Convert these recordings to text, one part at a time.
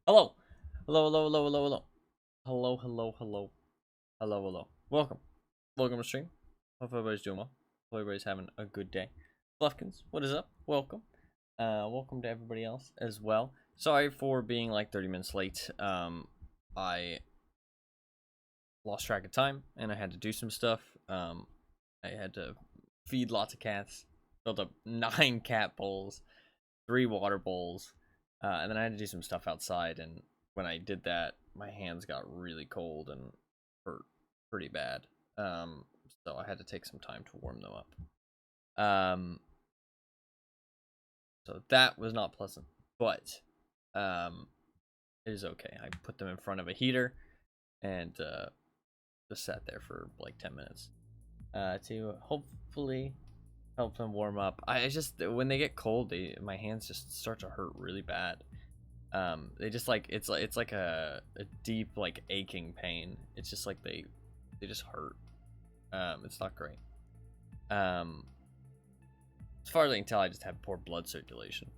Hello. Hello, hello, hello, hello, hello. Hello, hello, hello. Hello, hello. Welcome. Welcome to stream. Hope everybody's doing well. Hope everybody's having a good day. Fluffkins, what is up? Welcome. Welcome to everybody else as well. Sorry for being like 30 minutes late. I lost track of time and I had to do some stuff. I had to feed lots of cats. Built up 9 cat bowls, 3 water bowls. And then I had to do some stuff outside, and when I did that, my hands got really cold and hurt pretty bad. So I had to take some time to warm them up. So that was not pleasant, but it is okay. I put them in front of a heater and just sat there for like 10 minutes to hopefully help them warm up. I just, when they get cold, my hands just start to hurt really bad. They just like, it's like a deep like aching pain. It's just like they just hurt. It's not great. As far as I can tell, I just have poor blood circulation,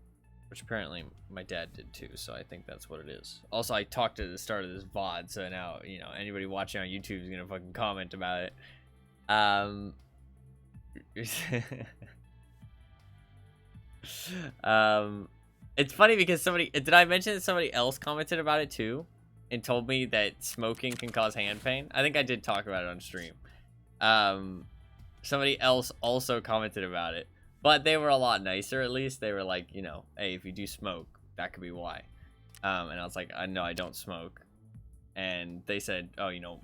which apparently my dad did too, so I think that's what it is. Also, I talked at the start of this VOD, so now, you know, anybody watching on YouTube is gonna fucking comment about it. It's funny because did I mention that somebody else commented about it too and told me that smoking can cause hand pain? I think I did talk about it on stream. Somebody else also commented about it, but they were a lot nicer. At least they were like, you know, hey, if you do smoke, that could be why. And I was like, I know I don't smoke. And they said, oh, you know,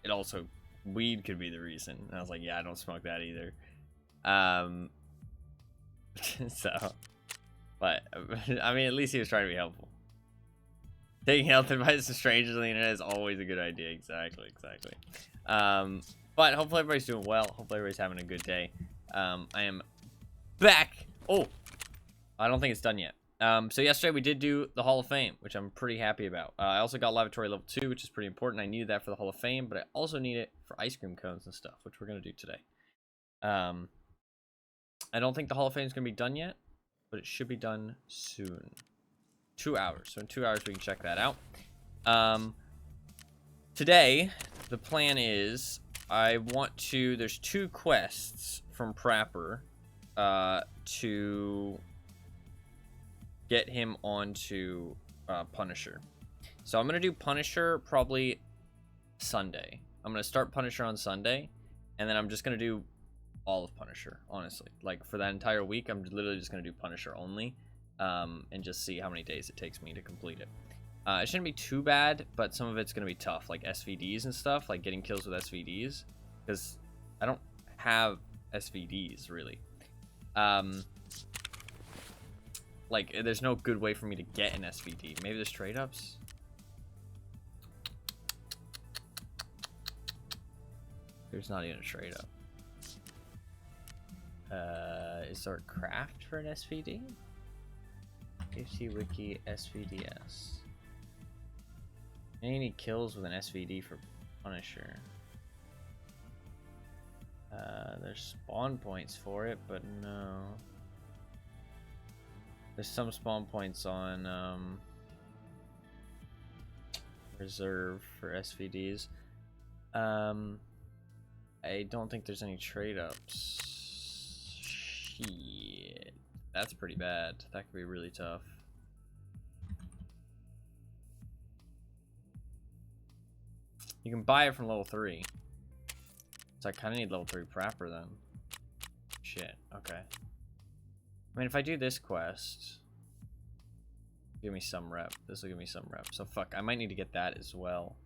it also, weed could be the reason. And I was like, yeah, I don't smoke that either. So, but I mean, at least he was trying to be helpful. Taking health advice to strangers on the internet is always a good idea. Exactly. But hopefully everybody's doing well. Hopefully everybody's having a good day. I am back. Oh, I don't think it's done yet. So yesterday we did do the Hall of Fame, which I'm pretty happy about. I also got Lavatory Level 2, which is pretty important. I needed that for the Hall of Fame, but I also need it for ice cream cones and stuff, which we're going to do today. I don't think the Hall of Fame is going to be done yet, but it should be done soon. 2 hours. So in 2 hours we can check that out. Today, the plan is there's 2 quests from Prapper to get him onto Punisher. So I'm going to do Punisher probably Sunday. I'm going to start Punisher on Sunday, and then I'm just going to do all of Punisher, honestly. Like, for that entire week, I'm literally just going to do Punisher only, and just see how many days it takes me to complete it. It shouldn't be too bad, but some of it's going to be tough, like SVDs and stuff, like getting kills with SVDs, because I don't have SVDs, really. Like, there's no good way for me to get an SVD. Maybe there's trade-ups? There's not even a trade-up. Is there a craft for an SVD? KFC Wiki SVDS. Any kills with an SVD for Punisher? There's spawn points for it, but no. There's some spawn points on reserve for SVDs. I don't think there's any trade-ups. Shit. That's pretty bad. That could be really tough. You can buy it from level 3. So I kind of need level 3 Prapper then. Shit, okay. I mean, if I do this quest, give me some rep. This will give me some rep. So fuck, I might need to get that as well.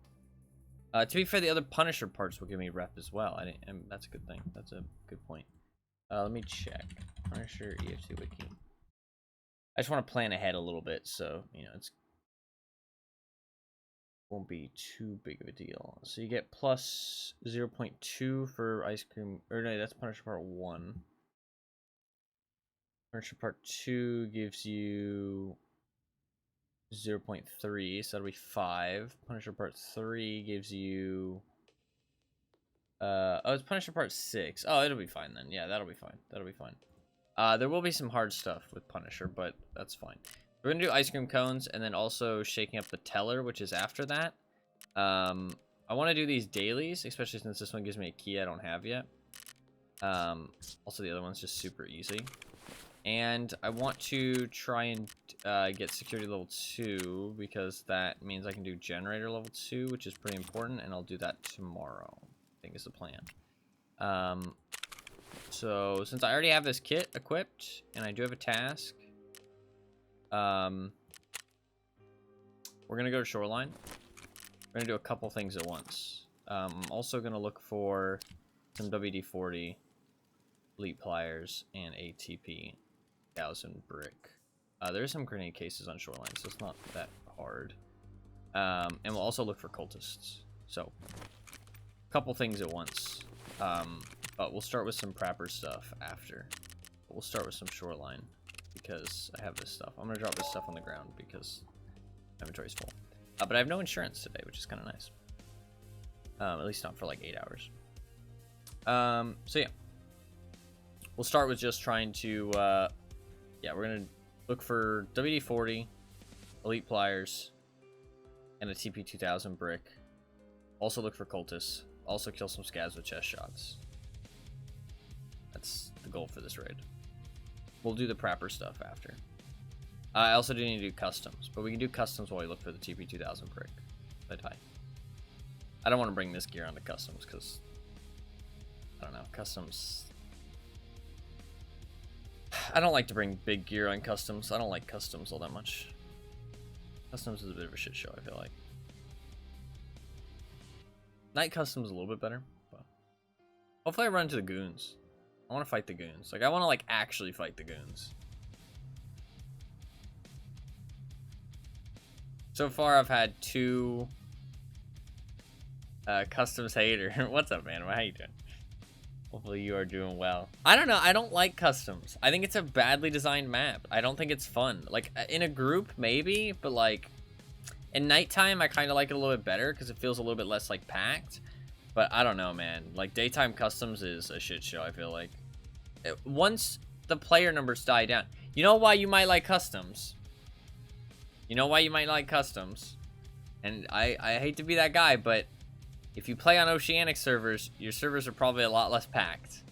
To be fair, the other Punisher parts will give me rep as well. And that's a good thing. That's a good point. Let me check. Punisher EFT Wiki. I just want to plan ahead a little bit, so, you know, it's won't be too big of a deal. So you get plus 0.2 for ice cream, or no, that's Punisher Part 1. Punisher Part 2 gives you 0.3, so that'll be 5. Punisher Part 3 gives you oh, it's Punisher Part 6. Oh, it'll be fine then. Yeah, that'll be fine. There will be some hard stuff with Punisher, but that's fine. We're gonna do ice cream cones, and then also shaking up the teller, which is after that. I want to do these dailies, especially since this one gives me a key I don't have yet. Also, the other one's just super easy. And I want to try and get security level 2, because that means I can do generator level 2, which is pretty important, and I'll do that tomorrow, I think is the plan. So since I already have this kit equipped, and I do have a task, we're gonna go to Shoreline. We're gonna do a couple things at once. I'm also gonna look for some WD-40, elite pliers, and ATP 1000 brick. There's some grenade cases on Shoreline, so it's not that hard. And we'll also look for cultists. So, a couple things at once. But we'll start with some prepper stuff after. But we'll start with some Shoreline, because I have this stuff. I'm gonna drop this stuff on the ground because my inventory's full. But I have no insurance today, which is kind of nice. At least not for like 8 hours. So yeah. We'll start with just trying to, yeah, we're going to look for WD-40, elite pliers, and a TP-2000 brick. Also look for cultists. Also kill some scavs with chest shots. That's the goal for this raid. We'll do the prepper stuff after. I also do need to do customs, but we can do customs while we look for the TP-2000 brick. I don't want to bring this gear onto customs because, I don't know, customs... I don't like to bring big gear on customs. I don't like customs all that much. Customs is a bit of a shit show, I feel like. Night customs is a little bit better, but hopefully I run into the goons. I want to fight the goons. Like, I want to, like, actually fight the goons. So far, I've had 2 customs hater. What's up, man? How you doing? Hopefully you are doing well. I don't know. I don't like customs. I think it's a badly designed map. I don't think it's fun. Like, in a group, maybe, but, like, in nighttime, I kind of like it a little bit better because it feels a little bit less, like, packed. But I don't know, man. Like, daytime customs is a shit show, I feel like. Once the player numbers die down. You know why you might like customs? You know why you might like customs? And I hate to be that guy, but if you play on Oceanic servers, your servers are probably a lot less packed.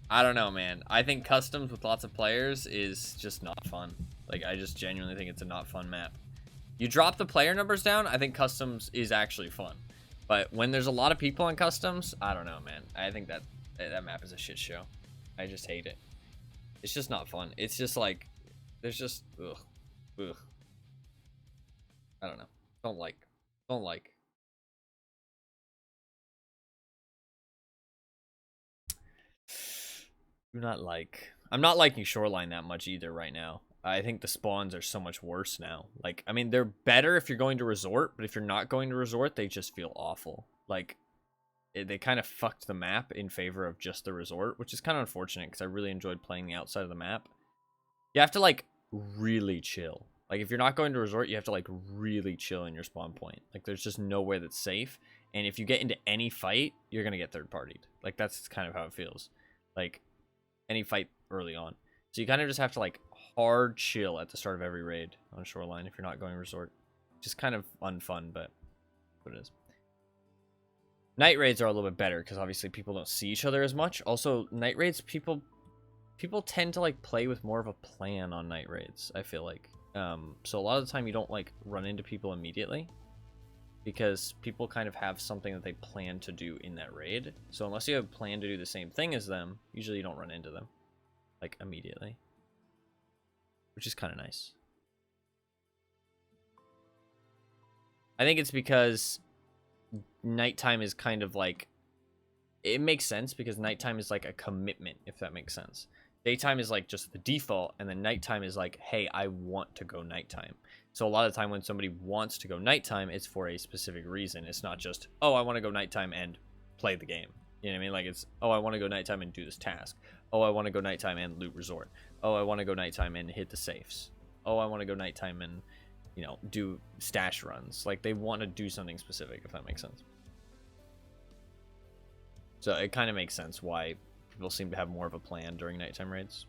I don't know, man. I think customs with lots of players is just not fun. Like, I just genuinely think it's a not fun map. You drop the player numbers down, I think customs is actually fun. But when there's a lot of people in customs, I don't know, man. I think that map is a shit show. I just hate it. It's just not fun. It's just like, there's just, ugh. I don't know. Don't like. Do not like. I'm not liking Shoreline that much either right now. I think the spawns are so much worse now. Like, I mean, they're better if you're going to resort, but if you're not going to resort, they just feel awful. Like, they kind of fucked the map in favor of just the resort, which is kind of unfortunate because I really enjoyed playing the outside of the map. You have to, like, really chill. Like, if you're not going to resort, you have to, like, really chill in your spawn point. Like, there's just nowhere that's safe. And if you get into any fight, you're going to get third-partied. Like, that's kind of how it feels. Like, any fight early on. So you kind of just have to, like, hard chill at the start of every raid on Shoreline if you're not going to resort. Just kind of unfun, but what it is. Night raids are a little bit better because obviously people don't see each other as much. Also, night raids, people tend to, like, play with more of a plan on night raids, I feel like. So a lot of the time you don't, like, run into people immediately because people kind of have something that they plan to do in that raid. So unless you have a plan to do the same thing as them, usually you don't run into them, like, immediately, which is kind of nice. I think it's because nighttime is kind of like, it makes sense because nighttime is like a commitment, if that makes sense. Daytime is like just the default, and then nighttime is like, hey, I want to go nighttime. So a lot of the time when somebody wants to go nighttime, it's for a specific reason. It's not just, oh, I want to go nighttime and play the game. You know what I mean? Like, it's, oh, I want to go nighttime and do this task. Oh, I want to go nighttime and loot resort. Oh, I want to go nighttime and hit the safes. Oh, I want to go nighttime and, you know, do stash runs. Like, they want to do something specific, if that makes sense. So it kind of makes sense why people seem to have more of a plan during nighttime raids.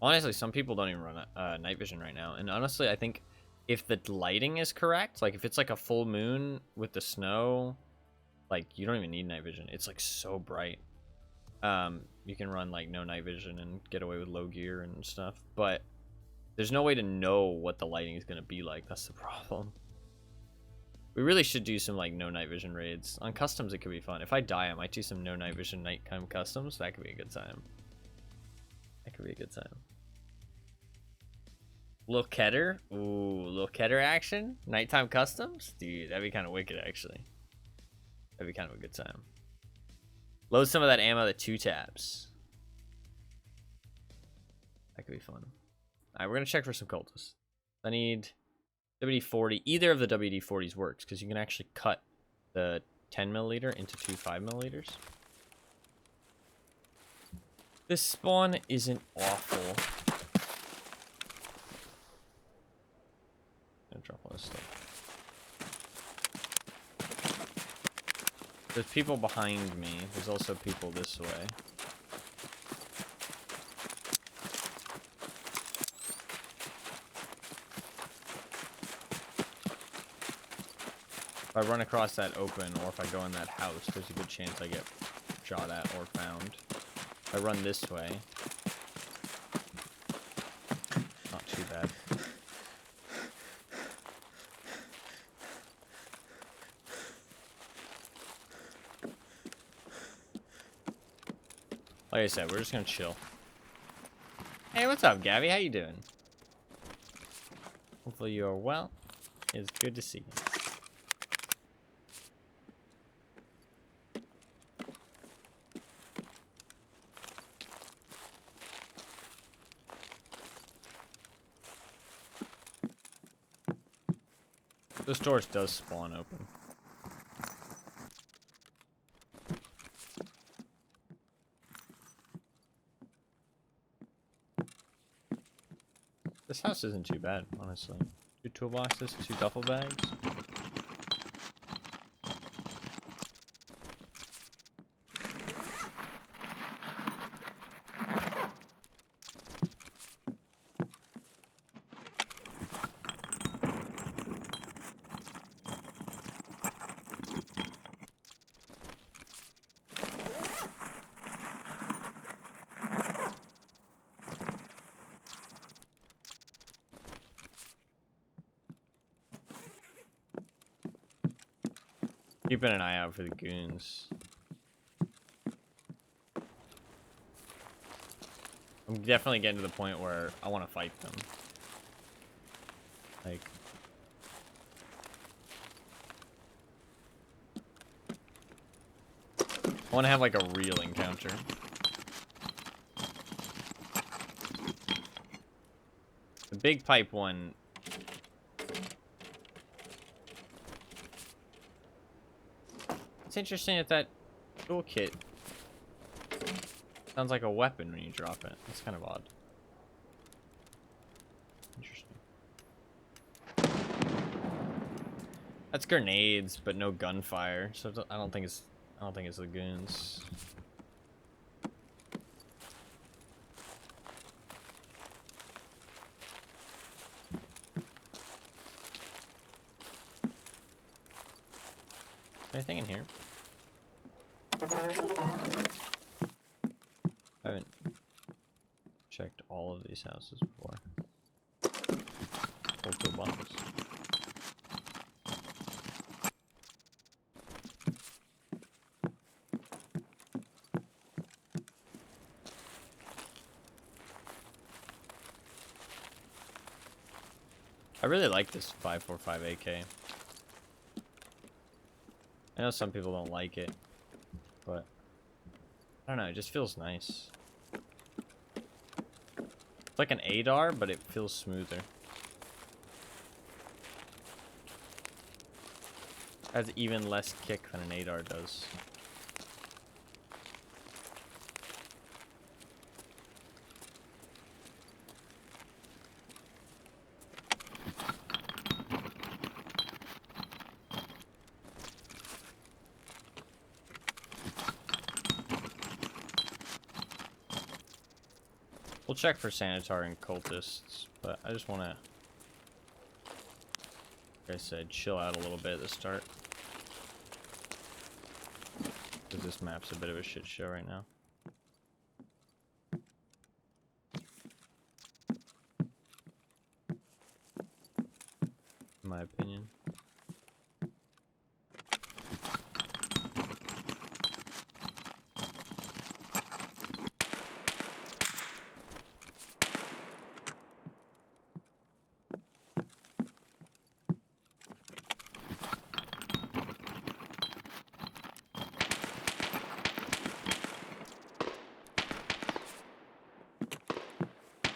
Honestly, some people don't even run night vision right now. And honestly, I think if the lighting is correct, like if it's like a full moon with the snow, like you don't even need night vision. It's like so bright. You can run like no night vision and get away with low gear and stuff. But there's no way to know what the lighting is going to be like. That's the problem. We really should do some like no night vision raids. On customs, it could be fun. If I die, I might do some no night vision nighttime customs. That could be a good time. That could be a good time. Lil Keter? Ooh, Lil Keter action? Nighttime customs? Dude, that'd be kind of wicked, actually. That'd be kind of a good time. Load some of that ammo that 2 taps. That could be fun. Alright, we're going to check for some cultists. I need WD-40. Either of the WD-40s works, because you can actually cut the 10 milliliter into 2 5 milliliters. This spawn isn't awful. I'm gonna drop all this stuff. There's people behind me. There's also people this way. If I run across that open, or if I go in that house, there's a good chance I get shot at or found. If I run this way, not too bad. Like I said, we're just gonna chill. Hey, what's up, Gabby? How you doing? Hopefully you are well. It's good to see you. This door does spawn open. This house isn't too bad, honestly. 2 toolboxes, 2 duffel bags. Keeping an eye out for the goons. I'm definitely getting to the point where I want to fight them. Like, I want to have like a real encounter. The big pipe one. It's interesting that that toolkit sounds like a weapon when you drop it. It's kind of odd. Interesting. That's grenades, but no gunfire. So I don't think it's the goons. Anything in here? I haven't checked all of these houses before. Full toolbox. I really like this 545 AK. I know some people don't like it, but I don't know, it just feels nice. It's like an ADAR, but it feels smoother. Has even less kick than an ADAR does. We'll check for Sanitar and cultists, but I just want to, like I said, chill out a little bit at the start. Because this map's a bit of a shit show right now. In my opinion.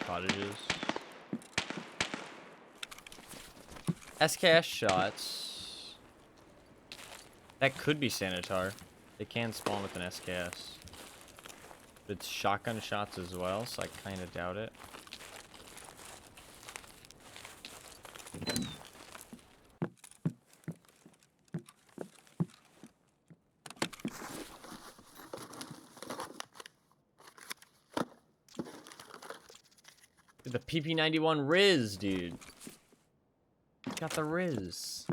Cottages. SKS shots. That could be Sanitar. They can spawn with an SKS. But it's shotgun shots as well, so I kind of doubt it. The PP91 Riz, dude. Got the Riz.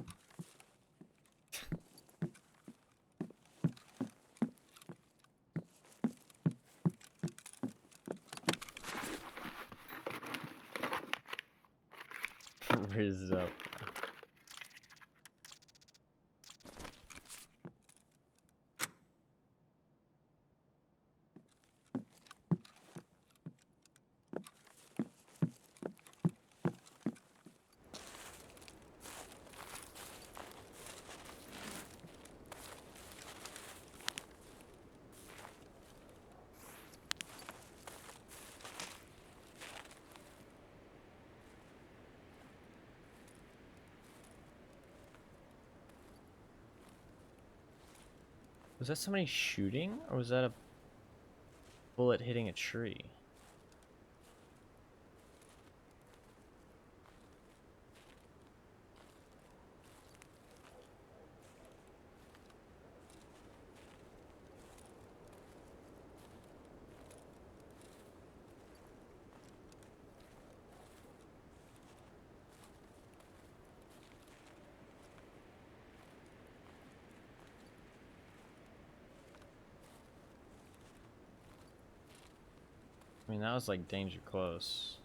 Riz up. Was that somebody shooting, or was that a bullet hitting a tree? I mean, that was like danger close.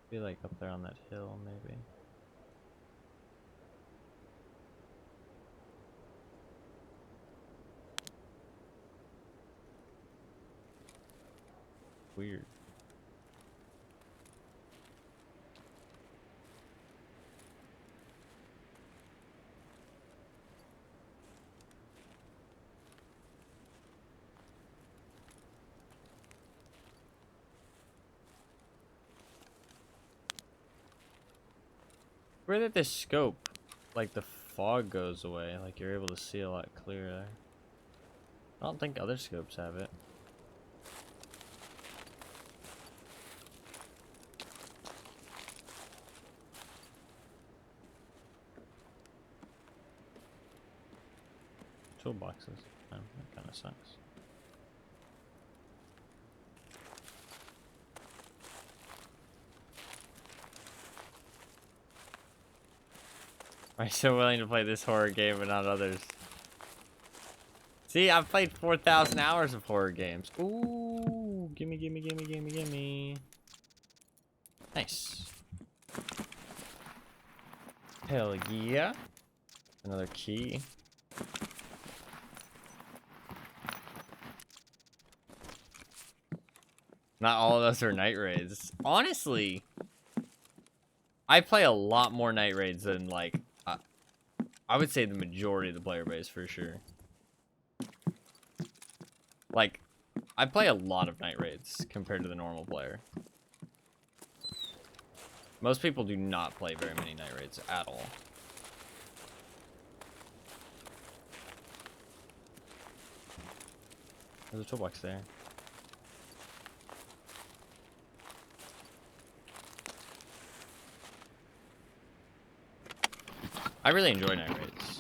Be like up there on that hill, maybe. Weird. Where did this scope, like the fog goes away, like you're able to see a lot clearer there. I don't think other scopes have it. Toolboxes. Oh, that kind of sucks. Why are you so willing to play this horror game but not others? See, I've played 4,000 hours of horror games. Ooh, gimme, gimme, gimme, gimme, gimme. Nice. Hell yeah. Another key. Not all of us are night raids. Honestly, I play a lot more night raids than, like, I would say the majority of the player base for sure. Like, I play a lot of night raids compared to the normal player. Most people do not play very many night raids at all. There's a toolbox there. I really enjoy night raids.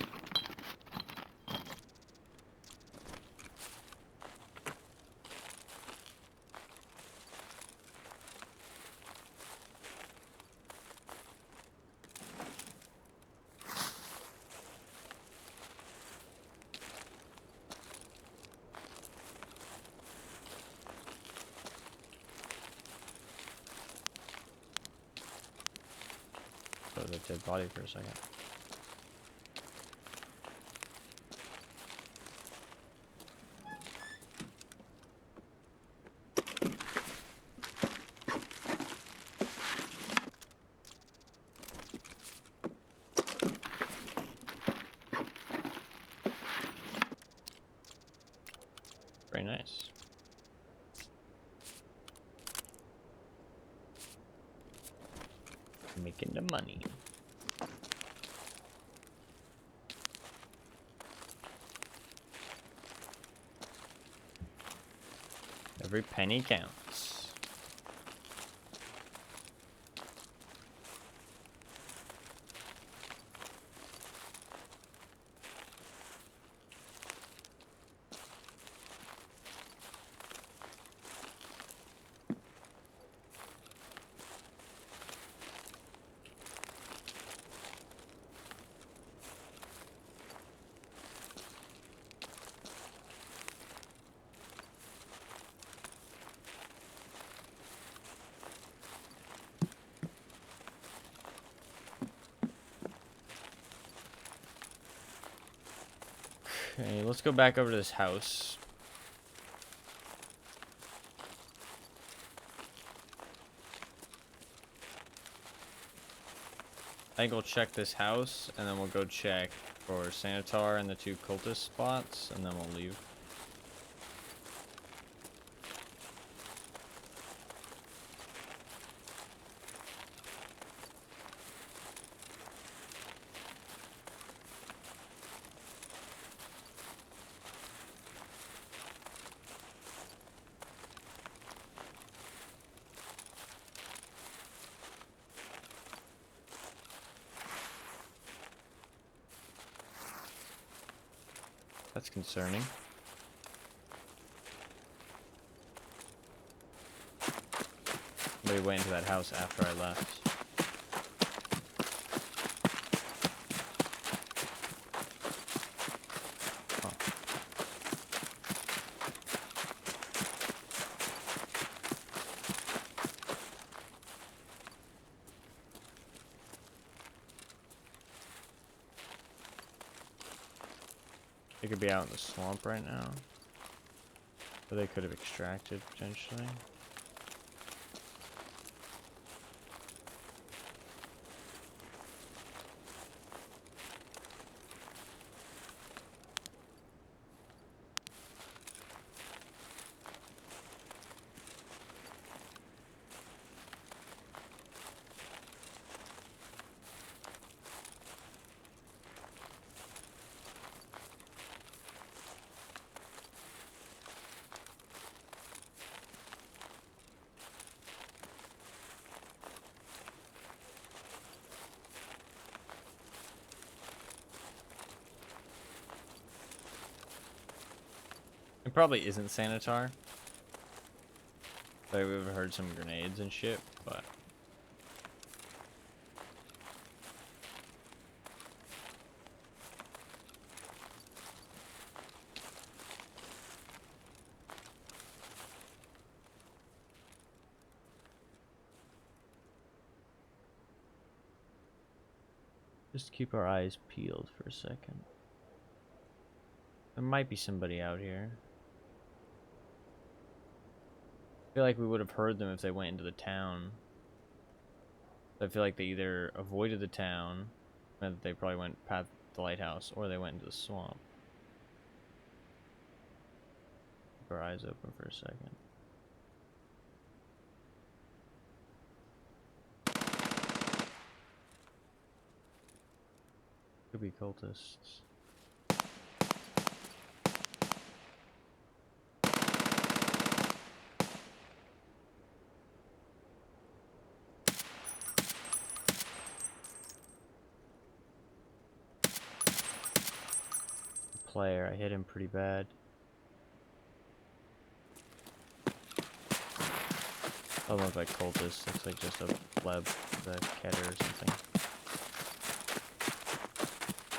That was a dead body for a second. Very nice. Making the money. Every penny counts. Okay, let's go back over to this house. I think we'll check this house, and then we'll go check for Sanitar and the 2 cultist spots, and then we'll leave. That's concerning. Somebody went into that house after I left. Oh. They could be out in the swamp right now. Or they could have extracted, potentially. It probably isn't Sanitar. Like, we've heard some grenades and shit, but... Just keep our eyes peeled for a second. There might be somebody out here. I feel like we would have heard them if they went into the town. I feel like they either avoided the town, and they probably went past the lighthouse, or they went into the swamp. Keep our eyes open for a second. Could be cultists. Player, I hit him pretty bad. Doesn't look like cultists, looks like just a pleb, the Keter or something.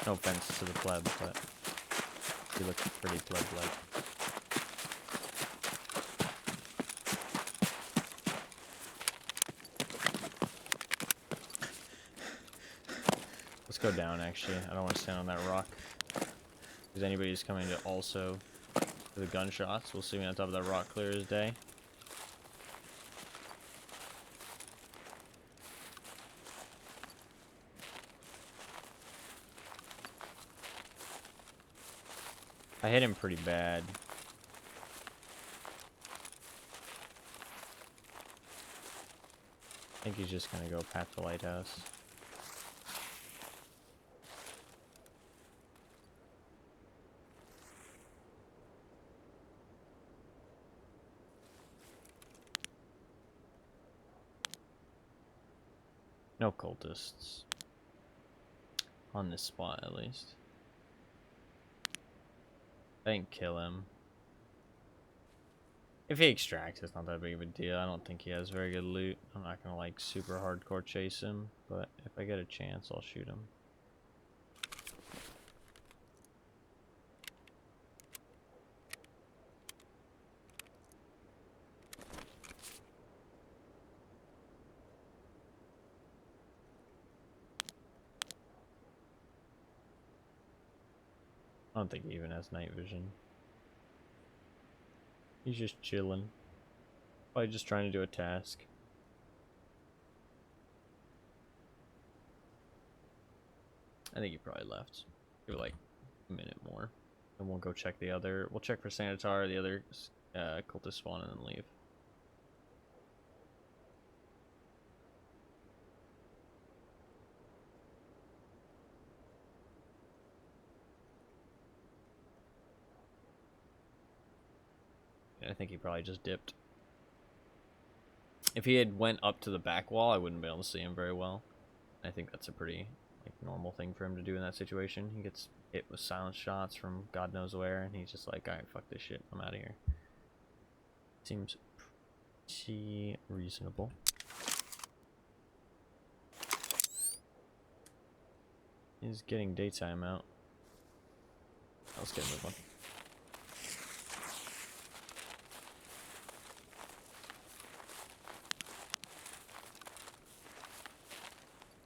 No offense to the pleb, but he looks pretty pleb-like. Let's go down, actually. I don't want to stand on that rock. Because anybody's coming to also for the gunshots. We'll see me on top of that rock clear as day. I hit him pretty bad. I think he's just gonna go past the lighthouse. No cultists. On this spot, at least. I didn't kill him. If he extracts, it's not that big of a deal. I don't think he has very good loot. I'm not gonna like super hardcore chase him, but if I get a chance, I'll shoot him. I don't think he even has night vision. He's just chilling. Probably just trying to do a task. I think he probably left. Give it like a minute more. And we'll go check the other. We'll check for Sanitar, the other cultist spawn, and then leave. I think he probably just dipped. If he had went up to the back wall, I wouldn't be able to see him very well. I think that's a pretty like normal thing for him to do in that situation. He gets hit with silence shots from God knows where, and he's just like, alright, fuck this shit, I'm out of here. Seems pretty reasonable. He's getting daytime out. Let's get a move on.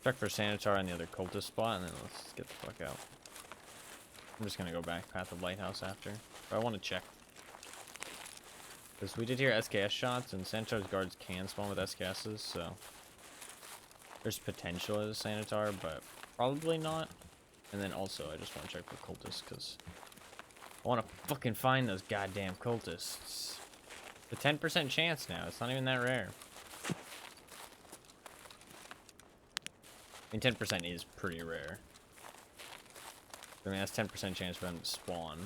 Check for Sanitar on the other cultist spot, and then let's get the fuck out. I'm just gonna go back path of lighthouse after. But I want to check. Because we did hear SKS shots, and Sanitar's guards can spawn with SKSs, so... There's potential as a Sanitar, but probably not. And then also, I just want to check for cultists, because... I want to fucking find those goddamn cultists. The 10% chance now, it's not even that rare. I mean, 10% is pretty rare. I mean, that's 10% chance for them to spawn.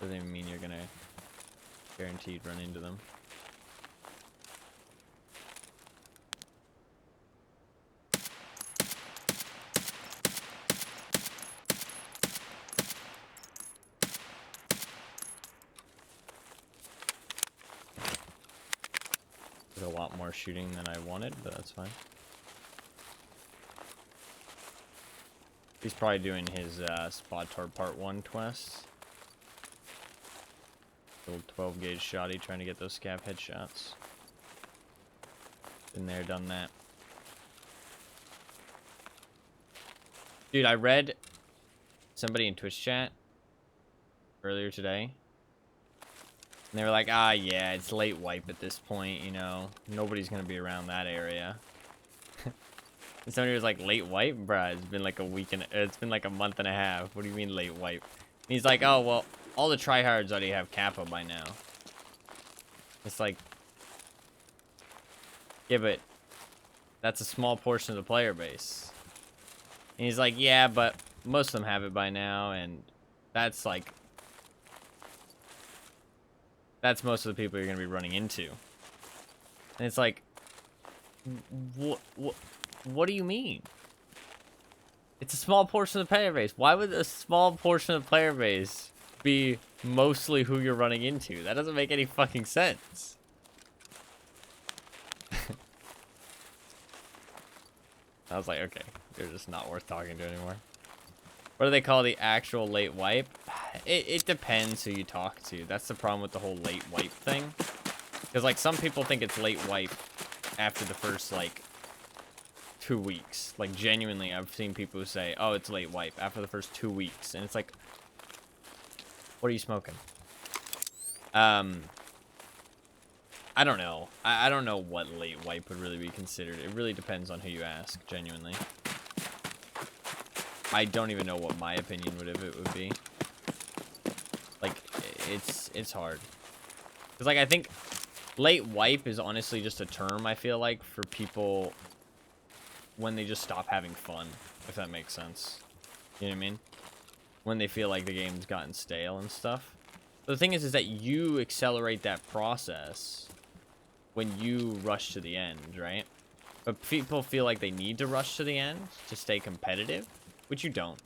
Doesn't even mean you're gonna guaranteed run into them. There's a lot more shooting than I wanted, but that's fine. He's probably doing his Spot Tour Part 1 quest. Little 12 gauge shotty trying to get those scav headshots. Been there, done that. Dude, I read somebody in Twitch chat earlier today. And they were like, ah, yeah, it's late wipe at this point, you know. Nobody's gonna be around that area. And somebody was like, late wipe? Bruh, it's been like a week and it's been like a month and a half. What do you mean late wipe? And he's like, oh, well, all the tryhards already have Kappa by now. It's like, yeah, but that's a small portion of the player base. And he's like, yeah, but most of them have it by now, and that's like, that's most of the people you're gonna be running into. And it's like, what do you mean? It's a small portion of the player base. Why would a small portion of the player base be mostly who you're running into? That doesn't make any fucking sense. I was like, okay, they're just not worth talking to anymore. What do they call the actual late wipe? It depends who you talk to. That's the problem with the whole late wipe thing. Because, like, some people think it's late wipe after the first, like, 2 weeks. Like, genuinely, I've seen people who say, oh, it's late wipe after the first 2 weeks. And it's like, what are you smoking? I don't know. I don't know what late wipe would really be considered. It really depends on who you ask, genuinely. I don't even know what my opinion would be. Like, it's hard. Because, like, I think late wipe is honestly just a term, I feel like, for people when they just stop having fun, if that makes sense. You know what I mean? When they feel like the game's gotten stale and stuff. But the thing is that you accelerate that process when you rush to the end, right? But people feel like they need to rush to the end to stay competitive, which you don't.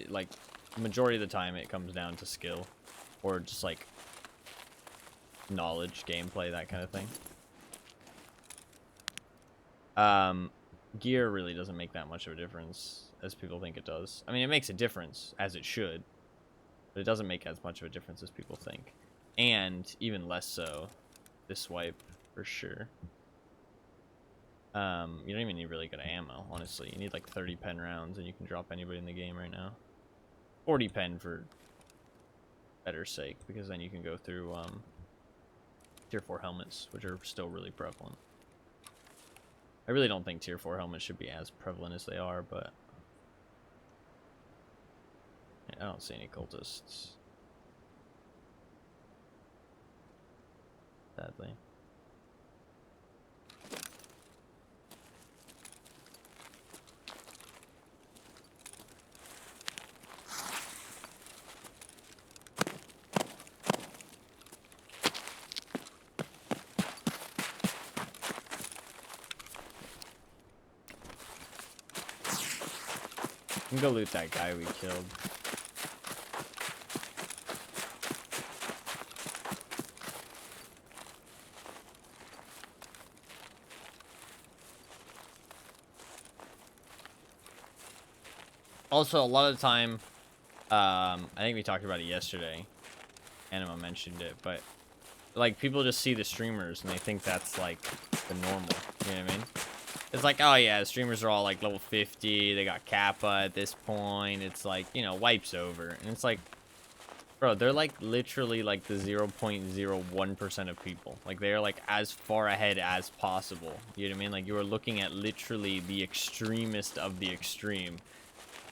Like, the majority of the time, it comes down to skill or just, like, knowledge, gameplay, that kind of thing. Gear really doesn't make that much of a difference as people think it does. I mean, it makes a difference, as it should, but it doesn't make as much of a difference as people think. And even less so this wipe, for sure. You don't even need really good ammo, honestly. You need like 30 pen rounds and you can drop anybody in the game right now. 40 pen for better sake, because then you can go through tier 4 helmets, which are still really prevalent. I really don't think tier 4 helmets should be as prevalent as they are, but I don't see any cultists. Sadly. We can go loot that guy we killed. Also, a lot of the time, I think we talked about it yesterday. Anima mentioned it, but like people just see the streamers and they think that's like the normal. You know what I mean? It's like, oh yeah, the streamers are all like level 50. They got Kappa at this point. It's like, you know, wipes over. And it's like, bro, they're like literally like the 0.01% of people. Like they are like as far ahead as possible. You know what I mean? Like you are looking at literally the extremist of the extreme.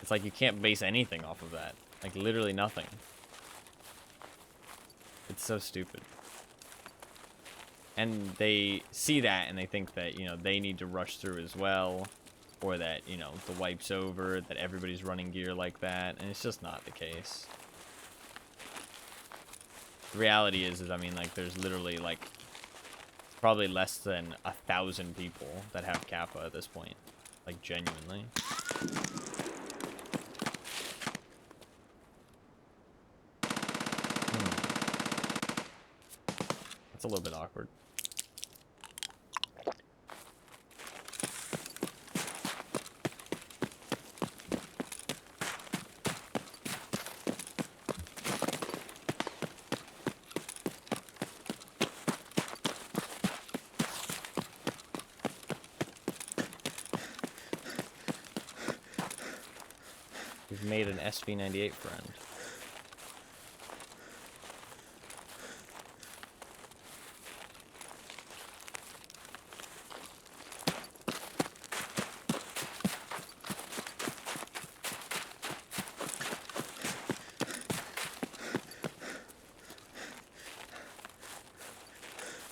It's like you can't base anything off of that. Like literally nothing. It's so stupid. And they see that and they think that, you know, they need to rush through as well. Or that, you know, the wipe's over, that everybody's running gear like that. And it's just not the case. The reality is I mean, like, there's literally, like, probably less than 1,000 people that have Kappa at this point. Like, genuinely. That's a little bit awkward. We've made an SV98 friend.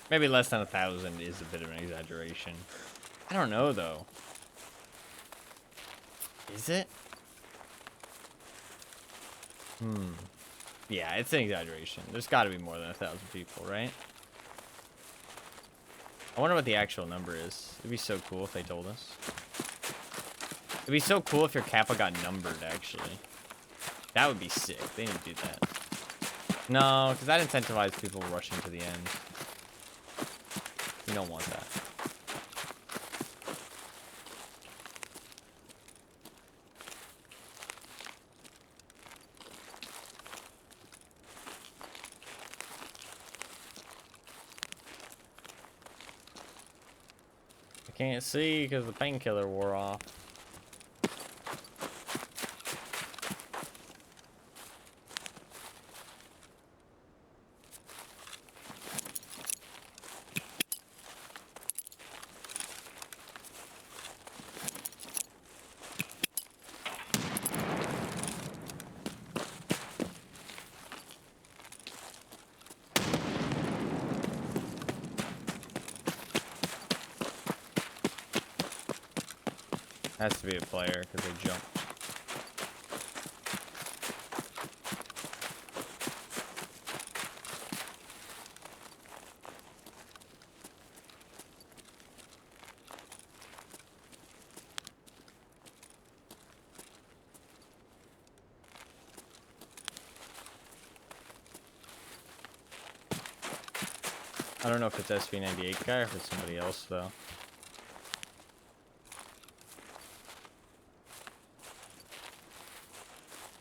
Maybe less than 1,000 is a bit of an exaggeration. I don't know, though. Is it? Yeah, it's an exaggeration. There's got to be more than 1,000 people, right? I wonder what the actual number is. It'd be so cool if they told us. It'd be so cool if your Kappa got numbered, actually. That would be sick. They need to do that. No, because that incentivizes people rushing to the end. You don't want that. I Can't see because the painkiller wore off. Has to be a player because they jumped. I don't know if it's SV98 guy or if it's somebody else though.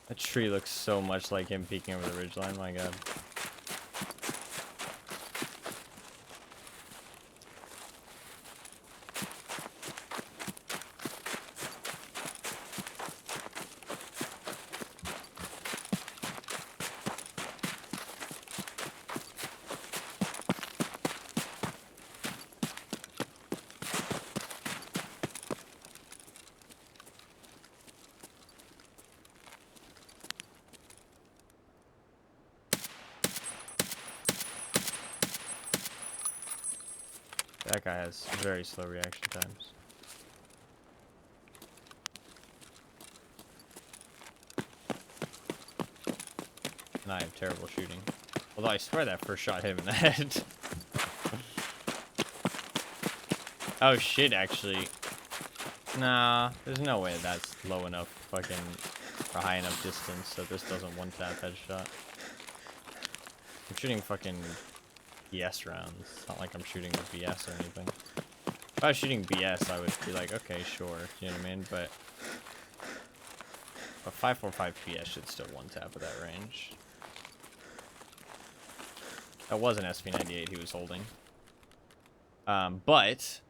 That tree looks so much like him peeking over the ridgeline, my god. That guy has very slow reaction times. And I have terrible shooting. Although I swear that first shot hit him in the head. Oh shit, actually. Nah, there's no way that's low enough fucking, or high enough distance that this doesn't one-tap headshot. I'm shooting fucking BS rounds. It's not like I'm shooting with BS or anything. If I was shooting BS, I would be like, okay, sure. You know what I mean? But a 5.45 PS should still one-tap at that range. That was an SV98 he was holding. But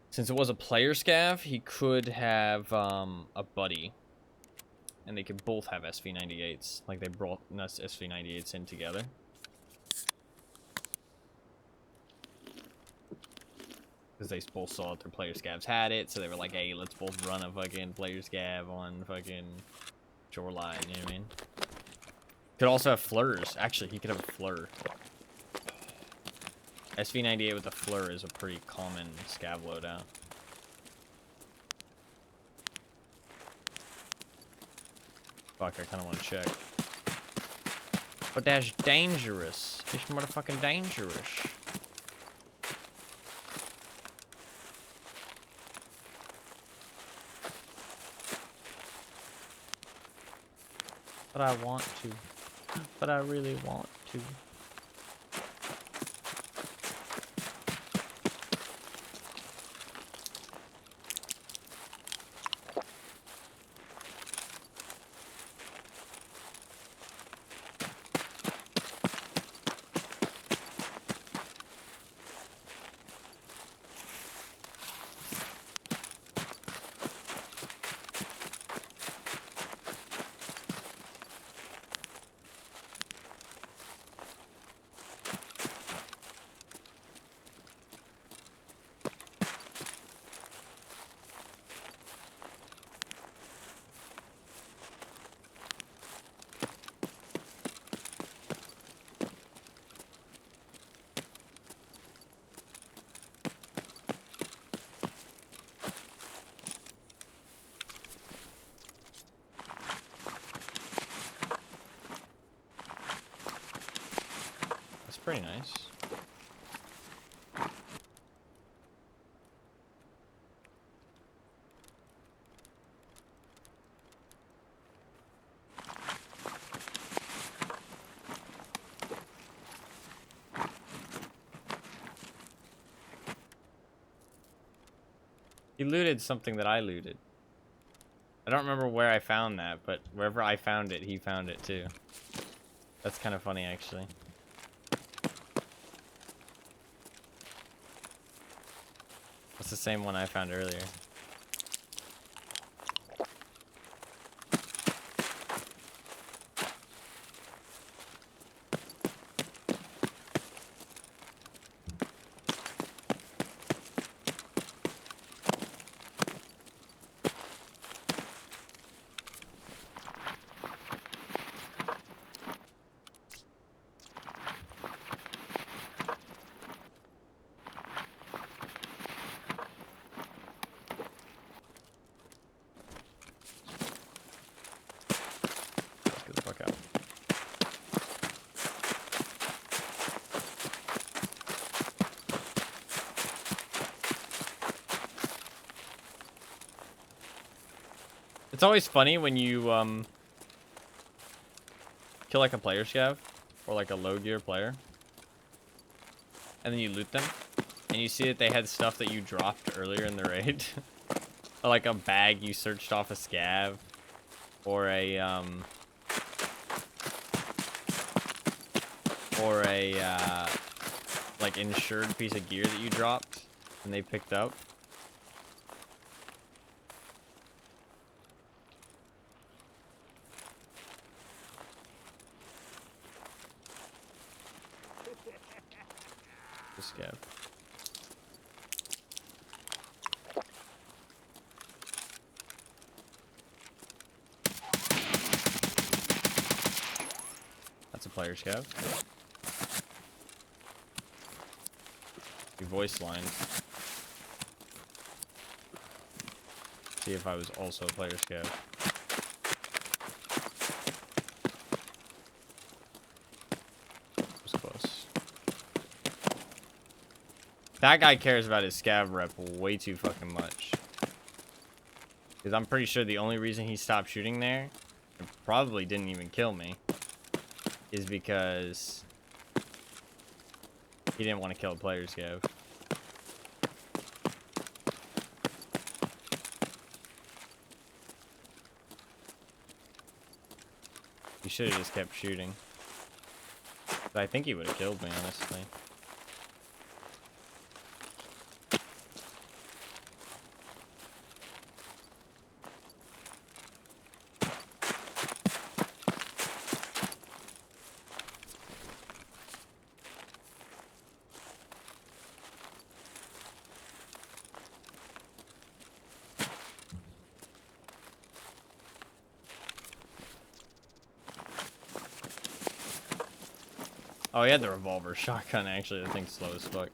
since it was a player scav, he could have a buddy. And they could both have SV98s. Like, they brought us SV98s in together. Because they both saw that their player scavs had it, so they were like, hey, let's both run a fucking player scav on fucking shoreline, you know what I mean? Could also have flurs. Actually, he could have a flur. SV98 with a flur is a pretty common scav loadout. Fuck, I kind of want to check. But that's dangerous. It's motherfucking dangerous. But I want to. But I really want to. Pretty nice. He looted something that I looted. I don't remember where I found that, but wherever I found it, he found it too. That's kind of funny, actually. That's the same one I found earlier. Get the fuck out. It's always funny when you kill like a player scav or like a low gear player, and then you loot them, and you see that they had stuff that you dropped earlier in the raid, or like a bag you searched off a scav, or a like insured piece of gear that you dropped and they picked up. The scav. That's a player scav. You voice lines. See if I was also a player scav. Was close. That guy cares about his scav rep way too fucking much. Because I'm pretty sure the only reason he stopped shooting there, and probably didn't even kill me, is because he didn't want to kill a player scav. He should have just kept shooting. But I think he would have killed me, honestly. Oh, he had the revolver shotgun, actually. That thing's slow as fuck.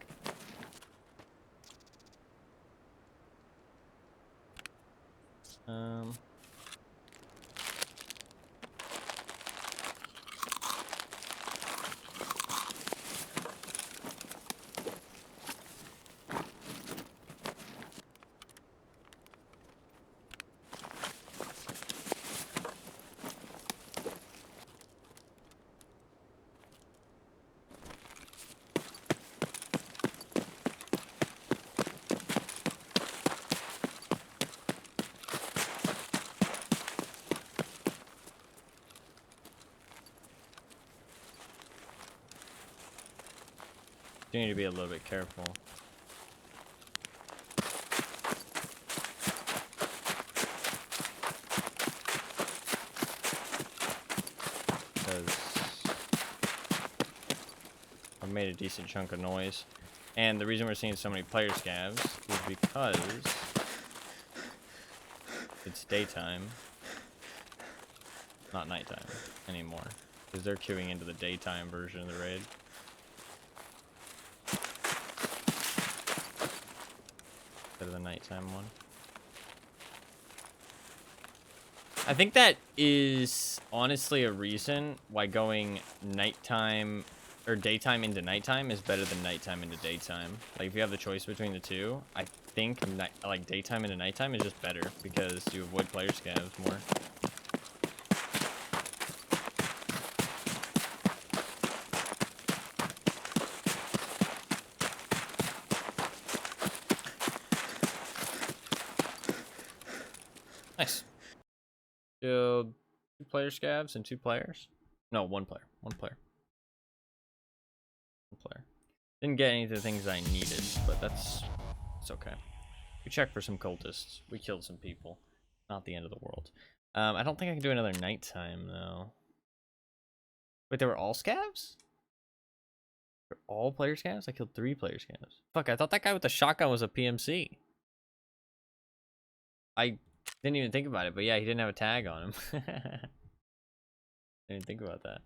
You need to be a little bit careful. Because I've made a decent chunk of noise. And the reason we're seeing so many player scavs is because it's daytime, not nighttime anymore. Because they're queuing into the daytime version of the raid. Instead of the nighttime one. I think that is honestly a reason why going nighttime or daytime into nighttime is better than nighttime into daytime. Like if you have the choice between the two, I think like daytime into nighttime is just better because you avoid player scavs more. Nice. Killed 2 player scavs and 2 players. No, 1 player. 1 player. 1 player. Didn't get any of the things I needed, but it's okay. We checked for some cultists. We killed some people. Not the end of the world. I don't think I can do another nighttime, though. Wait, they were all scavs? They're all player scavs? I killed 3 player scavs. Fuck, I thought that guy with the shotgun was a PMC. I didn't even think about it, but yeah, he didn't have a tag on him. Didn't think about that.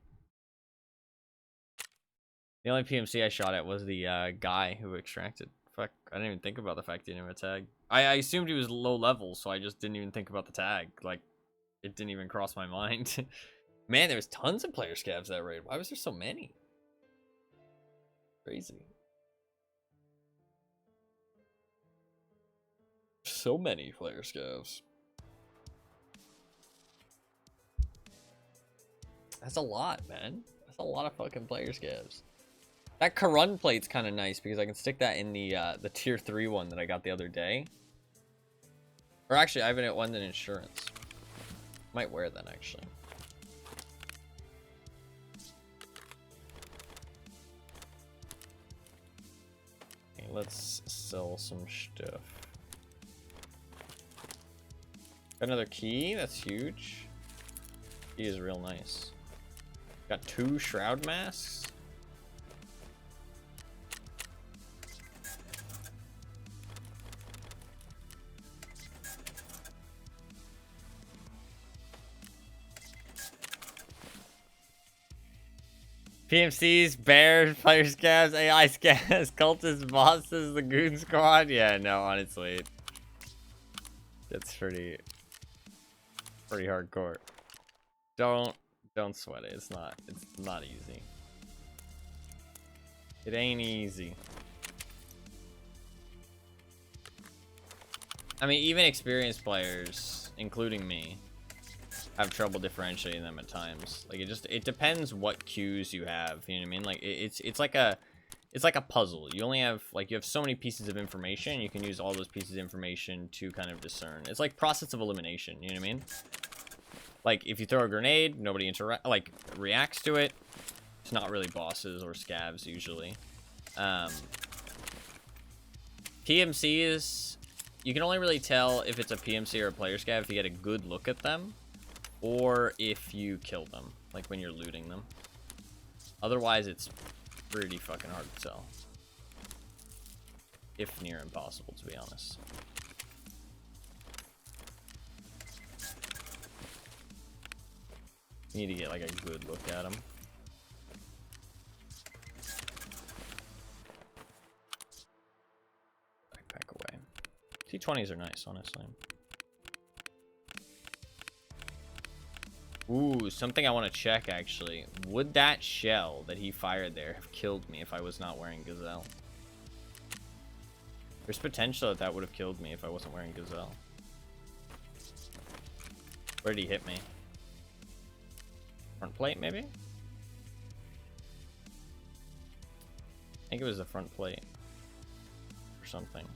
The only PMC I shot at was the guy who extracted. Fuck, I didn't even think about the fact he didn't have a tag. I assumed he was low level, so I just didn't even think about the tag. Like, it didn't even cross my mind. Man, there was tons of player scavs that raid. Why was there so many? Crazy. So many player scavs. That's a lot, man. That's a lot of fucking player scavs. That Karun plate's kind of nice because I can stick that in the tier 3 one that I got the other day. Or actually, I haven't won an insurance. Might wear that actually. Okay, let's sell some stuff. Got another key. That's huge. Key is real nice. Got 2 shroud masks. PMCs, bears, player scavs, AI scavs, cultists, bosses, the goon squad. Yeah, no, honestly, it's pretty hardcore. Don't sweat it. It's not easy. It ain't easy. I mean, even experienced players, including me, have trouble differentiating them at times. Like, it depends what cues you have, you know what I mean? Like, it's like a puzzle. You only have, like, you have so many pieces of information, you can use all those pieces of information to kind of discern. It's like process of elimination, you know what I mean? Like, if you throw a grenade, nobody reacts to it. It's not really bosses or scavs usually. PMCs, you can only really tell if it's a PMC or a player scav if you get a good look at them. Or if you kill them, like when you're looting them. Otherwise, it's pretty fucking hard to tell. If near impossible, to be honest. You need to get like a good look at them. Backpack away. T20s are nice, honestly. Ooh, something I want to check, actually. Would that shell that he fired there have killed me if I was not wearing Gazelle? There's potential that would have killed me if I wasn't wearing Gazelle. Where did he hit me? Front plate, maybe? I think it was the front plate. Or something.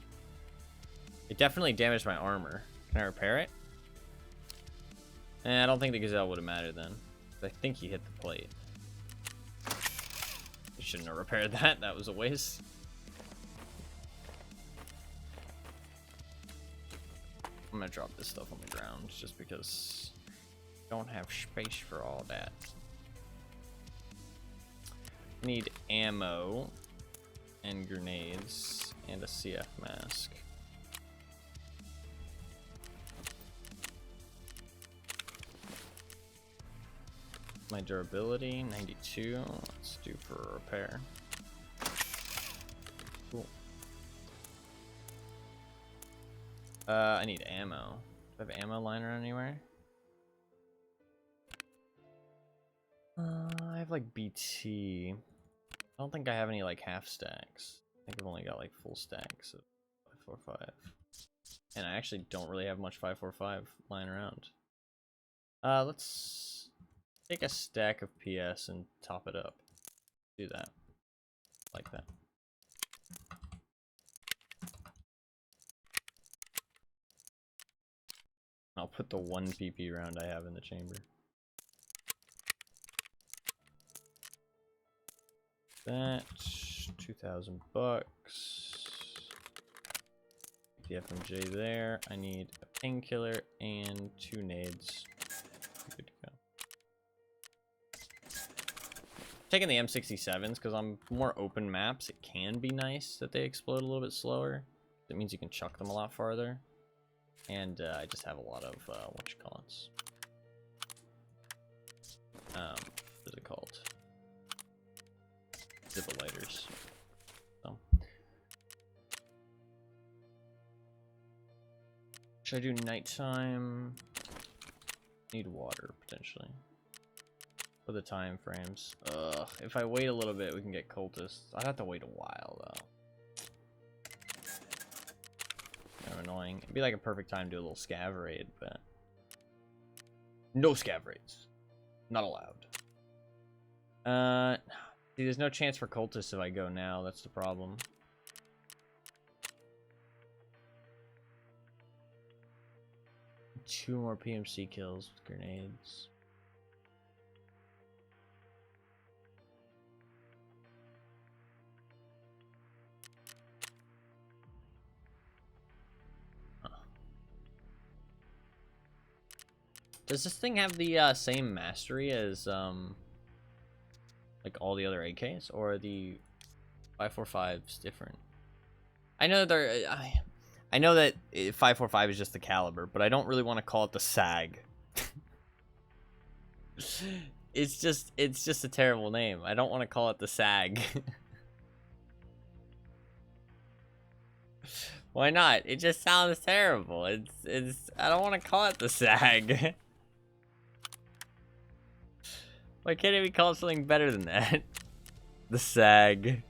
It definitely damaged my armor. Can I repair it? I don't think the Gazelle would have mattered then. I think he hit the plate. I shouldn't have repaired that. That was a waste. I'm gonna drop this stuff on the ground just because I don't have space for all that. Need ammo and grenades and a CF mask. My durability 92. Let's do for a repair. Cool. I need ammo. Do I have ammo lying around anywhere? I have like BT. I don't think I have any like half stacks. I think I've only got like full stacks of 545. And I actually don't really have much 545 lying around. Let's take a stack of PS and top it up. Do that. Like that. I'll put the 1 PP round I have in the chamber. That 2,000 bucks. The FMJ there. I need a painkiller and 2 nades. Good to go. Taking the M67s because on more open maps, it can be nice that they explode a little bit slower. That means you can chuck them a lot farther. And I just have a lot of whatchamacallits. What is it called? Zippolators. So. Should I do nighttime? Need water potentially. For the time frames. Ugh. If I wait a little bit, we can get cultists. I'd have to wait a while though. Kind of annoying. It'd be like a perfect time to do a little scav raid, but no scav raids. Not allowed. See, there's no chance for cultists if I go now. That's the problem. Two more PMC kills with grenades. Does this thing have the same mastery as like all the other AKs, or are the 545s different? I know they're I know that 545 is just the caliber, but I don't really want to call it the SAG. It's just a terrible name. I don't want to call it the SAG. Why not? It just sounds terrible. It's I don't want to call it the SAG. Why can't it be called something better than that? The SAG.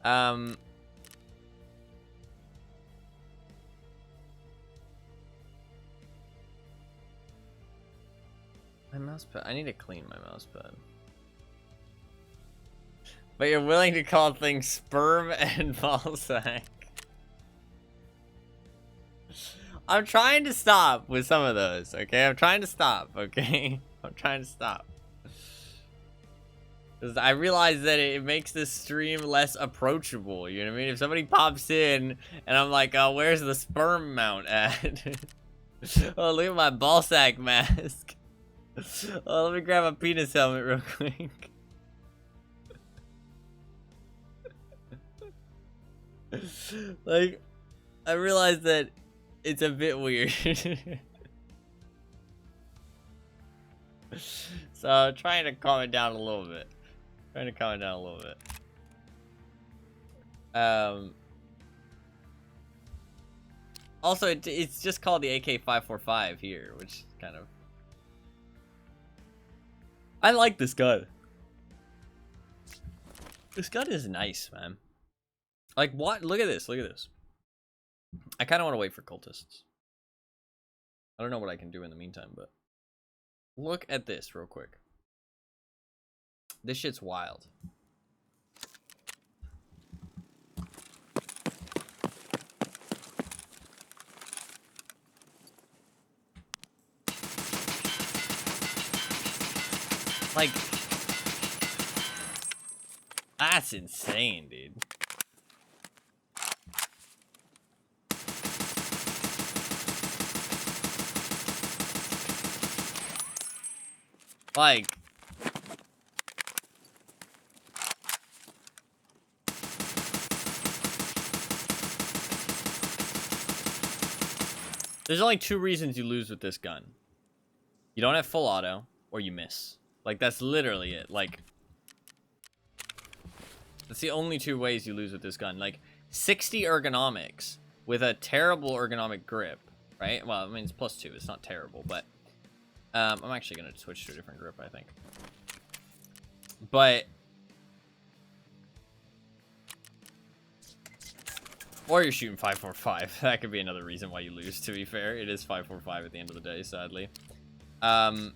My mousepad. I need to clean my mousepad. But you're willing to call things sperm and ballsack. I'm trying to stop with some of those, okay? I'm trying to stop, okay? I'm trying to stop. Because I realize that it makes this stream less approachable, you know what I mean? If somebody pops in and I'm like, oh, where's the sperm mount at? Oh, look at my ballsack mask. Oh, let me grab a penis helmet real quick. Like, I realize that it's a bit weird. So I'm trying to calm it down a little bit. Also, it's just called the AK-545 here, which kind of... I like this gun. This gun is nice, man. Like, what? Look at this. Look at this. I kind of want to wait for cultists. I don't know what I can do in the meantime, but... Look at this real quick. This shit's wild. Like... That's insane, dude. Like... There's only 2 reasons you lose with this gun. You don't have full auto, or you miss. Like, that's literally it. Like... That's the only 2 ways you lose with this gun. Like, 60 ergonomics with a terrible ergonomic grip, right? Well, I mean, it's +2. It's not terrible, but... I'm actually going to switch to a different grip, I think. But... Or you're shooting 545. That could be another reason why you lose, to be fair. It is 545 at the end of the day, sadly. But...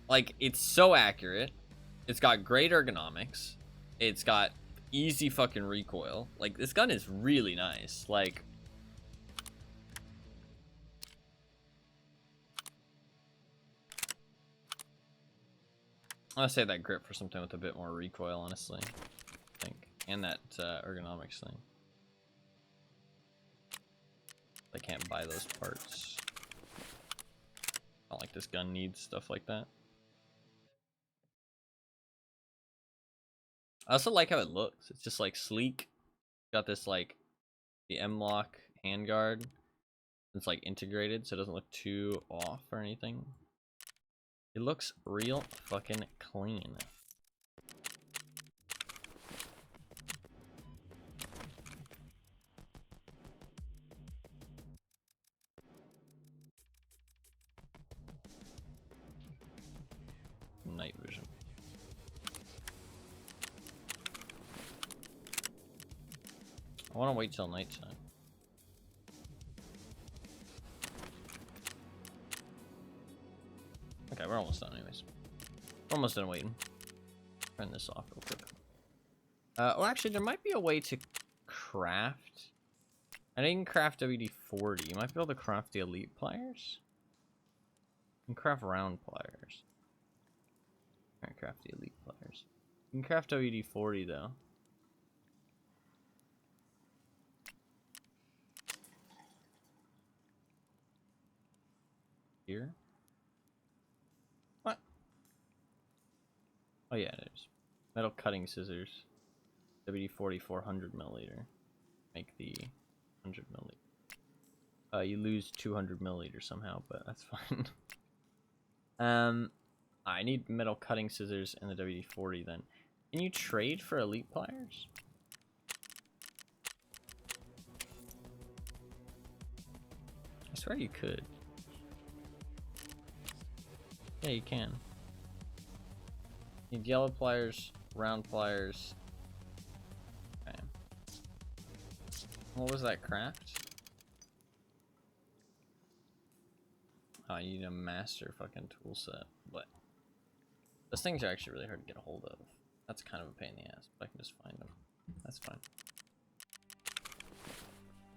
Like, it's so accurate. It's got great ergonomics. It's got easy fucking recoil. Like, this gun is really nice. Like... I'll save that grip for something with a bit more recoil, honestly. I think. And that ergonomics thing. I can't buy those parts. Not like this gun needs stuff like that. I also like how it looks. It's just like sleek. Got this like the M-lock handguard. It's like integrated, so it doesn't look too off or anything. It looks real fucking clean. Night vision. I want to wait till nighttime. Okay, we're almost done anyways. We're almost done waiting. Turn this off real quick. Well, actually, there might be a way to craft. I didn't craft WD-40. You might be able to craft the elite pliers. You can craft round pliers. Alright, craft the elite pliers. You can craft WD-40 though. Here? What? Oh yeah, it is. Metal cutting scissors. WD-40 400 milliliter. Make the 100 milliliter. You lose 200 milliliters somehow, but that's fine. I need metal cutting scissors and the WD-40 then. Can you trade for elite pliers? I swear you could. Yeah, you can. You need yellow pliers, round pliers. Okay. What was that craft? Oh, you need a master fucking tool set. But those things are actually really hard to get a hold of. That's kind of a pain in the ass, but I can just find them. That's fine.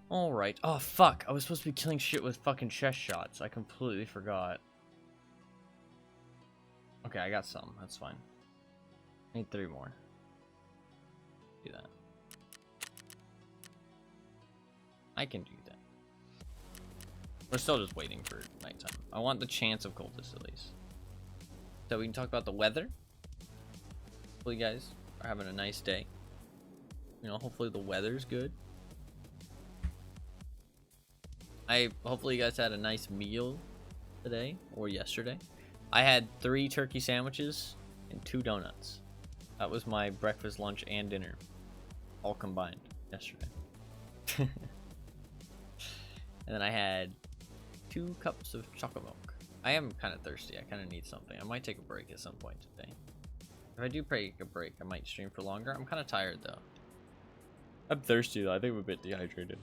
Alright. Oh, fuck. I was supposed to be killing shit with fucking chest shots. I completely forgot. Okay, I got some. That's fine. I need 3 more. Do that. I can do that. We're still just waiting for nighttime. I want the chance of cultists at least. So we can talk about the weather. Hopefully you guys are having a nice day. You know, hopefully the weather's good. Hopefully you guys had a nice meal today or yesterday. I had 3 turkey sandwiches and 2 donuts. That was my breakfast, lunch, and dinner, all combined yesterday. And then I had 2 cups of chocolate milk. I am kind of thirsty. I kind of need something. I might take a break at some point today. If I do take a break, I might stream for longer. I'm kind of tired though. I'm thirsty though. I think I'm a bit dehydrated.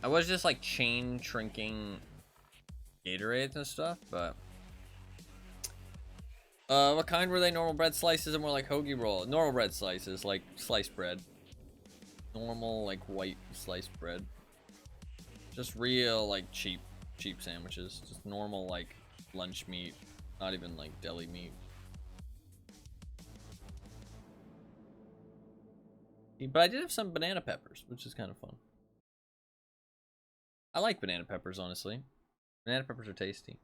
I was just like chain shrinking Gatorades and stuff, but what kind were they? Normal bread slices or more like hoagie roll? Normal bread slices, like sliced bread. Normal like white sliced bread. Just real like cheap sandwiches. Just normal like lunch meat, not even like deli meat. But I did have some banana peppers, which is kind of fun. I like banana peppers, honestly. Banana peppers are tasty.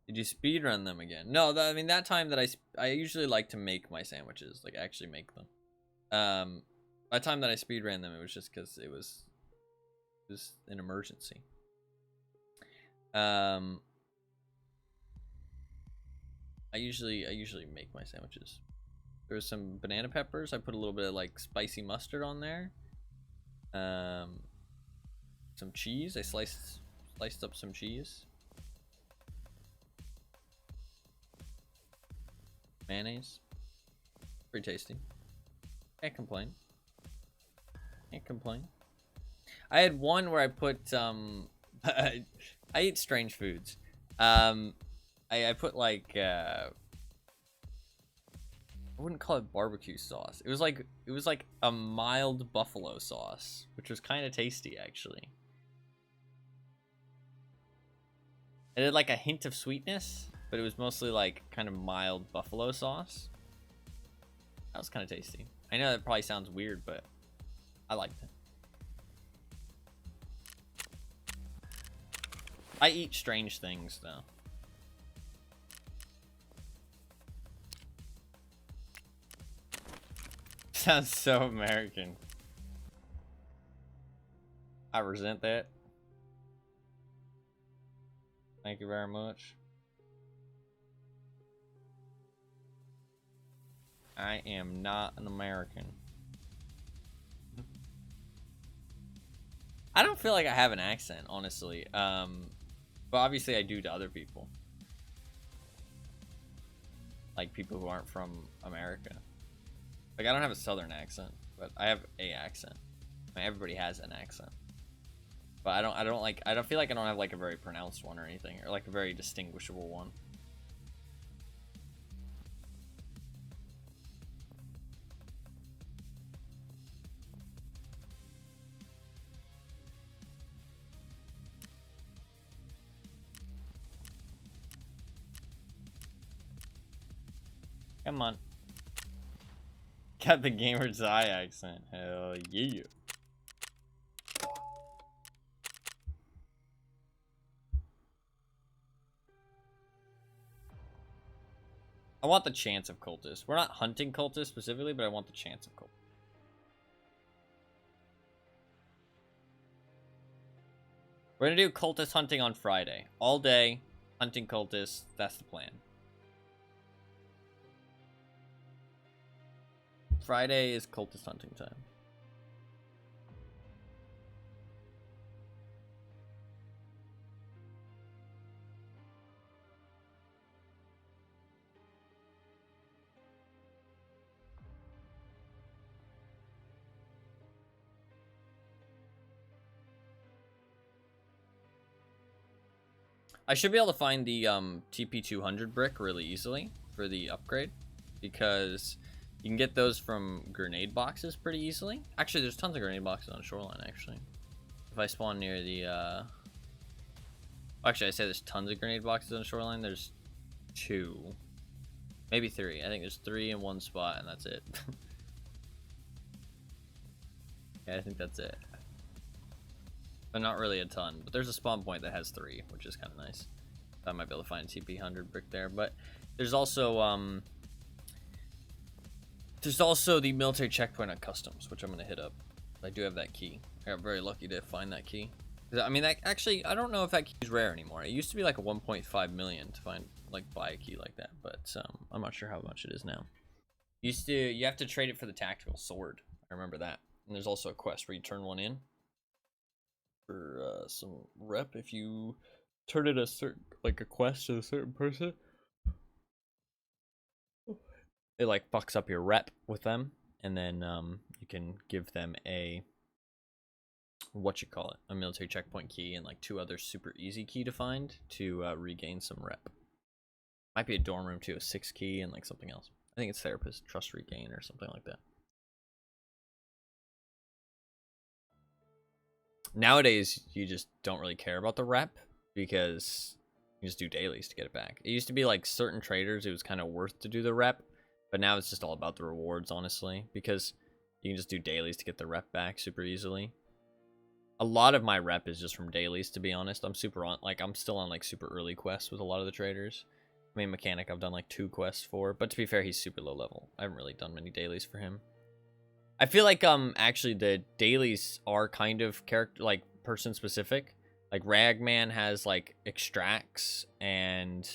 Did you speedrun them again? No, I mean, that time that I usually like to make my sandwiches, like actually make them. By the time that I speedran them, it was just because it was an emergency. I usually make my sandwiches. There was some banana peppers. I put a little bit of like spicy mustard on there. Some cheese. I sliced up some cheese. Mayonnaise. Pretty tasty. Can't complain. Can't complain. I had one where I put I eat strange foods. I put like I wouldn't call it barbecue sauce. It was like a mild buffalo sauce, which was kind of tasty actually. It had like a hint of sweetness, but it was mostly like kind of mild buffalo sauce. That was kind of tasty. I know that probably sounds weird, but I liked it. I eat strange things though. Sounds so American. I resent that. Thank you very much. I am not an American. I don't feel like I have an accent, honestly. But obviously I do to other people. Like people who aren't from America. Like I don't have a southern accent, but I have a accent. I mean, everybody has an accent. But I don't feel like I don't have like a very pronounced one or anything, or like a very distinguishable one. Come on. Got the gamer's eye accent. Hell yeah. I want the chance of cultists. We're not hunting cultists specifically, but I want the chance of cultists. We're gonna do cultist hunting on Friday. All day, hunting cultists. That's the plan. Friday is cultist hunting time. I should be able to find the TP200 brick really easily for the upgrade, because you can get those from grenade boxes pretty easily. Actually, there's tons of grenade boxes on Shoreline, actually. If I spawn near the... Actually, I say there's tons of grenade boxes on Shoreline. There's 2. Maybe 3. I think there's 3 in one spot, and that's it. Yeah, I think that's it. But not really a ton. But there's a spawn point that has 3, which is kind of nice. I might be able to find a TP100 brick there. But there's also the military checkpoint on customs, which I'm gonna hit up. I do have that key. I got very lucky to find that key. I mean, that actually, I don't know if that key is rare anymore. It used to be like a 1.5 million to find, like, buy a key like that, but I'm not sure how much it is now. You have to trade it for the tactical sword. I remember that. And there's also a quest where you turn one in for some rep if you turn it a quest to a certain person. It like fucks up your rep with them, and then you can give them a a military checkpoint key and like 2 other super easy key to find to regain some rep. Might be a dorm room too, a 6 key and like something else. I think it's therapist trust regain or something like that. Nowadays you just don't really care about the rep because you just do dailies to get it back. It used to be like certain traders it was kind of worth to do the rep, but now it's just all about the rewards, honestly, because you can just do dailies to get the rep back super easily. A lot of my rep is just from dailies, to be honest. I'm still on like super early quests with a lot of the traders. I mean, Mechanic I've done like 2 quests for, but to be fair, he's super low level. I haven't really done many dailies for him. I feel like actually the dailies are kind of person specific. Like Ragman has like extracts and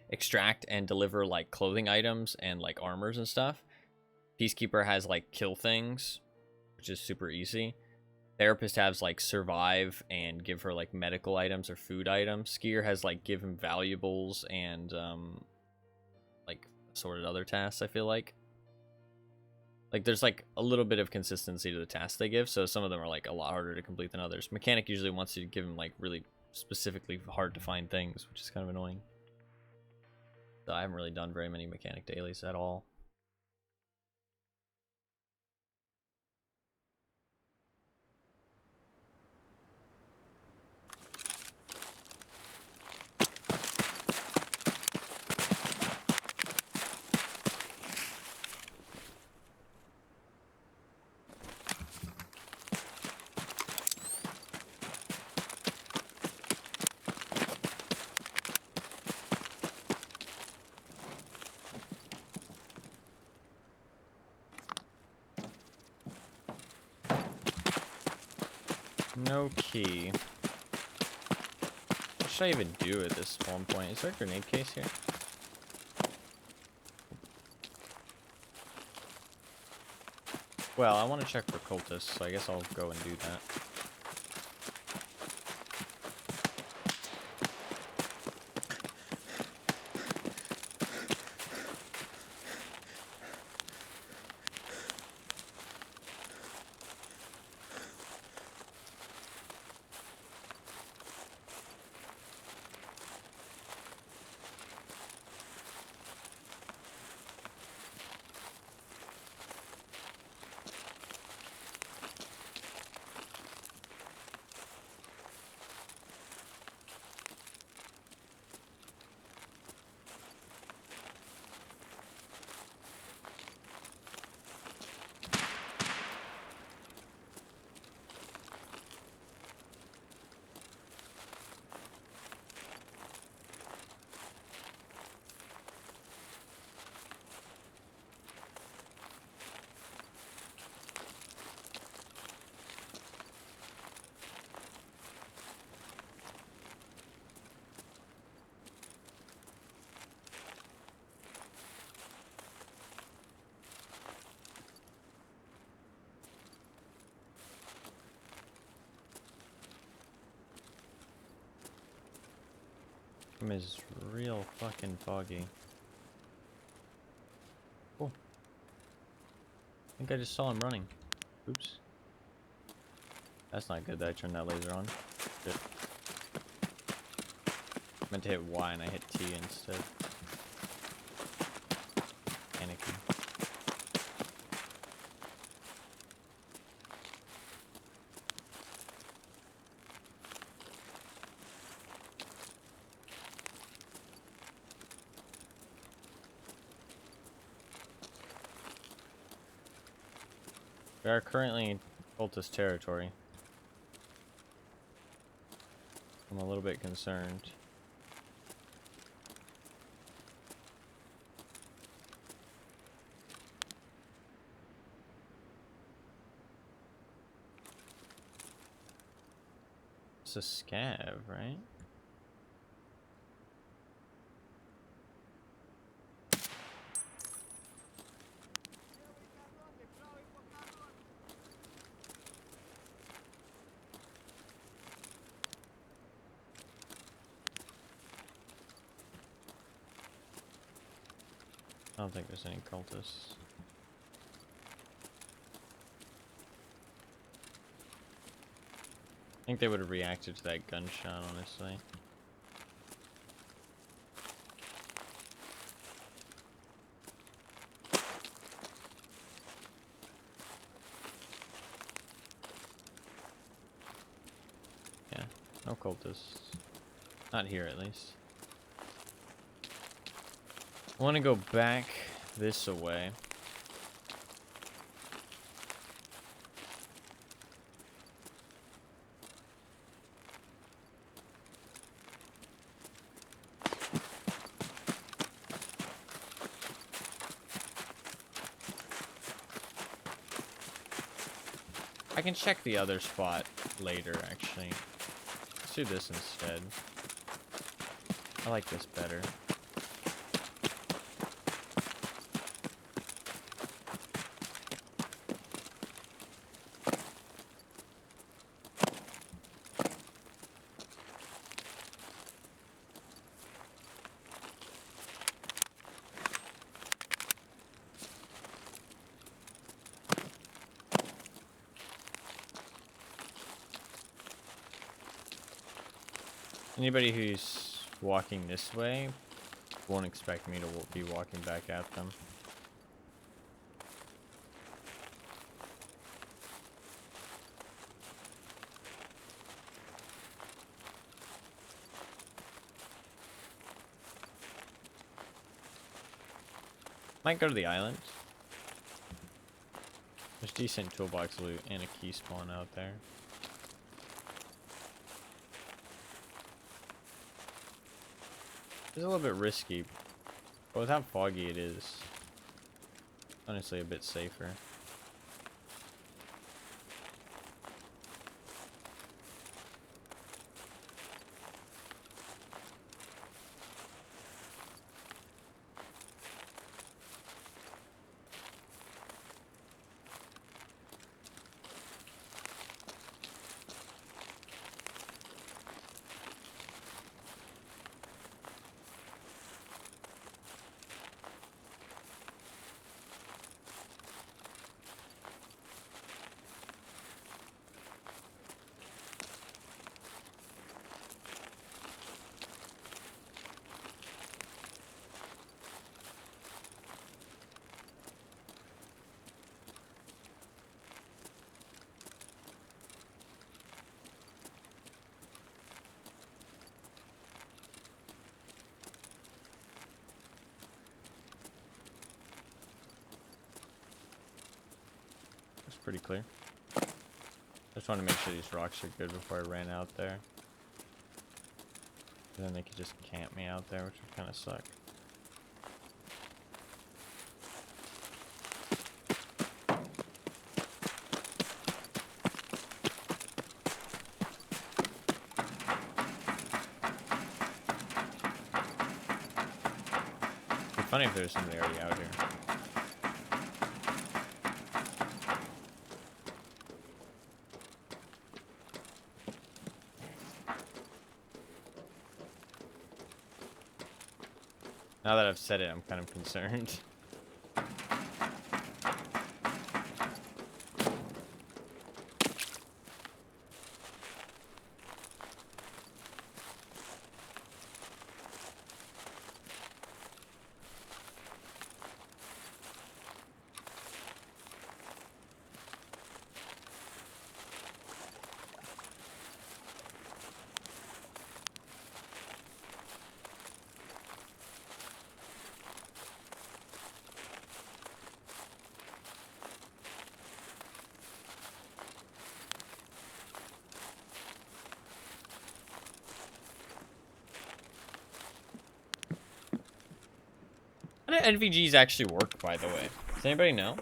extract and deliver like clothing items and like armors and stuff. Peacekeeper has like kill things, which is super easy. Therapist has like survive and give her like medical items or food items. Skier has like give him valuables and like assorted other tasks. I feel like there's like a little bit of consistency to the tasks they give, so some of them are like a lot harder to complete than others. Mechanic usually wants you to give him like really specifically hard to find things, which is kind of annoying. So I haven't really done very many mechanic dailies at all. No key. What should I even do at this spawn point? Is there a grenade case here? Well, I want to check for cultists, so I guess I'll go and do that. Is real fucking foggy. Cool. I think I just saw him running. Oops. That's not good that I turned that laser on. Shit. I meant to hit Y and I hit T instead. Panicking. We are currently in cultist territory. I'm a little bit concerned. It's a scav, right? I don't think there's any cultists. I think they would have reacted to that gunshot, honestly. Yeah, no cultists. Not here, at least. I want to go back this way. I can check the other spot later, actually. Let's do this instead. I like this better. Anybody who's walking this way Won't expect me to be walking back at them. Might go to the island. There's decent toolbox loot and a key spawn out there. It's a little bit risky, but with how foggy it is, honestly a bit safer. Pretty clear. Just want to make sure these rocks are good before I ran out there. And then they could just camp me out there, which would kind of suck. It'd be funny if there was somebody already out here. Now that I've said it, I'm kind of concerned. How do NVGs actually work, by the way? Does anybody know?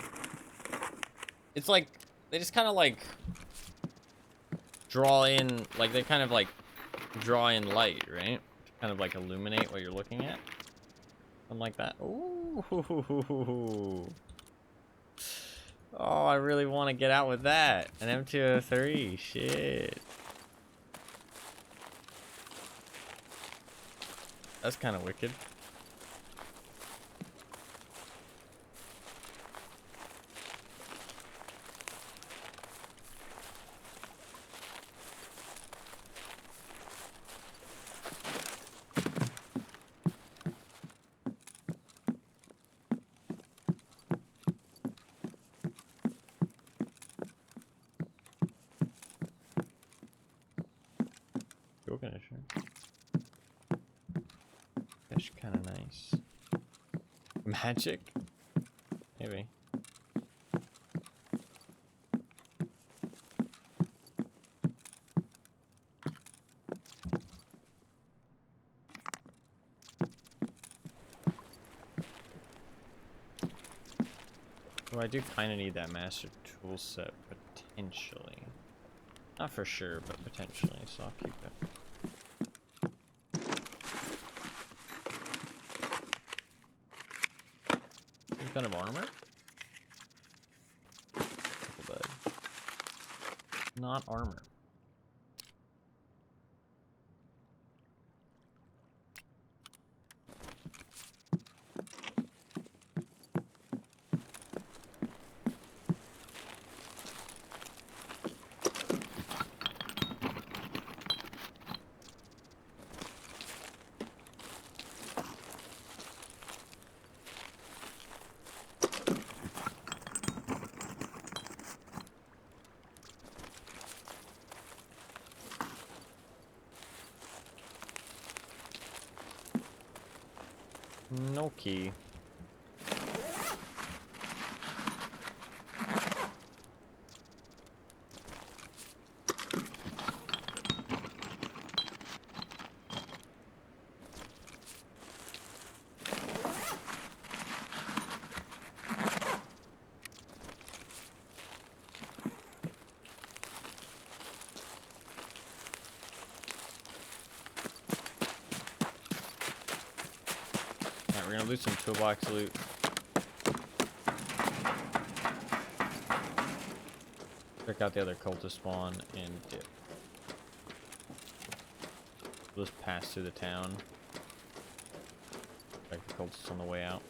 It's like, they just kind of like draw in, like they kind of like draw in light, right? To kind of like illuminate what you're looking at. Something like that. Ooh. Oh, I really want to get out with that. An M203, shit. That's kind of wicked. Fish kind of nice. Magic? Maybe. Oh, I do kind of need that master tool set potentially. Not for sure, but potentially, so I'll keep it. Some kind of armor? Not armor. No key. Alright, we're gonna lose some toolbox loot. Check out the other cultist spawn and dip. We'll just pass through the town. Check the cultists on the way out.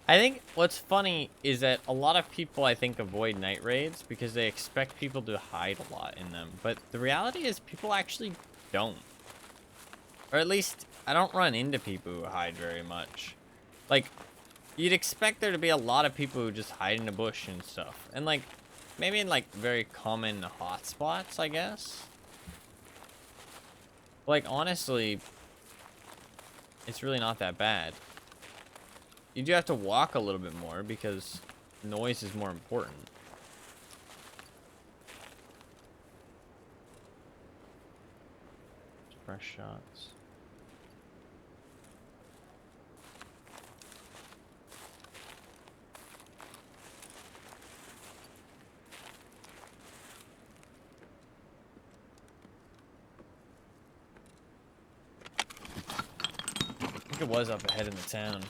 I think what's funny is that a lot of people, I think, avoid night raids because they expect people to hide a lot in them. But the reality is people actually don't. Or at least, I don't run into people who hide very much. Like, you'd expect there to be a lot of people who just hide in a bush and stuff. And, like, maybe in, like, very common hotspots, I guess. Like, honestly, it's really not that bad. You do have to walk a little bit more because noise is more important. Fresh shots. I think it was up ahead in the town.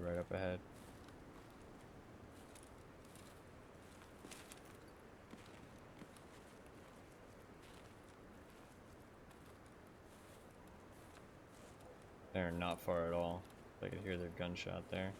Right up ahead. They're not far at all. I could hear their gunshot there.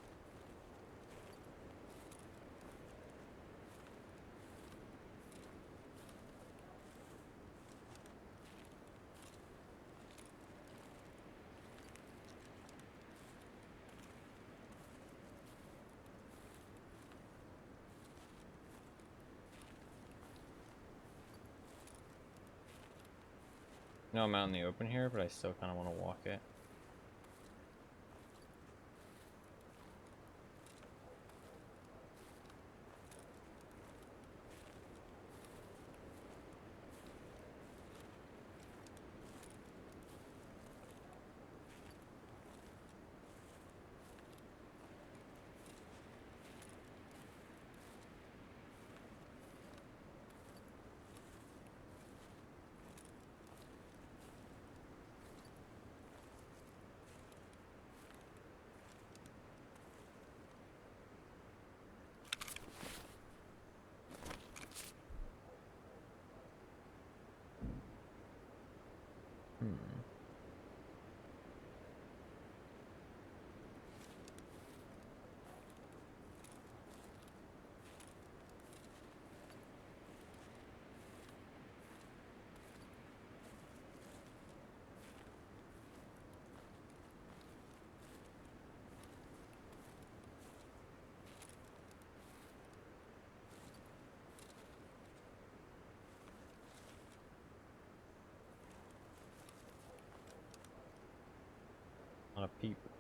No, I'm out in the open here, but I still kind of want to walk it. A lot of people.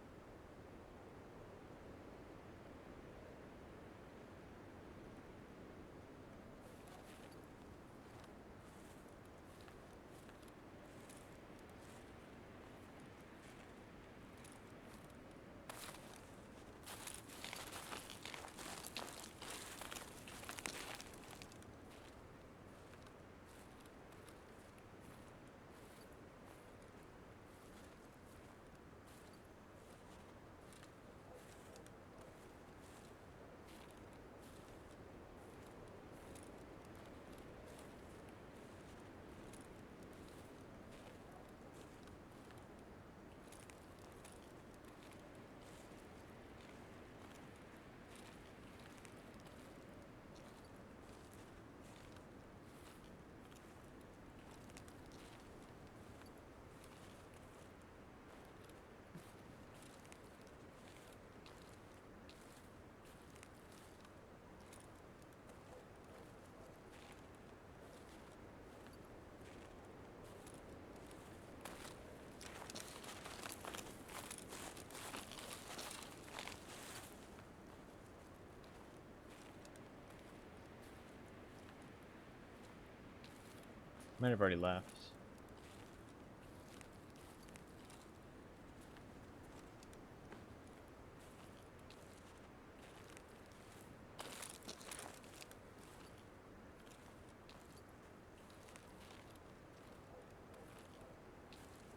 Might have already left.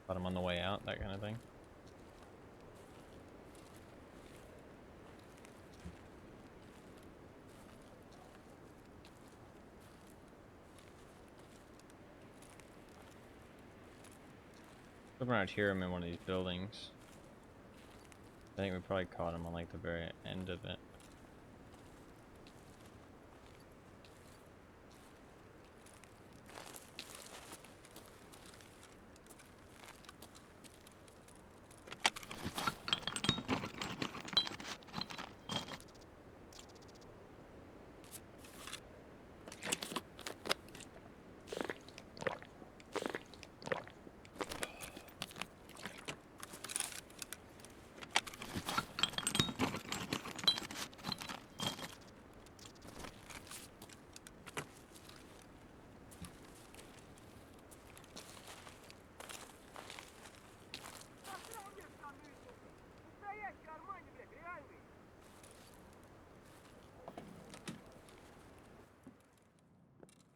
But I'm on the way out, that kind of thing. Looking around here, I'm in one of these buildings. I think we probably caught him on like the very end of it.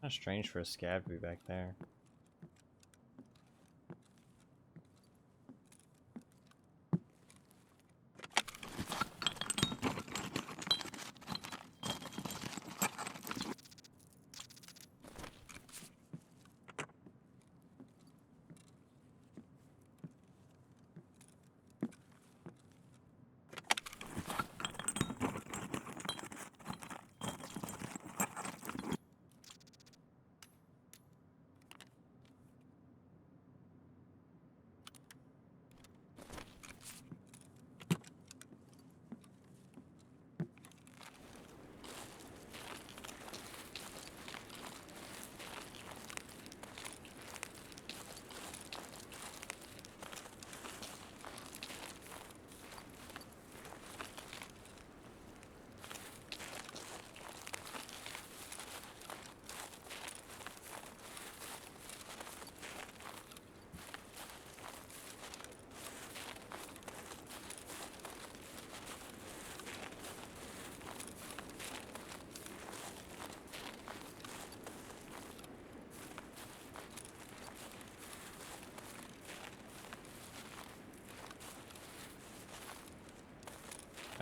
Kind of strange for a scav to be back there.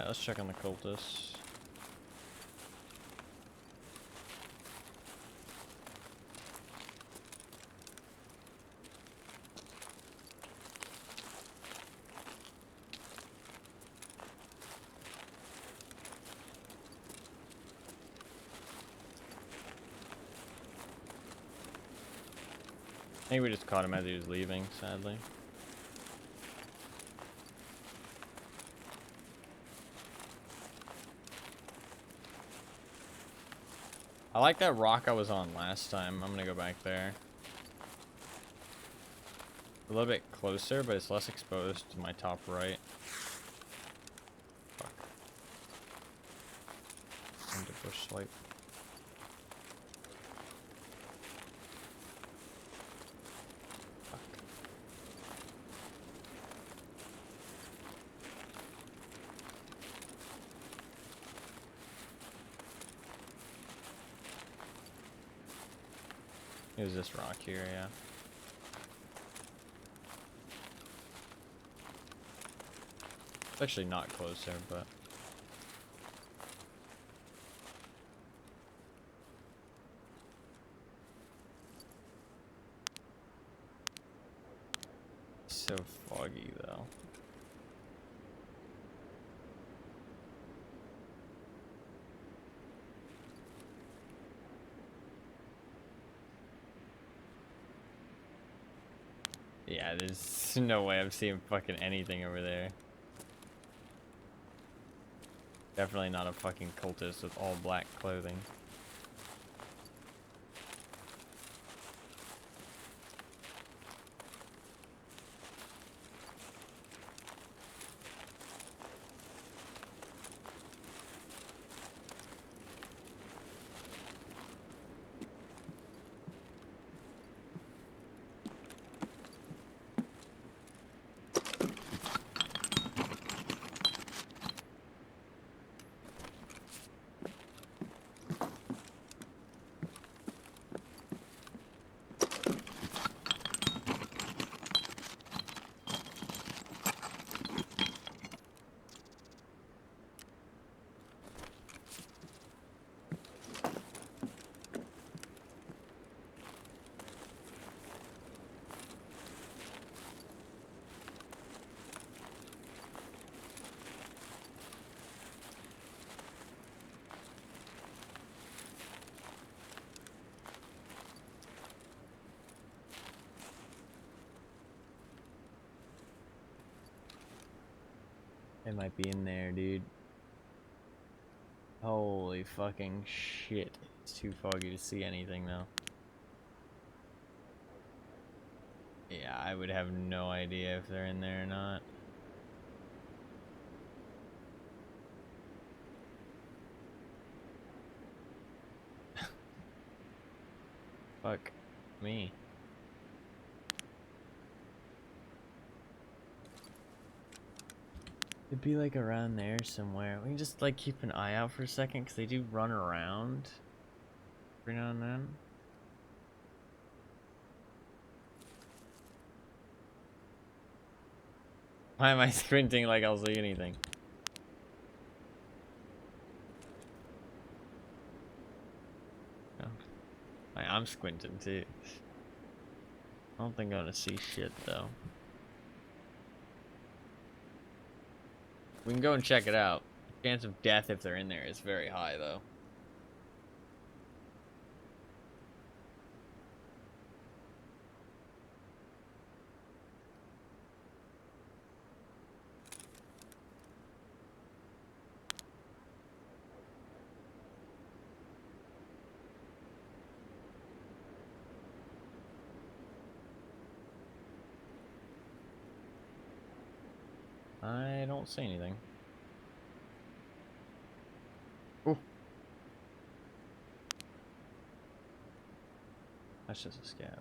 Alright, let's check on the cultists. think we just caught him as he was leaving, sadly. I like that rock I was on last time. I'm gonna go back there. A little bit closer, but it's less exposed to my top right. Fuck. Time to push swipe. Fuck. It was this rock here, yeah. It's actually not closer, but... So foggy, though. Yeah, there's no way I'm seeing fucking anything over there. Definitely not a fucking cultist with all black clothing. It might be in there, dude. Holy fucking shit. It's too foggy to see anything, though. Yeah, I would have no idea if they're in there or not. Fuck me. It'd be like around there somewhere. We can just like keep an eye out for a second because they do run around every now and then. Why am I squinting like I'll see anything? Oh. I'm squinting too. I don't think I'm gonna see shit though. We can go and check it out. The chance of death if they're in there is very high though. I don't see anything. Ooh. That's just a scab.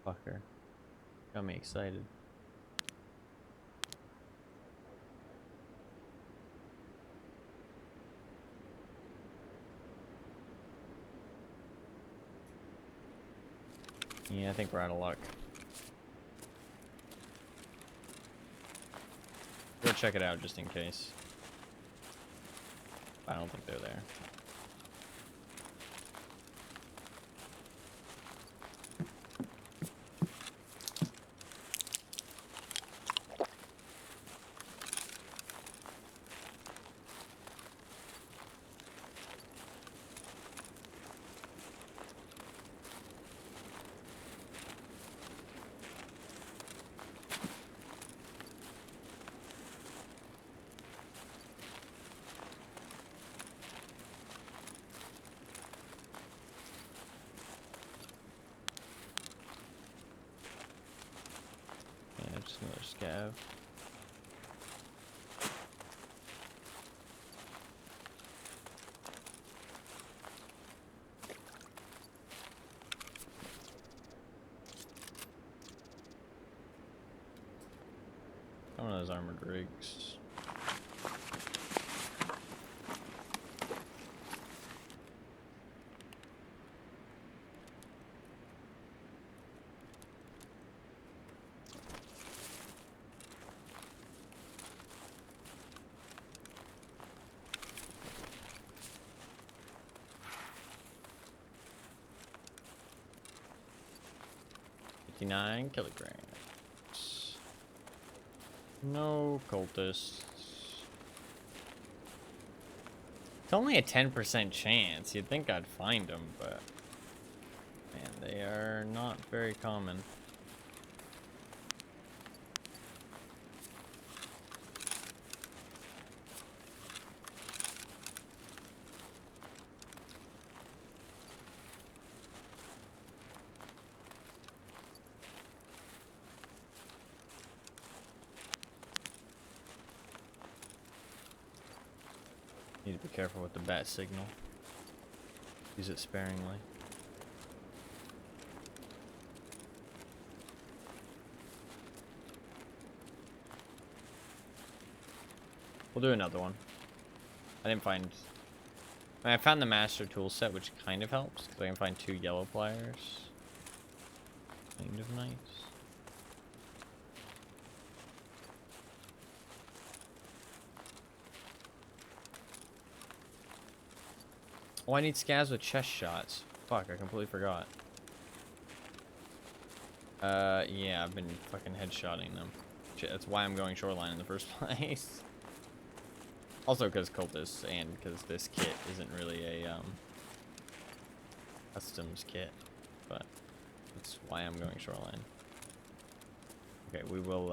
Fucker. Got me excited. Yeah, I think we're out of luck. Go check it out just in case. I don't think they're there. Kev. One of those armored rigs. $59 kilograms. No cultists. It's only a 10% chance. You'd think I'd find them, but man, they are not very common. Need to be careful with the bat signal. Use it sparingly. We'll do another one. I didn't find... I found the master tool set, which kind of helps, because I can find 2 yellow pliers. Kind of nice. Oh, I need scavs with chest shots. Fuck, I completely forgot. Yeah, I've been fucking headshotting them. Shit, that's why I'm going shoreline in the first place. Also because cultists, and because this kit isn't really a, customs kit. But that's why I'm going shoreline. Okay, we will,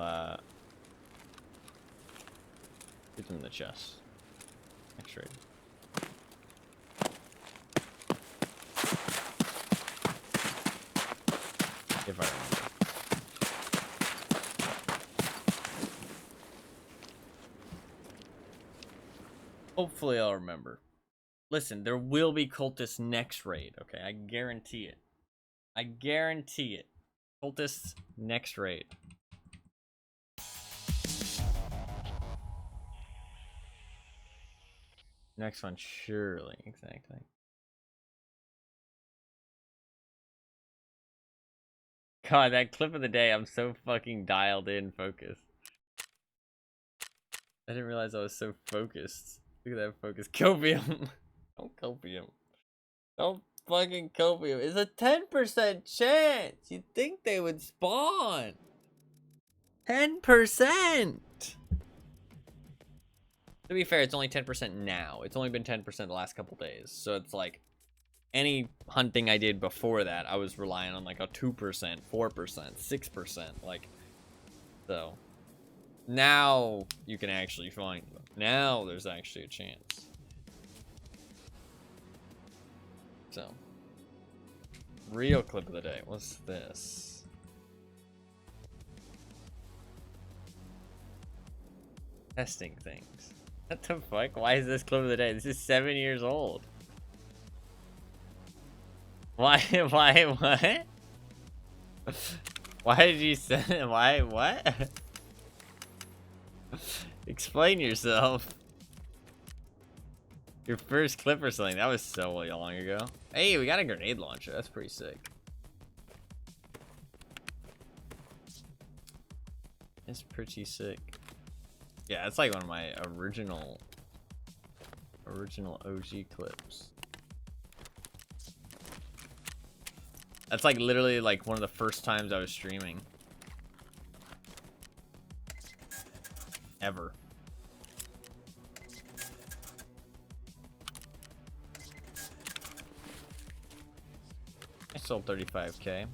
get them in the chest. Next raid. If I remember. Hopefully I'll remember. Listen, there will be cultists next raid, okay? I guarantee it. I guarantee it. Cultists next raid. Next one, surely. Exactly. God, that clip of the day, I'm so fucking dialed in focused. I didn't realize I was so focused. Look at that focus. Copium. Don't copium. Don't fucking copium. It's a 10% chance. You'd think they would spawn. 10%. To be fair, it's only 10% now. It's only been 10% the last couple days. So it's like any hunting I did before that, I was relying on like a 2%, 4%, 6%. Like, so now you can actually find them. Now there's actually a chance. So, real clip of the day. What's this? Testing things. What the fuck? Why is this clip of the day? This is 7 years old. Why, what? Why did you say, why, what? Explain yourself. Your first clip or something. That was so long ago. Hey, we got a grenade launcher. That's pretty sick. It's pretty sick. Yeah, it's like one of my original OG clips. That's like literally like one of the first times I was streaming. Ever. I sold 35k.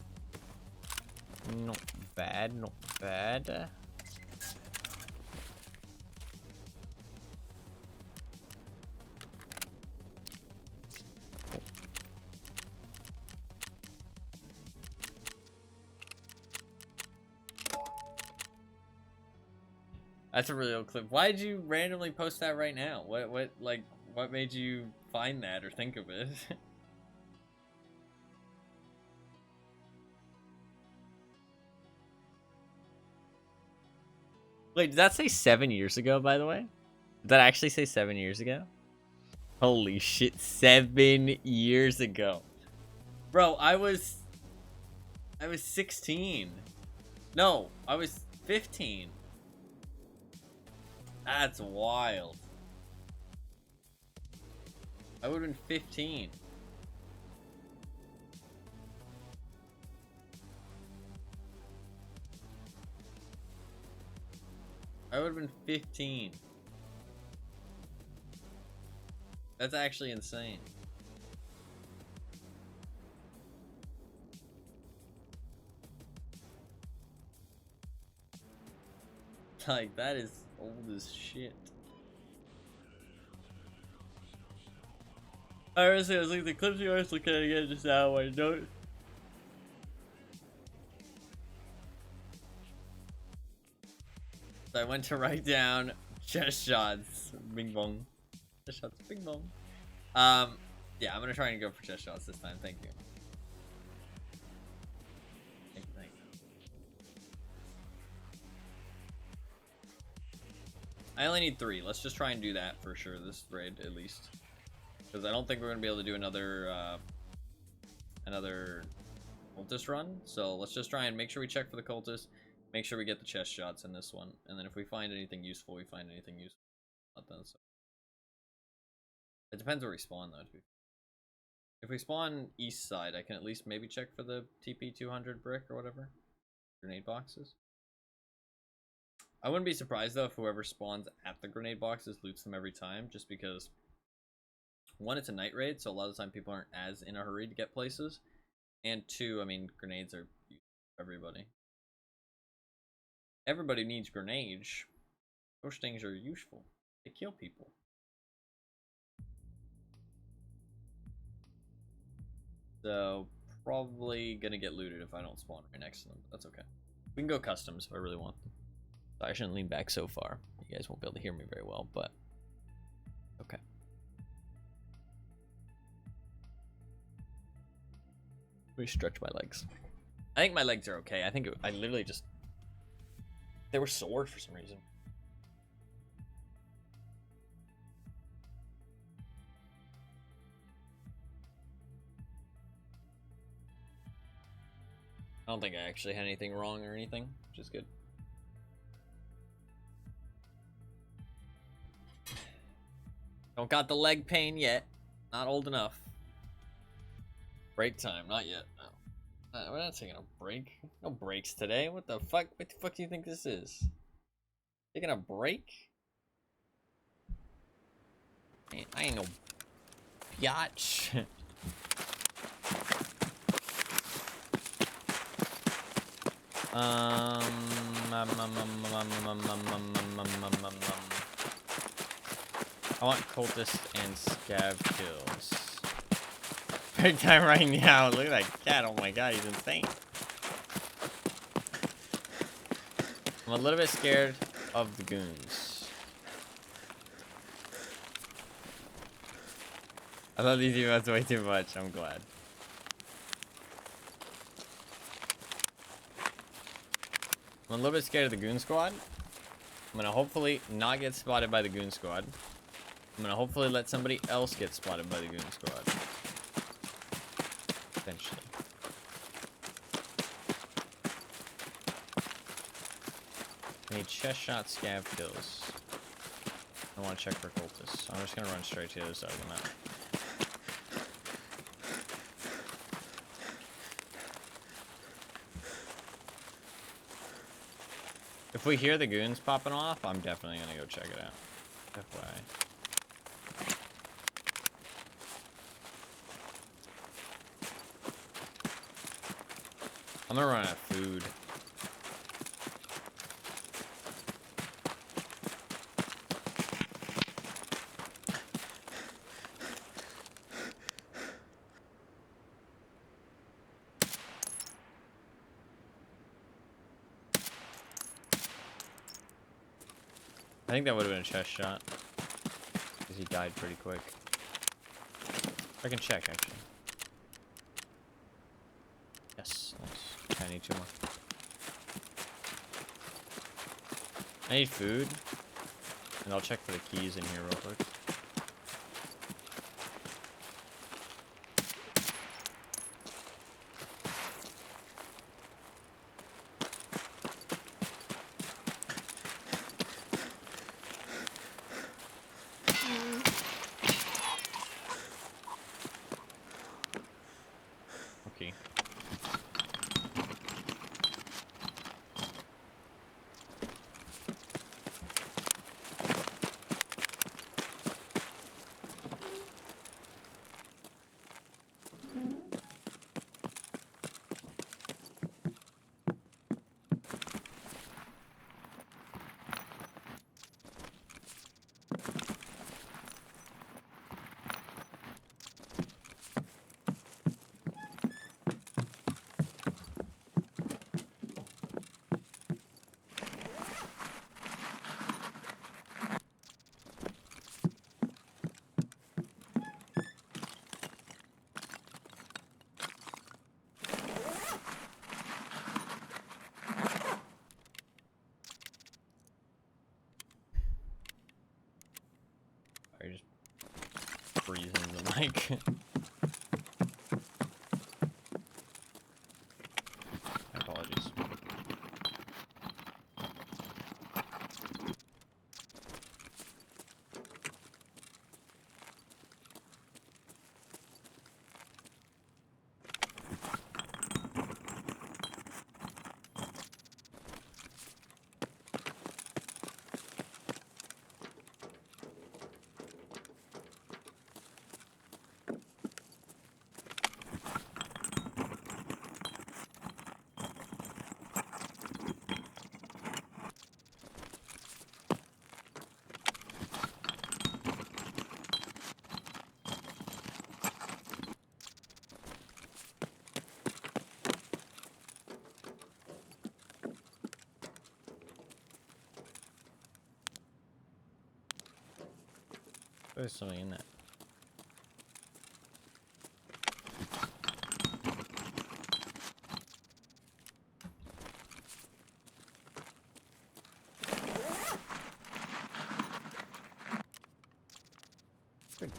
Not bad, not bad. That's a really old clip. Why did you randomly post that right now? What made you find that or think of it? Wait, did that say 7 years ago, by the way? Did that actually say 7 years ago? Holy shit, 7 years ago. Bro, I was 16. No, I was 15. That's wild. I would have been 15. I would have been 15. That's actually insane. Like, that is old as shit. I was like, the clips you always look at again just now, I don't. So I went to write down chest shots. Bing bong. Chest shots, bing bong. Yeah, I'm gonna try and go for chest shots this time. Thank you. Thank you, thank you. I only need 3. Let's just try and do that for sure, this raid at least. Because I don't think we're gonna be able to do another cultist run. So let's just try and make sure we check for the cultist. Make sure we get the chest shots in this one. And then if we find anything useful, we find anything useful. Not done, so. It depends where we spawn though. If we spawn east side, I can at least maybe check for the TP200 brick or whatever. Grenade boxes. I wouldn't be surprised though if whoever spawns at the grenade boxes loots them every time, just because 1, it's a night raid, so a lot of the time people aren't as in a hurry to get places. And 2, I mean, grenades are used for everybody. Everybody needs grenades. Those things are useful. They kill people. So, probably gonna get looted if I don't spawn right next to them, but that's okay. We can go customs if I really want them. So I shouldn't lean back so far. You guys won't be able to hear me very well, but okay. Let me stretch my legs. I think my legs are okay. I think I literally just... They were sore for some reason. I don't think I actually had anything wrong or anything, which is good. Don't got the leg pain yet. Not old enough. Break time, not yet. No. We're not taking a break. No breaks today. What the fuck? What the fuck do you think this is? Taking a break? I ain't no biatch. I want cultist and scav kills. Big time right now. Look at that cat. Oh my god, he's insane. I'm a little bit scared of the goons. I love these emotes way too much. I'm glad. I'm a little bit scared of the goon squad. I'm gonna hopefully not get spotted by the goon squad. I'm gonna hopefully let somebody else get spotted by the goon squad. Eventually. I need chest shot scav kills. I want to check for cultists. I'm just gonna run straight to the other side of the map. If we hear the goons popping off, I'm definitely gonna go check it out. FYI. I'm gonna run out of food. I think that would have been a chest shot. Because he died pretty quick. I can check, actually. Yes, nice. I need 2 more. I need food. And I'll check for the keys in here real quick. Okay. Are you just freezing the mic? My apologies. There's something in that. Good.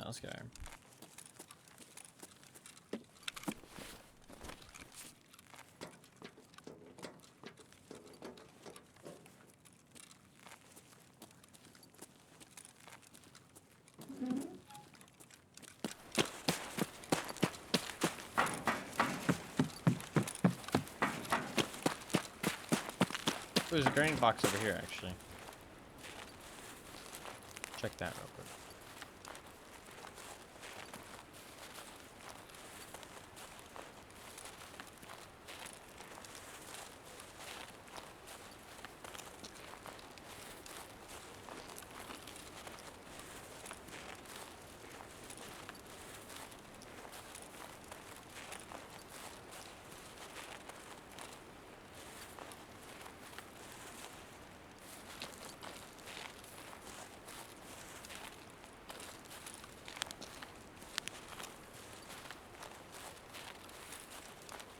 Let's go. There's a granite box over here, actually. Check that real quick.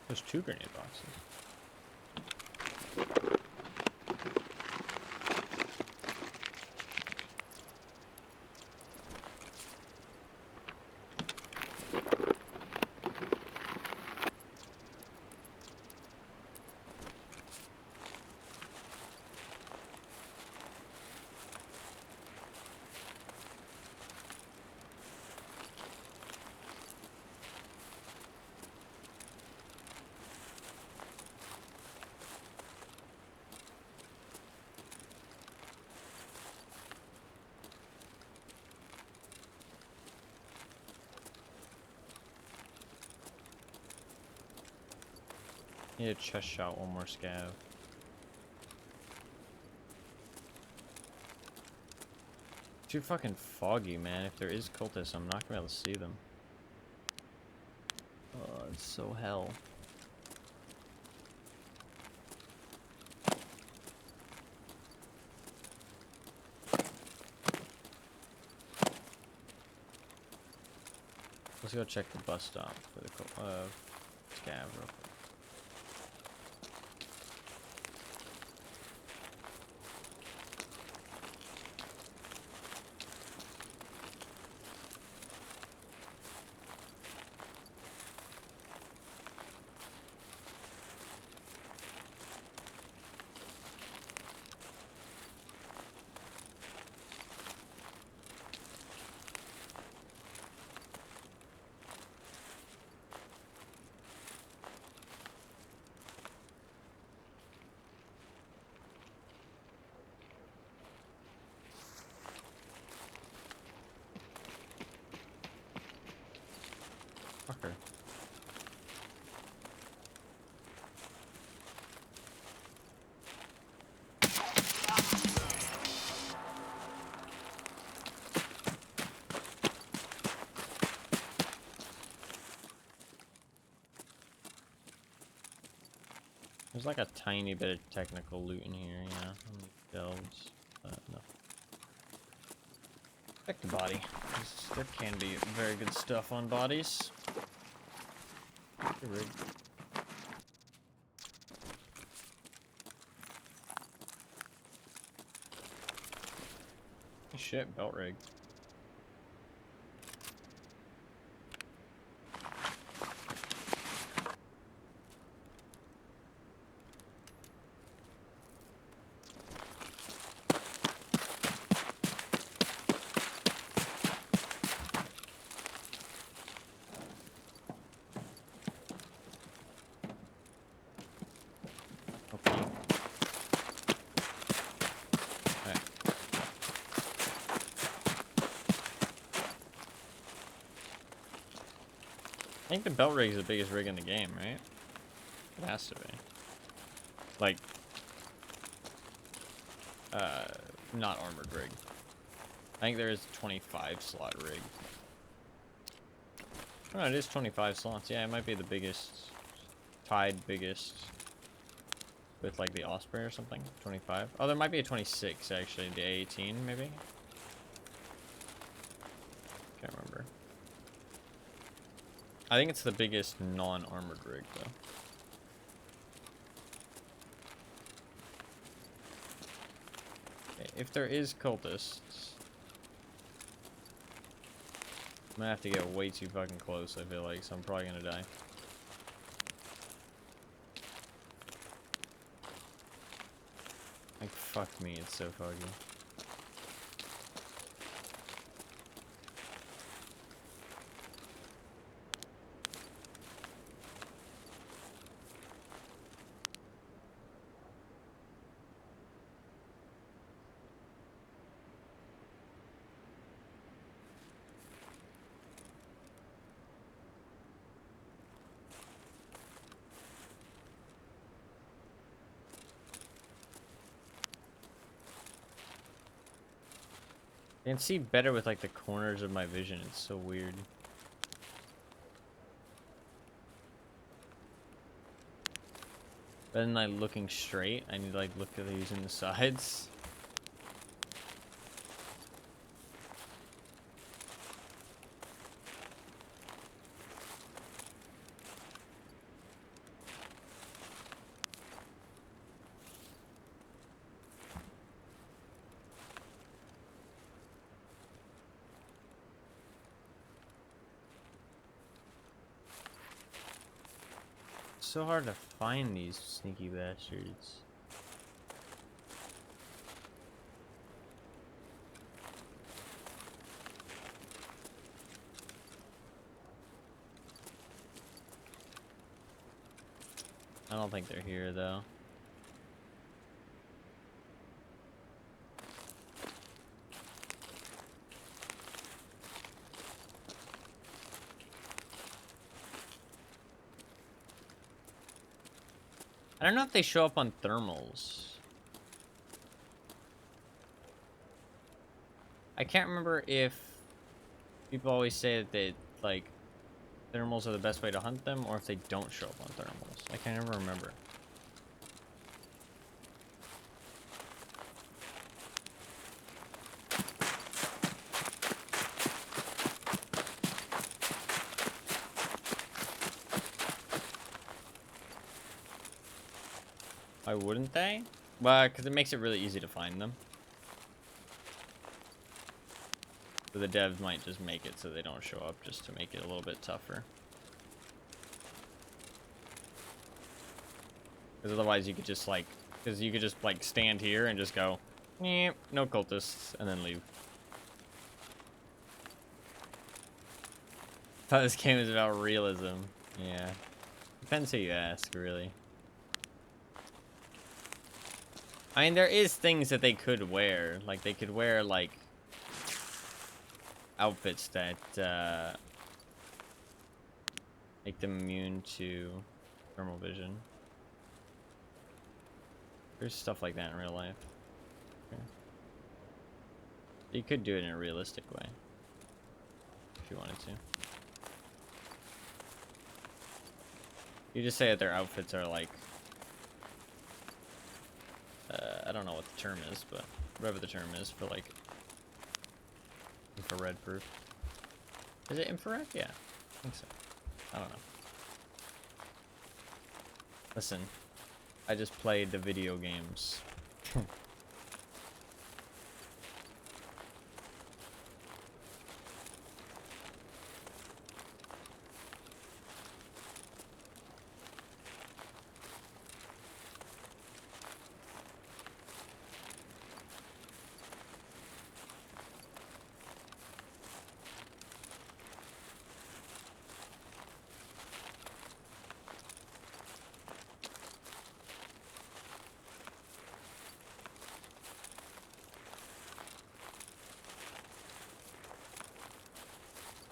There's 2 grenade boxes. Need a chest shot, one more scav. Too fucking foggy, man. If there is cultists, I'm not gonna be able to see them. Oh, it's so hell. Let's go check the bus stop for the scav real quick. Fucker. There's like a tiny bit of technical loot in here, yeah. On the shelves, but no. Check the body. There can be very good stuff on bodies. Good rig. Shit, belt rig. Okay. Alright. I think the belt rig is the biggest rig in the game, right? It has to be. Like, not armored rig. I think there is a 25 slot rig. Oh, it is 25 slots. Yeah, it might be the biggest, tied biggest with like the Osprey or something. 25. Oh, there might be a 26 actually. The A18 maybe. Can't remember. I think it's the biggest non-armored rig though. Okay, if there is cultists, I'm gonna have to get way too fucking close, I feel like, so I'm probably gonna die. Like, fuck me, it's so foggy. I can see better with like the corners of my vision. It's so weird. But then like looking straight, I need to like look at these in the sides. So hard to find these sneaky bastards. I don't think they're here though. I don't know if they show up on thermals. I can't remember if people always say that they, like, thermals are the best way to hunt them, or if they don't show up on thermals. I can't ever remember. Why wouldn't they? Well, because it makes it really easy to find them. So the devs might just make it so they don't show up, just to make it a little bit tougher. Because otherwise you could just like, stand here and just go, no cultists, and then leave. Thought this game was about realism. Yeah. Depends who you ask, really. I mean, there is things that they could wear. Like, they could wear, like, outfits that, make them immune to thermal vision. There's stuff like that in real life. Okay. You could do it in a realistic way. If you wanted to. You just say that their outfits are, like... I don't know what the term is, but whatever the term is for, like, infrared proof. Is it infrared? Yeah, I think so. I don't know. Listen, I just played the video games.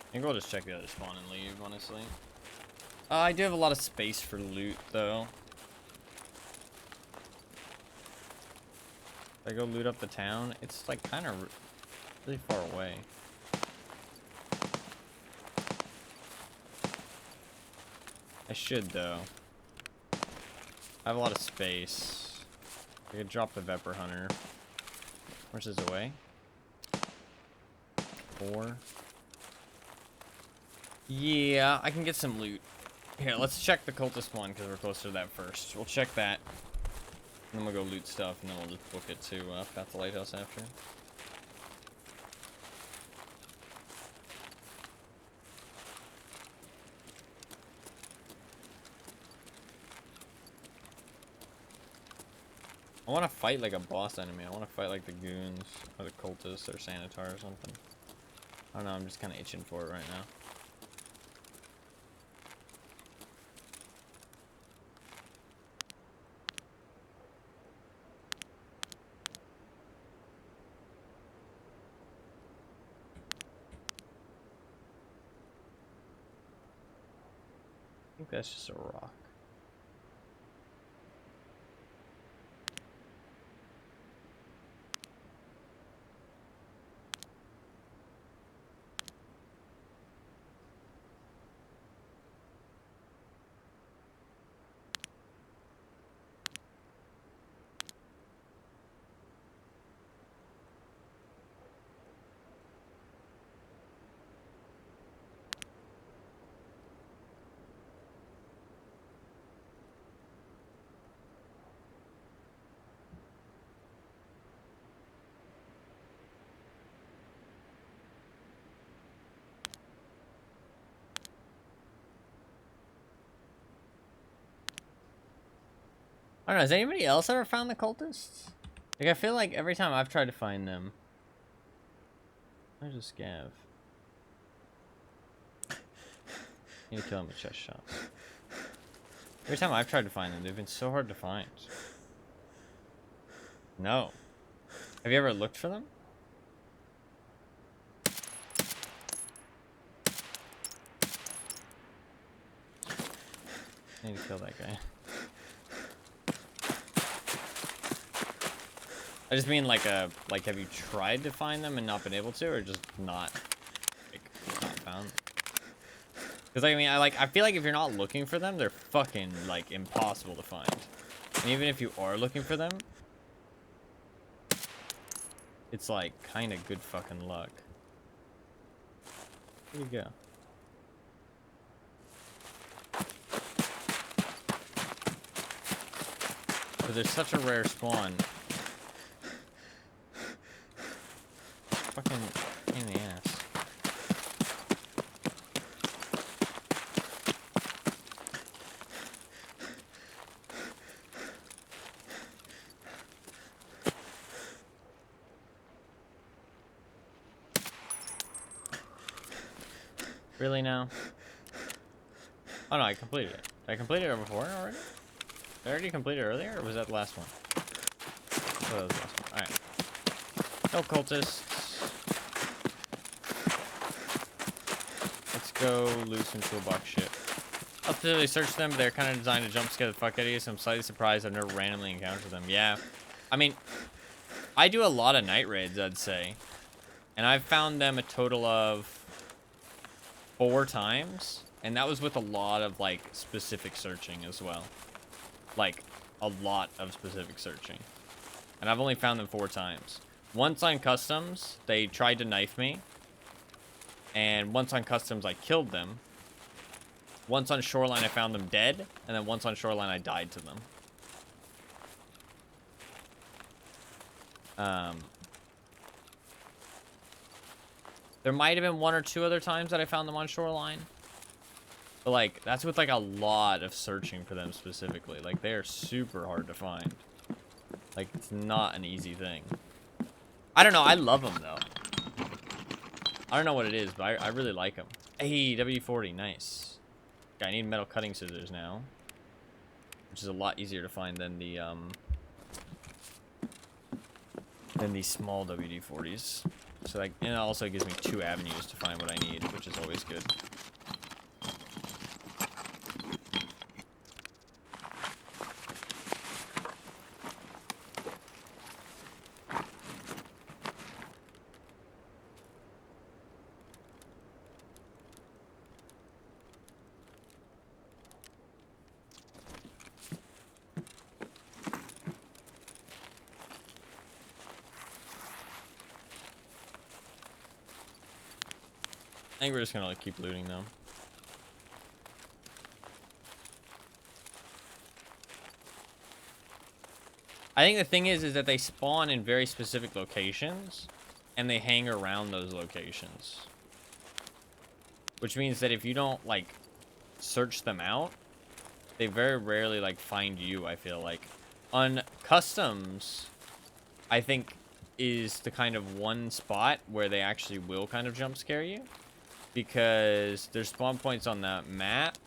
I think we'll just check the other spawn and leave, honestly. I do have a lot of space for loot, though. If I go loot up the town, it's, like, kind of really far away. I should, though. I have a lot of space. I could drop the Vepr Hunter. Where's his away? 4. Yeah, I can get some loot. Here, let's check the cultist one, because we're closer to that first. We'll check that. And then we'll go loot stuff, and then we'll just book it to Path to Lighthouse after. I want to fight like a boss enemy. I want to fight like the goons, or the cultists, or Sanitar or something. I don't know, I'm just kind of itching for it right now. I think that's just a rock. I don't know, has anybody else ever found the cultists? Like, I feel like every time I've tried to find them... There's a scav. Need to kill him with chest shots. Every time I've tried to find them, they've been so hard to find. No. Have you ever looked for them? I need to kill that guy. I just mean like have you tried to find them and not been able to, or just not found? Because I mean, I feel like if you're not looking for them, they're fucking like impossible to find. And even if you are looking for them, it's like kind of good fucking luck. Where'd you go? But there's such a rare spawn. Fucking pain in the ass. Really now? Oh no, I completed it. Did I complete it before already? Did I already complete it earlier, or was that the last one? Oh, that was the last one. Alright. No cultists. Let's go loot some toolbox shit. I'll clearly search them, but they're kind of designed to jump scare the fuck out of you, so I'm slightly surprised I've never randomly encountered them. Yeah. I mean, I do a lot of night raids, I'd say. And I've found them a total of 4 times. And that was with a lot of, like, specific searching as well. Like, a lot of specific searching. And I've only found them 4 times. Once on customs, they tried to knife me. And once on customs, I killed them. Once on shoreline, I found them dead. And then once on shoreline, I died to them. There might have been 1 or 2 other times that I found them on shoreline. But, like, that's with, like, a lot of searching for them specifically. Like, they are super hard to find. Like, it's not an easy thing. I don't know. I love them, though. I don't know what it is, but I really like them. Hey, W40. Nice. Okay, I need metal cutting scissors now. Which is a lot easier to find than the small WD-40s. So, like, and it also gives me 2 avenues to find what I need, which is always good. I think we're just gonna like keep looting though. I think the thing is that they spawn in very specific locations and they hang around those locations. Which means that if you don't like search them out, they very rarely like find you, I feel like. On customs, I think is the kind of one spot where they actually will kind of jump scare you. Because their spawn points on the map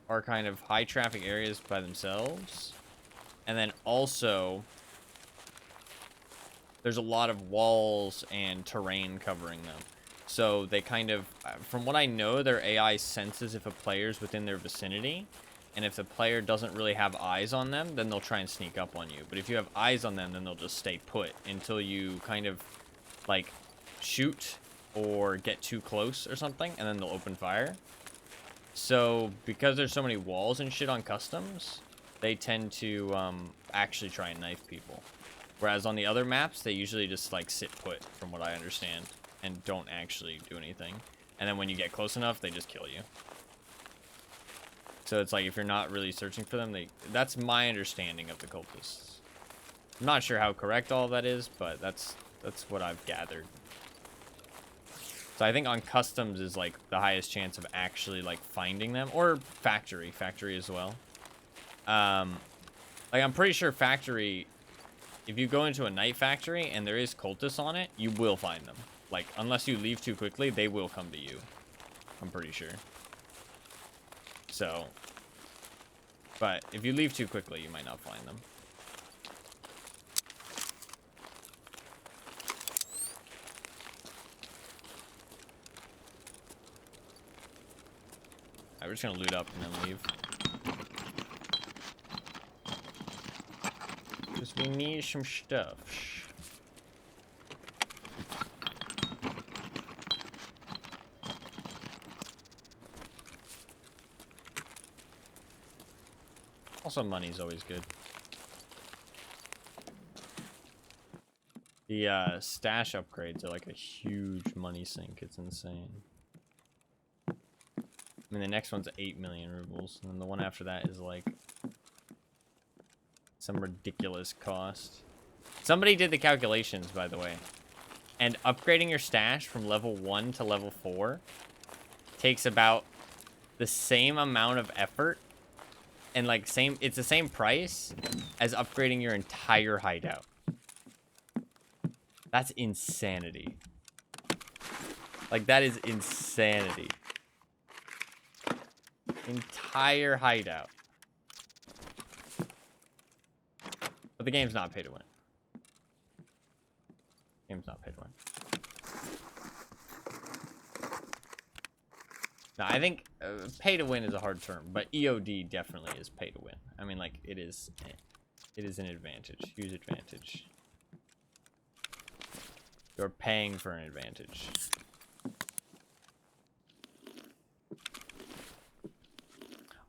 are kind of high traffic areas by themselves. And then also, there's a lot of walls and terrain covering them. So they kind of, from what I know, their AI senses if a player's within their vicinity. And if the player doesn't really have eyes on them, then they'll try and sneak up on you. But if you have eyes on them, then they'll just stay put until you kind of, like, shoot or get too close or something, and then they'll open fire. So, because there's so many walls and shit on customs, they tend to actually try and knife people. Whereas on the other maps, they usually just, like, sit put, from what I understand, and don't actually do anything. And then when you get close enough, they just kill you. So it's like, if you're not really searching for them, that's my understanding of the cultists. I'm not sure how correct all that is, but that's what I've gathered. So I think on customs is like the highest chance of actually like finding them, or factory as well. Like I'm pretty sure factory, if you go into a night factory and there is cultists on it, you will find them. Like unless you leave too quickly, they will come to you. I'm pretty sure. So, but if you leave too quickly, you might not find them. We're just gonna loot up and then leave. Just We need some stuff. Also, money's always good. The stash upgrades are like a huge money sink. It's insane. I mean, the next one's 8 million rubles, and then the one after that is like some ridiculous cost. Somebody did the calculations, by the way, and upgrading your stash from level 1 to level 4 takes about the same amount of effort, and like it's the same price as upgrading your entire hideout. That's insanity. Like, that is insanity. Entire hideout. But the game's not pay to win. Game's not pay to win. No, I think pay to win is a hard term, but EOD definitely is pay to win. I mean, like, it is an advantage. Huge advantage. You're paying for an advantage.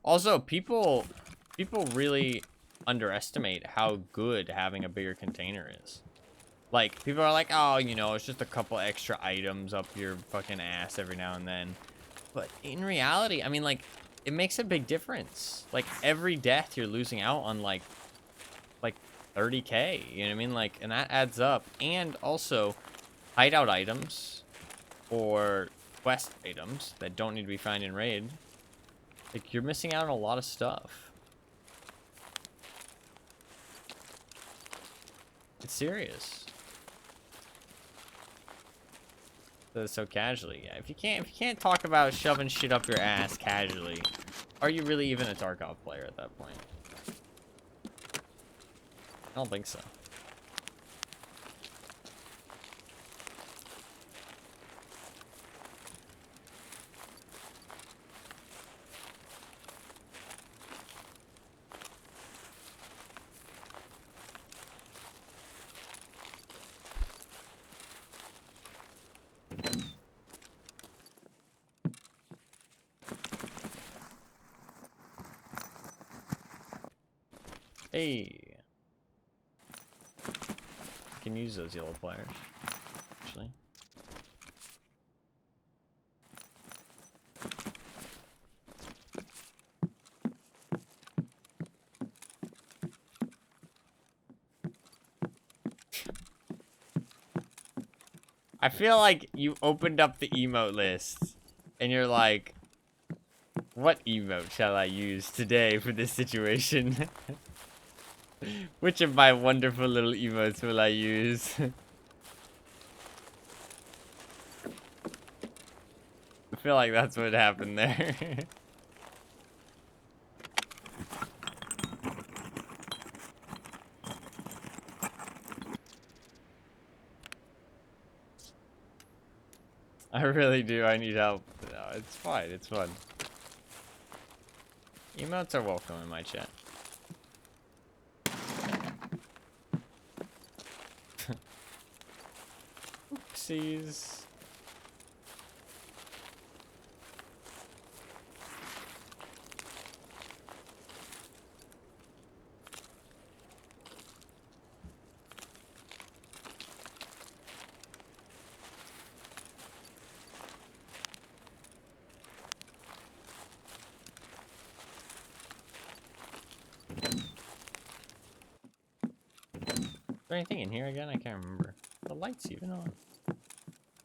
Also, people really underestimate how good having a bigger container is. Like, people are like, oh, you know, it's just a couple extra items up your fucking ass every now and then. But in reality, I mean, like, it makes a big difference. Like, every death you're losing out on, like 30k, you know what I mean? Like, and that adds up. And also, hideout items or quest items that don't need to be found in raid, like, you're missing out on a lot of stuff. It's serious. So casually, yeah. If you can't talk about shoving shit up your ass casually, are you really even a Tarkov player at that point? I don't think so. Hey, you can use those yellow pliers, actually. I feel like you opened up the emote list, and you're like, what emote shall I use today for this situation? Which of my wonderful little emotes will I use? I feel like that's what happened there. I really do. I need help. No, it's fine. It's fun. Emotes are welcome in my chat. Oopsies. Is there anything in here again? I can't remember. The light's even on.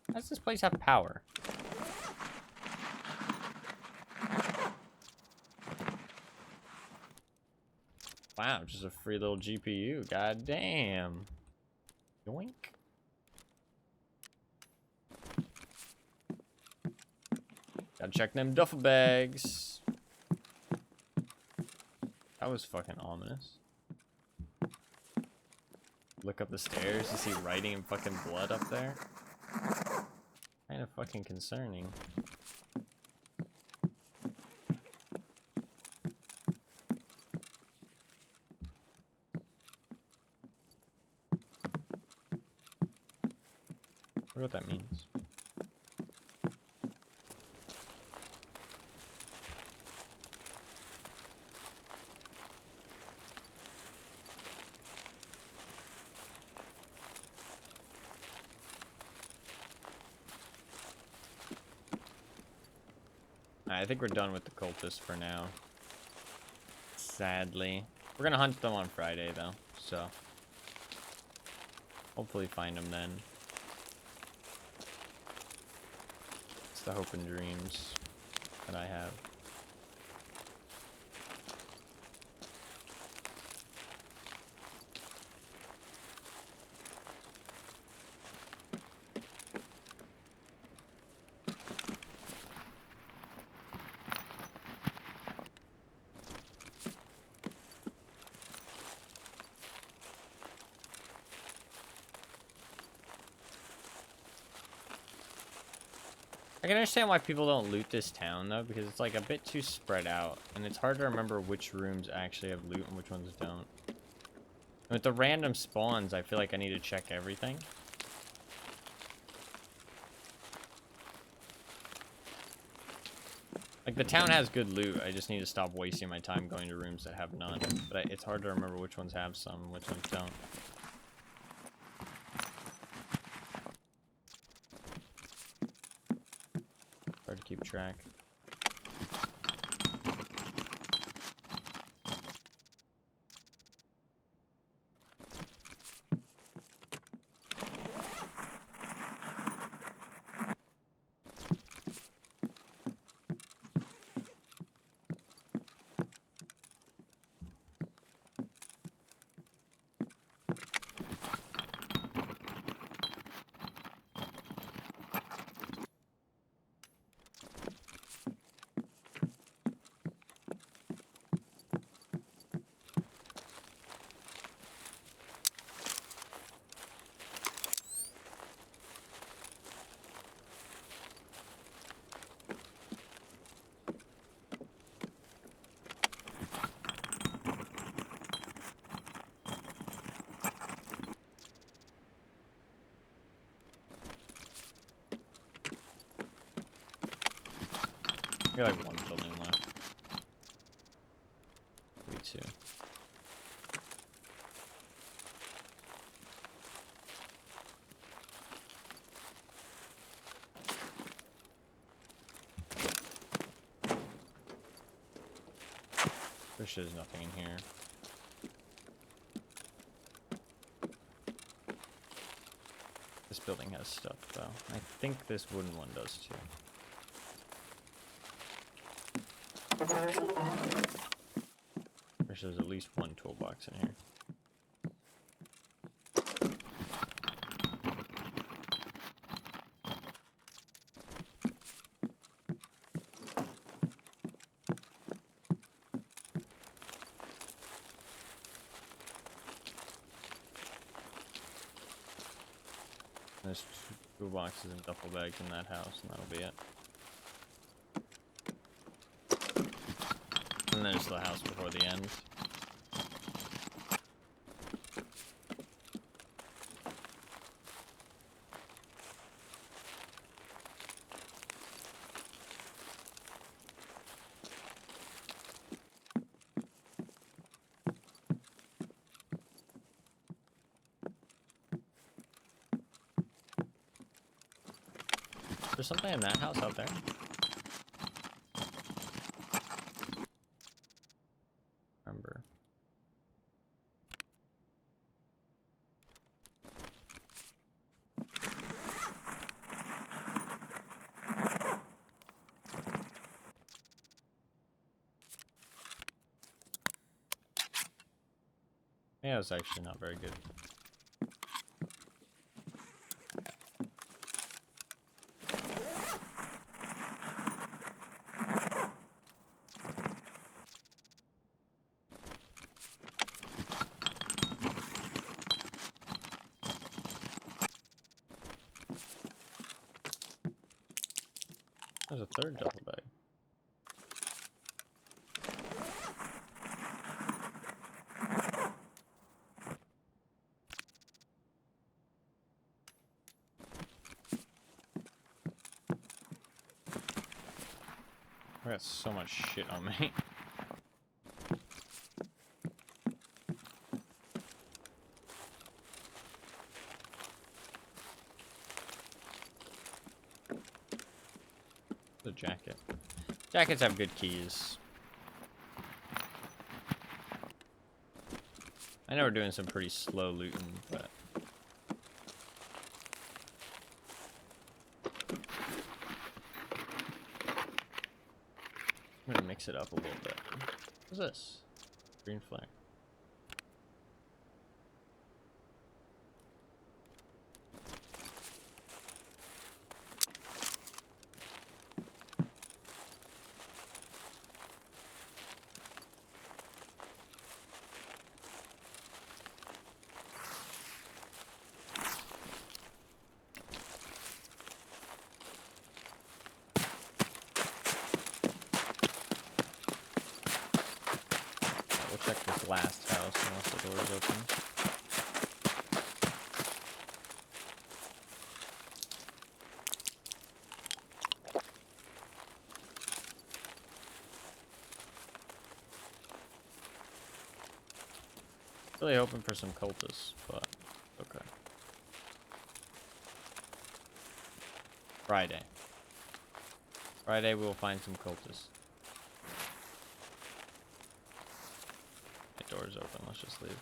How does this place have power? Wow, just a free little GPU. God damn. Yoink. Gotta check them duffel bags. That was fucking ominous. Look up the stairs, you see writing and fucking blood up there. Kind of fucking concerning. I wonder what that means. I think we're done with the cultists for now. Sadly. We're gonna hunt them on Friday, though, so... hopefully find them then. It's the hope and dreams that I have. I can understand why people don't loot this town, though, because it's, like, a bit too spread out. And it's hard to remember which rooms actually have loot and which ones don't. And with the random spawns, I feel like I need to check everything. Like, the town has good loot. I just need to stop wasting my time going to rooms that have none. But it's hard to remember which ones have some and which ones don't. Hard to keep track. I got like one building left. Me too. There's nothing in here. This building has stuff, though. I think this wooden one does too. There's at least one toolbox in here. There's two boxes and duffel bags in that house, and that'll be it. And there's the house before the end. There's something in that house out there. Remember. Yeah, it's actually not very good. There's a third duffel bag. I got so much shit on me. The jacket. Jackets have good keys. I know we're doing some pretty slow looting, but I'm gonna mix it up a little bit. What's this? Green flag. We'll check this last house unless the door is open. Really hoping for some cultists, but okay. Friday. Friday we will find some cultists. The door's open, let's just leave.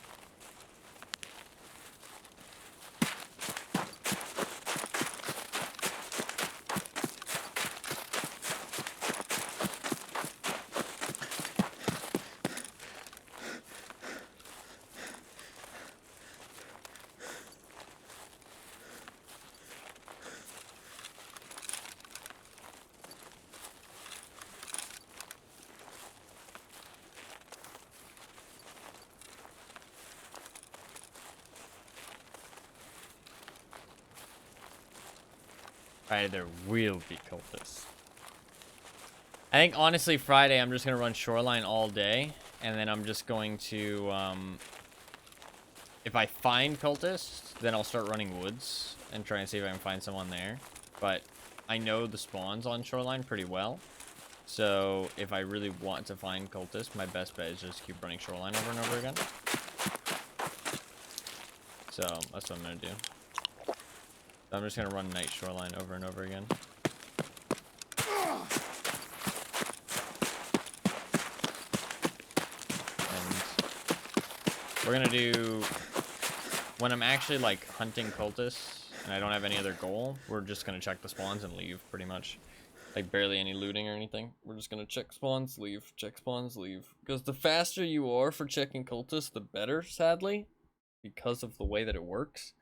Friday there will be cultists. I think honestly Friday I'm just gonna run shoreline all day, and then I'm just going to if I find cultists, then I'll start running woods and try and see if I can find someone there. But I know the spawns on shoreline pretty well, so if I really want to find cultists, my best bet is just keep running shoreline over and over again. So that's what I'm gonna do. So I'm just gonna run night shoreline over and over again. And we're gonna do, when I'm actually like hunting cultists and I don't have any other goal, we're just gonna check the spawns and leave pretty much. Like barely any looting or anything. We're just gonna check spawns, leave, check spawns, leave. Because the faster you are for checking cultists, the better, sadly. Because of the way that it works.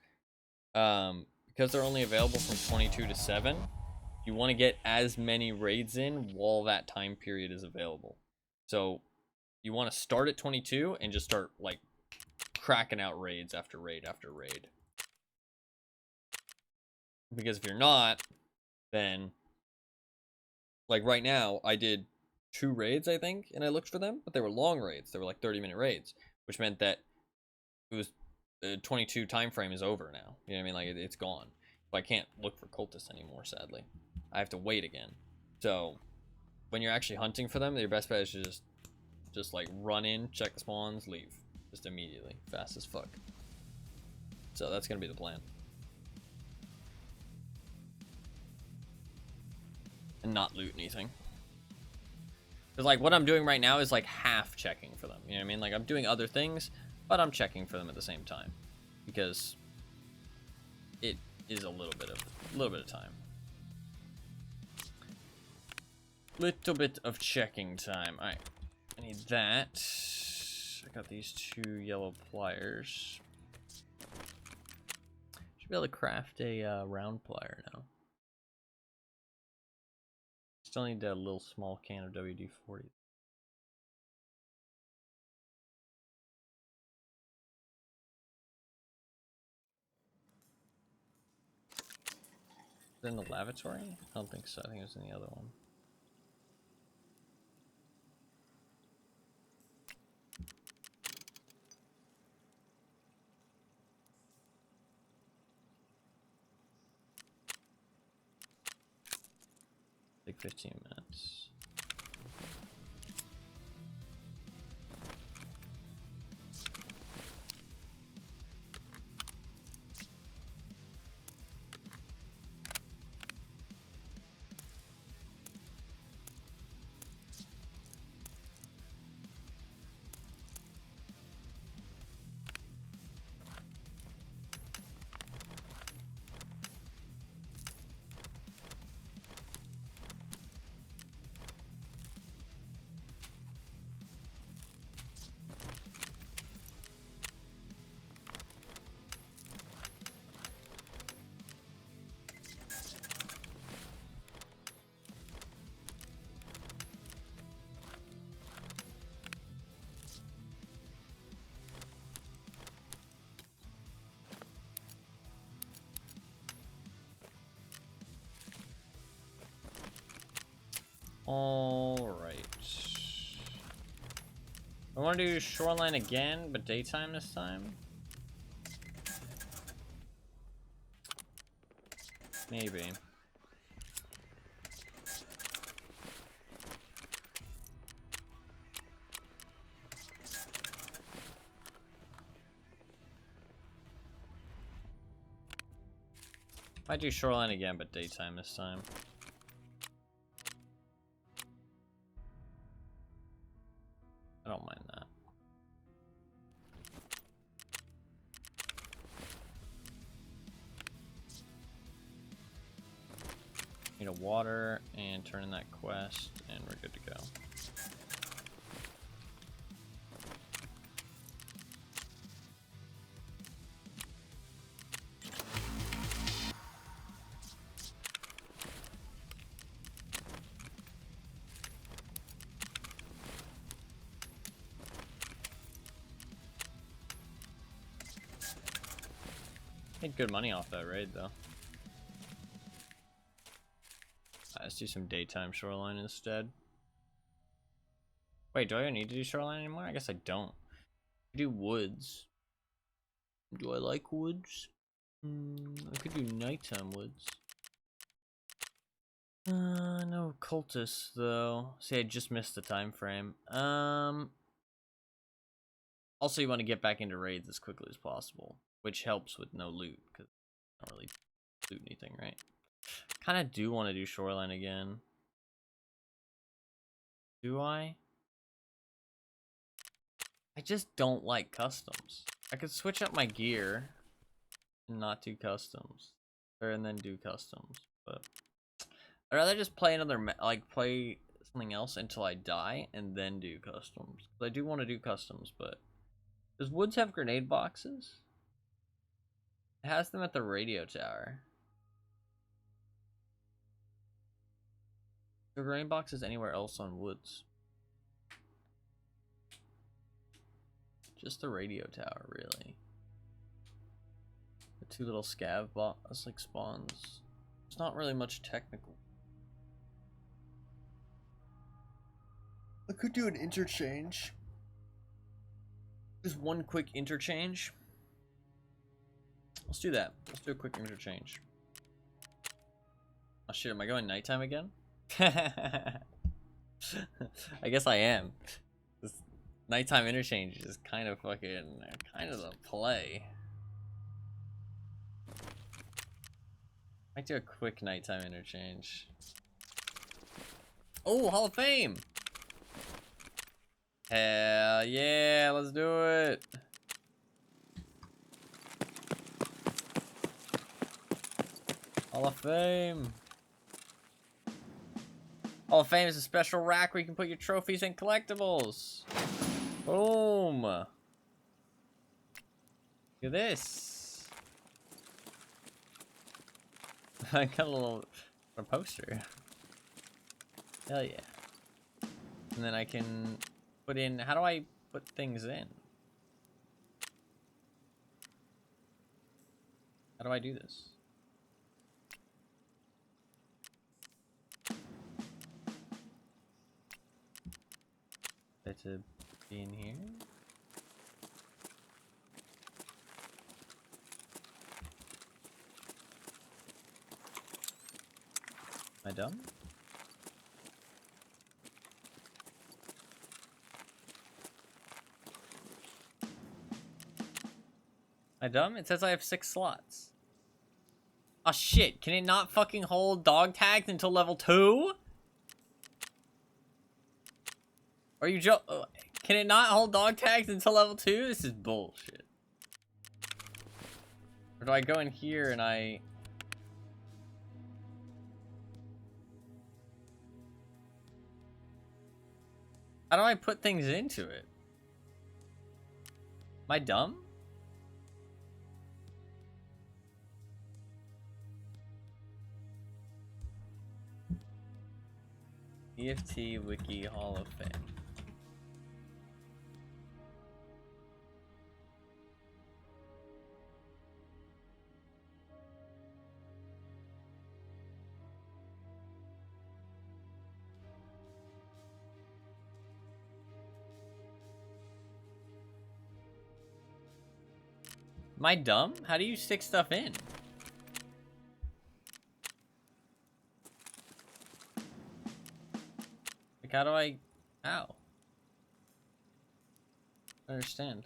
Because they're only available from 22 to 7, you want to get as many raids in while that time period is available. So you want to start at 22 and just start like cracking out raids after raid after raid. Because if you're not, then like right now I did 2 raids I think, and I looked for them, but they were long raids. They were like 30-minute raids, which meant that it was the 22 time frame is over now. You know what I mean? Like it's gone. So I can't look for cultists anymore, sadly. I have to wait again. So when you're actually hunting for them, your best bet is to just like run in, check the spawns, leave. Just immediately. Fast as fuck. So that's gonna be the plan. And not loot anything. Because like what I'm doing right now is like half checking for them. You know what I mean? Like I'm doing other things, but I'm checking for them at the same time. Because it is a little bit of time. Little bit of checking time. Alright. I need that. I got these 2 yellow pliers. Should be able to craft a round plier now. Still need a little small can of WD-40. Is it in the lavatory? I don't think so. I think it was in the other one. Take 15 minutes. Alright. I want to do shoreline again, but daytime this time? Maybe. Might do shoreline again, but daytime this time. I don't mind that. Need a water and turn in that quest, and we're good to go. Made good money off that raid though. Let's do some daytime shoreline instead. Wait, do I need to do shoreline anymore? I guess I don't. I do woods. Do I like woods? I could do nighttime woods. No cultists though. See, I just missed the time frame. Also, you want to get back into raids as quickly as possible, which helps with no loot because I don't really loot anything, right? Kind of do want to do shoreline again. Do I? I just don't like customs. I could switch up my gear and not do customs, and then do customs. But I'd rather just play another play something else until I die and then do customs. I do want to do customs, but does Woods have grenade boxes? It has them at the radio tower. The grenade boxes anywhere else on Woods? Just the radio tower, really. The two little scav bots like spawns. It's not really much technical. I could do an interchange. Just one quick interchange. Let's do that. Let's do a quick interchange. Oh shit, am I going nighttime again? I guess I am. This nighttime interchange is kind of fucking, kind of the play. Might do a quick nighttime interchange. Oh, Hall of Fame! Hell yeah, let's do it. Hall of Fame. Hall of Fame is a special rack where you can put your trophies and collectibles. Boom. Look at this. I got a poster. Hell yeah. And then I can put in, how do I put things in? How do I do this? To be in here. Am I done? Am I done? It says I have 6 slots. Oh shit, can it not fucking hold dog tags until level 2? Are you can it not hold dog tags until level 2? This is bullshit. Or do I go in here and I... How do I put things into it? Am I dumb? EFT Wiki Hall of Fame. Am I dumb? How do you stick stuff in? Like, how do I... How? I understand.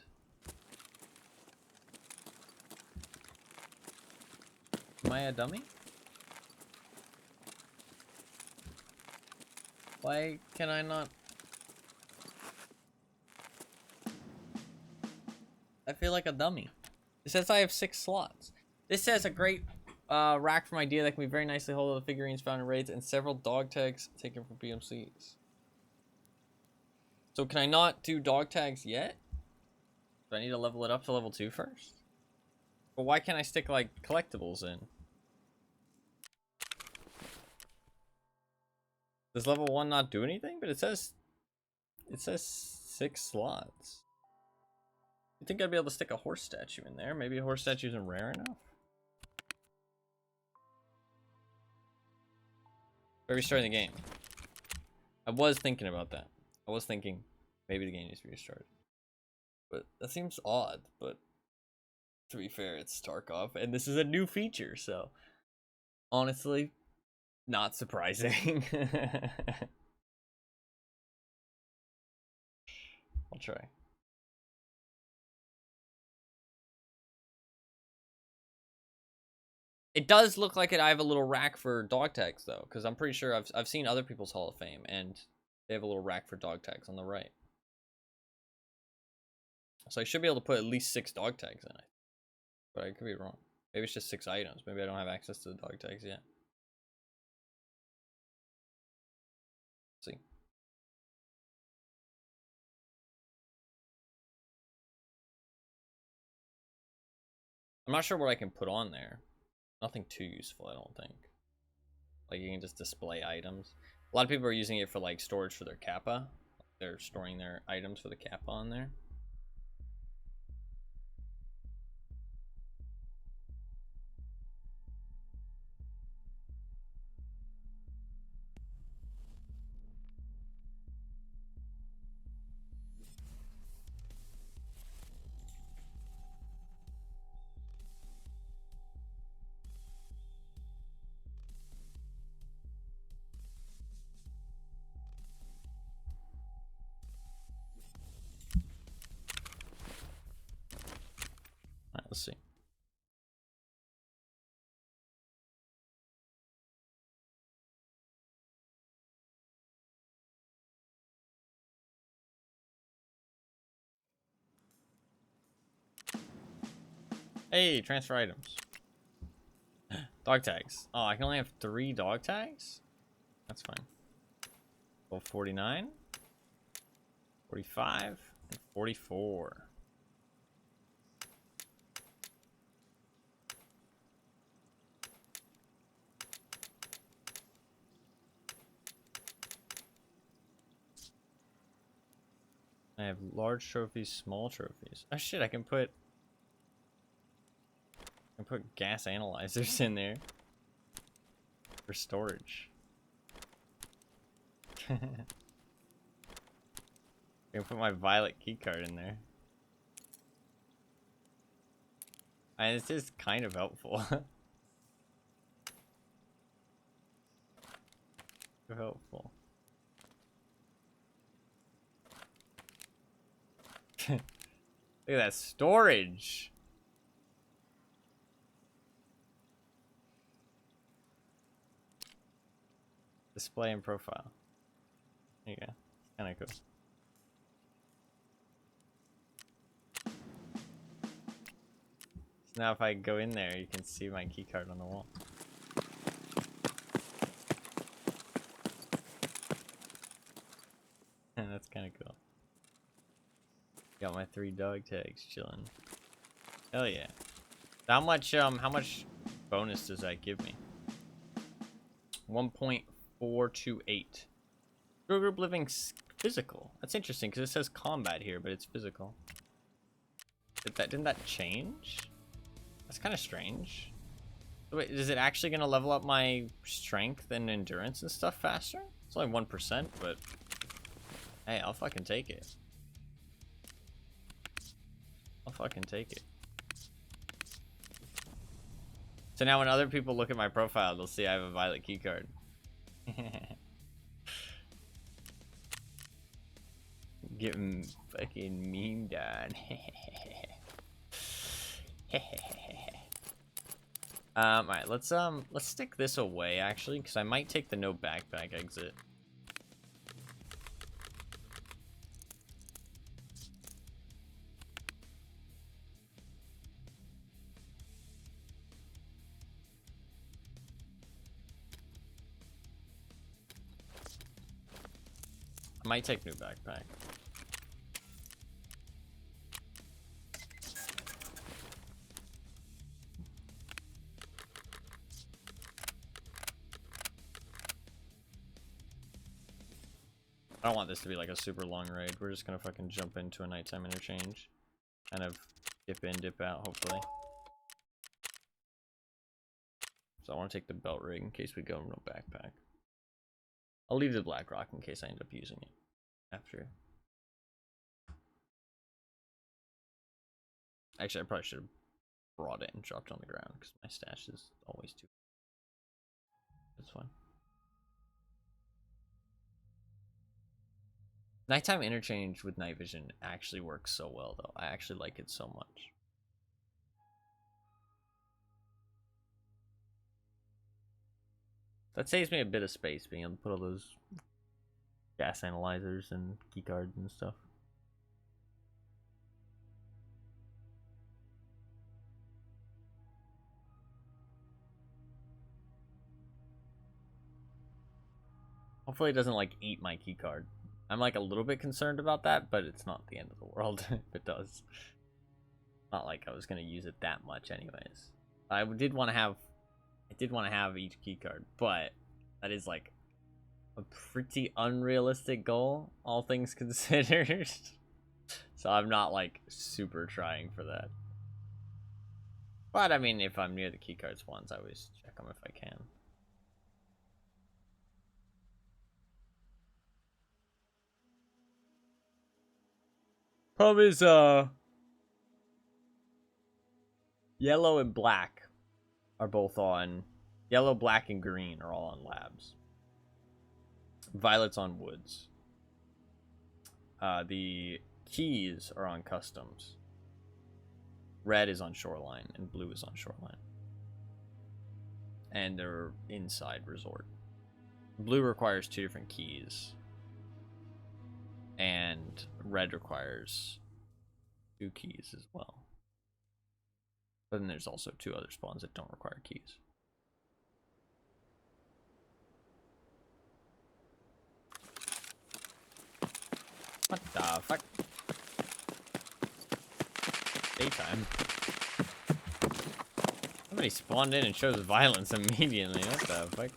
Am I a dummy? Why can I not... I feel like a dummy. It says I have 6 slots. This says a great rack from idea that can be very nicely hold the figurines found in raids and several dog tags taken from BMCs. So can I not do dog tags yet? Do I need to level it up to level 2 first? But why can't I stick like collectibles in? Does level 1 not do anything? But it says 6 slots. You think I'd be able to stick a horse statue in there? Maybe a horse statue isn't rare enough? We're restarting the game. I was thinking about that. I was thinking maybe the game needs to be restarted. But that seems odd, but to be fair, it's Tarkov, and this is a new feature, so honestly, not surprising. I'll try. It does look like I have a little rack for dog tags though, because I'm pretty sure I've seen other people's Hall of Fame, and they have a little rack for dog tags on the right. So I should be able to put at least 6 dog tags in it, but I could be wrong. Maybe it's just 6 items. Maybe I don't have access to the dog tags yet. Let's see. I'm not sure what I can put on there. Nothing too useful, I don't think. Like, you can just display items. A lot of people are using it for like storage for their kappa. They're storing their items for the kappa on there. Alright, let's see. Hey, transfer items. Dog tags. Oh, I can only have 3 dog tags? That's fine. Well, 49, 45, and 44. I have large trophies, small trophies. Oh shit, I can put gas analyzers in there for storage. I can put my violet keycard in there. And this is kind of helpful. Helpful. Look at that storage. Display and profile. There you go. Kind of cool. So now if I go in there, you can see my keycard on the wall. That's kind of cool. Got my 3 dog tags chilling. Hell yeah. How much bonus does that give me? 1.428. Girl group living physical. That's interesting because it says combat here, but it's physical. Didn't that change? That's kind of strange. Wait, is it actually gonna level up my strength and endurance and stuff faster? It's only 1%, but hey, I'll fucking take it. I'll fucking take it. So now when other people look at my profile, they'll see I have a violet keycard. Getting fucking memed on. Alright, let's stick this away actually, because I might take the no backpack exit. I might take new backpack. I don't want this to be like a super long raid. We're just gonna fucking jump into a nighttime interchange. Kind of dip in, dip out, hopefully. So I want to take the belt rig in case we go no backpack. I'll leave the black rock in case I end up using it after. Actually, I probably should have brought it and dropped it on the ground because my stash is always too. That's fine. Nighttime interchange with night vision actually works so well, though. I actually like it so much. That saves me a bit of space, being able to put all those gas analyzers and keycards and stuff. Hopefully it doesn't like eat my keycard. I'm like a little bit concerned about that, but it's not the end of the world if it does. Not like I was gonna use it that much anyways. I did want to have each keycard, but that is like a pretty unrealistic goal, all things considered. So I'm not like super trying for that. But I mean, if I'm near the keycards once, I always check them if I can. Problem is, yellow and black are both on. Yellow, black, and green are all on labs. Violet's on woods. The keys are on customs. Red is on shoreline, and blue is on shoreline. And they're inside resort. Blue requires 2 different keys. And red requires 2 keys as well. But then there's also 2 other spawns that don't require keys. What the fuck? Daytime. Somebody spawned in and shows violence immediately. What the fuck?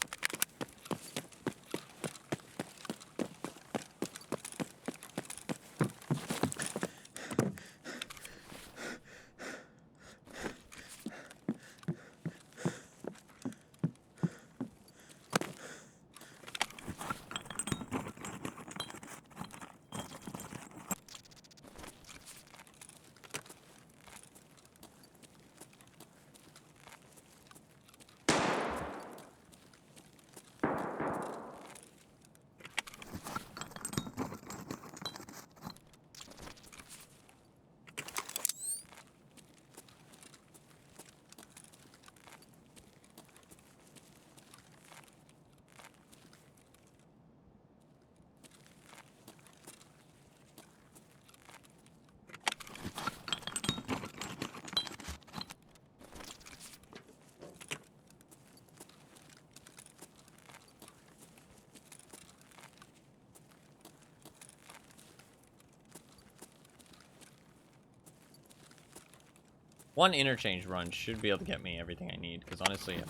One interchange run should be able to get me everything I need, because honestly,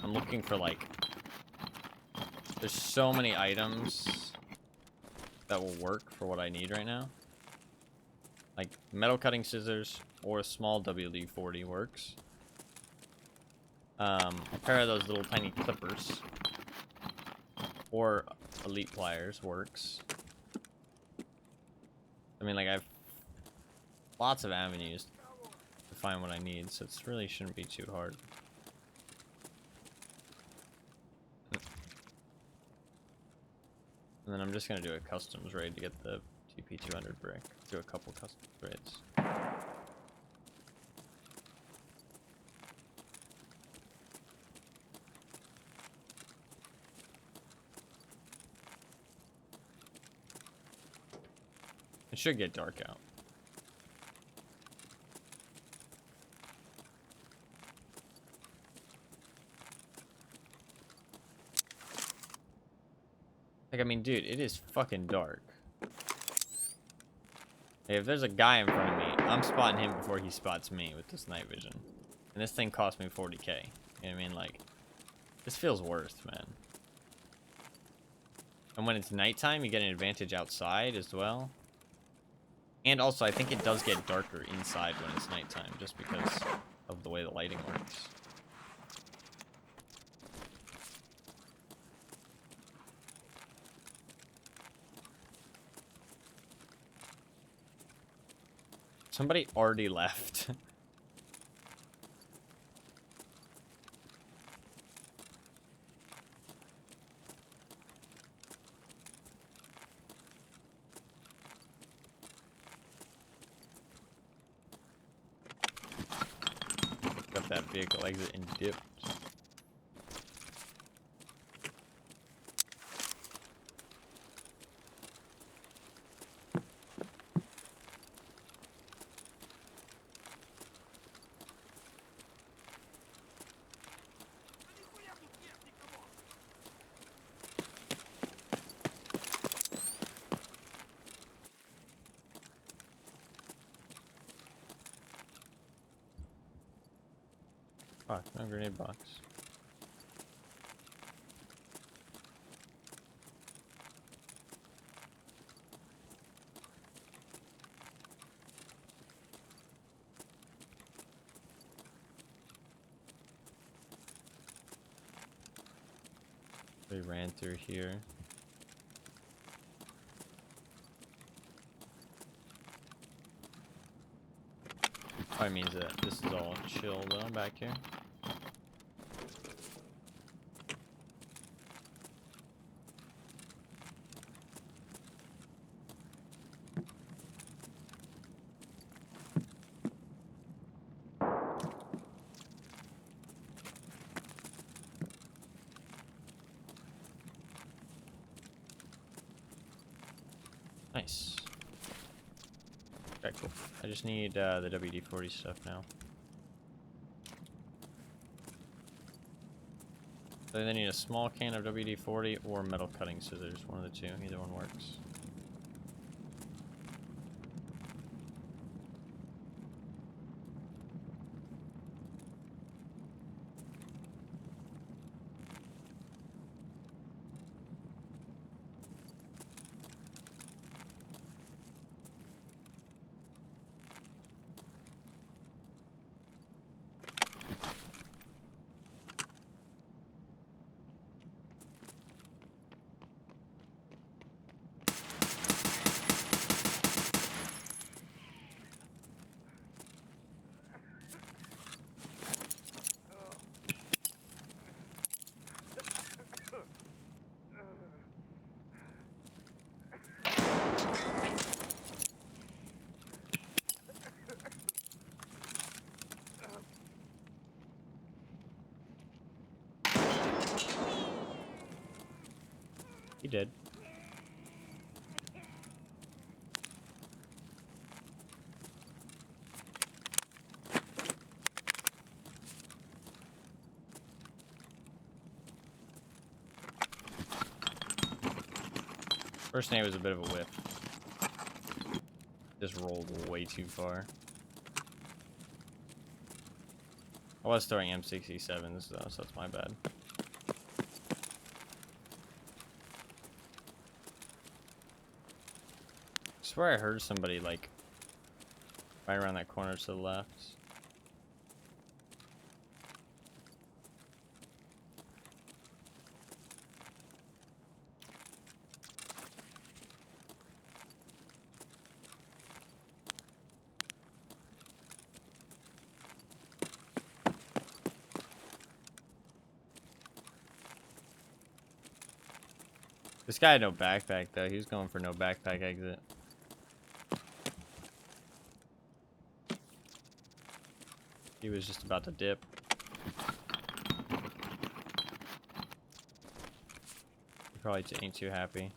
I'm looking for, like, there's so many items that will work for what I need right now. Like, metal cutting scissors or a small WD-40 works. A pair of those little tiny clippers or elite pliers works. I mean, like, I have lots of avenues to find what I need, so it really shouldn't be too hard. And then I'm just gonna do a customs raid to get the TP200 brick. Do a couple customs raids. It should get dark out. Like, I mean, dude, it is fucking dark. Hey, if there's a guy in front of me, I'm spotting him before he spots me with this night vision. And this thing cost me 40k. You know what I mean? Like, this feels worth, man. And when it's nighttime, you get an advantage outside as well. And also, I think it does get darker inside when it's nighttime, just because of the way the lighting works. Somebody already left. Got that vehicle exit and dipped. Fuck, no grenade box. We ran through here. Probably means that this is all chill though back here. Nice. Okay, cool. I just need the WD-40 stuff now. So I either need a small can of WD-40 or metal cutting scissors. One of the two. Either one works. He did. First name was a bit of a whiff. Just rolled way too far. I was throwing M67s though, so that's my bad. I swear I heard somebody like right around that corner to the left. This guy had no backpack though. He was going for no backpack exit. He was just about to dip. He probably ain't too happy.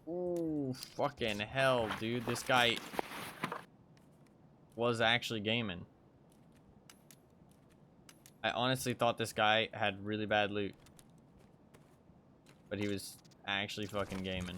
Ooh, fucking hell, dude. This guy was actually gaming. I honestly thought this guy had really bad loot. But he was actually fucking gaming.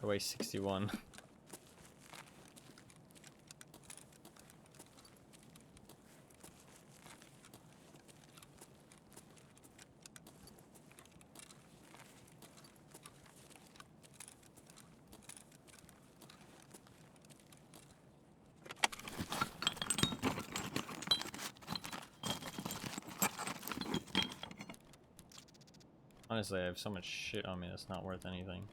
Away 61. Honestly, I have so much shit on me that's not worth anything.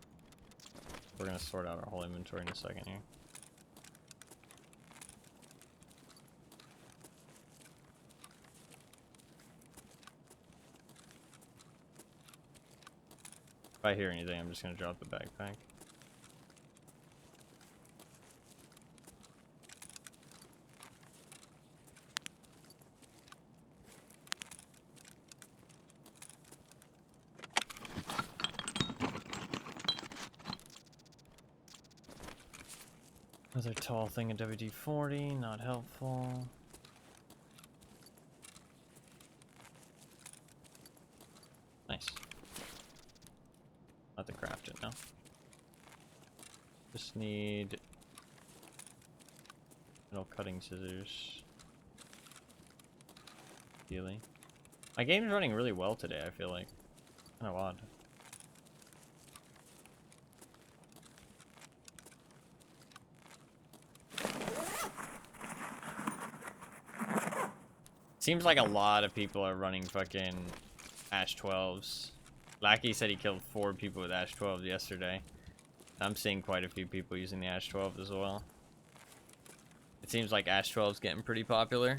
We're gonna sort out our whole inventory in a second here. If I hear anything, I'm just gonna drop the backpack. Another tall thing at WD-40, not helpful. Nice. I'll have to craft it now. Just need metal cutting scissors. Ideally. My game's running really well today, I feel like. Kinda odd. Seems like a lot of people are running fucking Ash 12s. Lackey said he killed 4 people with Ash 12 yesterday. I'm seeing quite a few people using the Ash 12 as well. It seems like Ash 12 is getting pretty popular.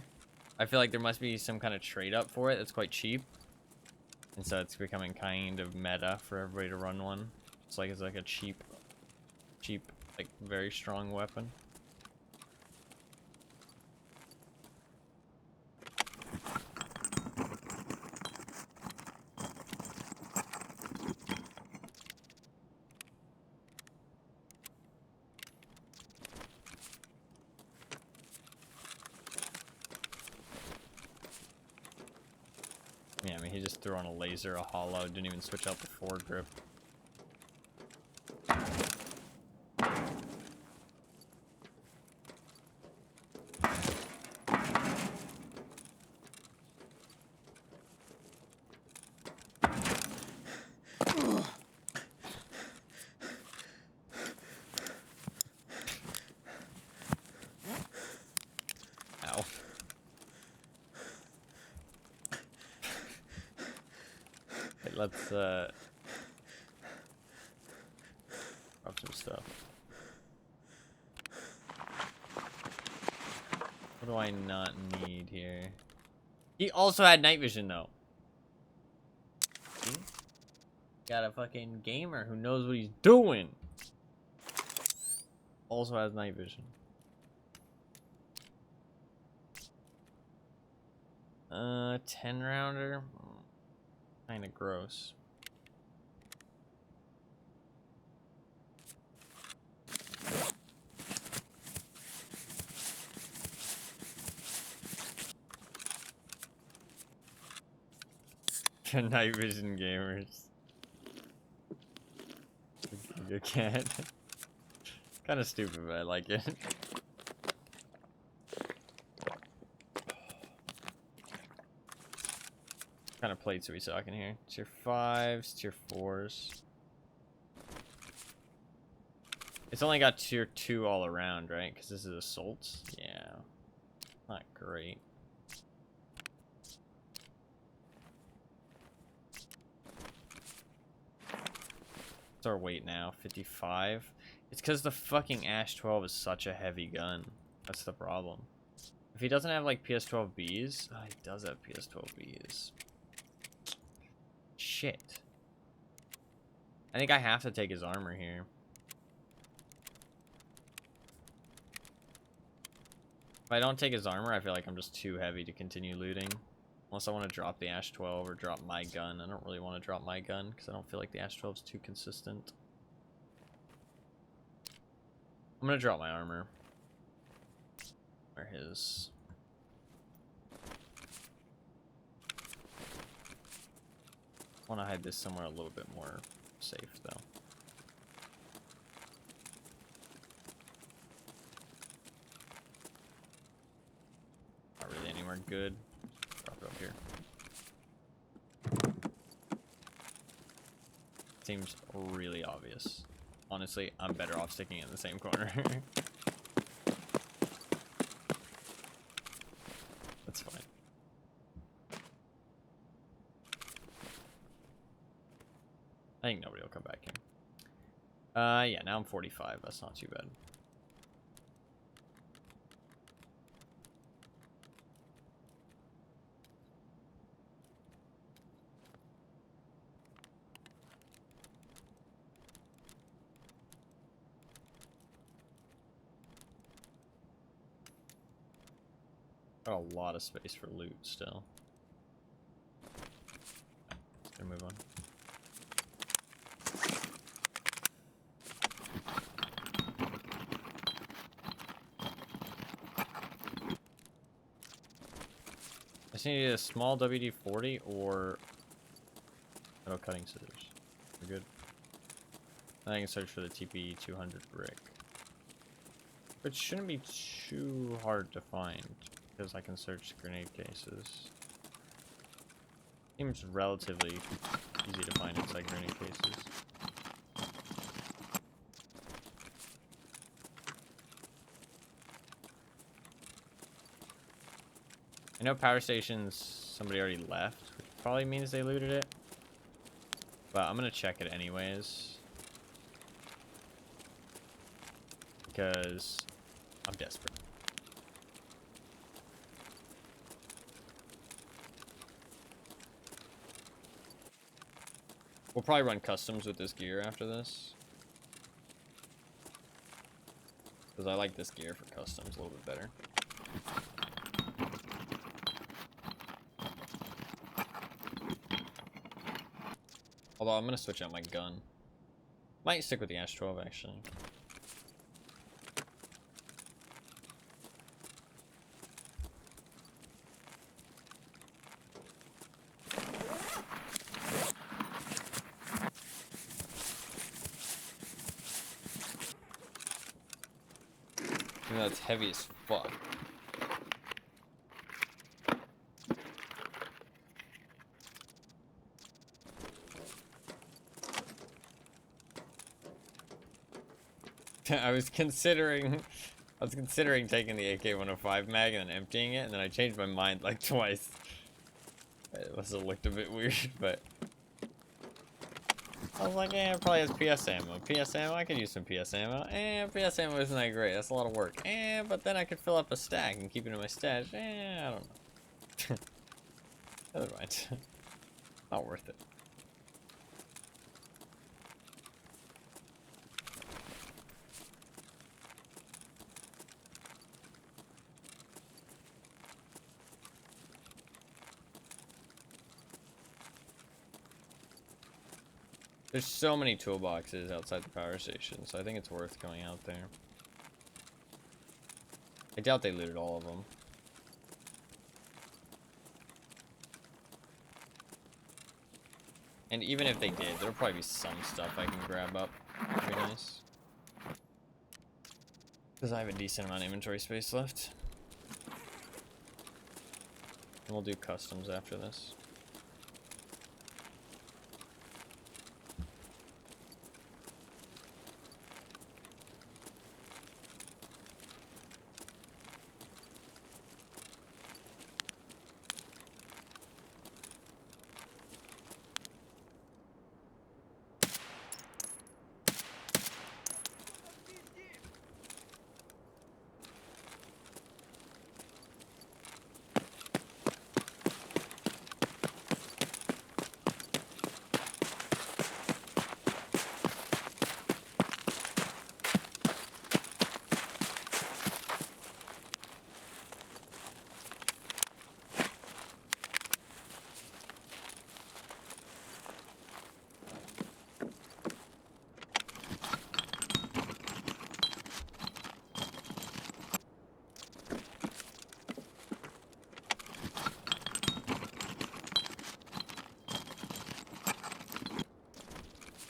I feel like there must be some kind of trade up for it that's quite cheap. And so it's becoming kind of meta for everybody to run one. It's like a cheap, like very strong weapon. Yeah, I mean, he just threw on a laser, a hollow, didn't even switch out the foregrip. Ow. Hey, let's drop some stuff. What do I not need here? He also had night vision though. See? Got a fucking gamer who knows what he's doing. Also has night vision. 10 rounder. Kinda gross. Night vision gamers. You can't. Kind of stupid, but I like it. kind of plates are we talking here? Tier 5s, tier 4s. It's only got tier 2 all around, right? Because this is assaults. Yeah. Not great. What's our weight now? 55? It's because the fucking Ash 12 is such a heavy gun. That's the problem. If he doesn't have like PS12Bs... Oh, he does have PS12Bs. Shit. I think I have to take his armor here. If I don't take his armor, I feel like I'm just too heavy to continue looting. Unless I want to drop the Ash 12 or drop my gun. I don't really want to drop my gun because I don't feel like the Ash 12 is too consistent. I'm going to drop my armor. Or his. I want to hide this somewhere a little bit more safe though. Not really anywhere good. Drop it up here. Seems really obvious. Honestly, I'm better off sticking it in the same corner. That's fine. I think nobody will come back in. Yeah, now I'm 45. That's not too bad. Got a lot of space for loot still. Just gonna move on. I just need a small WD-40 or metal cutting scissors. We're good. I can search for the TP200 brick. Which shouldn't be too hard to find, because I can search grenade cases. Seems relatively easy to find inside grenade cases. I know power stations, somebody already left, which probably means they looted it. But I'm gonna check it anyways. Because I'm desperate. We'll probably run customs with this gear after this. Because I like this gear for customs a little bit better. Although I'm going to switch out my gun. Might stick with the Ash 12 actually. Even though it's heavy as fuck. I was considering taking the AK-105 mag and then emptying it, and then I changed my mind like twice. It must have looked a bit weird, but I was like, it probably has PS ammo. PS ammo, I could use some PS ammo. PS ammo isn't that great. That's a lot of work. But then I could fill up a stack and keep it in my stash. I don't know. Never mind. Not worth it. There's so many toolboxes outside the power station, so I think it's worth going out there. I doubt they looted all of them. And even if they did, there'll probably be some stuff I can grab up. That'd be nice. Because I have a decent amount of inventory space left. And we'll do customs after this.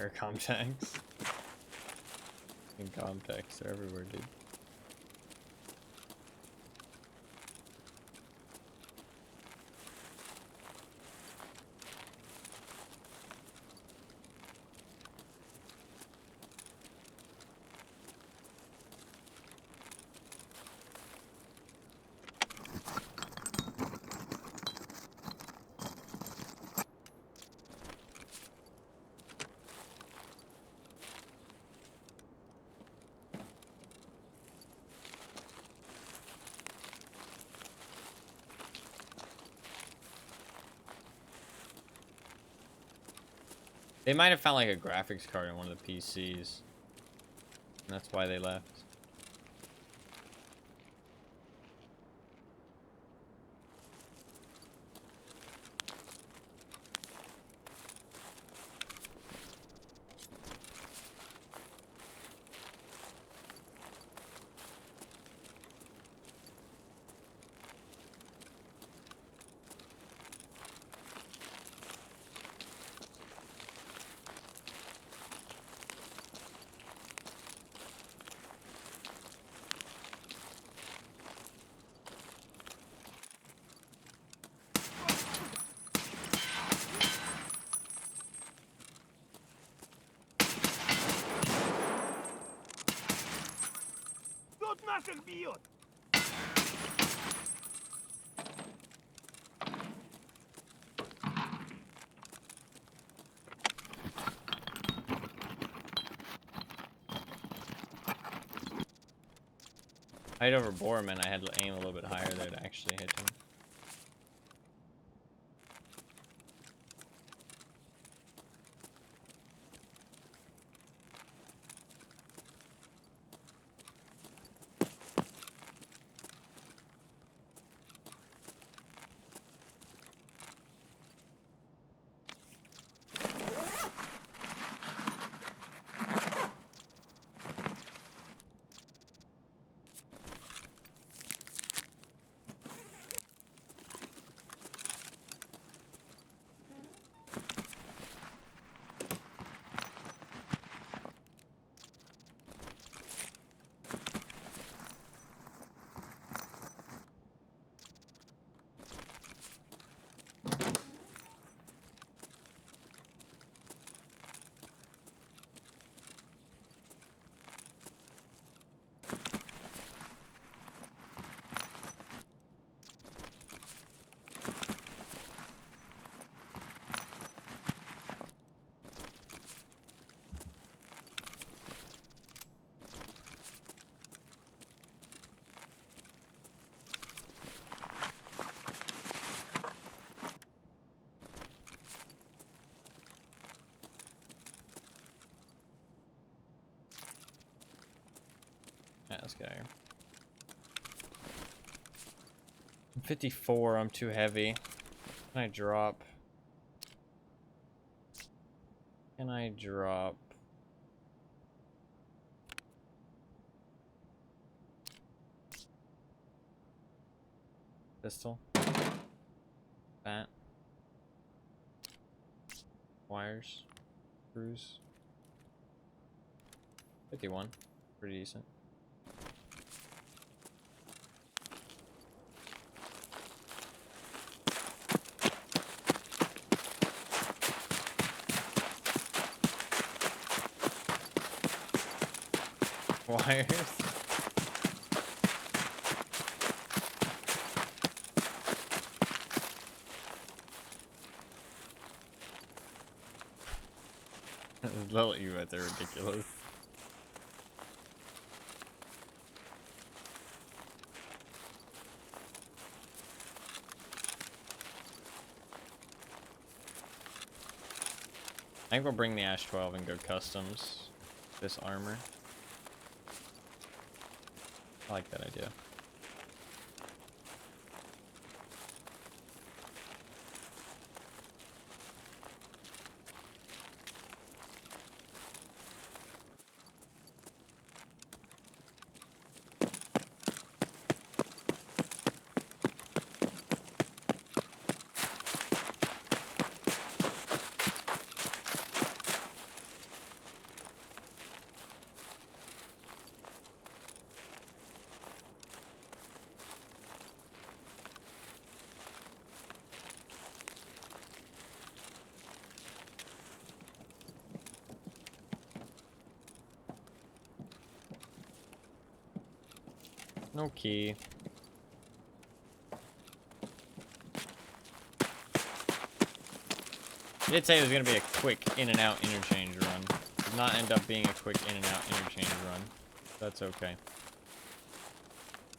Or contacts. And contacts are everywhere, dude. They might have found like a graphics card in one of the PCs. And that's why they left. Наших бьет! Height over bore meant I had to aim a little bit higher there to actually hit him. Yeah, let's get out of here. I'm 54, I'm too heavy. Can I drop? Can I drop? Pistol? Bat? Wires? Screws? 51. Pretty decent. Wires? Little ewots are ridiculous. I think we'll bring the Ash 12 and go customs this armor. I like that idea. No key. I did say it was going to be a quick in and out interchange run. Did not end up being a quick in and out interchange run. That's okay.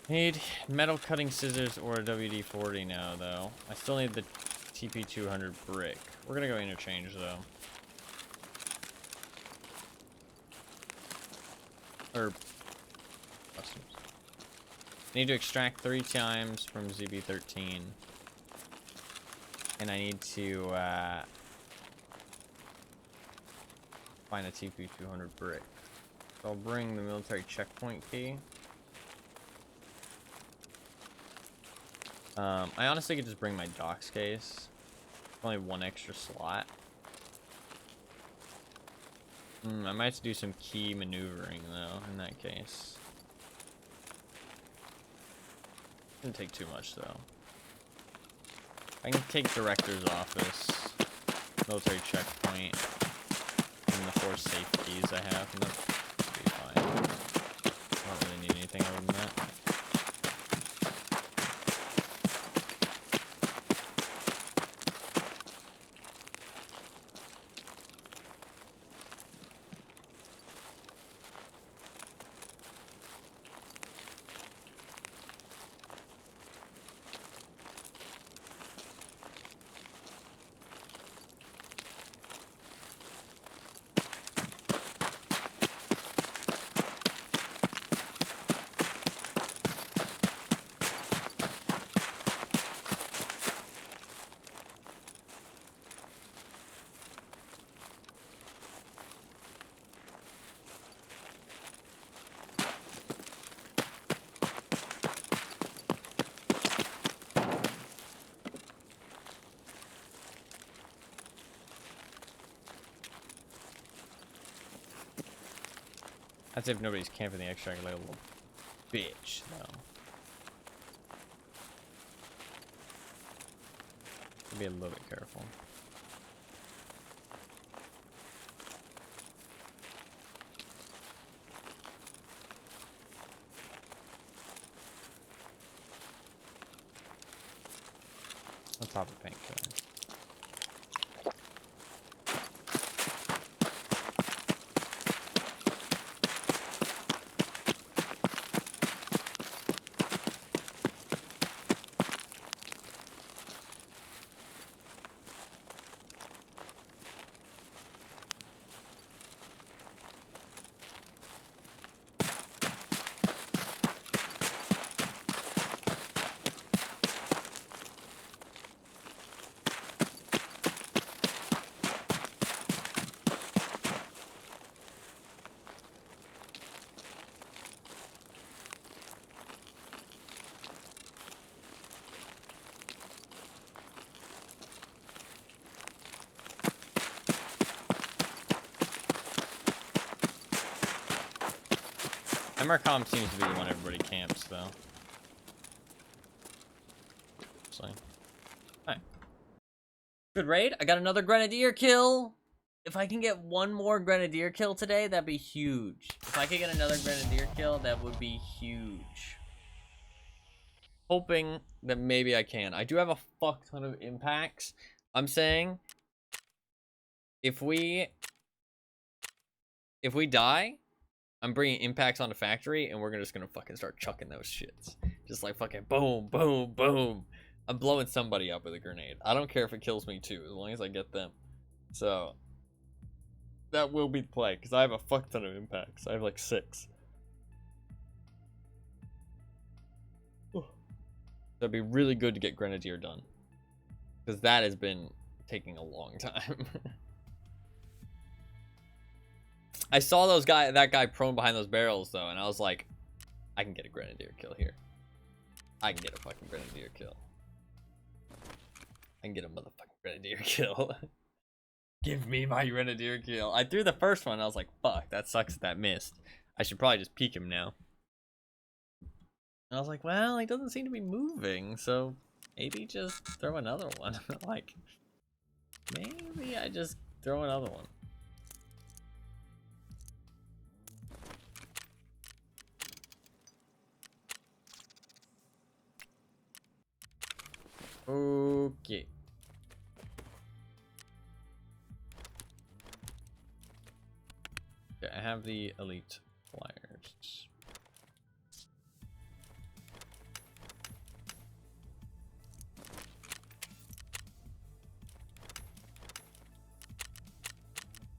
Need metal cutting scissors or a WD-40 now, though. I still need the TP200 brick. We're going to go interchange, though. Or customs. Need to extract 3 times from ZB13. And I need to find a TP200 brick. So I'll bring the military checkpoint key. I honestly could just bring my docks case. Only 1 extra slot. I might have to do some key maneuvering, though, in that case. Didn't take too much, though. I can take director's office, military checkpoint, and the 4 safe keys I have, and that'll be fine. I don't really need anything other than that. That's if nobody's camping the extract like a little bitch, though. Be a little bit careful. On top of painkiller. MRCOM seems to be the one everybody camps, though. So, alright. Good raid. I got another Grenadier kill. If I can get one more Grenadier kill today, that'd be huge. If I could get another Grenadier kill, that would be huge. Hoping that maybe I can. I do have a fuck ton of impacts. I'm saying, if we die, I'm bringing impacts on the factory, and we're just gonna fucking start chucking those shits. Just like fucking boom, boom, boom. I'm blowing somebody up with a grenade. I don't care if it kills me too, as long as I get them. So, that will be the play, because I have a fuck ton of impacts. I have like 6. That'd be really good to get Grenadier done. Because that has been taking a long time. I saw that guy prone behind those barrels, though, and I was like, I can get a Grenadier kill here. I can get a fucking Grenadier kill. I can get a motherfucking Grenadier kill. Give me my Grenadier kill. I threw the first one, and I was like, fuck, that sucks that missed. I should probably just peek him now. And I was like, well, he doesn't seem to be moving, so maybe just throw another one. Like, maybe I just throw another one. Okay. Okay, I have the elite flyers.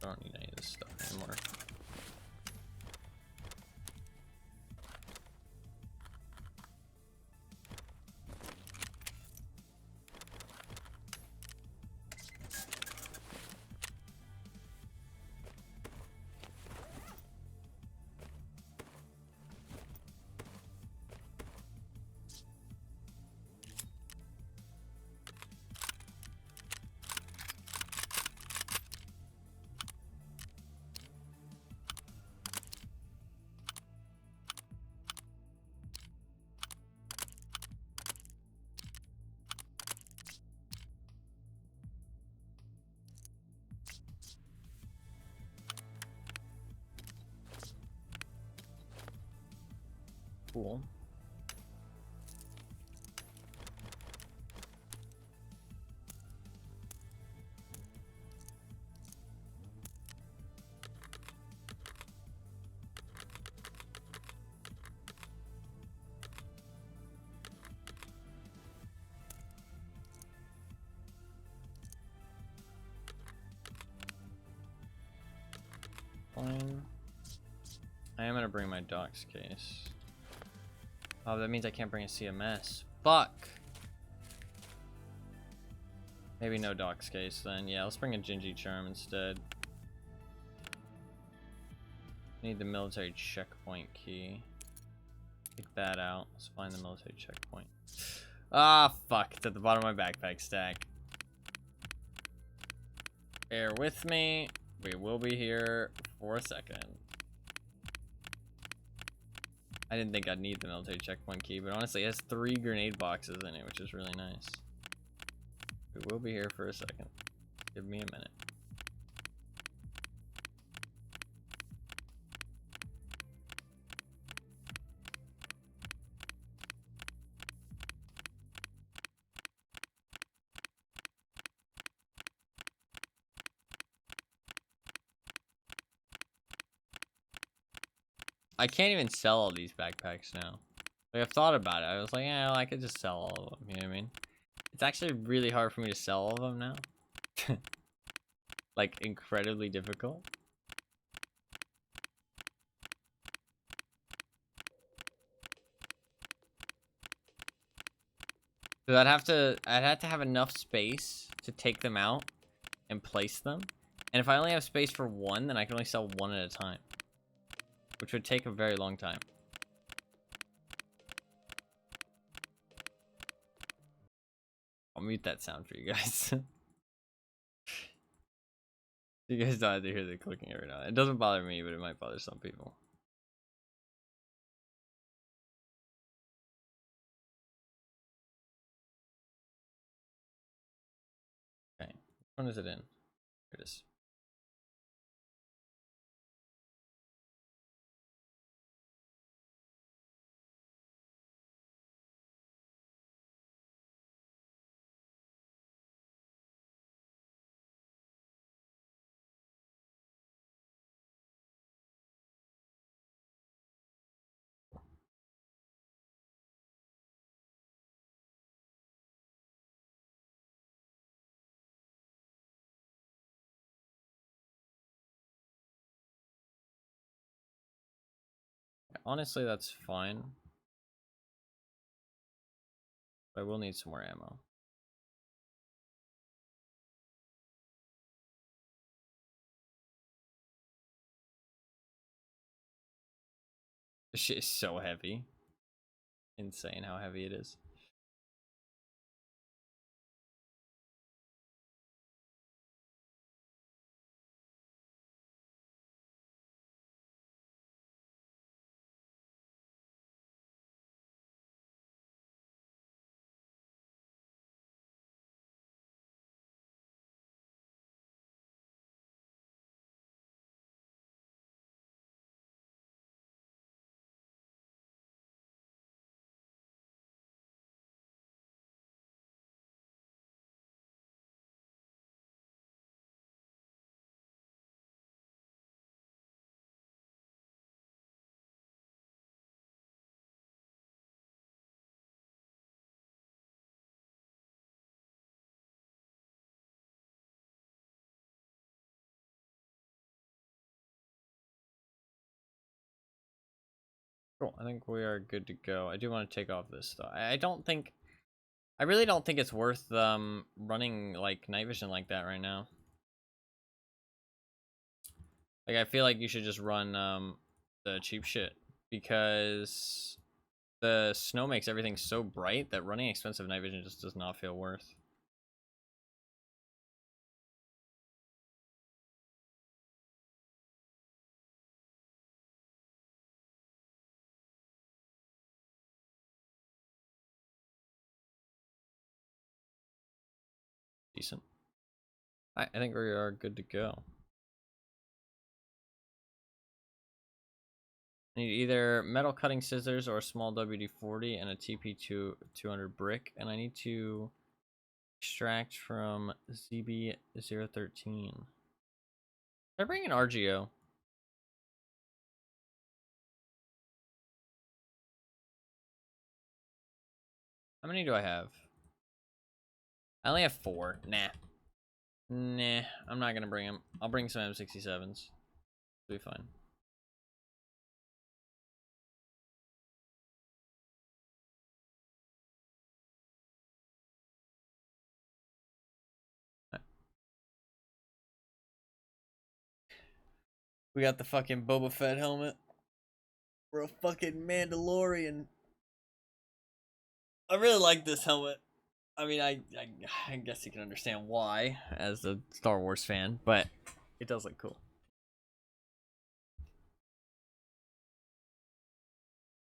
I don't need any of this stuff anymore. Cool. Fine. I am gonna bring my docs case. Oh, that means I can't bring a CMS. Fuck! Maybe no docs case then. Yeah, let's bring a Gingy Charm instead. Need the military checkpoint key. Take that out. Let's find the military checkpoint. Ah, fuck. It's at the bottom of my backpack stack. Bear with me. We will be here for a second. I didn't think I'd need the military checkpoint key, but honestly, it has 3 grenade boxes in it, which is really nice. We will be here for a second. Give me a minute. I can't even sell all these backpacks now. Like, I've thought about it. I was like, yeah, well, I could just sell all of them. You know what I mean? It's actually really hard for me to sell all of them now. Like, incredibly difficult. So I'd have to have enough space to take them out and place them. And if I only have space for one, then I can only sell one at a time, which would take a very long time. I'll mute that sound for you guys. You guys don't have to hear the clicking every now and then. It doesn't bother me, but it might bother some people. Okay, which one is it in? Here it is. Honestly, that's fine. But I will need some more ammo. This shit is so heavy. Insane how heavy it is. Cool. I think we are good to go. I do want to take off this though. I really don't think it's worth running like night vision like that right now. Like I feel like you should just run the cheap shit because the snow makes everything so bright that running expensive night vision just does not feel worth. Decent. I think we are good to go. I need either metal cutting scissors or a small WD-40 and a TP200 brick, and I need to extract from ZB013. Did I bring an RGO? How many do I have? I only have 4. Nah. Nah, I'm not gonna bring them. I'll bring some M67s. It'll be fine. We got the fucking Boba Fett helmet. We're a fucking Mandalorian. I really like this helmet. I mean, I guess you can understand why as a Star Wars fan, but it does look cool.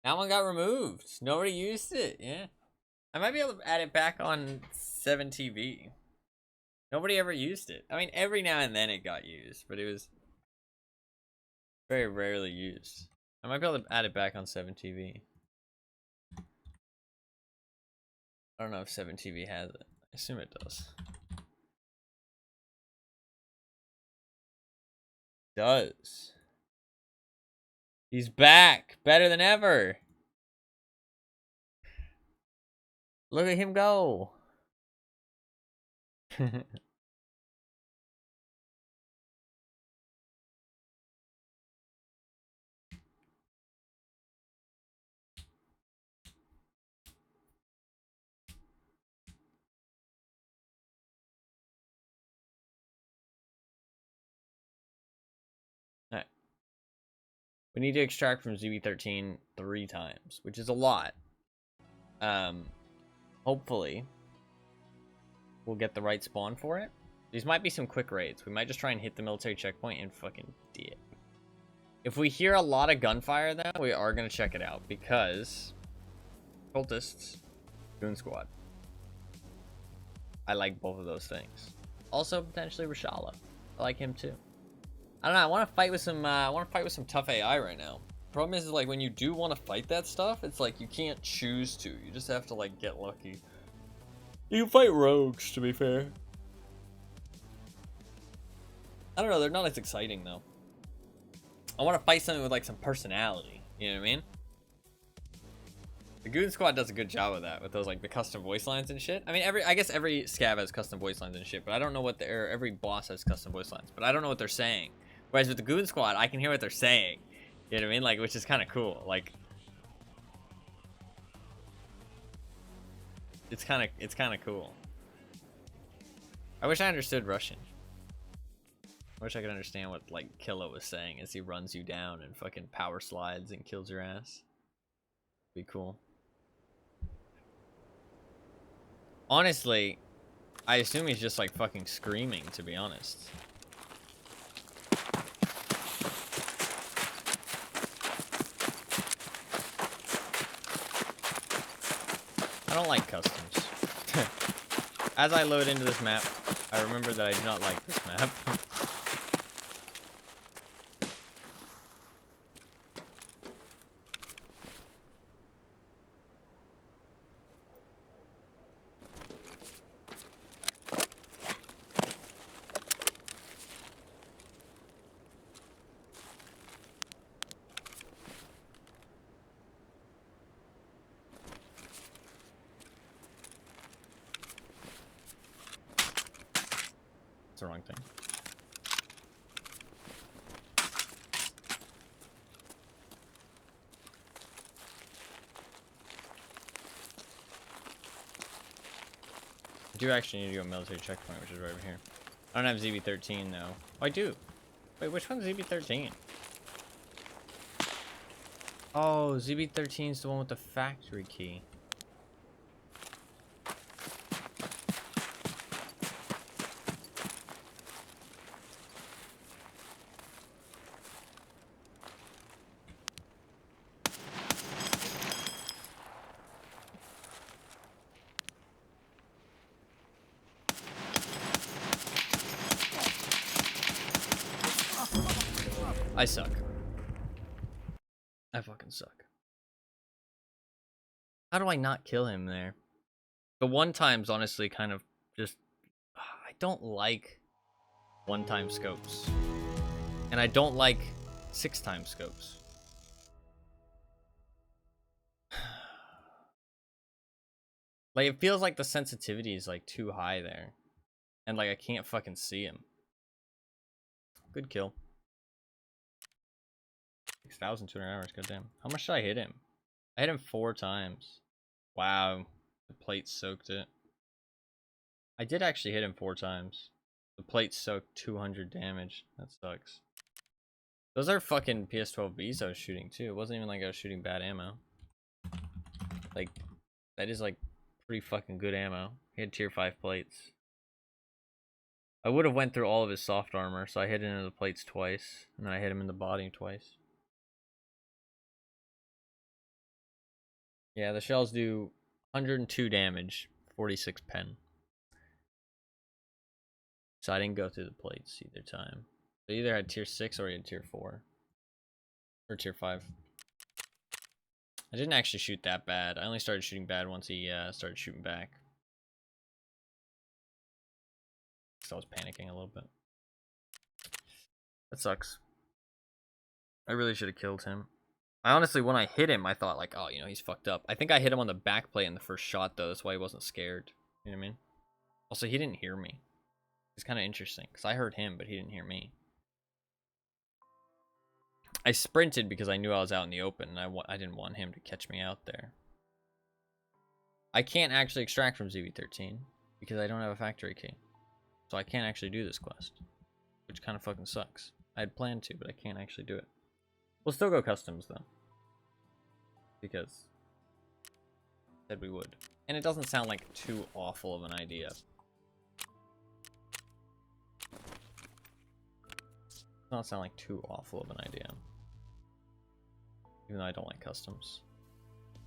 That one got removed. Nobody used it. Yeah. I might be able to add it back on 7TV. Nobody ever used it. I mean, every now and then it got used, but it was very rarely used. I might be able to add it back on 7TV. I don't know if 7TV has it. I assume it does. Does. He's back. Better than ever. Look at him go. Alright. We need to extract from ZB13 3 times, which is a lot. Hopefully we'll get the right spawn for it. These might be some quick raids. We might just try and hit the military checkpoint and fucking dip. If we hear a lot of gunfire, though, we are going to check it out because cultists, Goon Squad. I like both of those things. Also, potentially Rashala. I like him too. I don't know. I want to fight with some tough AI right now. Problem is, like, when you do want to fight that stuff, it's like you can't choose to. You just have to, like, get lucky. You can fight rogues, to be fair. I don't know. They're not as exciting though. I want to fight something with like some personality. You know what I mean? The Goon Squad does a good job of that with those like the custom voice lines and shit. I mean, I guess every scav has custom voice lines and shit, but I don't know what every boss has custom voice lines, but I don't know what they're saying. Whereas with the Goon Squad, I can hear what they're saying. You know what I mean? Like, which is kind of cool. Like, it's kind of cool. I wish I understood Russian. I wish I could understand what like Killa was saying as he runs you down and fucking power slides and kills your ass. Be cool. Honestly, I assume he's just like fucking screaming, to be honest. I don't like customs. As I load into this map, I remember that I do not like this map. It's the wrong thing. do actually need to go military checkpoint, which is right over here. I don't have ZB13 though. Oh, I do. Wait, which one's ZB13? Oh, ZB13 is the one with the factory key. I suck. I fucking suck. How do I not kill him there? The one time's honestly kind of just... I don't like one-time scopes. And I don't like 6-time scopes. Like, it feels like the sensitivity is, like, too high there. And, like, I can't fucking see him. Good kill. 6,200 hours, goddamn. How much did I hit him? I hit him 4 times. Wow. The plate soaked it. I did actually hit him 4 times. The plate soaked 200 damage. That sucks. Those are fucking PS12Bs I was shooting, too. It wasn't even like I was shooting bad ammo. Like, that is, like, pretty fucking good ammo. He had tier 5 plates. I would have went through all of his soft armor, so I hit into the plates twice. And then I hit him in the body twice. Yeah, the shells do 102 damage, 46 pen. So I didn't go through the plates either time. They either had tier 6 or he had tier 4. Or tier 5. I didn't actually shoot that bad. I only started shooting bad once he started shooting back. So I was panicking a little bit. That sucks. I really should have killed him. I honestly, when I hit him, I thought like, oh, you know, he's fucked up. I think I hit him on the back plate in the first shot, though. That's why he wasn't scared. You know what I mean? Also, he didn't hear me. It's kind of interesting, because I heard him, but he didn't hear me. I sprinted because I knew I was out in the open, and I didn't want him to catch me out there. I can't actually extract from ZB13, because I don't have a factory key. So I can't actually do this quest, which kind of fucking sucks. I had planned to, but I can't actually do it. We'll still go customs, though. Because said we would. And it doesn't sound like too awful of an idea. Does not sound like too awful of an idea. Even though I don't like customs.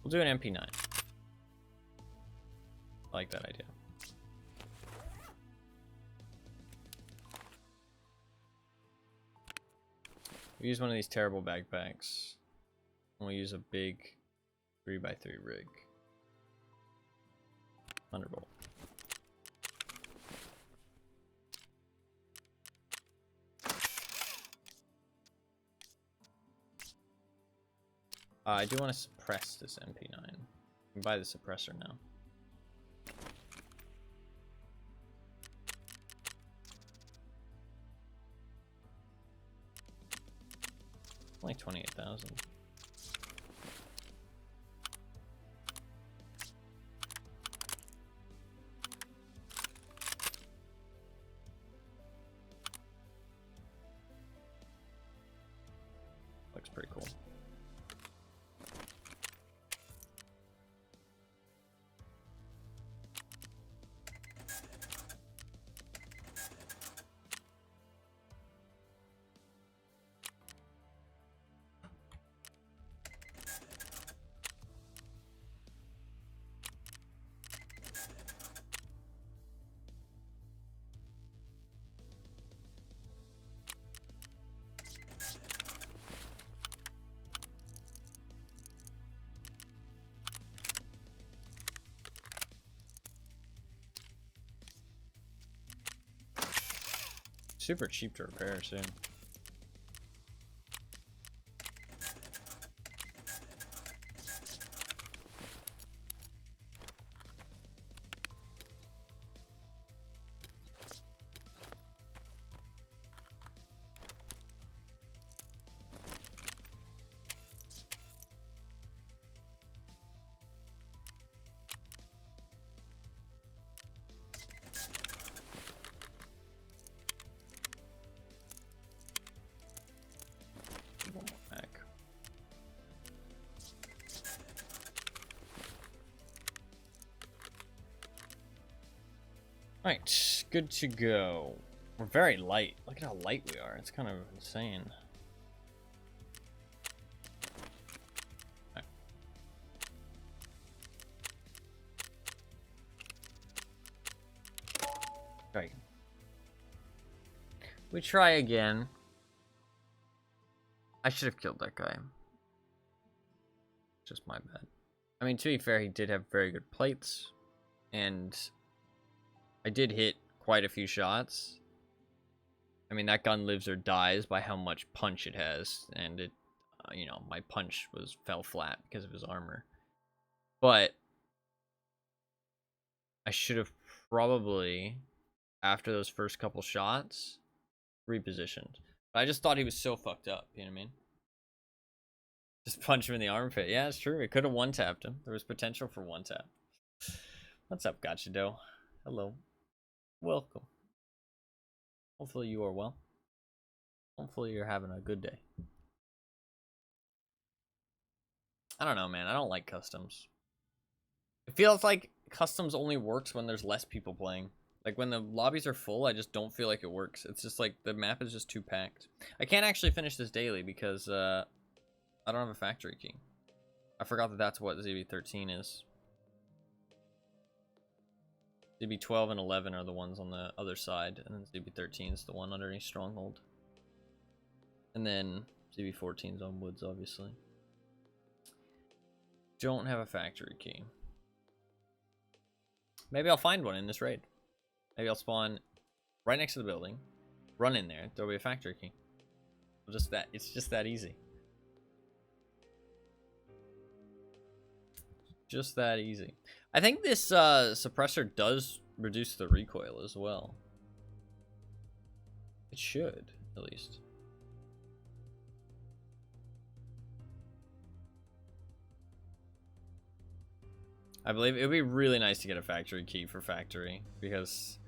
We'll do an MP9. I like that idea. We use one of these terrible backpacks. And we'll use a big 3x3 rig. Thunderbolt. I do want to suppress this MP9. You can buy the suppressor now. Only 28,000. Looks pretty cool. Super cheap to repair soon. Alright, good to go. We're very light. Look at how light we are. It's kind of insane. Right. We try again. I should have killed that guy. Just my bad. I mean, to be fair, he did have very good plates. And I did hit quite a few shots. I mean, that gun lives or dies by how much punch it has. And it, you know, my punch fell flat because of his armor. But I should have probably, after those first couple shots, repositioned. But I just thought he was so fucked up, you know what I mean? Just punch him in the armpit. Yeah, it's true. It could have one-tapped him. There was potential for one-tap. What's up, Gotcha Doe? Hello. Welcome. Hopefully you are well. Hopefully you're having a good day. I don't know, man. I don't like customs. It feels like customs only works when there's less people playing. Like, when the lobbies are full, I just don't feel like it works. It's just like, the map is just too packed. I can't actually finish this daily because, I don't have a factory key. I forgot that that's what ZB13 is. ZB12 and 11 are the ones on the other side, and then ZB13 is the one underneath Stronghold. And then ZB14 is on Woods, obviously. Don't have a factory key. Maybe I'll find one in this raid. Maybe I'll spawn right next to the building, run in there, there'll be a factory key. It's just that easy. Just that easy. I think this suppressor does reduce the recoil as well. It should, at least. I believe it would be really nice to get a factory key for factory, because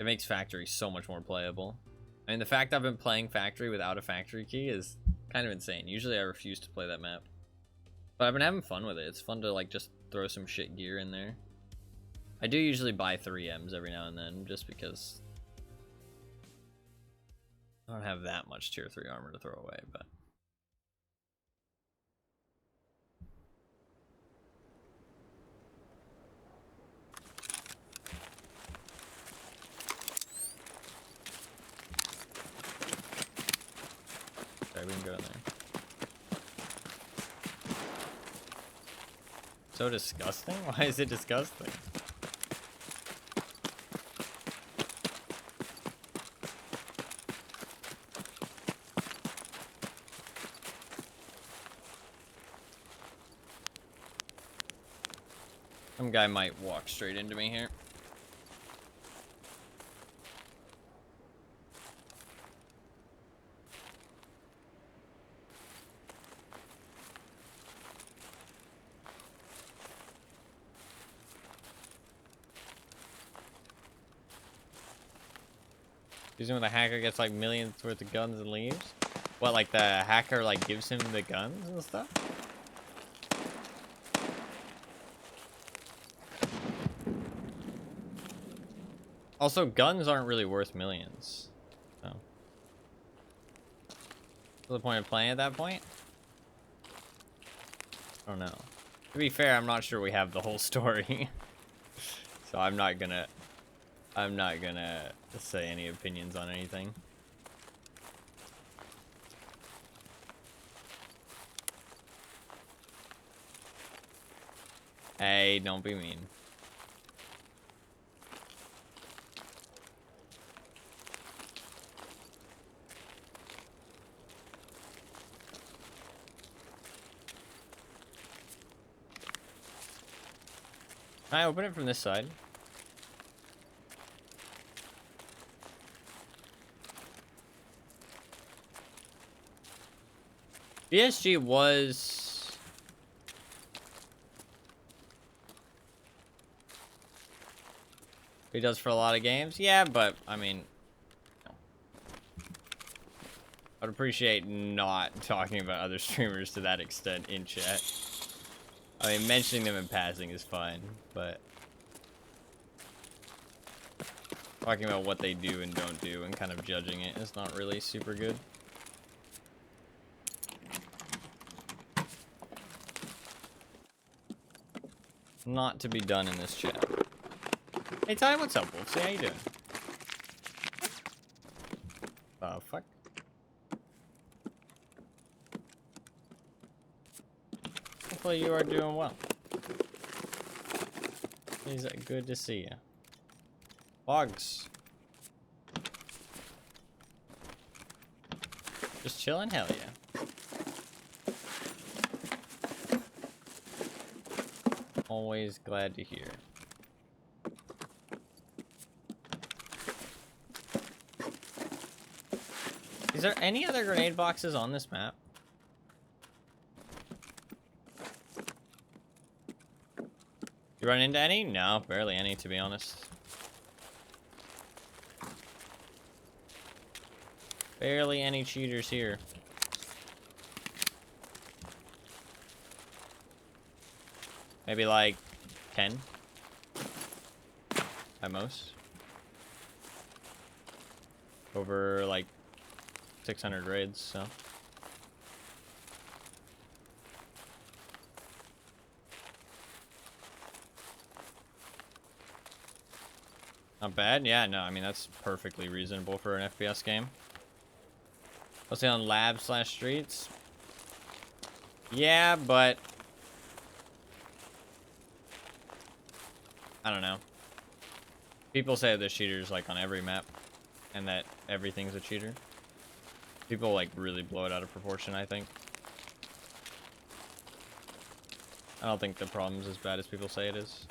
it makes factory so much more playable. I mean, the fact I've been playing factory without a factory key is kind of insane. Usually I refuse to play that map. But I've been having fun with it. It's fun to, like, just throw some shit gear in there. I do usually buy 3Ms every now and then, just because I don't have that much tier 3 armor to throw away, but... Sorry, we can go in there. So disgusting? Why is it disgusting? Some guy might walk straight into me here. Using when the hacker gets like millions worth of guns and leaves? What, like the hacker like gives him the guns and stuff? Also, guns aren't really worth millions. So. What's the point of playing at that point? I don't know. To be fair, I'm not sure we have the whole story. So I'm not gonna say any opinions on anything. Hey, don't be mean. Can I open it from this side? BSG was... He does for a lot of games? Yeah, but, I mean... No. I'd appreciate not talking about other streamers to that extent in chat. I mean, mentioning them in passing is fine, but... talking about what they do and don't do and kind of judging it is not really super good. Not to be done in this chat. Hey Ty, what's up, Wolf? How you doing? Fuck. Hopefully you are doing well. It's good to see you. Logs. Just chilling? Hell yeah. Always glad to hear. Is there any other grenade boxes on this map? You run into any? No, barely any, to be honest. Barely any cheaters here. Maybe like 10 at most. Over like 600 raids, so. Not bad. Yeah, no, I mean, that's perfectly reasonable for an FPS game. Let's say on lab/streets. Yeah, but I don't know. People say there's cheaters like on every map and that everything's a cheater. People like really blow it out of proportion, I think. I don't think the problem's as bad as people say it is.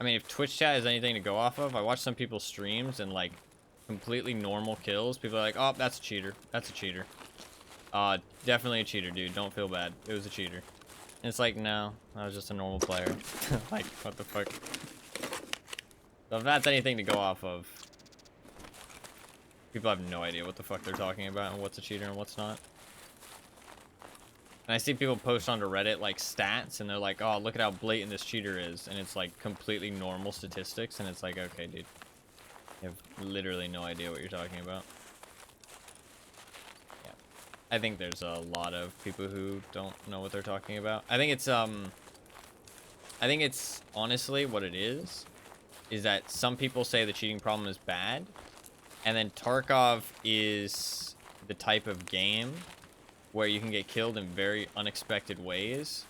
I mean, if Twitch chat is anything to go off of, I watch some people's streams and like completely normal kills. People are like, oh, that's a cheater. That's a cheater. Definitely a cheater, dude. Don't feel bad. It was a cheater. And it's like, no, I was just a normal player. Like, what the fuck? So if that's anything to go off of, people have no idea what the fuck they're talking about and what's a cheater and what's not. And I see people post onto Reddit like stats and they're like, oh, look at how blatant this cheater is. And it's like completely normal statistics. And it's like, okay, dude, you have literally no idea what you're talking about. Yeah. I think there's a lot of people who don't know what they're talking about. I think it's honestly what it is that some people say the cheating problem is bad. And then Tarkov is the type of game where you can get killed in very unexpected ways,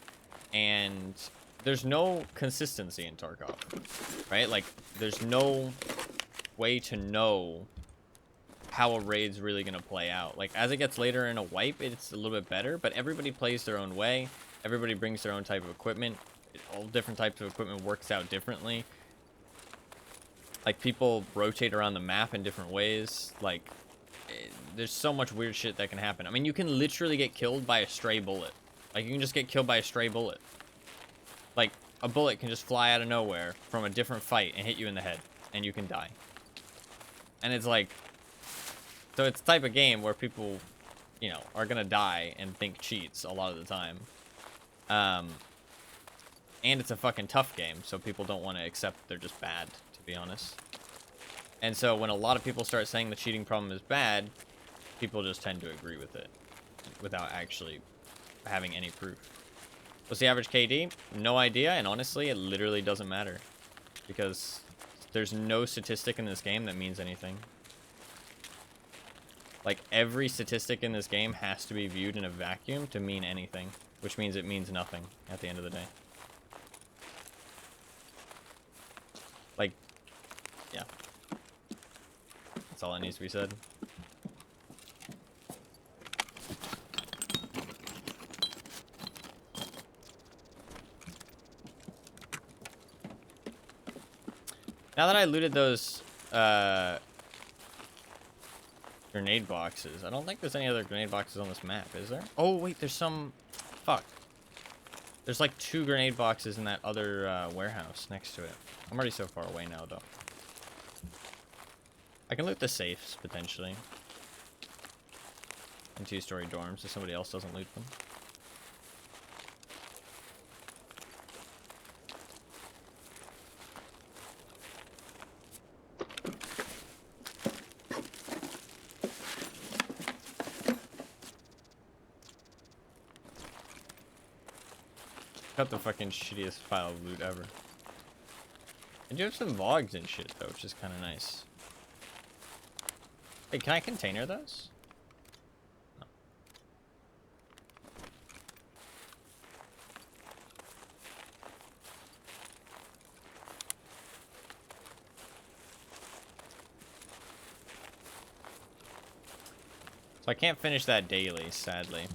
and there's no consistency in Tarkov, right? Like, there's no way to know how a raid's really gonna play out. Like, as it gets later in a wipe, it's a little bit better, but everybody plays their own way. Everybody brings their own type of equipment. All different types of equipment works out differently. Like, people rotate around the map in different ways. Like, there's so much weird shit that can happen. I mean, you can literally get killed by a stray bullet. Like, you can just get killed by a stray bullet. Like, a bullet can just fly out of nowhere from a different fight and hit you in the head, and you can die. And it's like, so it's the type of game where people, you know, are gonna die and think cheats a lot of the time. And it's a fucking tough game, so people don't want to accept they're just bad, to be honest. And so when a lot of people start saying the cheating problem is bad, people just tend to agree with it without actually having any proof. What's the average KD? No idea, and honestly, it literally doesn't matter. Because there's no statistic in this game that means anything. Like, every statistic in this game has to be viewed in a vacuum to mean anything, which means it means nothing at the end of the day. Like, yeah. That's all that needs to be said. Now that I looted those grenade boxes, I don't think there's any other grenade boxes on this map, is there? Oh, wait, there's some... Fuck. There's like 2 grenade boxes in that other warehouse next to it. I'm already so far away now, though. I can loot the safes, potentially. And 2-story dorms if somebody else doesn't loot them. cut the fucking shittiest pile of loot ever. I do have some VODs and shit though, which is kind of nice. Hey, can I container those? No. So I can't finish that daily, sadly.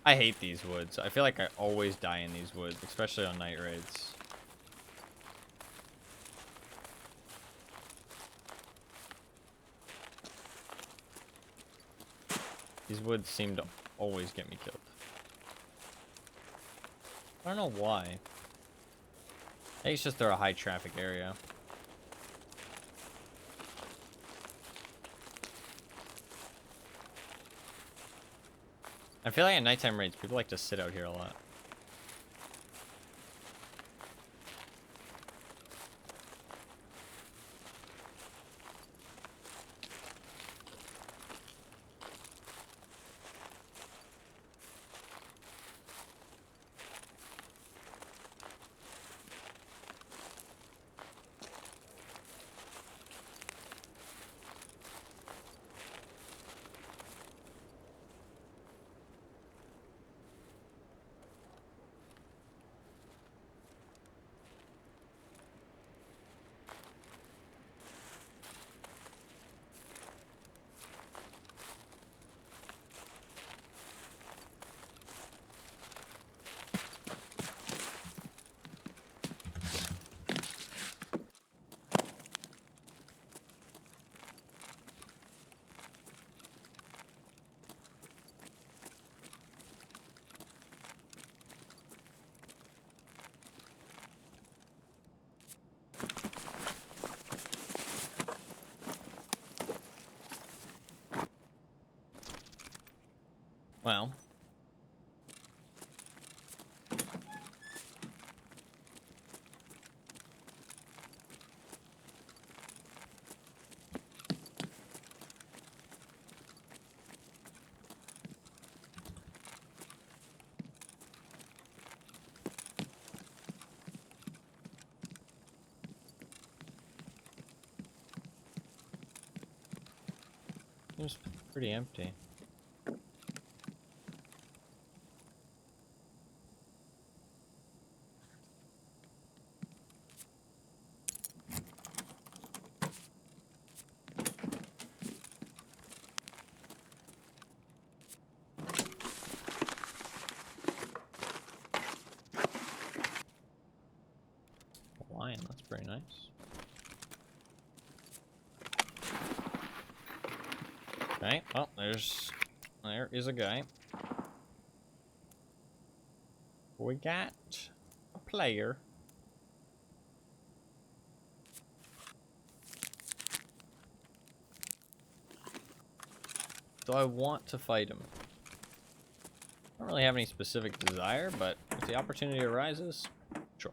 I hate these woods. I feel like I always die in these woods, especially on night raids. These woods seem to always get me killed. I don't know why. I think it's just they're a high traffic area. I feel like at nighttime raids, people like to sit out here a lot. Well. Seems pretty empty. Lion, that's pretty nice. Okay, well, there is a guy. We got a player. Do I want to fight him? I don't really have any specific desire, but if the opportunity arises, sure.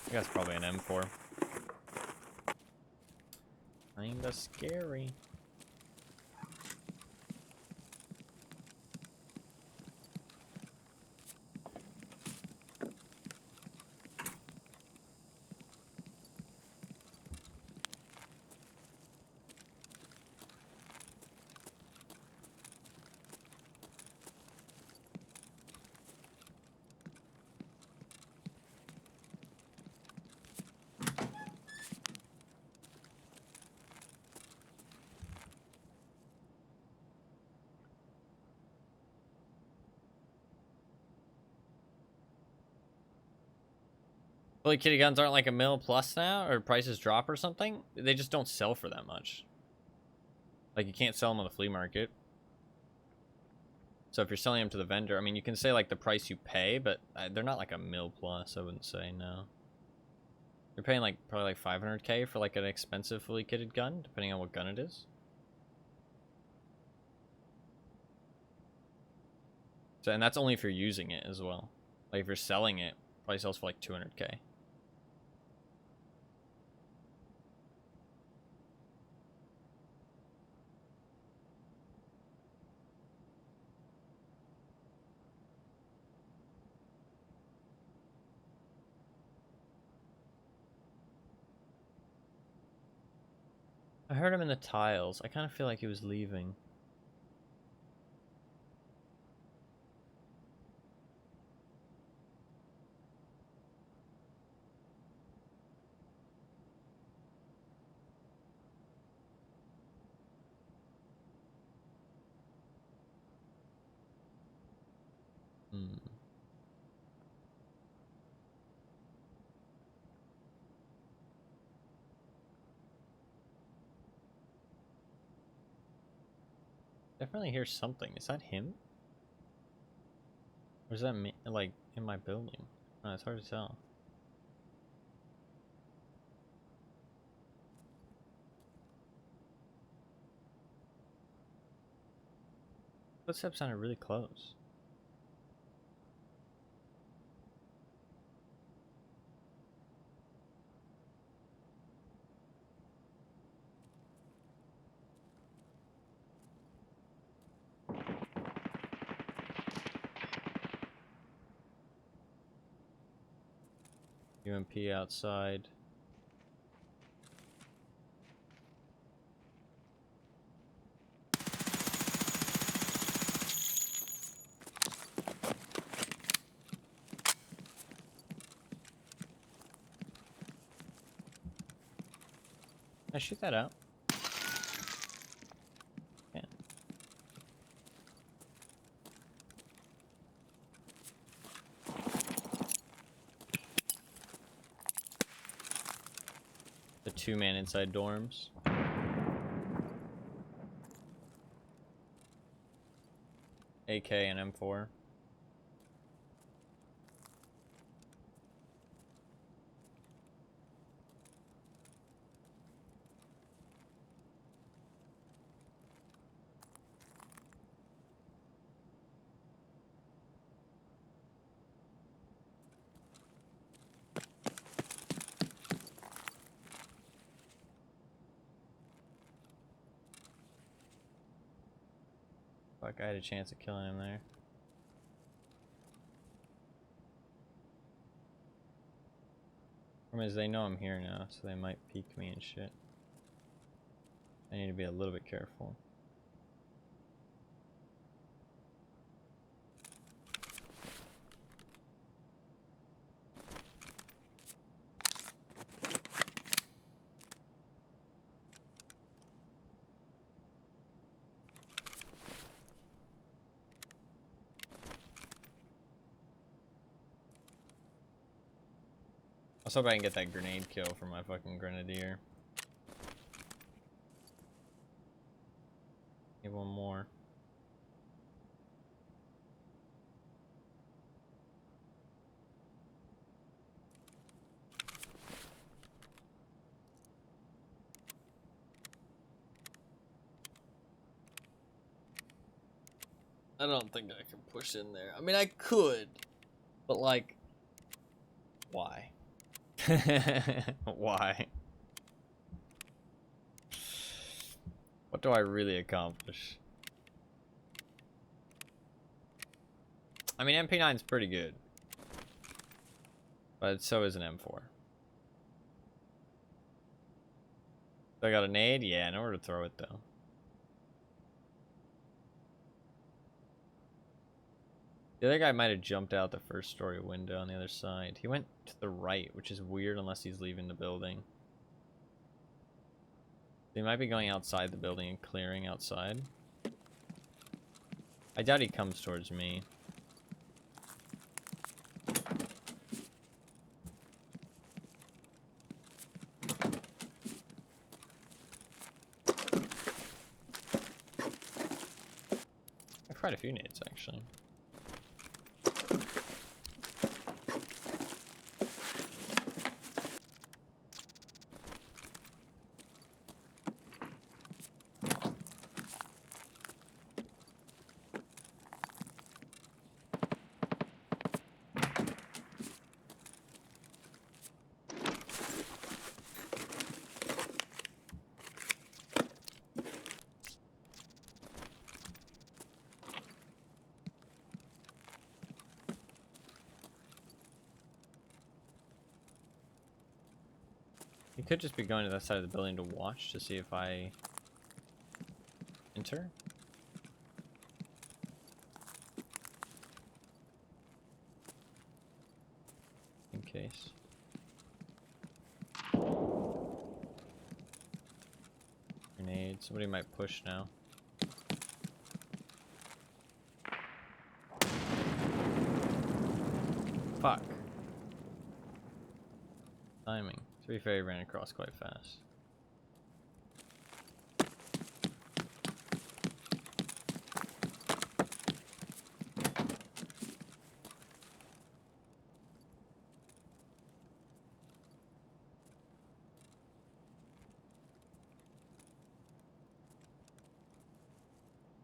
I think that's probably an M4. Kinda scary. Fully kitty guns aren't like $1 plus now, or prices drop or something? They just don't sell for that much. Like, you can't sell them on the flea market. So if you're selling them to the vendor, I mean, you can say like the price you pay, but they're not like a mil plus. I wouldn't say, no. You're paying like probably like 500K for like an expensive fully kitted gun, depending on what gun it is. So, and that's only if you're using it as well. Like if you're selling it, probably sells for like 200K. I heard him in the tiles. I kind of feel like he was leaving. Definitely hear something. Is that him? Or is that me, like, in my building? Oh, it's hard to tell. Footsteps sounded really close. UMP outside. Can I shoot that out? Yeah. The 2-man inside dorms. AK and M4. Fuck, I had a chance of killing him there. Problem is, they know I'm here now, so they might peek me and shit. I need to be a little bit careful. Let's hope I can get that grenade kill for my fucking grenadier. Need one more. I don't think I can push in there. I mean, I could, but like, why? Why? What do I really accomplish? I mean, MP9 is pretty good, but so is an M4. So I got a nade? Yeah, nowhere to throw it though. The other guy might have jumped out the first story window on the other side. He went to the right, which is weird unless he's leaving the building. He might be going outside the building and clearing outside. I doubt he comes towards me. quite a few nades, actually. You could just be going to that side of the building to watch to see if I enter. In case. Grenade. Somebody might push now. Fuck. Timing. To be fair, he ran across quite fast.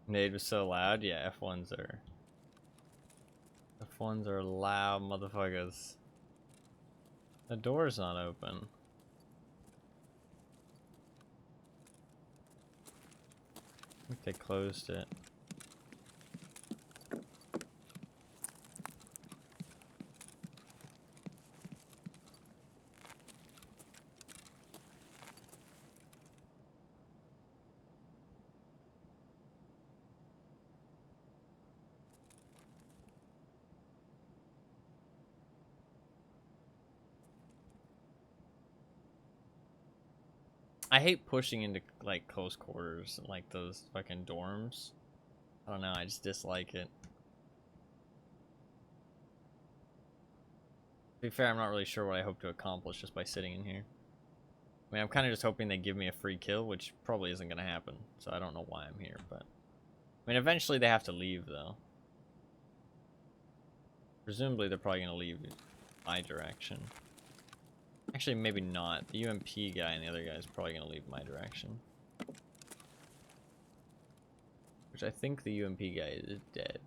Nade was so loud. Yeah, F1s are loud motherfuckers. The door's not open. I think they closed it. I hate pushing into like close quarters, like those fucking dorms. I don't know, I just dislike it. To be fair, I'm not really sure what I hope to accomplish just by sitting in here. I mean, I'm kind of just hoping they give me a free kill, which probably isn't going to happen. So I don't know why I'm here, but... I mean, eventually they have to leave, though. Presumably they're probably going to leave my direction. Actually, maybe not. The UMP guy and the other guy is probably going to leave my direction. Which I think the UMP guy is dead.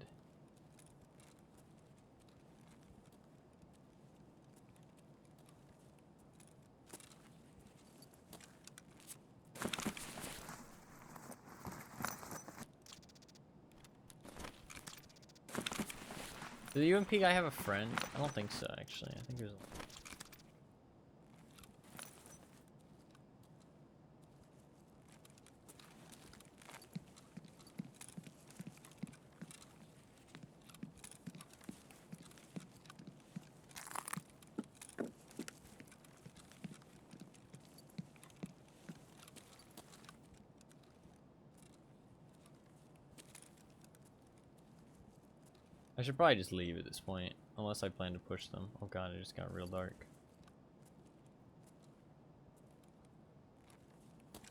Did the UMP guy have a friend? I don't think so, actually. I think he was... I should probably just leave at this point, unless I plan to push them. Oh god, it just got real dark.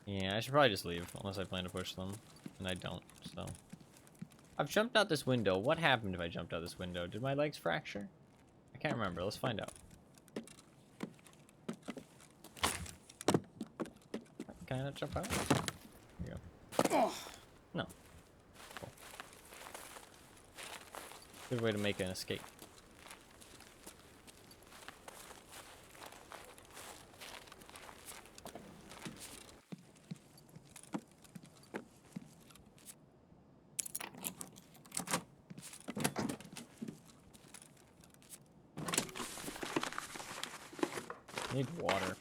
Yeah, I should probably just leave, unless I plan to push them, and I don't, so. I've jumped out this window. What happened if I jumped out this window? Did my legs fracture? I can't remember. Let's find out. Can I not jump out? There you go. No. Cool. Good way to make an escape. Need water.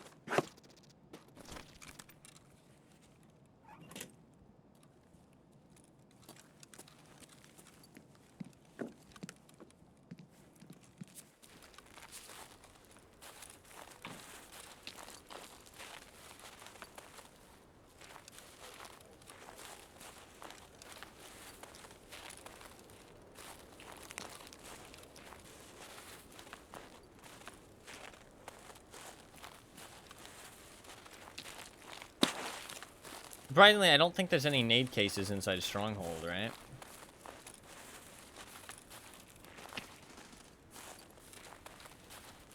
Surprisingly, I don't think there's any nade cases inside a stronghold, right?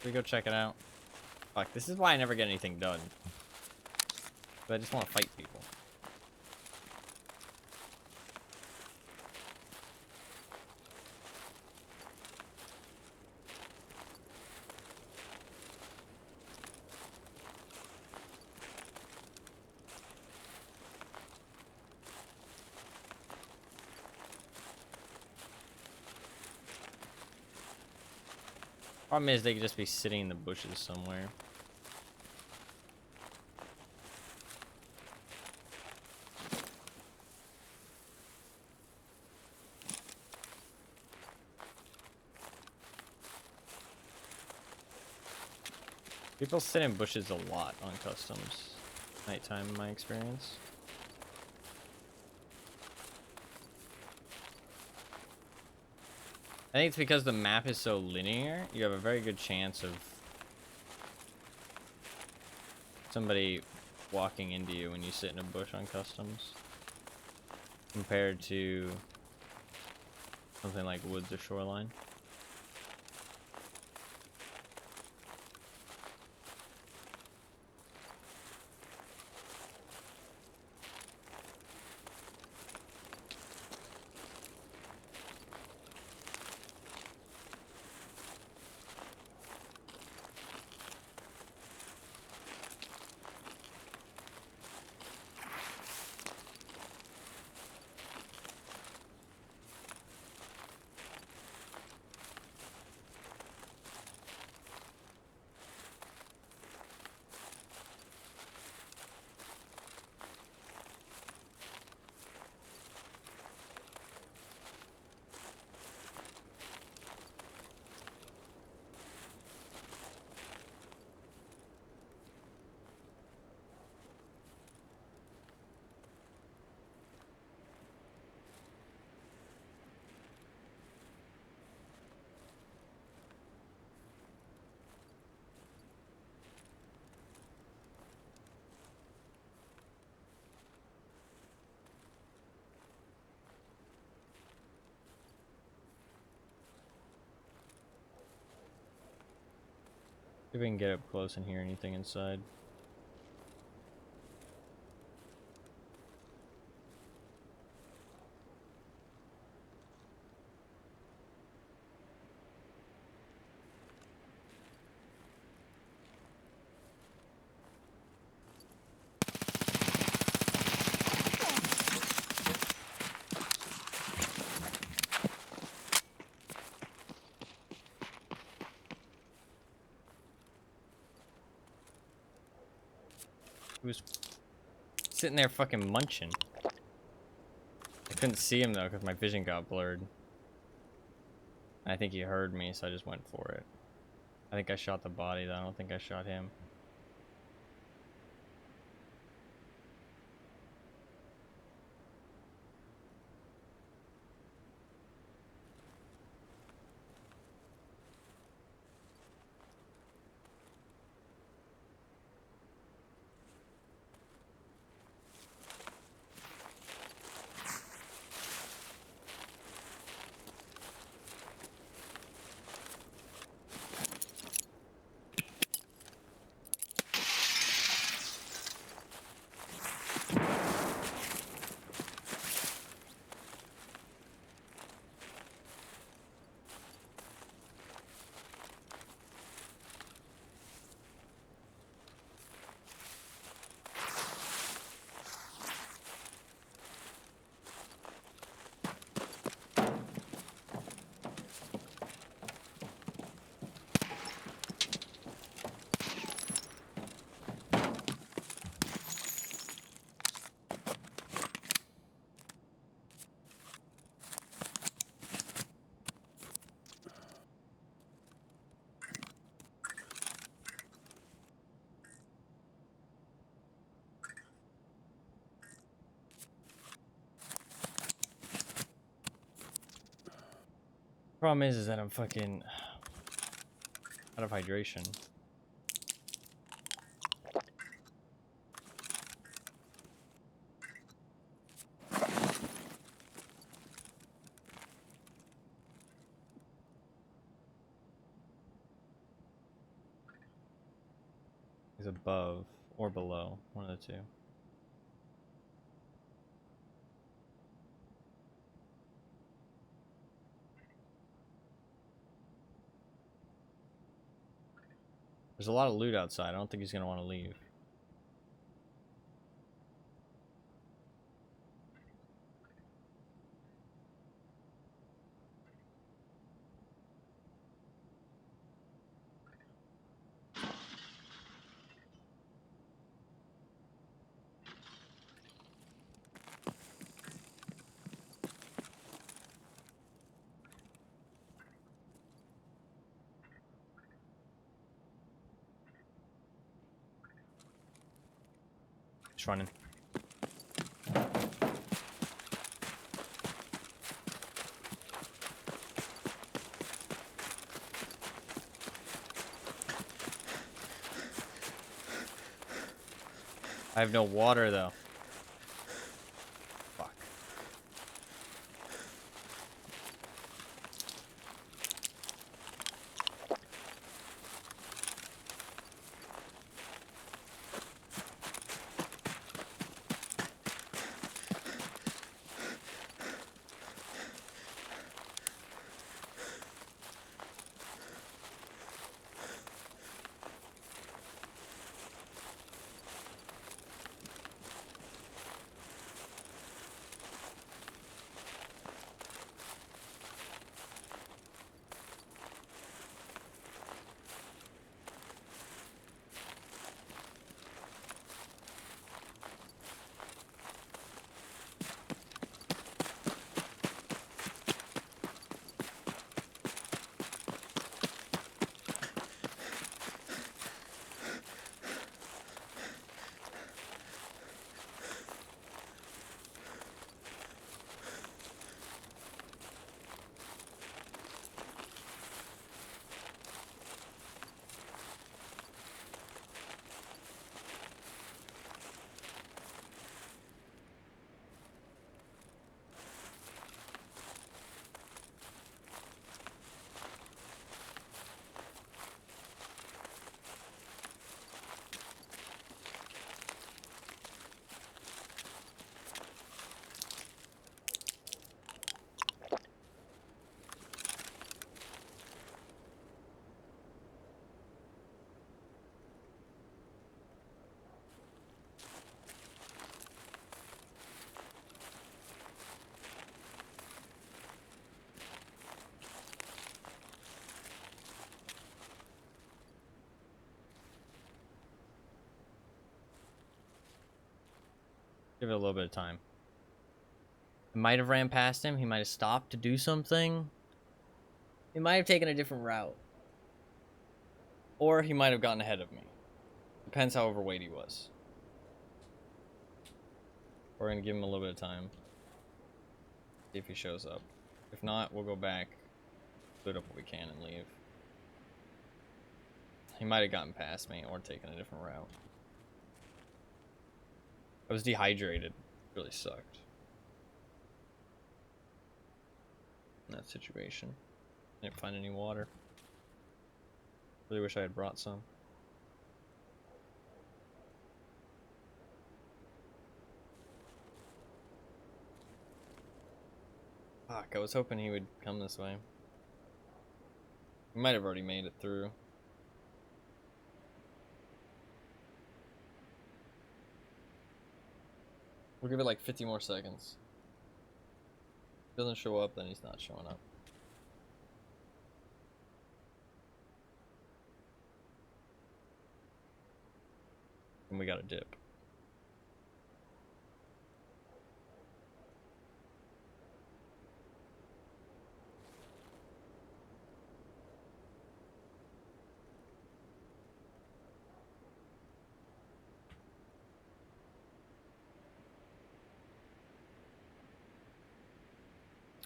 we go check it out? Fuck, this is why I never get anything done. But I just want to fight people. Problem is, they could just be sitting in the bushes somewhere. People sit in bushes a lot on customs. Nighttime, in my experience. I think it's because the map is so linear, you have a very good chance of somebody walking into you when you sit in a bush on customs. Compared to something like woods or shoreline. See if we can get up close and hear anything inside. He was sitting there fucking munching. I couldn't see him though because my vision got blurred. I think he heard me, so I just went for it. I think I shot the body though. I don't think I shot him. Problem is that I'm fucking out of hydration. He's above or below. One of the two. There's a lot of loot outside. I don't think he's going to want to leave. He's running. I have no water though. Fuck. Give it a little bit of time. I might have ran past him. He might have stopped to do something. He might have taken a different route. Or he might have gotten ahead of me. Depends how overweight he was. We're going to give him a little bit of time. See if he shows up. If not, we'll go back, loot up what we can, and leave. He might have gotten past me or taken a different route. I was dehydrated. It really sucked. In that situation. Didn't find any water. Really wish I had brought some. Fuck, I was hoping he would come this way. We might have already made it through. We'll give it like 50 more seconds. If he doesn't show up, then he's not showing up. And we got a dip.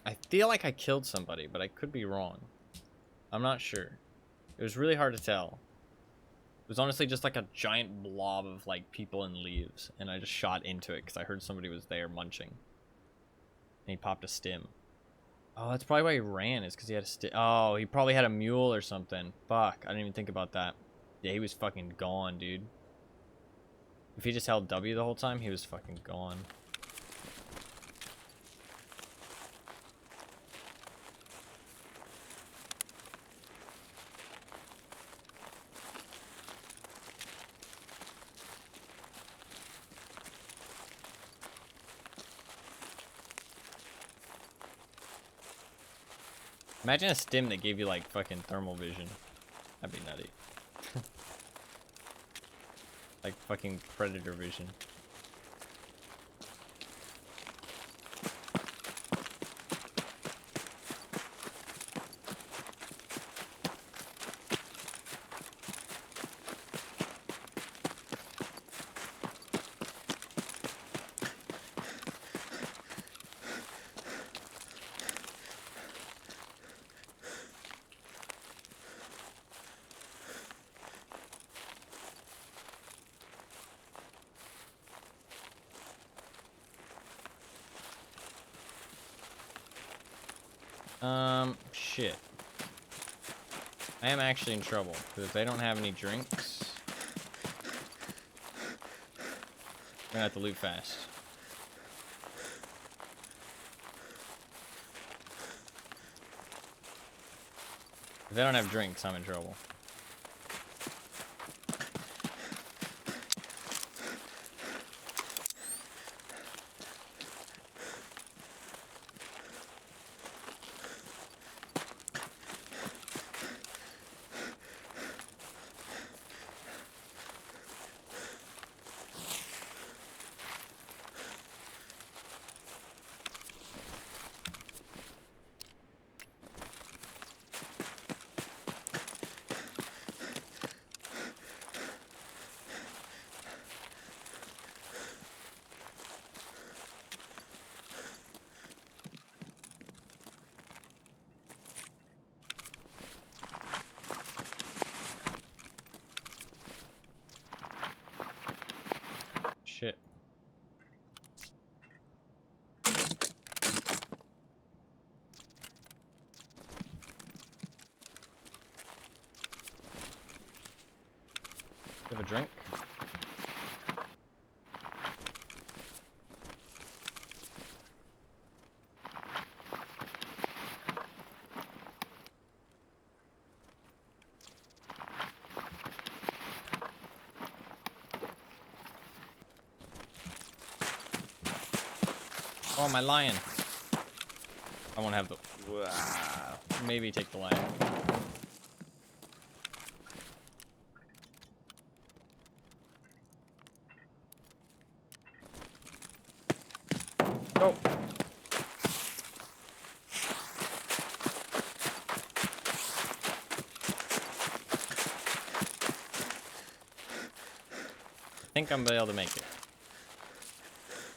I feel like I killed somebody, but I could be wrong. I'm not sure. It was really hard to tell. It was honestly just like a giant blob of like people and leaves, and I just shot into it because I heard somebody was there munching. And he popped a stim. Oh, that's probably why he ran, is because he had a stim. Oh, he probably had a mule or something. Fuck, I didn't even think about that. Yeah, he was fucking gone, dude. If he just held W the whole time, he was fucking gone. Imagine a stim that gave you like fucking thermal vision. That'd be nutty. Like fucking predator vision. Shit. I am actually in trouble, because if they don't have any drinks, I'm gonna have to loot fast. If they don't have drinks, I'm in trouble. Shit. You have a drink? Oh, my lion. I won't have the... Maybe take the lion. Go. I think I'm able to make it.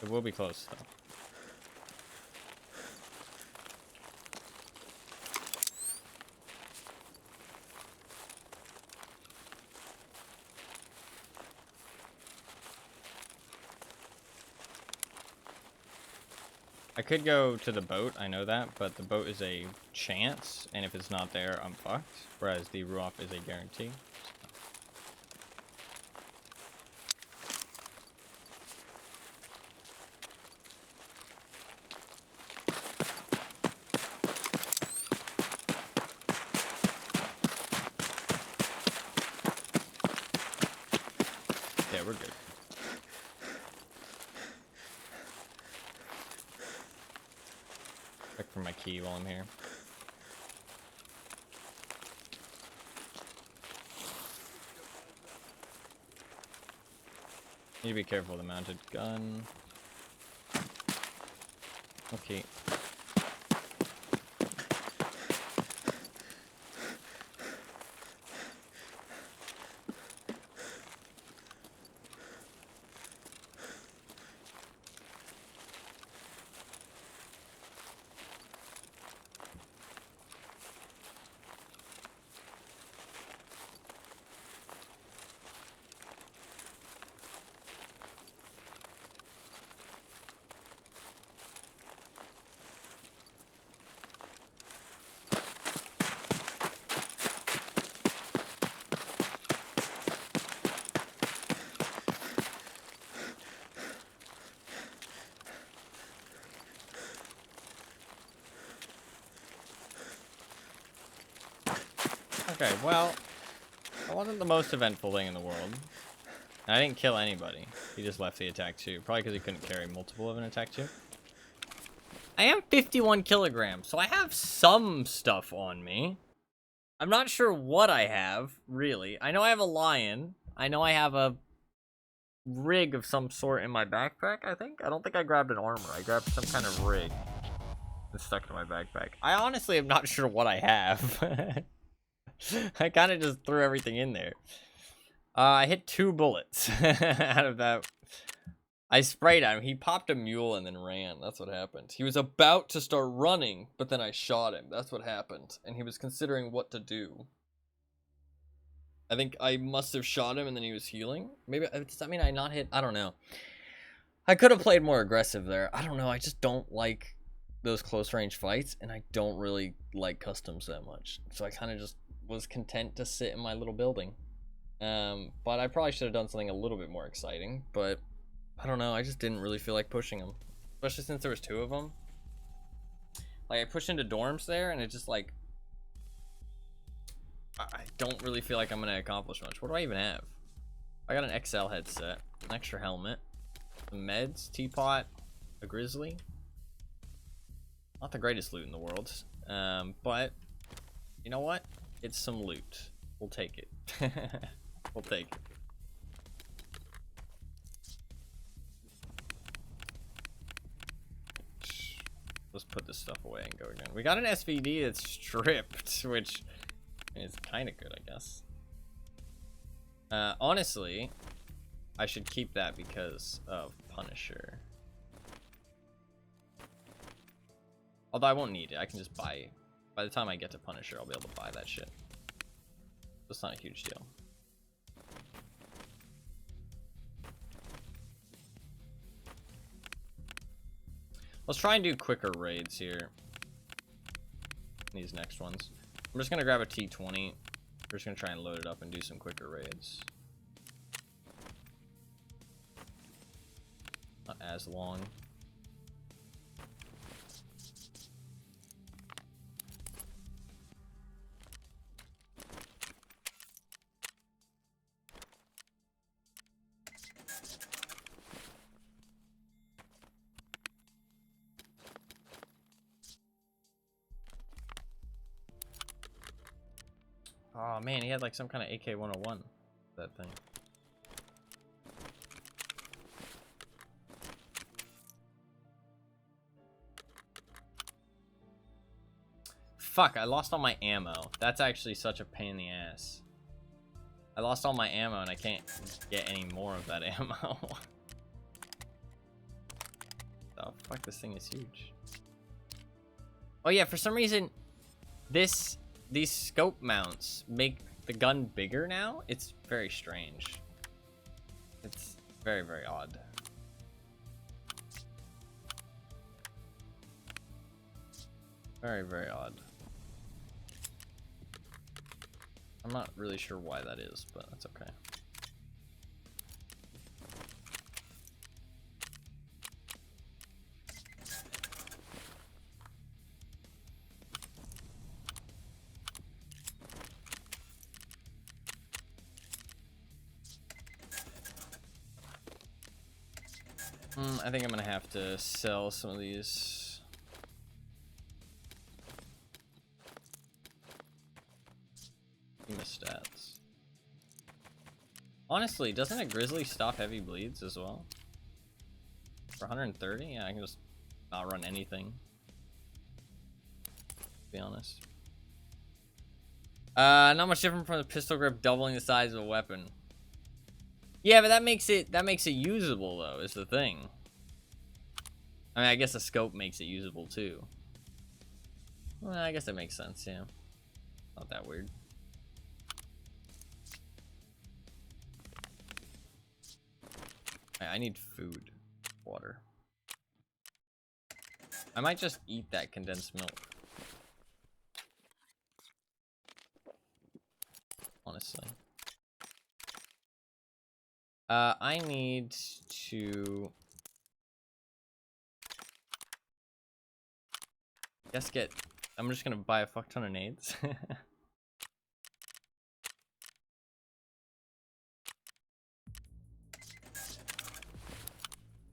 It will be close, though. I could go to the boat, I know that, but the boat is a chance, and if it's not there, I'm fucked. Whereas the roof is a guarantee. Yeah, we're good. Check for my key while I'm here. Need to be careful of the mounted gun. Okay. Okay, well, that wasn't the most eventful thing in the world. I didn't kill anybody. He just left the attack 2. Probably because he couldn't carry multiple of an attack 2. I am 51 kilograms, so I have some stuff on me. I'm not sure what I have, really. I know I have a lion. I know I have a rig of some sort in my backpack, I think. I don't think I grabbed an armor. I grabbed some kind of rig. It's stuck in my backpack. I honestly am not sure what I have. I kind of just threw everything in there. I hit 2 bullets out of that. I sprayed at him. He popped a mule and then ran. That's what happened. He was about to start running, but then I shot him. That's what happened. And he was considering what to do. I think I must have shot him and then he was healing. Maybe, does that mean I not hit? I don't know. I could have played more aggressive there. I don't know. I just don't like those close range fights, and I don't really like customs that much. So I kind of just was content to sit in my little building. But I probably should have done something a little bit more exciting, but I don't know, I just didn't really feel like pushing them. Especially since there was 2 of them. Like, I pushed into dorms there, and it just, like... I don't really feel like I'm gonna accomplish much. What do I even have? I got an XL headset, an extra helmet, some meds, teapot, a grizzly. Not the greatest loot in the world. But, you know what? It's some loot. We'll take it. We'll take it. Let's put this stuff away and go again. We got an SVD that's stripped, which is kind of good, I guess. Honestly, I should keep that because of Punisher. Although I won't need it. I can just buy... By the time I get to Punisher, I'll be able to buy that shit. That's not a huge deal. Let's try and do quicker raids here. These next ones. I'm just gonna grab a T20. We're just gonna try and load it up and do some quicker raids. Not as long. Oh man, he had like some kind of AK-101, that thing. Fuck, I lost all my ammo. That's actually such a pain in the ass. I lost all my ammo and I can't get any more of that ammo. Oh fuck, this thing is huge. Oh yeah, for some reason, these scope mounts make the gun bigger now. It's very strange. It's very, very odd. Very, very odd. I'm not really sure why that is, but that's okay. I think I'm gonna have to sell some of these. Stats. Honestly, doesn't a grizzly stop heavy bleeds as well? For 130? Yeah, I can just not run anything. To be honest. Not much different from the pistol grip doubling the size of a weapon. Yeah, but that makes it usable though, is the thing. I mean, I guess a scope makes it usable too. Well, I guess that makes sense, yeah. Not that weird. I need food. Water. I might just eat that condensed milk. Honestly. I need to... I'm just gonna buy a fuck ton of nades.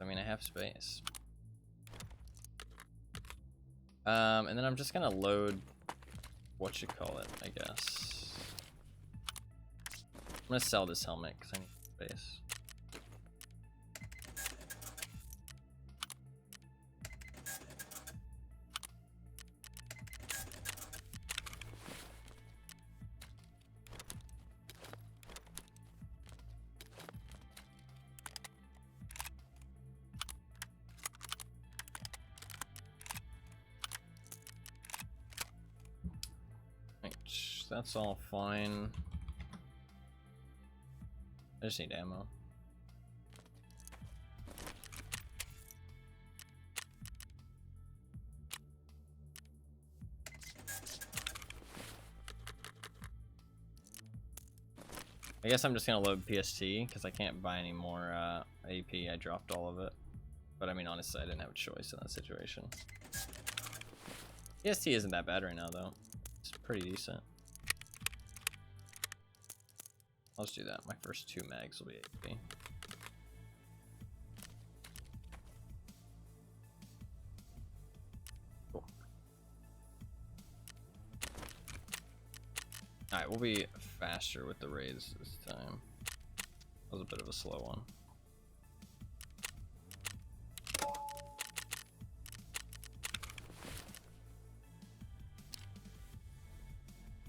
I mean, I have space. And then I'm just gonna load what you call it, I guess. I'm gonna sell this helmet because I need space. That's all fine. I just need ammo. I guess I'm just gonna load PST because I can't buy any more AP. I dropped all of it. But I mean, honestly, I didn't have a choice in that situation. PST isn't that bad right now, though. It's pretty decent. I'll just do that. My first 2 mags will be AP. Cool. Alright, we'll be faster with the raids this time. That was a bit of a slow one.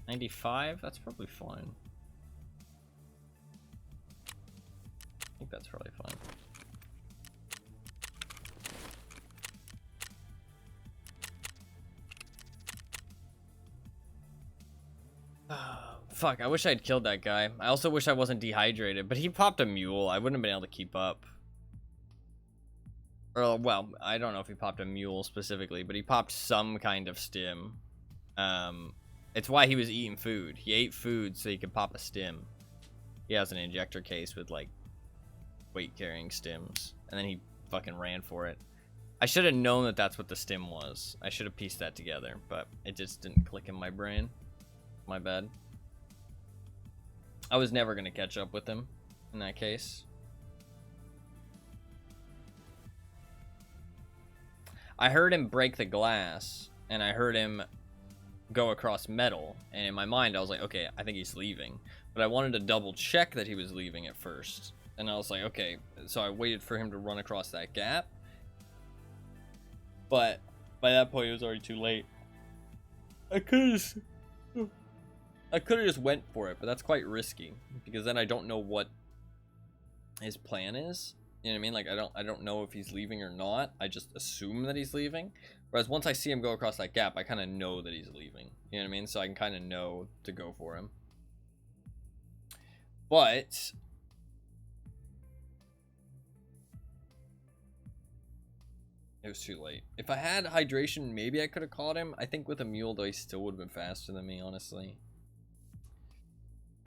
$95? That's probably fine. I think that's probably fine. Fuck, I wish I'd killed that guy. I also wish I wasn't dehydrated, but he popped a mule. I wouldn't have been able to keep up. Or, well, I don't know if he popped a mule specifically, but he popped some kind of stim. It's why he was eating food. He ate food so he could pop a stim. He has an injector case with, like, weight-carrying stims. And then he fucking ran for it. I should have known that that's what the stim was. I should have pieced that together, but it just didn't click in my brain. My bad. I was never going to catch up with him in that case. I heard him break the glass, and I heard him go across metal, and in my mind I was like, okay, I think he's leaving. But I wanted to double check that he was leaving at first. And I was like, okay, so I waited for him to run across that gap. But by that point it was already too late. I could have just went for it, but that's quite risky because then I don't know what his plan is. You know what I mean? Like I don't know if he's leaving or not. I just assume that he's leaving. Whereas once I see him go across that gap, I kind of know that he's leaving. You know what I mean? So I can kind of know to go for him. But it was too late. If I had hydration, maybe I could have caught him. I think with a mule, though, he still would have been faster than me, honestly.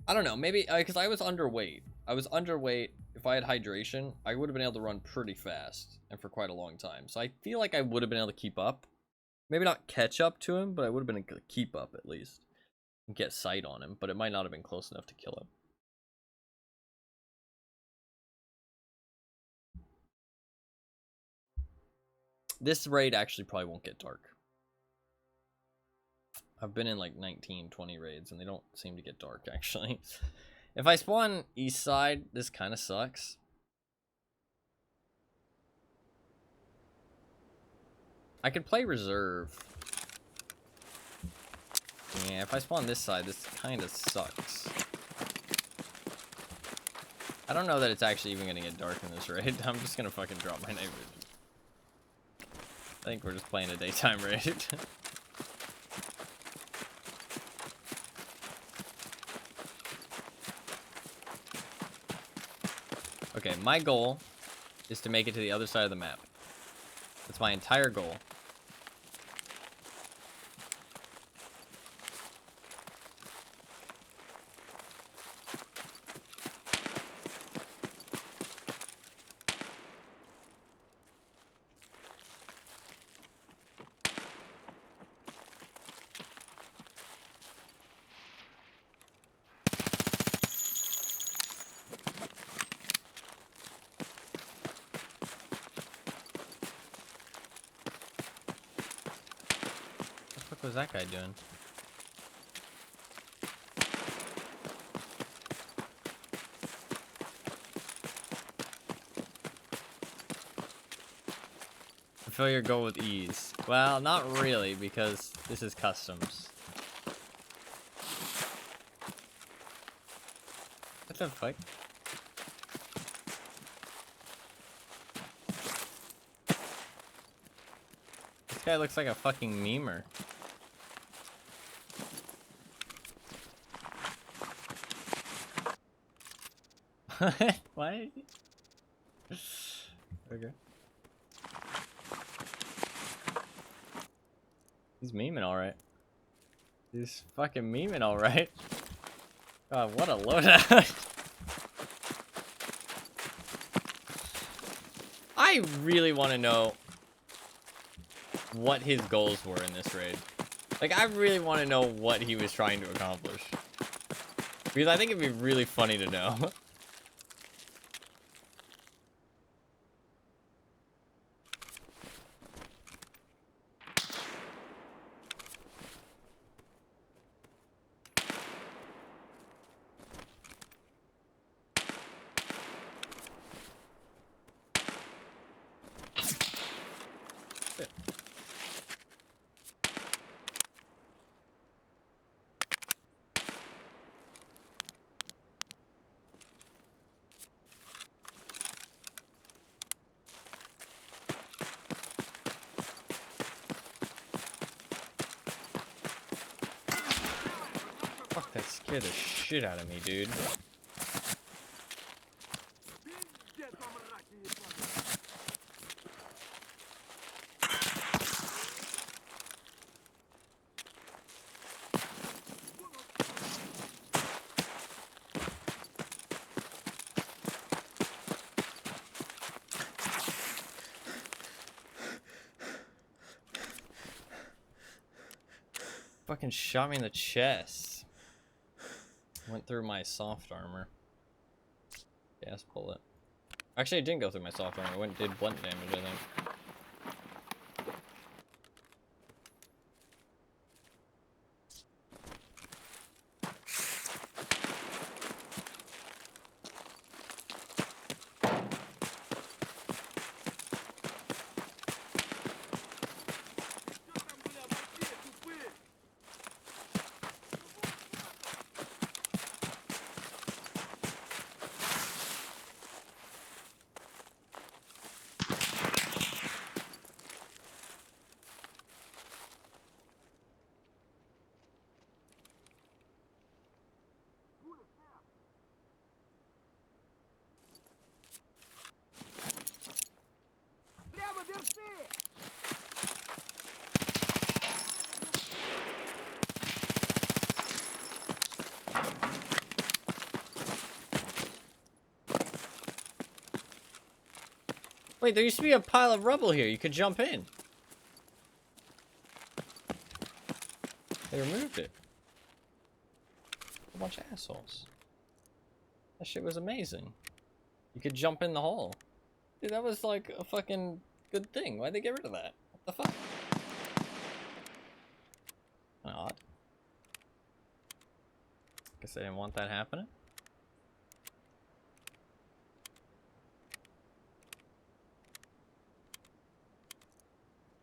I don't know, maybe because I was underweight. If I had hydration, I would have been able to run pretty fast and for quite a long time. So I feel like I would have been able to keep up. Maybe not catch up to him, but I would have been able to keep up at least. And get sight on him, but it might not have been close enough to kill him. This raid actually probably won't get dark. I've been in like 19, 20 raids, and they don't seem to get dark, actually. If I spawn east side, this kind of sucks. I could play reserve. Yeah, if I spawn this side, this kind of sucks. I don't know that it's actually even going to get dark in this raid. I'm just going to fucking drop my night vision. I think we're just playing a daytime raid. Okay, my goal is to make it to the other side of the map. That's my entire goal. What was that guy doing? Fulfill your goal with ease. Well, not really, because this is customs. What the fuck? This guy looks like a fucking memer. Why? Okay. He's memeing alright. He's fucking memeing alright. God, what a loadout. I really want to know what his goals were in this raid. Like, I really want to know what he was trying to accomplish. Because I think it'd be really funny to know. Fuck, that scared the shit out of me, dude. Fucking shot me in the chest. Went through my soft armor. Gas bullet. Actually, it didn't go through my soft armor. It went did blunt damage, I think. Wait, there used to be a pile of rubble here. You could jump in. They removed it. A bunch of assholes. That shit was amazing. You could jump in the hole. Dude, that was like a fucking good thing. Why'd they get rid of that? What the fuck? Odd. Guess they didn't want that happening.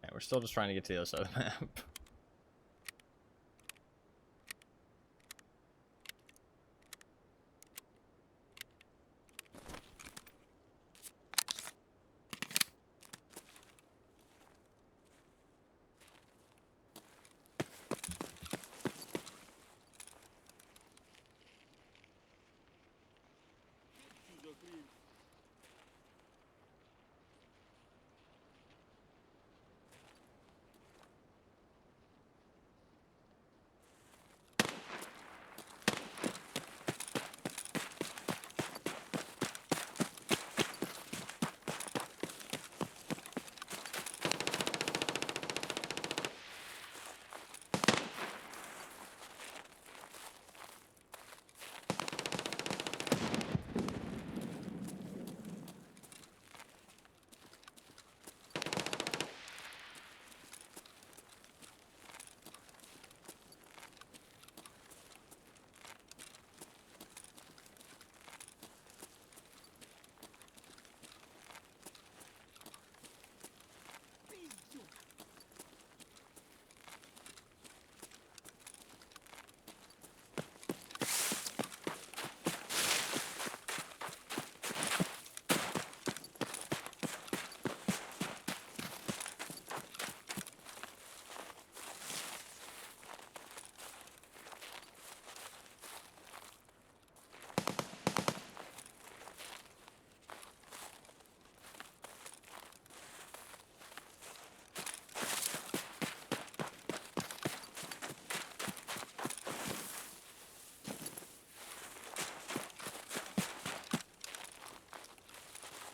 Yeah, we're still just trying to get to the other side of the map.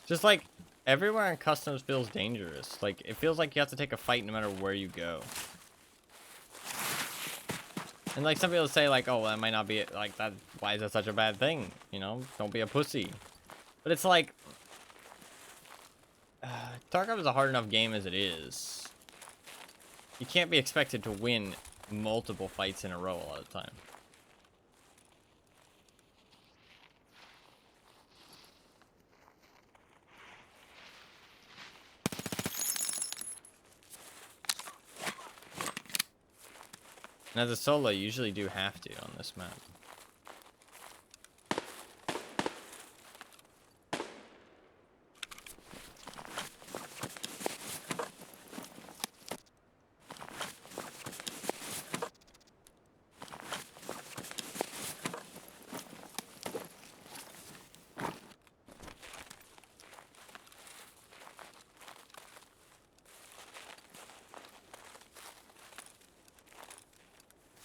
Just like everywhere in customs feels dangerous. Like it feels like you have to take a fight no matter where you go. And like some people say like, oh, that might not be like that. Why is that such a bad thing? You know, don't be a pussy. But it's like, Tarkov is a hard enough game as it is. You can't be expected to win multiple fights in a row a lot of the time. And as a solo, you usually do have to on this map.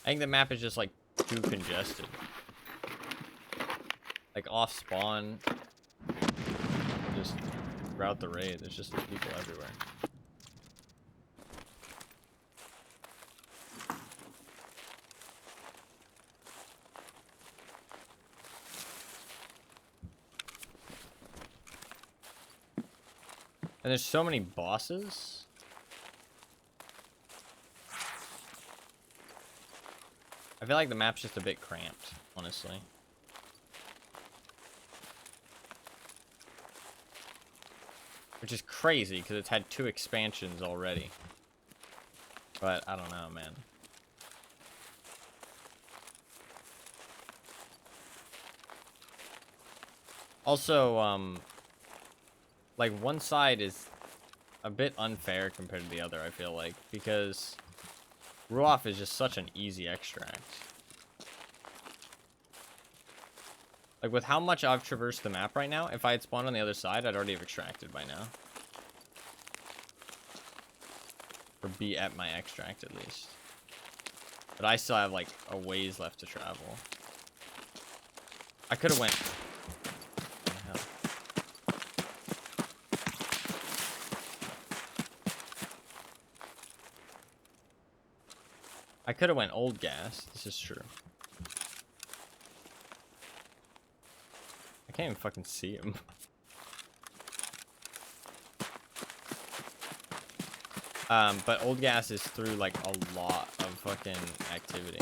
I think the map is just like too congested. Like off spawn, just throughout the raid, there's just people everywhere. And there's so many bosses. I feel like the map's just a bit cramped, honestly. Which is crazy, because it's had 2 expansions already. But, I don't know, man. Also, like, one side is a bit unfair compared to the other, I feel like. Because Ruoff is just such an easy extract. Like, with how much I've traversed the map right now, if I had spawned on the other side, I'd already have extracted by now. Or be at my extract, at least. But I still have, like, a ways left to travel. I could have went... I could have went old gas. This is true. I can't even fucking see him. But old gas is through like a lot of fucking activity.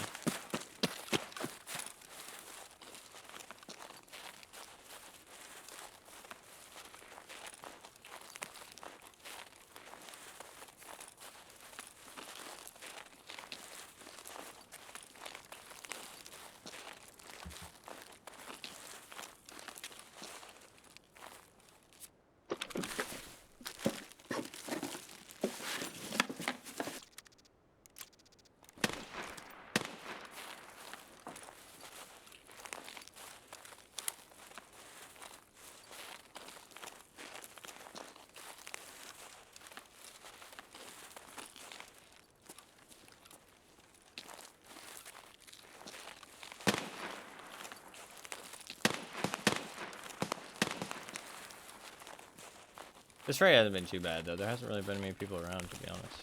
This raid hasn't been too bad, though. There hasn't really been many people around, to be honest.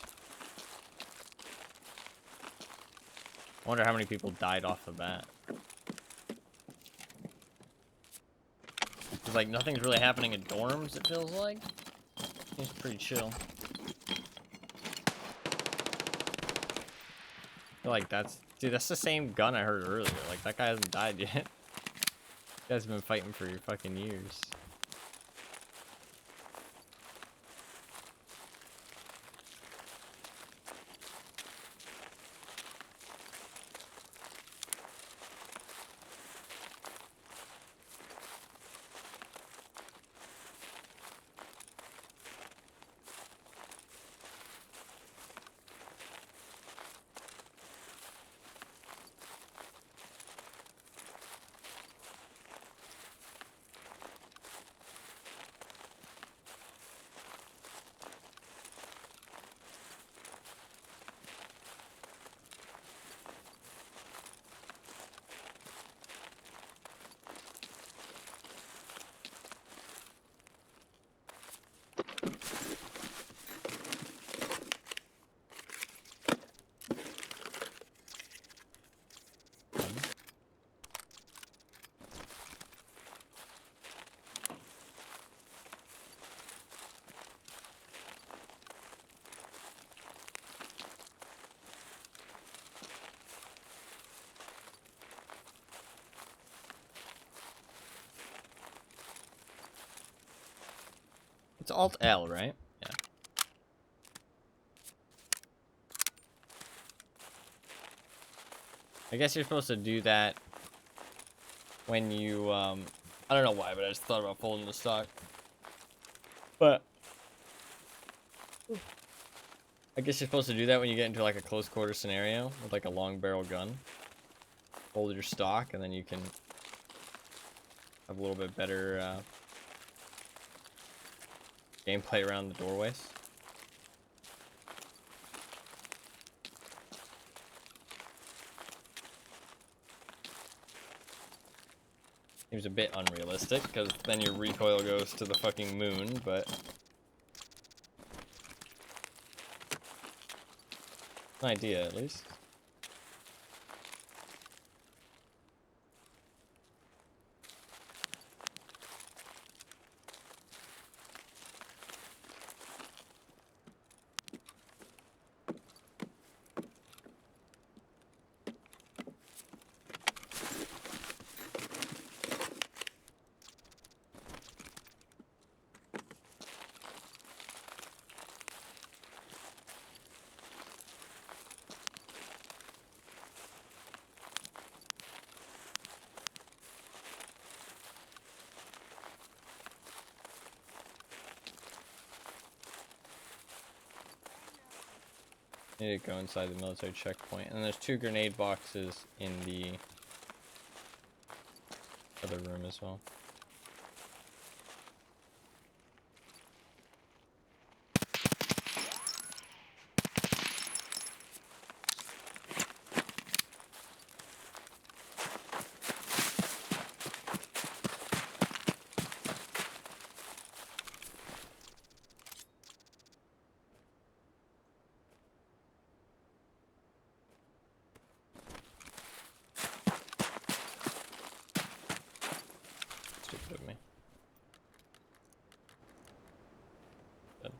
I wonder how many people died off the bat. It's like nothing's really happening in dorms, it feels like. Seems pretty chill. I feel like that's... Dude, that's the same gun I heard earlier. Like, that guy hasn't died yet. You guys have been fighting for fucking years. It's Alt L, right? Yeah. I guess you're supposed to do that when you, I don't know why, but I just thought about folding the stock. But I guess you're supposed to do that when you get into like a close quarter scenario with like a long barrel gun. Hold your stock, and then you can have a little bit better gameplay around the doorways. Seems a bit unrealistic, because then your recoil goes to the fucking moon, but... an idea, at least. Need to go inside the military checkpoint. And there's 2 grenade boxes in the other room as well. Stupid of me. Good.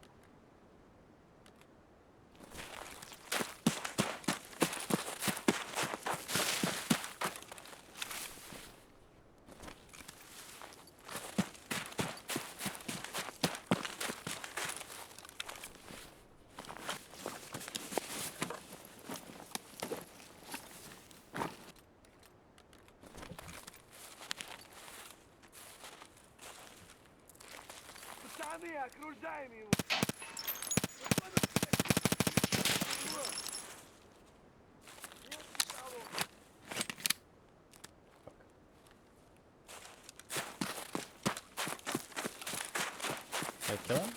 Окружаем его! Did I kill him?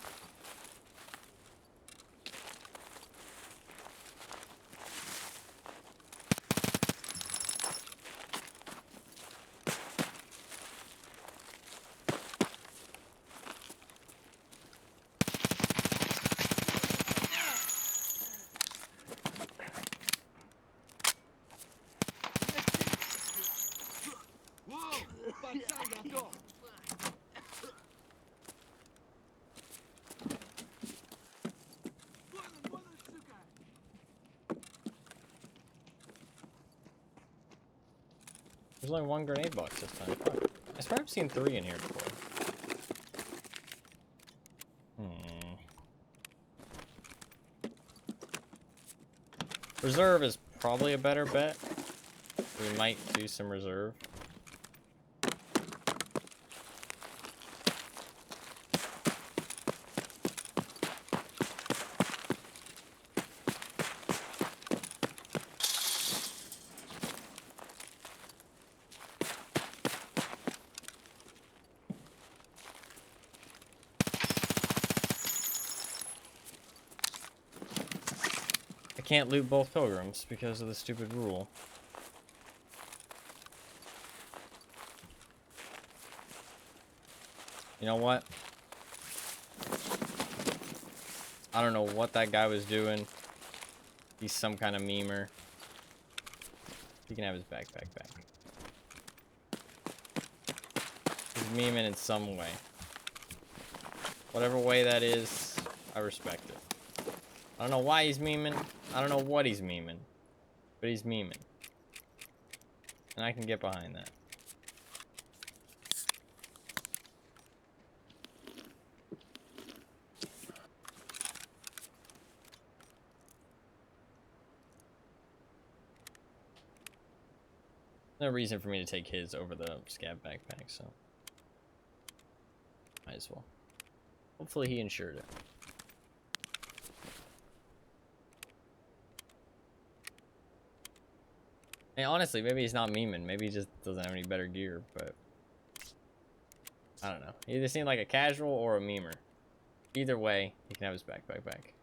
There's only 1 grenade box this time. Fuck. I swear I've seen 3 in here before. Reserve is probably a better bet. We might do some reserve. I can't loot both pilgrims because of the stupid rule. You know what? I don't know what that guy was doing. He's some kind of memer. He can have his backpack back. He's memeing in some way. Whatever way that is, I respect it. I don't know why he's memeing. I don't know what he's memeing. But he's memeing. And I can get behind that. No reason for me to take his over the scab backpack, so might as well. Hopefully he insured it. And honestly, maybe he's not memeing. Maybe he just doesn't have any better gear, but I don't know. He either seemed like a casual or a memer. Either way, he can have his backpack back.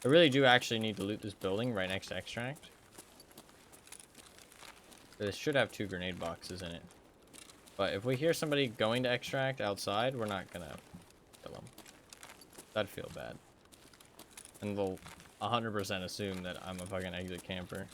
I really do actually need to loot this building right next to extract. This should have 2 grenade boxes in it. But if we hear somebody going to extract outside, we're not gonna kill them. That'd feel bad. And they'll 100% assume that I'm a fucking exit camper.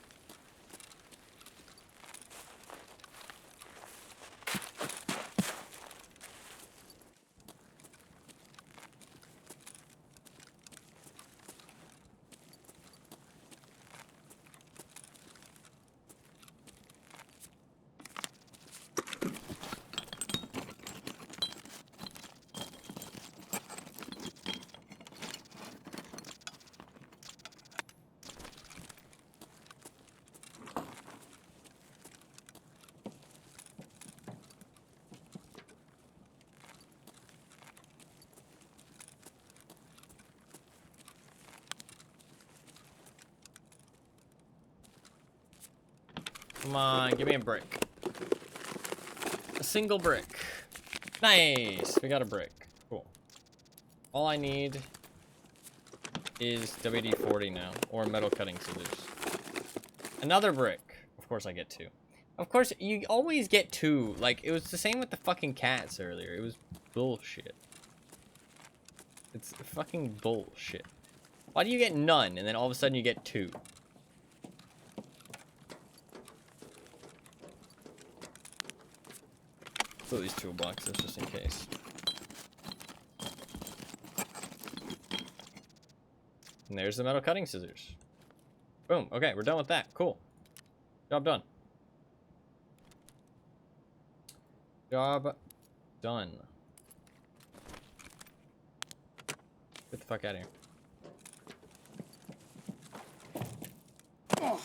Come on, give me a brick. A single brick. Nice! We got a brick. Cool. All I need is WD-40 now, or metal cutting scissors. Another brick. Of course I get 2. Of course, you always get 2. Like, it was the same with the fucking cats earlier. It was bullshit. It's fucking bullshit. Why do you get none, and then all of a sudden you get 2? Put these toolboxes just in case. And there's the metal cutting scissors. Boom. Okay, we're done with that. Cool. Job done. Job done. Get the fuck out of here. Oh.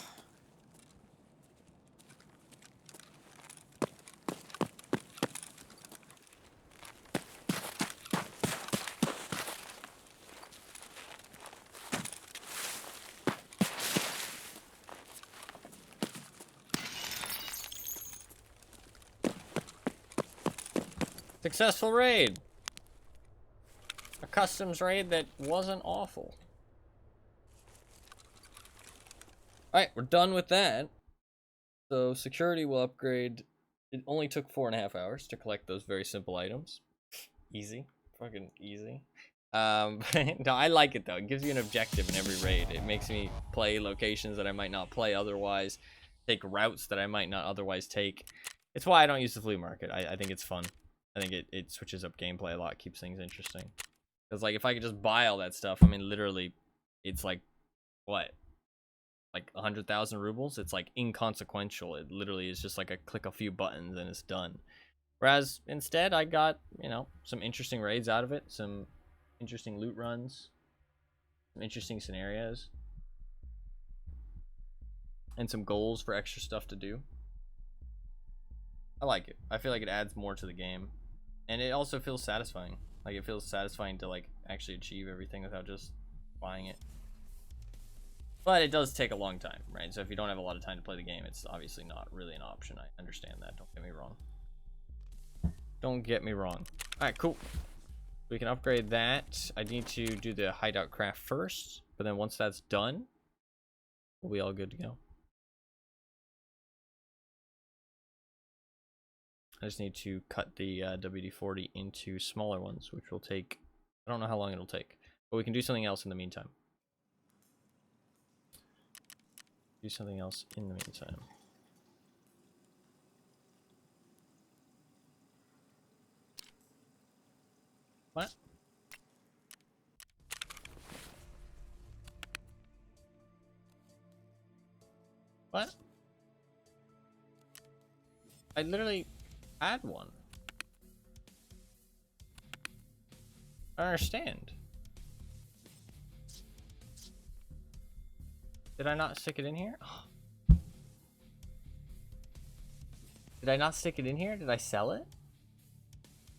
Successful raid. A customs raid that wasn't awful. Alright, we're done with that. So security will upgrade. It only took 4.5 hours to collect those very simple items. Easy. Fucking easy. No, I like it though. It gives you an objective in every raid. It makes me play locations that I might not play otherwise. Take routes that I might not otherwise take. It's why I don't use the flea market. I think it's fun. I think it switches up gameplay a lot, keeps things interesting. Because, like, if I could just buy all that stuff, I mean, literally, it's like, what? like 100,000 rubles, it's like inconsequential. It literally is just like I click a few buttons and it's done. Whereas instead, I got, you know, some interesting raids out of it, some interesting loot runs, some interesting scenarios, and some goals for extra stuff to do. I like it. I feel like it adds more to the game, and it also feels satisfying. Like it feels satisfying to like actually achieve everything without just buying it. But it does take a long time, right? So if you don't have a lot of time to play the game, it's obviously not really an option. I understand that. Don't get me wrong. Don't get me wrong. All right, cool. We can upgrade that. I need to do the hideout craft first, but then once that's done, we'll be all good to go. I just need to cut the WD-40 into smaller ones, which will take, I don't know how long it'll take, but we can do something else in the meantime. Do something else in the meantime. What? What? I literally had one. I don't understand. Did I not stick it in here? Oh. Did I not stick it in here? Did I sell it?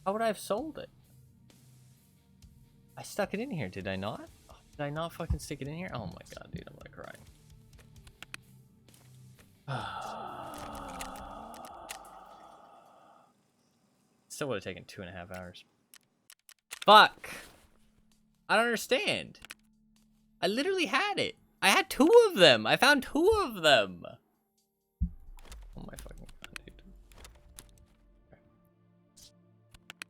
How would I have sold it? I stuck it in here, did I not? Oh, did I not fucking stick it in here? Oh my god, dude, I'm gonna cry. Still would have taken 2.5 hours. Fuck! I don't understand. I literally had it. I had 2 of them. I found 2 of them. Oh my fucking god, dude.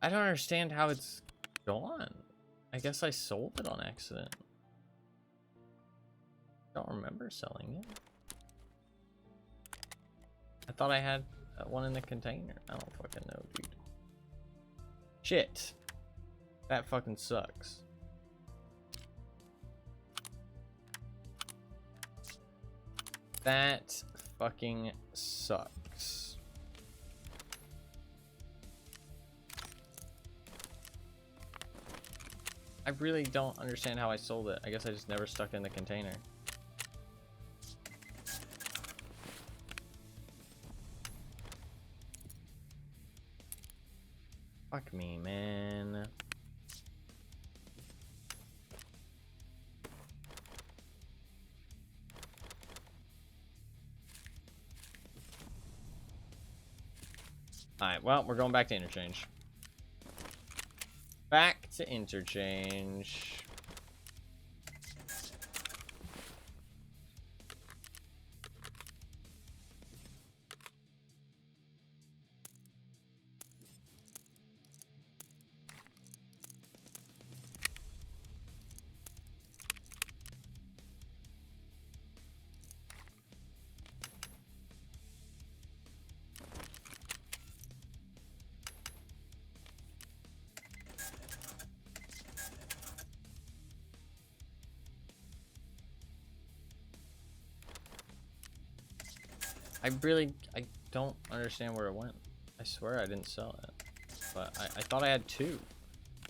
I don't understand how it's gone. I guess I sold it on accident. I don't remember selling it. I thought I had one in the container. I don't fucking know, dude. Shit. That fucking sucks. That fucking sucks. I really don't understand how I sold it. I guess I just never stuck it in the container. Fuck me, man. Alright, well, we're going back to interchange. Back to interchange. I don't understand where it went. I swear I didn't sell it. But I thought I had 2.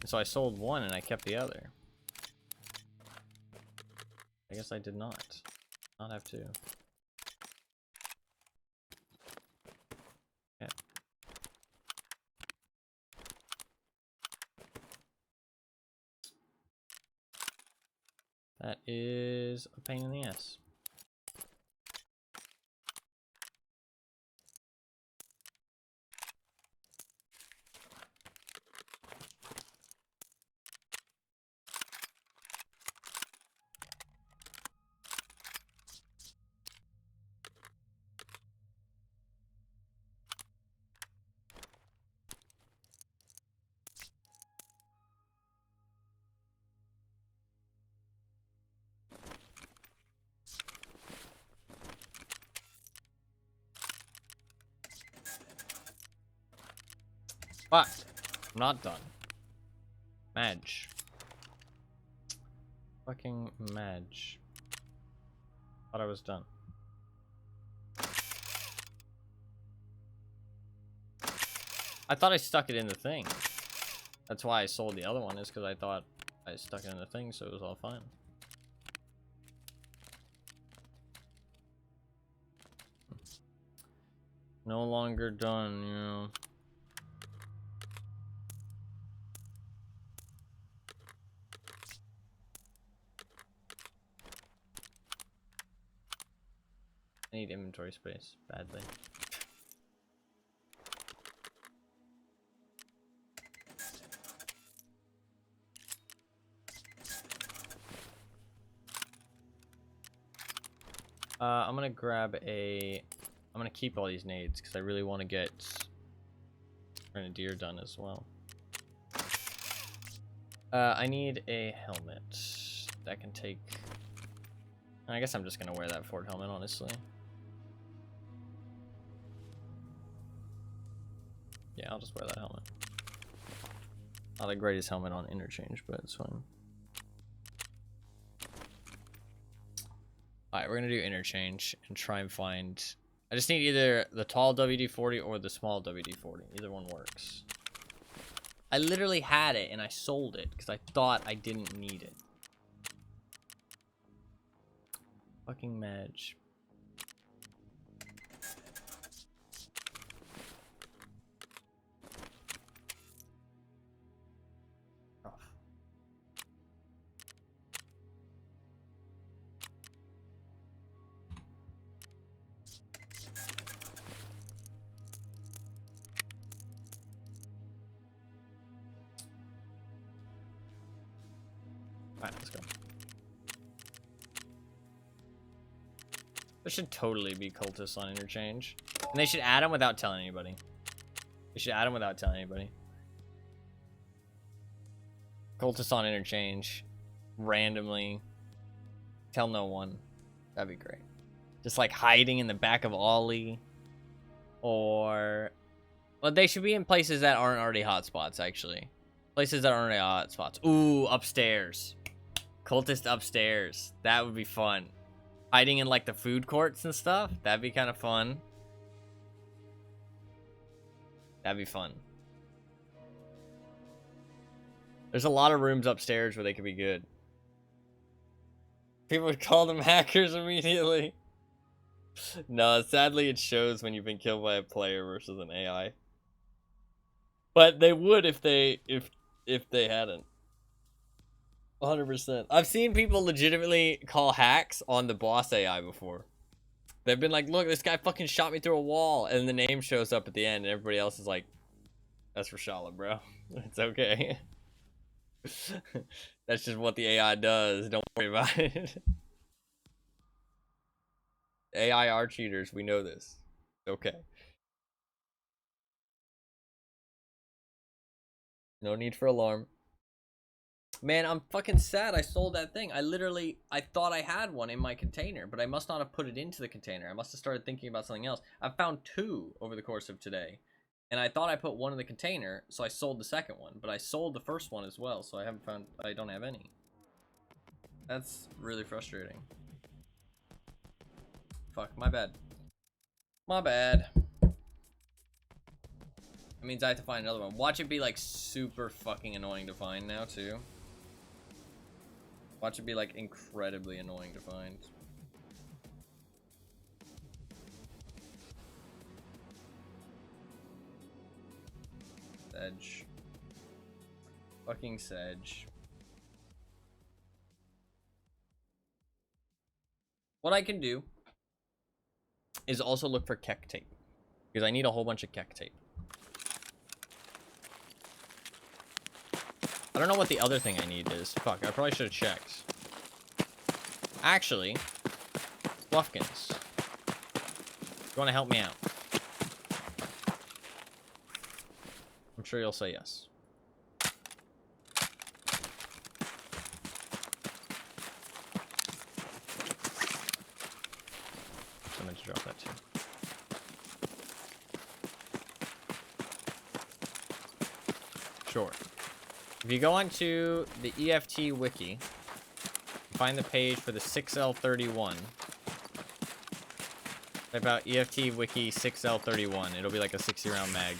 And so I sold 1 and I kept the other. I guess I did not. Not have 2. Yeah. That is a pain in the ass. But I'm not done. Madge. Fucking Madge. Thought I was done. I thought I stuck it in the thing. That's why I sold the other one, is because I thought I stuck it in the thing, so it was all fine. No longer done, you know. I need inventory space badly. I'm gonna grab a... I'm gonna keep all these nades because I really want to get Grenadier done as well. I need a helmet that can take... I guess I'm just gonna wear that Ford helmet, honestly. Yeah, I'll just wear that helmet. Not the greatest helmet on interchange, but it's fine. Alright, we're gonna do interchange and try and find... I just need either the tall WD-40 or the small WD-40. Either one works. I literally had it and I sold it because I thought I didn't need it. Fucking Madge. Alright, let's go. There should totally be cultists on interchange. And they should add them without telling anybody. They should add them without telling anybody. Cultists on interchange. Randomly. Tell no one. That'd be great. Just like hiding in the back of Ollie. Or... Well, they should be in places that aren't already hotspots, actually. Places that aren't already hotspots. Ooh, upstairs. Cultist upstairs. That would be fun. Hiding in like the food courts and stuff. That'd be kind of fun. That'd be fun. There's a lot of rooms upstairs where they could be good. People would call them hackers immediately. No, sadly it shows when you've been killed by a player versus an AI. But they would if they hadn't. 100%. I've seen people legitimately call hacks on the boss AI before. They've been like, look, this guy fucking shot me through a wall. And the name shows up at the end and everybody else is like, that's Rashala, bro. It's okay. That's just what the AI does. Don't worry about it. AI are cheaters. We know this. Okay. No need for alarm. Man, I'm fucking sad I sold that thing. I thought I had one in my container, but I must not have put it into the container. I must have started thinking about something else. I found two over the course of today. And I thought I put one in the container, so I sold the second one. But I sold the first one as well, so I don't have any. That's really frustrating. Fuck, my bad. My bad. That means I have to find another one. Watch it be like super fucking annoying to find now too. Watch it be like incredibly annoying to find. Sedge. Fucking Sedge. What I can do is also look for Keck tape. Because I need a whole bunch of Keck tape. I don't know what the other thing I need is. Fuck, I probably should have checked. Actually, Fluffkins, you want to help me out? I'm sure you'll say yes. I'm going to drop that too. Sure. If you go onto the EFT wiki, find the page for the 6L31, Type out EFT Wiki 6L31. It'll be like a 60-round mag.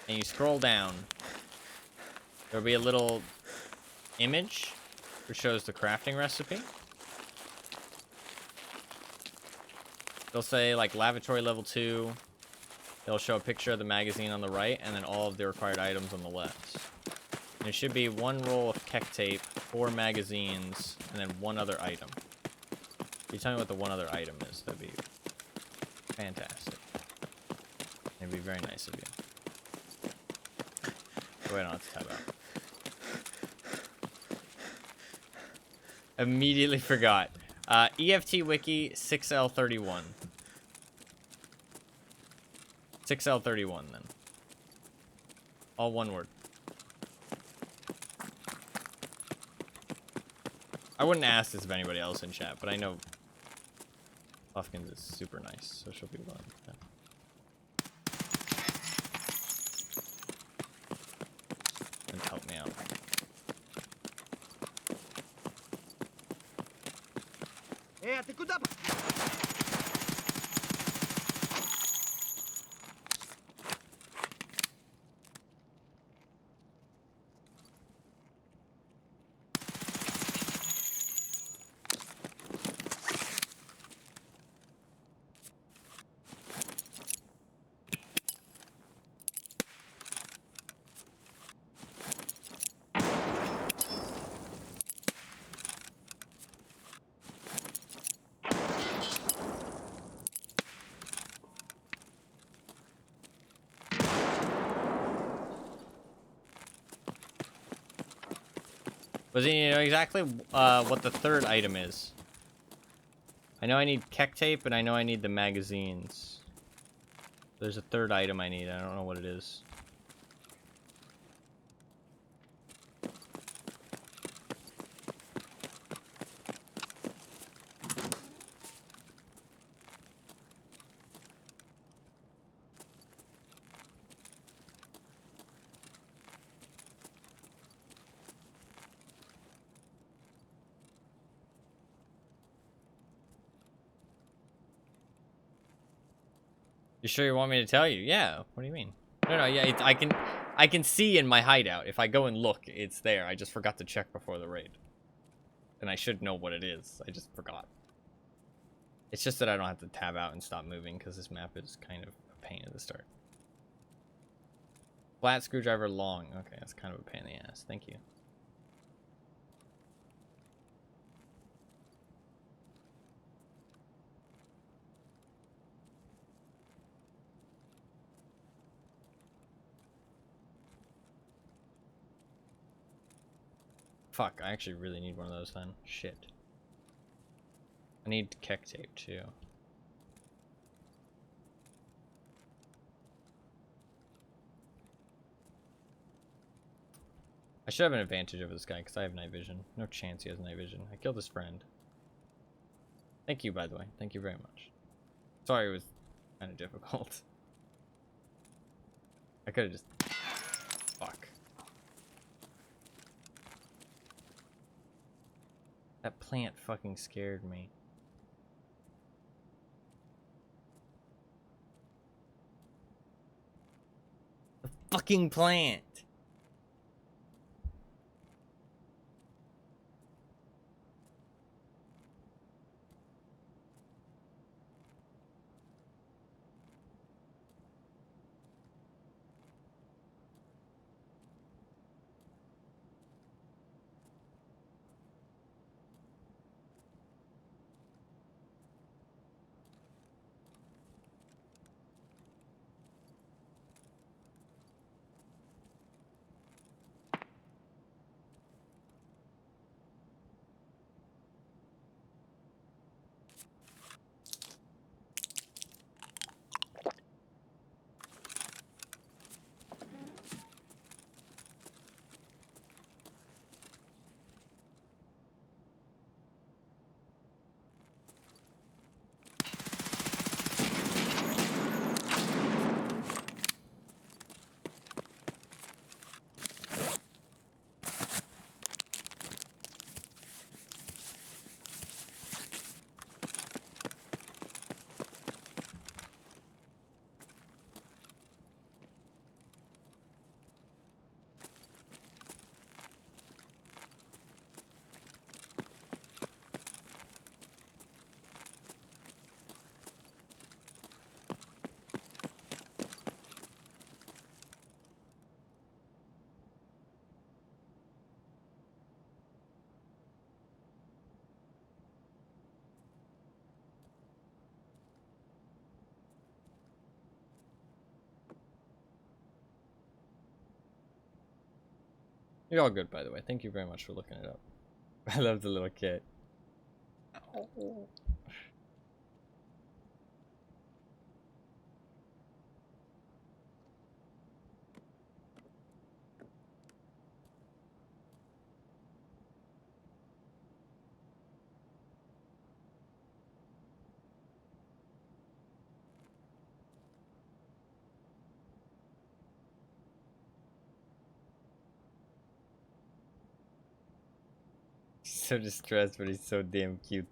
And you scroll down. There'll be a little image which shows the crafting recipe. They'll say like lavatory level 2. They'll show a picture of the magazine on the right and then all of the required items on the left. And it should be 1 roll of Keck tape, 4 magazines, and then 1 other item. If you tell me what the 1 other item is, that'd be fantastic. It'd be very nice of you. Oh, wait, I don't have to type out. Immediately forgot. EFT Wiki 6L31. 6L31 then. All one word. I wouldn't ask this of anybody else in chat, but I know Puffkins is super nice, so she'll be willing to. And help me out. Hey, ты куда? Does he know exactly what the 3rd item is? I know I need Keck tape, and I know I need the magazines. There's a 3rd item I need. I don't know what it is. You sure you want me to tell you? Yeah. What do you mean? No, yeah, I can see in my hideout. If I go and look, it's there. I just forgot to check before the raid. And I should know what it is. I just forgot. It's just that I don't have to tab out and stop moving because this map is kind of a pain at the start. Flat screwdriver long. Okay, that's kind of a pain in the ass. Thank you. Fuck, I actually really need one of those then. Shit. I need Keck tape too. I should have an advantage over this guy because I have night vision. No chance he has night vision. I killed his friend. Thank you, by the way. Thank you very much. Sorry it was kind of difficult. I could have just... Fuck. That plant fucking scared me. The fucking plant! You're all good, by the way. Thank you very much for looking it up. I love the little kid. So distressed, but he's so damn cute.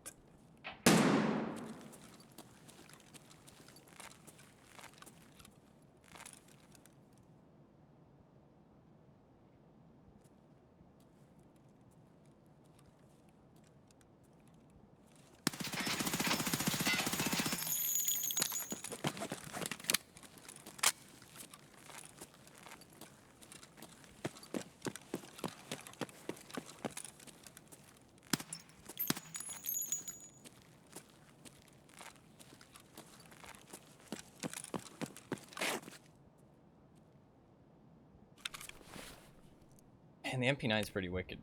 And the MP9 is pretty wicked.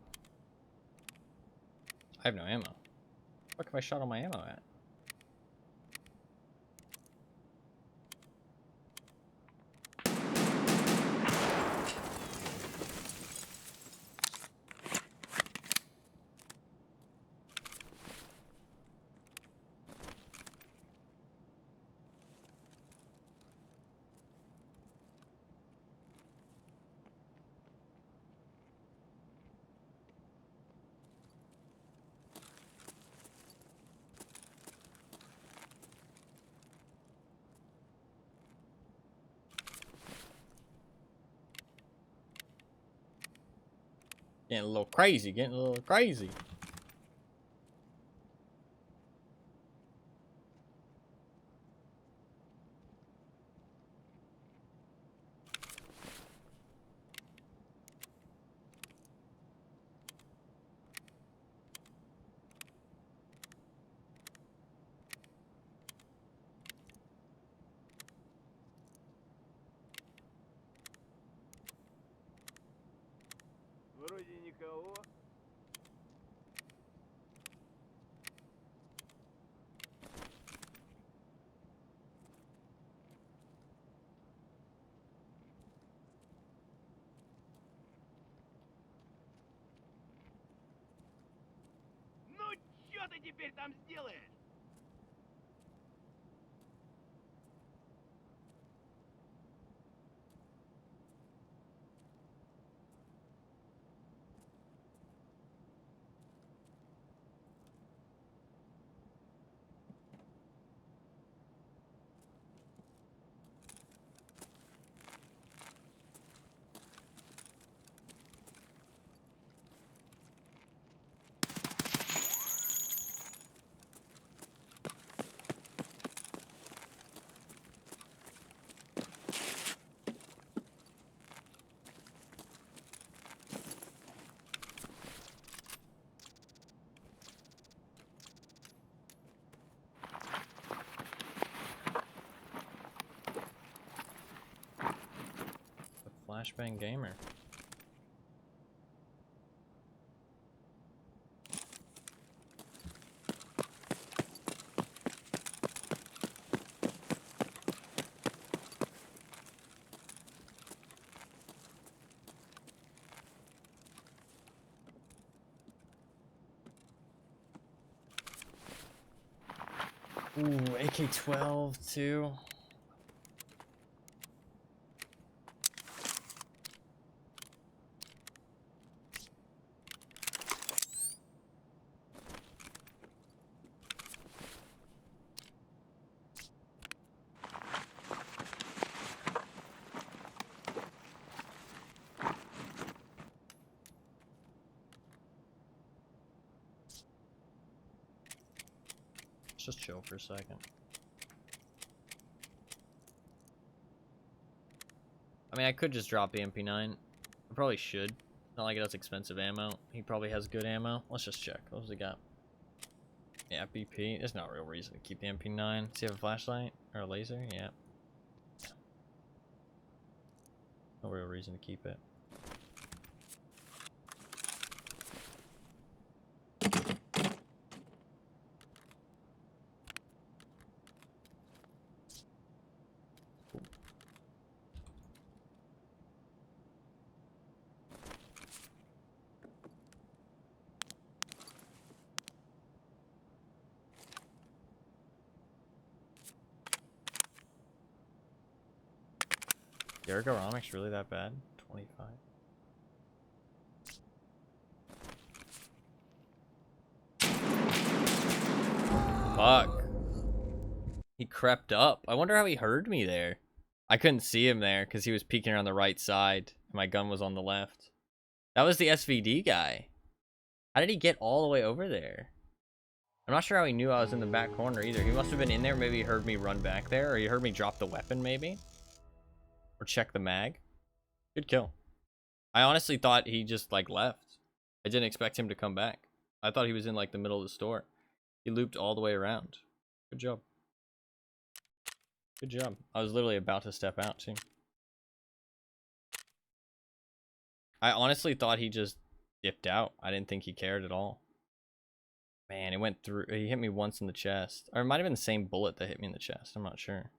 I have no ammo. What have I shot all my ammo at? Getting a little crazy, getting a little crazy. Вроде никого. Ну чё ты теперь там сделаешь? Flashbang gamer. Ooh, AK-12 too. Let's just chill for a second. I mean, I could just drop the MP9. I probably should. It's not like it has expensive ammo. He probably has good ammo. Let's just check. What does he got? Yeah, BP. There's no real reason to keep the MP9. Does he have a flashlight? Or a laser? Yeah. No real reason to keep it. The ergonomics really that bad? 25. Fuck. He crept up. I wonder how he heard me there. I couldn't see him there because he was peeking around the right side. My gun was on the left. That was the SVD guy. How did he get all the way over there? I'm not sure how he knew I was in the back corner either. He must have been in there. Maybe he heard me run back there. Or he heard me drop the weapon maybe. Or check the mag. Good kill. I honestly thought he just like left. I didn't expect him to come back. I thought he was in like the middle of the store. He looped all the way around. Good job. Good job. I was literally about to step out too. I honestly thought he just dipped out. I didn't think he cared at all. Man, it went through. He hit me once in the chest. Or it might have been the same bullet that hit me in the chest. I'm not sure.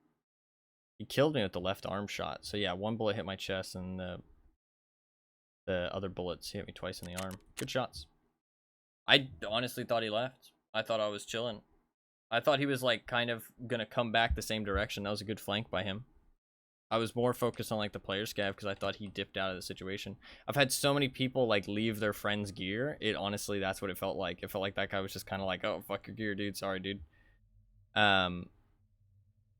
He killed me with the left arm shot. So yeah, one bullet hit my chest and the other bullets hit me twice in the arm. Good shots. I honestly thought he left. I thought I was chilling. I thought he was like kind of gonna come back the same direction. That was a good flank by him. I was more focused on like the player scav because I thought he dipped out of the situation. I've had so many people like leave their friend's gear. It honestly, that's what it felt like. It felt like that guy was just kind of like, oh, fuck your gear, dude. Sorry, dude. So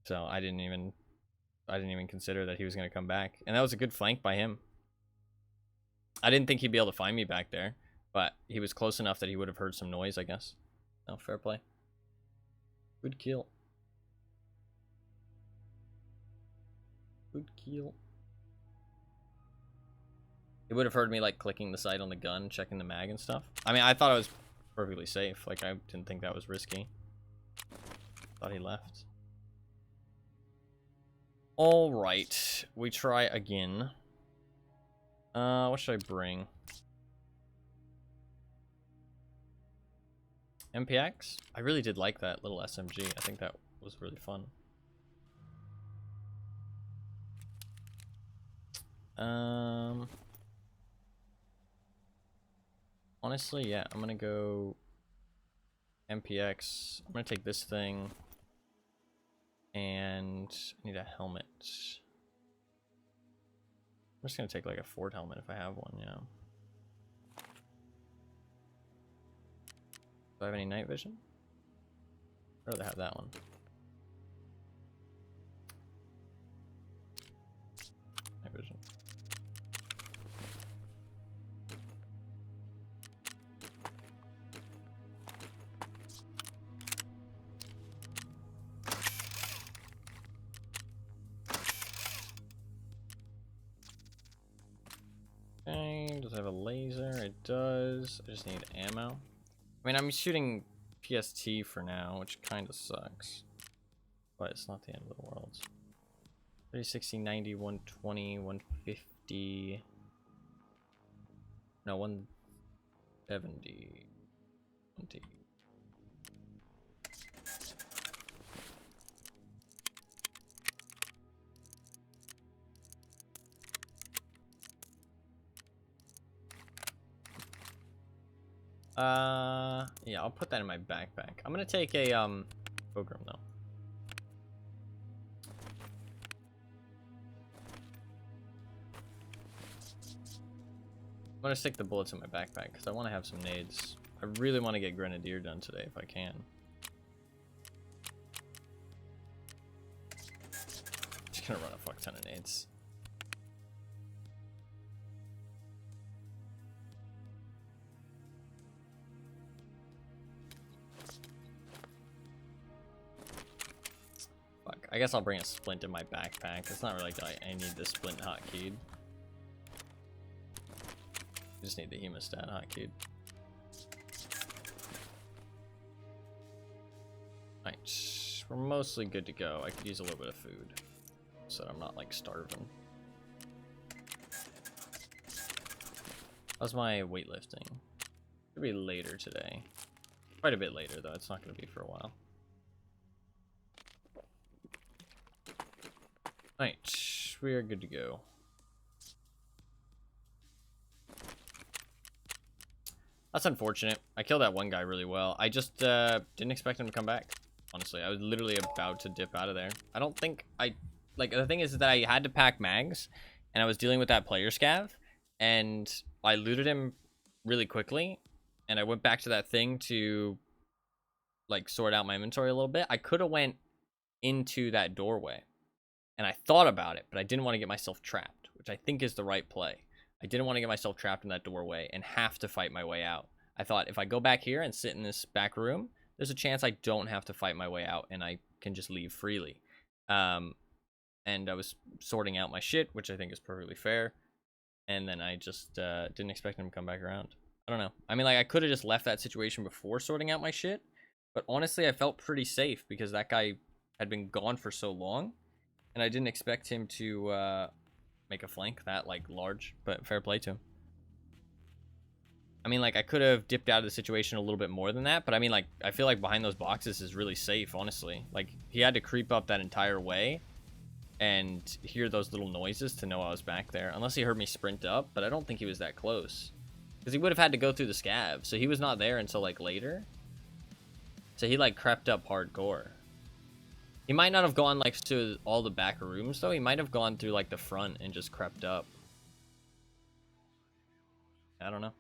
I didn't even consider that he was gonna come back. And that was a good flank by him. I didn't think he'd be able to find me back there, but he was close enough that he would have heard some noise, I guess. No, fair play. Good kill. Good kill. He would have heard me like clicking the sight on the gun, checking the mag and stuff. I mean, I thought I was perfectly safe. Like, I didn't think that was risky. Thought he left. Alright. We try again. What should I bring? MPX? I really did like that little SMG. I think that was really fun. Honestly, yeah, I'm gonna go MPX. I'm gonna take this thing, and I need a helmet. I'm just gonna take like a Ford helmet if I have one, yeah. Do I have any night vision? I'd rather have that one. Night vision. Okay, does it have a laser? It does. I just need ammo. I mean, I'm shooting PST for now, which kind of sucks. But it's not the end of the world. 30, 60, 90, 120, 150. No, 170. 20. Yeah, I'll put that in my backpack. I'm gonna take a program though. I'm gonna stick the bullets in my backpack because I want to have some nades. I really want to get Grenadier done today if I can. Just gonna run a fuck ton of nades. I guess I'll bring a splint in my backpack. It's not really like I need the splint hotkeyed. I just need the hemostat hotkeyed. Alright, we're mostly good to go. I could use a little bit of food so that I'm not like starving. How's my weightlifting? Could be later today. Quite a bit later though. It's not going to be for a while. Alright, we are good to go. That's unfortunate. I killed that one guy really well. I just didn't expect him to come back. Honestly, I was literally about to dip out of there. I don't think I like the thing is that I had to pack mags, and I was dealing with that player scav, and I looted him really quickly, and I went back to that thing to like sort out my inventory a little bit. I could have went into that doorway, and I thought about it, but I didn't want to get myself trapped, which I think is the right play. I didn't want to get myself trapped in that doorway and have to fight my way out. I thought if I go back here and sit in this back room, there's a chance I don't have to fight my way out and I can just leave freely. And I was sorting out my shit, which I think is perfectly fair. And then I just didn't expect him to come back around. I don't know. I mean, like, I could have just left that situation before sorting out my shit. But honestly, I felt pretty safe because that guy had been gone for so long. And I didn't expect him to make a flank that, like, large. But fair play to him. I mean, like, I could have dipped out of the situation a little bit more than that. But, I mean, like, I feel like behind those boxes is really safe, honestly. Like, he had to creep up that entire way and hear those little noises to know I was back there. Unless he heard me sprint up, but I don't think he was that close. Because he would have had to go through the scav. So he was not there until, like, later. So he, like, crept up hardcore. He might not have gone, like, to all the back rooms, though. He might have gone through, like, the front and just crept up. I don't know.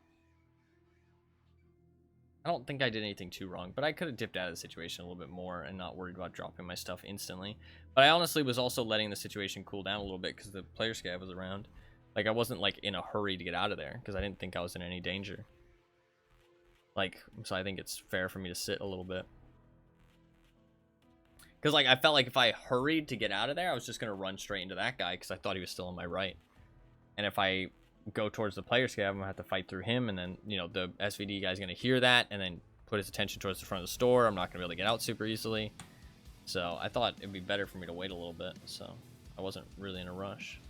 I don't think I did anything too wrong, but I could have dipped out of the situation a little bit more and not worried about dropping my stuff instantly. But I honestly was also letting the situation cool down a little bit because the player scav was around. Like, I wasn't, like, in a hurry to get out of there because I didn't think I was in any danger. Like, so I think it's fair for me to sit a little bit. Because, like, I felt like if I hurried to get out of there, I was just going to run straight into that guy because I thought he was still on my right. And if I go towards the player scav, I'm going to have to fight through him. And then, you know, the SVD guy's going to hear that and then put his attention towards the front of the store. I'm not going to be able to get out super easily. So I thought it'd be better for me to wait a little bit. So I wasn't really in a rush.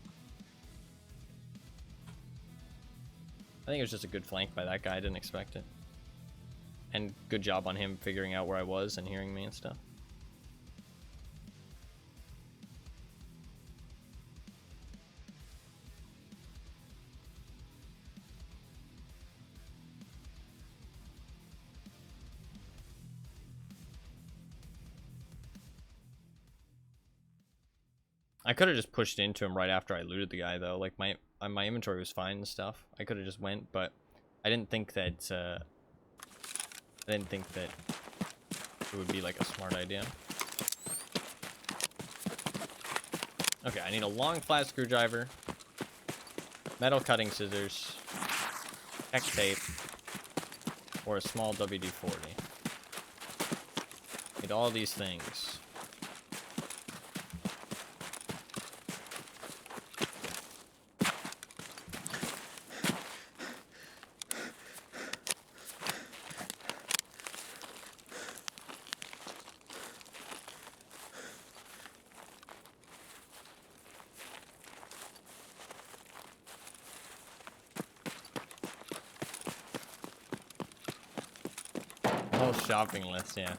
I think it was just a good flank by that guy. I didn't expect it. And good job on him figuring out where I was and hearing me and stuff. I could have just pushed into him right after I looted the guy, though. Like, my inventory was fine and stuff. I could have just went, but I didn't think that it would be like a smart idea. Okay, I need a long flat screwdriver, metal cutting scissors, hex tape, or a small WD-40. Need all these things. Whole shopping list, yeah.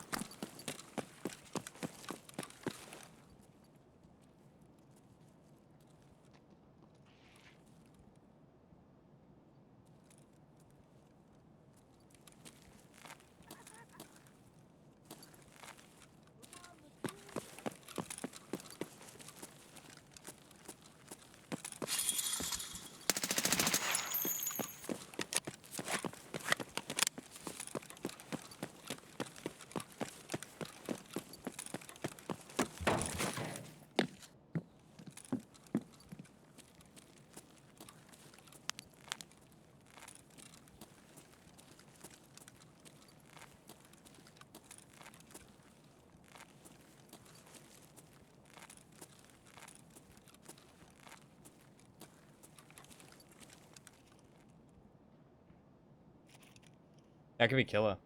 That could be killer.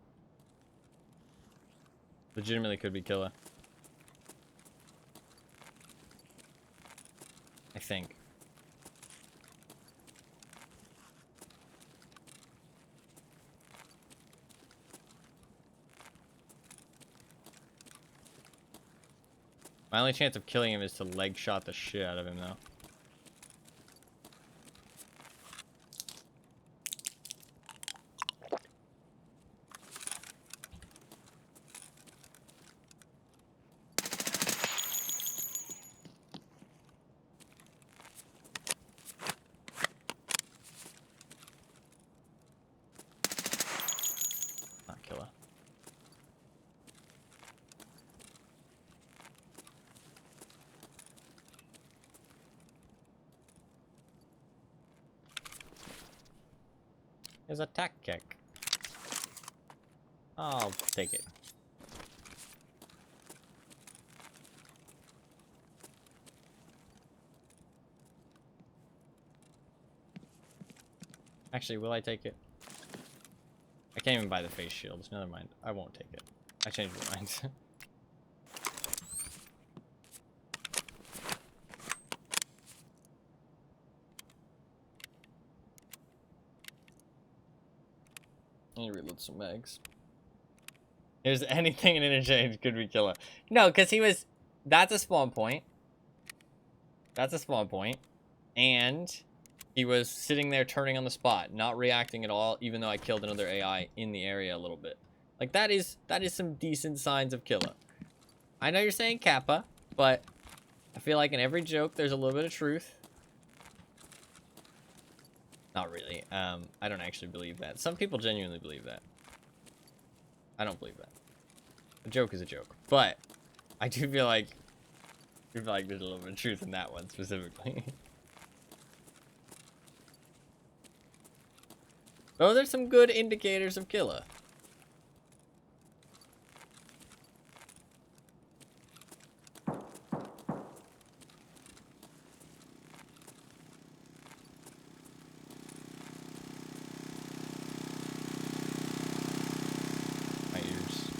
Legitimately could be killer. I think. My only chance of killing him is to leg shot the shit out of him, though. Is a tack kick. I'll take it. Actually, will I take it? I can't even buy the face shields. Never mind. I won't take it. I changed my mind. I need to reload some mags. Here's anything in interchange could be killer. No, because he was... That's a spawn point. That's a spawn point. And he was sitting there turning on the spot, not reacting at all, even though I killed another AI in the area a little bit. Like, that is some decent signs of killer. I know you're saying Kappa, but I feel like in every joke there's a little bit of truth. Not really. I don't actually believe that. Some people genuinely believe that. I don't believe that. A joke is a joke. But I do feel like there's a little bit of truth in that one specifically. Those are some good indicators of killer. My ears.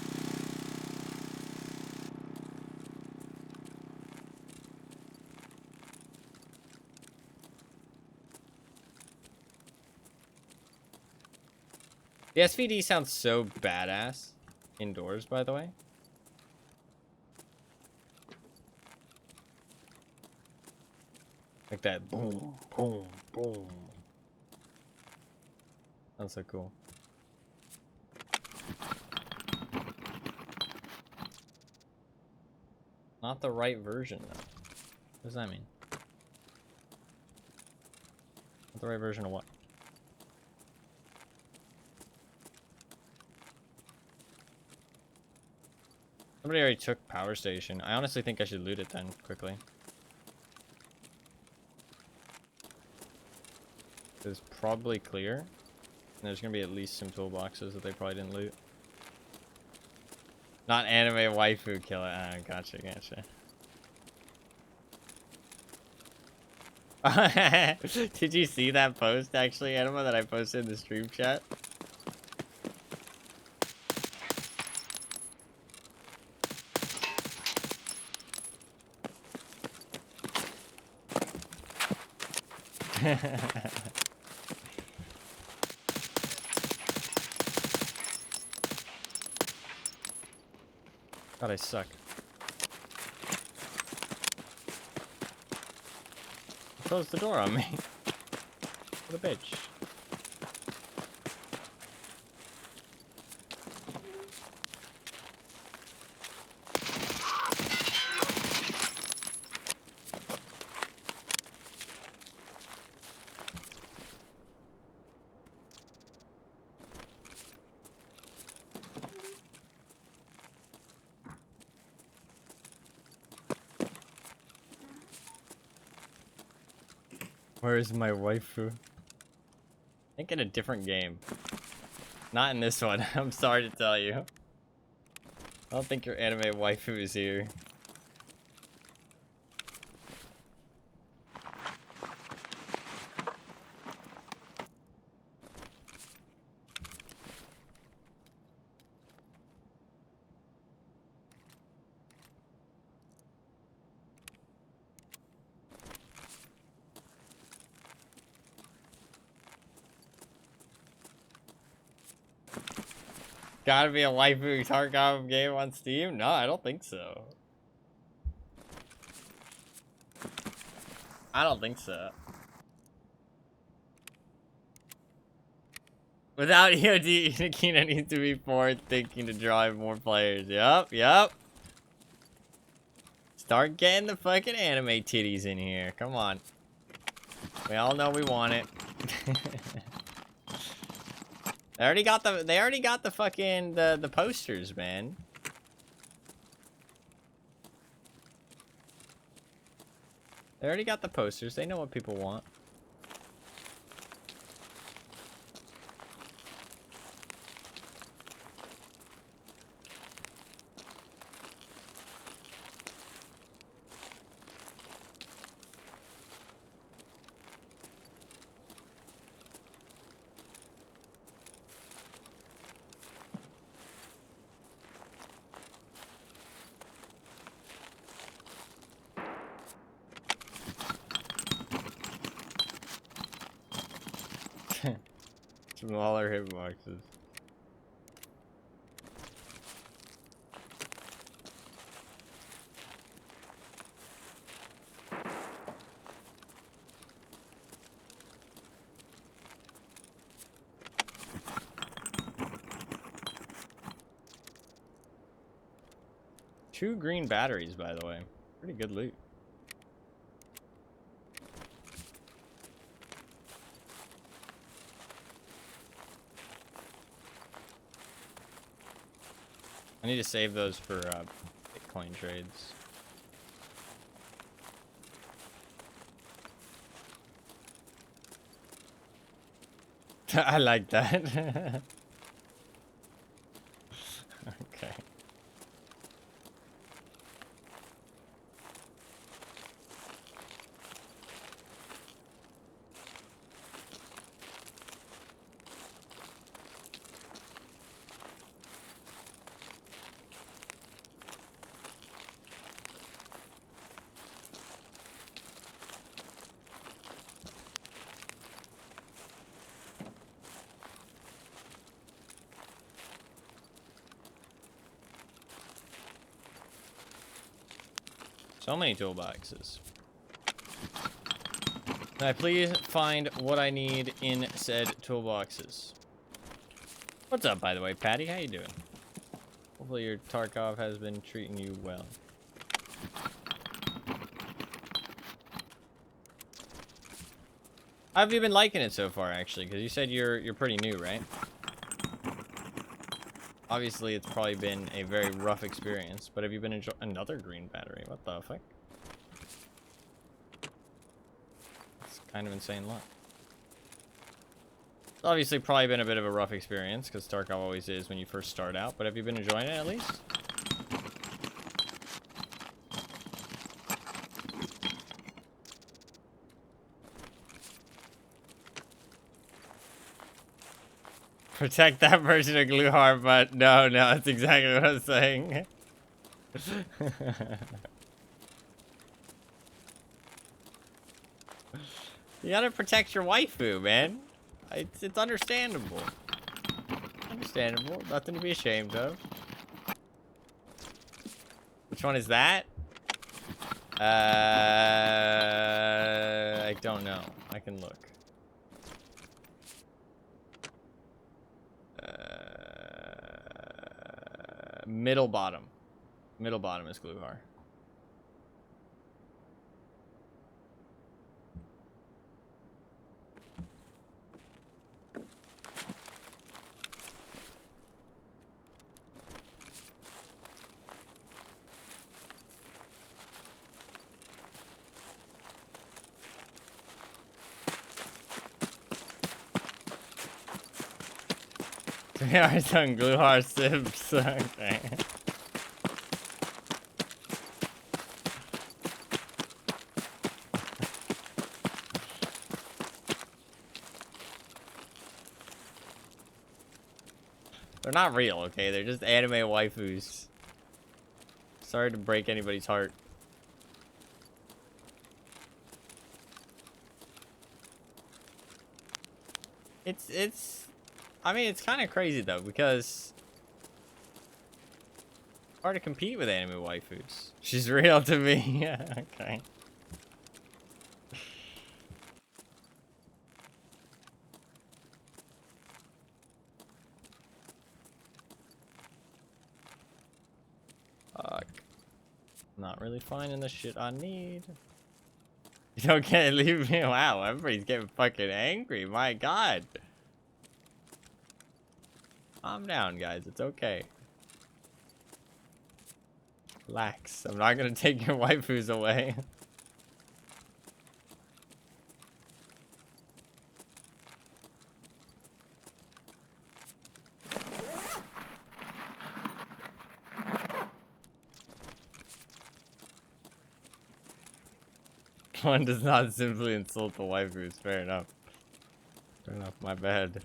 The SVD sounds so badass indoors, by the way. Like that boom, boom, boom. Sounds so cool. Not the right version, though. What does that mean? Not the right version of what? Somebody already took power station. I honestly think I should loot it then, quickly. It's probably clear. And there's gonna be at least some toolboxes that they probably didn't loot. Not anime waifu killer. Ah, gotcha, gotcha. Did you see that post, actually, Anima, that I posted in the stream chat? God, I suck. Close the door on me. What a bitch. Where is my waifu? I think in a different game. Not in this one. I'm sorry to tell you. I don't think your anime waifu is here. Gotta be a waifu Tarkov game on Steam? No, I don't think so. I don't think so. Without EOD, Nikina needs to be forward thinking to drive more players. Yup. Start getting the fucking anime titties in here. Come on. We all know we want it. They already got the fucking the posters, man. They already got the posters. They know what people want. Smaller hitboxes. Two green batteries, by the way. Pretty good loot. I need to save those for Bitcoin trades. I like that. Okay. So many toolboxes. Can I please find what I need in said toolboxes? What's up, by the way, Patty? How you doing? Hopefully your Tarkov has been treating you well. How have you been liking it so far, actually? Because you said you're pretty new, right? Obviously, it's probably been a very rough experience, but have you been enjoying another green battery? What the fuck? It's kind of insane luck. It's obviously probably been a bit of a rough experience, because Tarkov always is when you first start out, but have you been enjoying it at least? Protect that version of Gluhar, but no, that's exactly what I was saying. You gotta protect your waifu, man. It's understandable. Understandable. Nothing to be ashamed of. Which one is that? I don't know. I can look. Middle bottom. Middle bottom is Gluhar. We are some Gluhar sips. Okay. They're not real, okay? They're just anime waifus. Sorry to break anybody's heart. I mean, it's kind of crazy though, because it's hard to compete with anime waifus. She's real to me. Yeah, okay. Fuck. Not really finding the shit I need. You don't get it, leave me. Wow, everybody's getting fucking angry. My god. Calm down, guys. It's okay. Relax. I'm not gonna take your waifus away. One does not simply insult the waifus. Fair enough. Fair enough. My bad.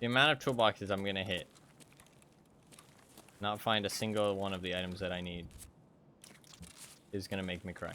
The amount of toolboxes I'm gonna hit, not find a single one of the items that I need, is gonna make me cry.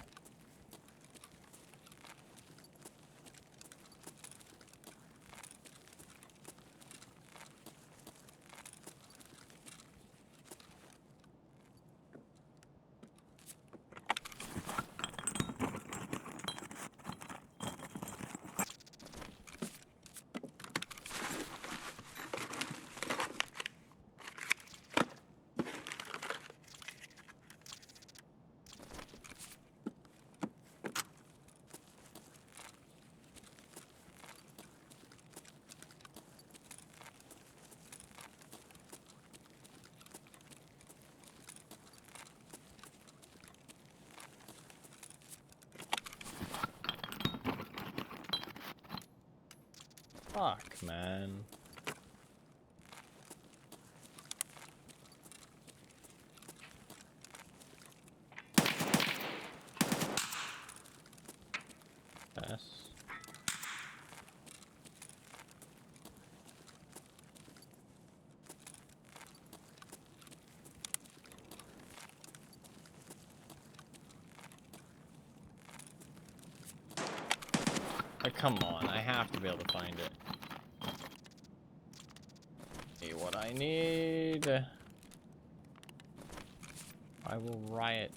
Fuck, man. Pass. Oh, come on, I have to be able to find it. Hey, what I need. I will riot.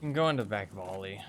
You can go into the back volley.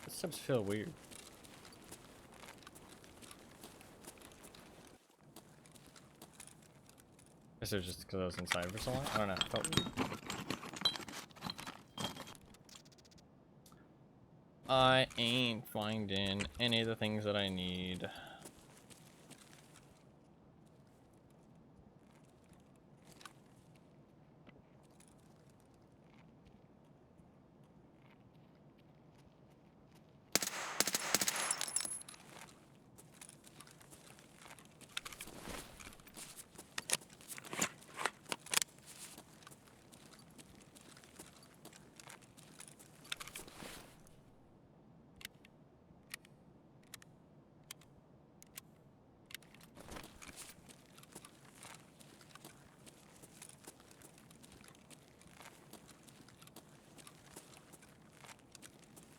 This steps feel weird. Guess it was just because I was inside for so long. I don't know. It felt weird. I ain't finding any of the things that I need.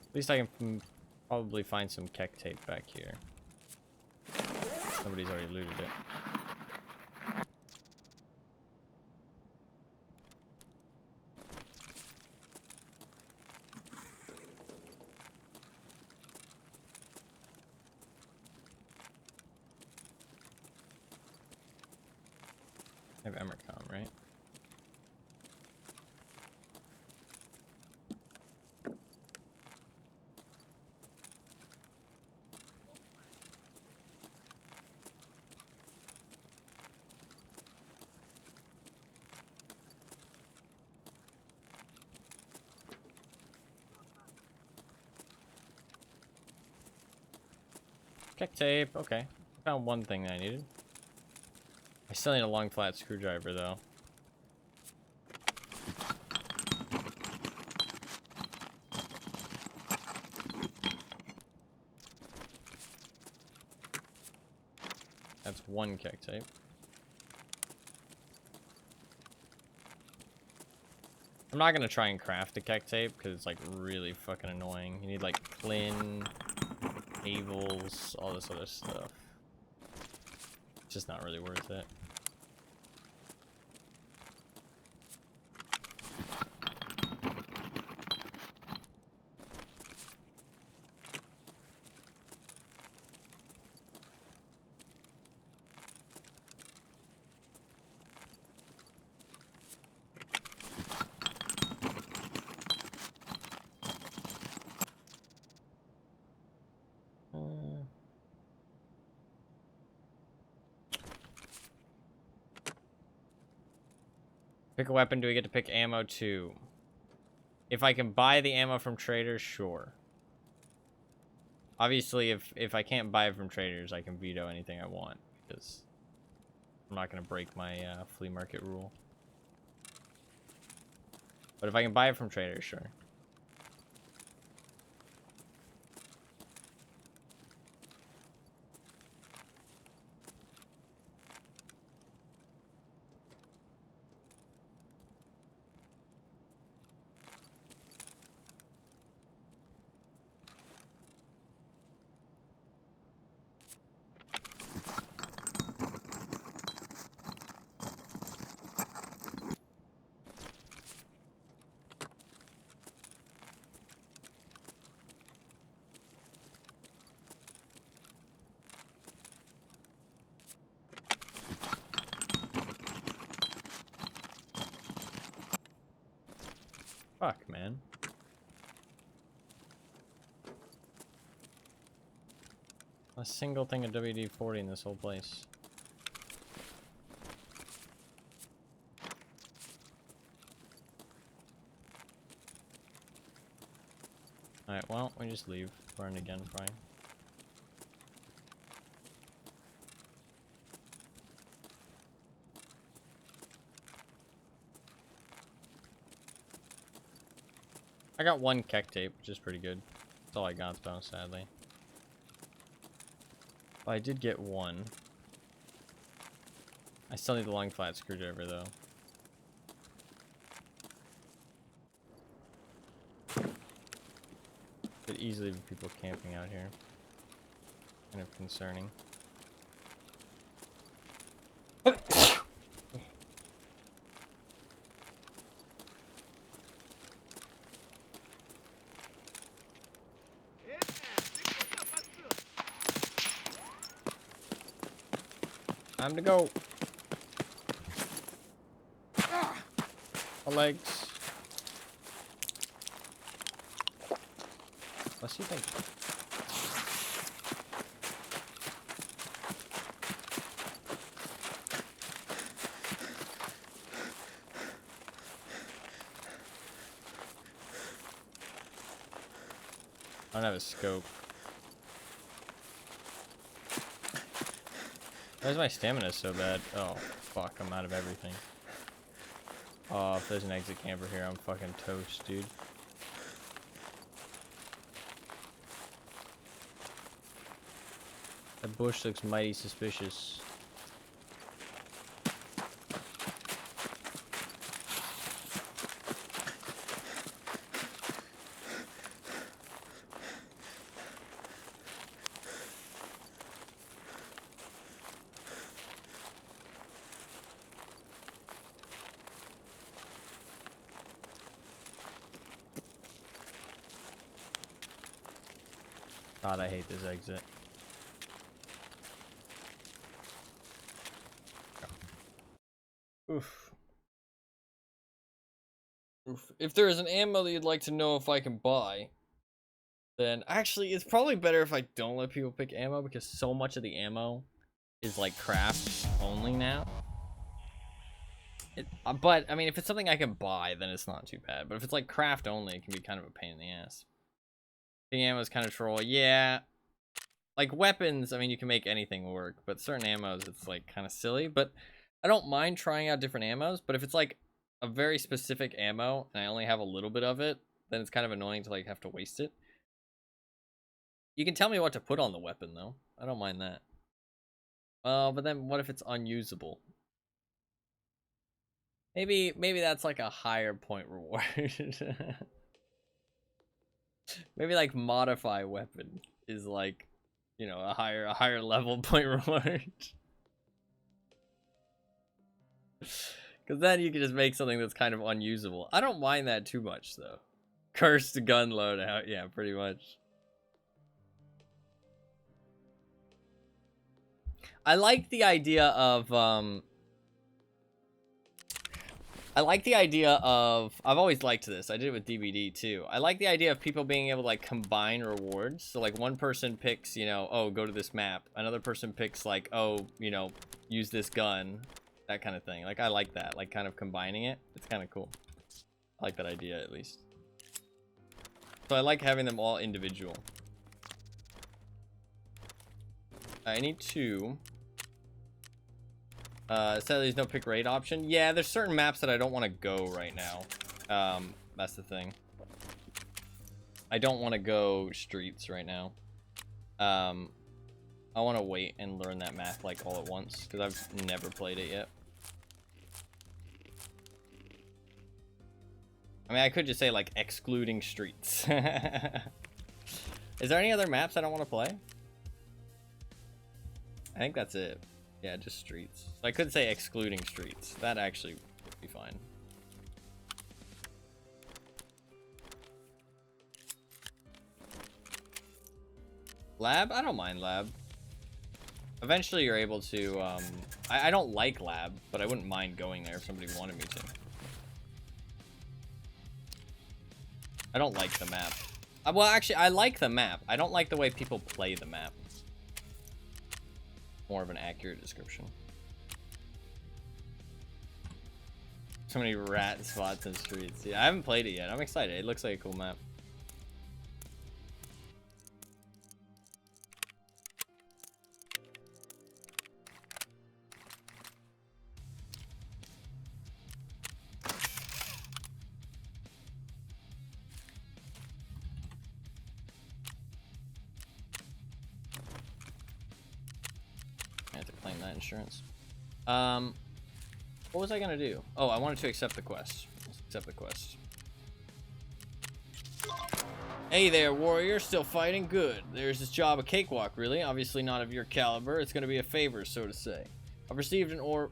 At least I can probably find some keck tape back here. Somebody's already looted it. I have Emercom, right? Keck tape, okay. Found one thing that I needed. I still need a long flat screwdriver though. That's one keck tape. I'm not gonna try and craft a keck tape because it's like really fucking annoying. You need like Clin, Avels, all this other stuff. It's just not really worth it. Pick a weapon, do we get to pick ammo too? If I can buy the ammo from traders, sure. Obviously, if I can't buy it from traders, I can veto anything I want, because I'm not going to break my flea market rule. But if I can buy it from traders, sure. Fuck, man. A single thing of WD-40 in this whole place. Alright, well, we just leave. Burn again, probably. I got one keck tape, which is pretty good. That's all I got, though, sadly. But I did get one. I still need the long flat screwdriver, though. Could easily be people camping out here. Kind of concerning. Time to go. My legs. Bless you, thank you. I don't have a scope. Why is my stamina so bad? Oh, fuck, I'm out of everything. Oh, if there's an exit camper here, I'm fucking toast, dude. That bush looks mighty suspicious. God, I hate this exit. Oof. Oof. If there is an ammo that you'd like to know if I can buy, then actually it's probably better if I don't let people pick ammo, because so much of the ammo is like craft only now. But I mean, if it's something I can buy, then it's not too bad. But if it's like craft only, it can be kind of a pain in the ass. The ammo is kind of troll, yeah. Like weapons, I mean, you can make anything work, but certain ammos, it's like kind of silly. But I don't mind trying out different ammos. But if it's like a very specific ammo and I only have a little bit of it, then it's kind of annoying to like have to waste it. You can tell me what to put on the weapon though. I don't mind that. But then what if it's unusable? Maybe that's like a higher point reward. Maybe like modify weapon is like, you know, a higher level point reward. Because then you can just make something that's kind of unusable. I don't mind that too much though. Cursed gun loadout, yeah, pretty much. I like the idea of I've always liked this. I did it with DVD too. I like the idea of people being able to like combine rewards. So like one person picks, you know, oh, go to this map. Another person picks like, oh, you know, use this gun. That kind of thing. Like I like that. Like kind of combining it. It's kind of cool. I like that idea at least. So I like having them all individual. I need 2. Sadly, there's no pick raid option. Yeah, there's certain maps that I don't want to go right now. That's the thing. I don't want to go streets right now. I want to wait and learn that map like all at once, because I've never played it yet. I mean, I could just say like excluding streets. Is there any other maps I don't want to play? I think that's it. Yeah, just streets. So I could say excluding streets. That actually would be fine. Lab? I don't mind lab. Eventually you're able to, I don't like lab, but I wouldn't mind going there if somebody wanted me to. I don't like the map. Well, actually, I like the map. I don't like the way people play the map. More of an accurate description. So many rat spots and streets. Yeah, I haven't played it yet. I'm excited. It looks like a cool map. I have to claim that insurance. What was I gonna do? Oh, I wanted to accept the quest. Let's accept the quest. Hey there, warrior. Still fighting? Good. There's this job, a cakewalk, really. Obviously not of your caliber. It's gonna be a favor, so to say. I've received an order,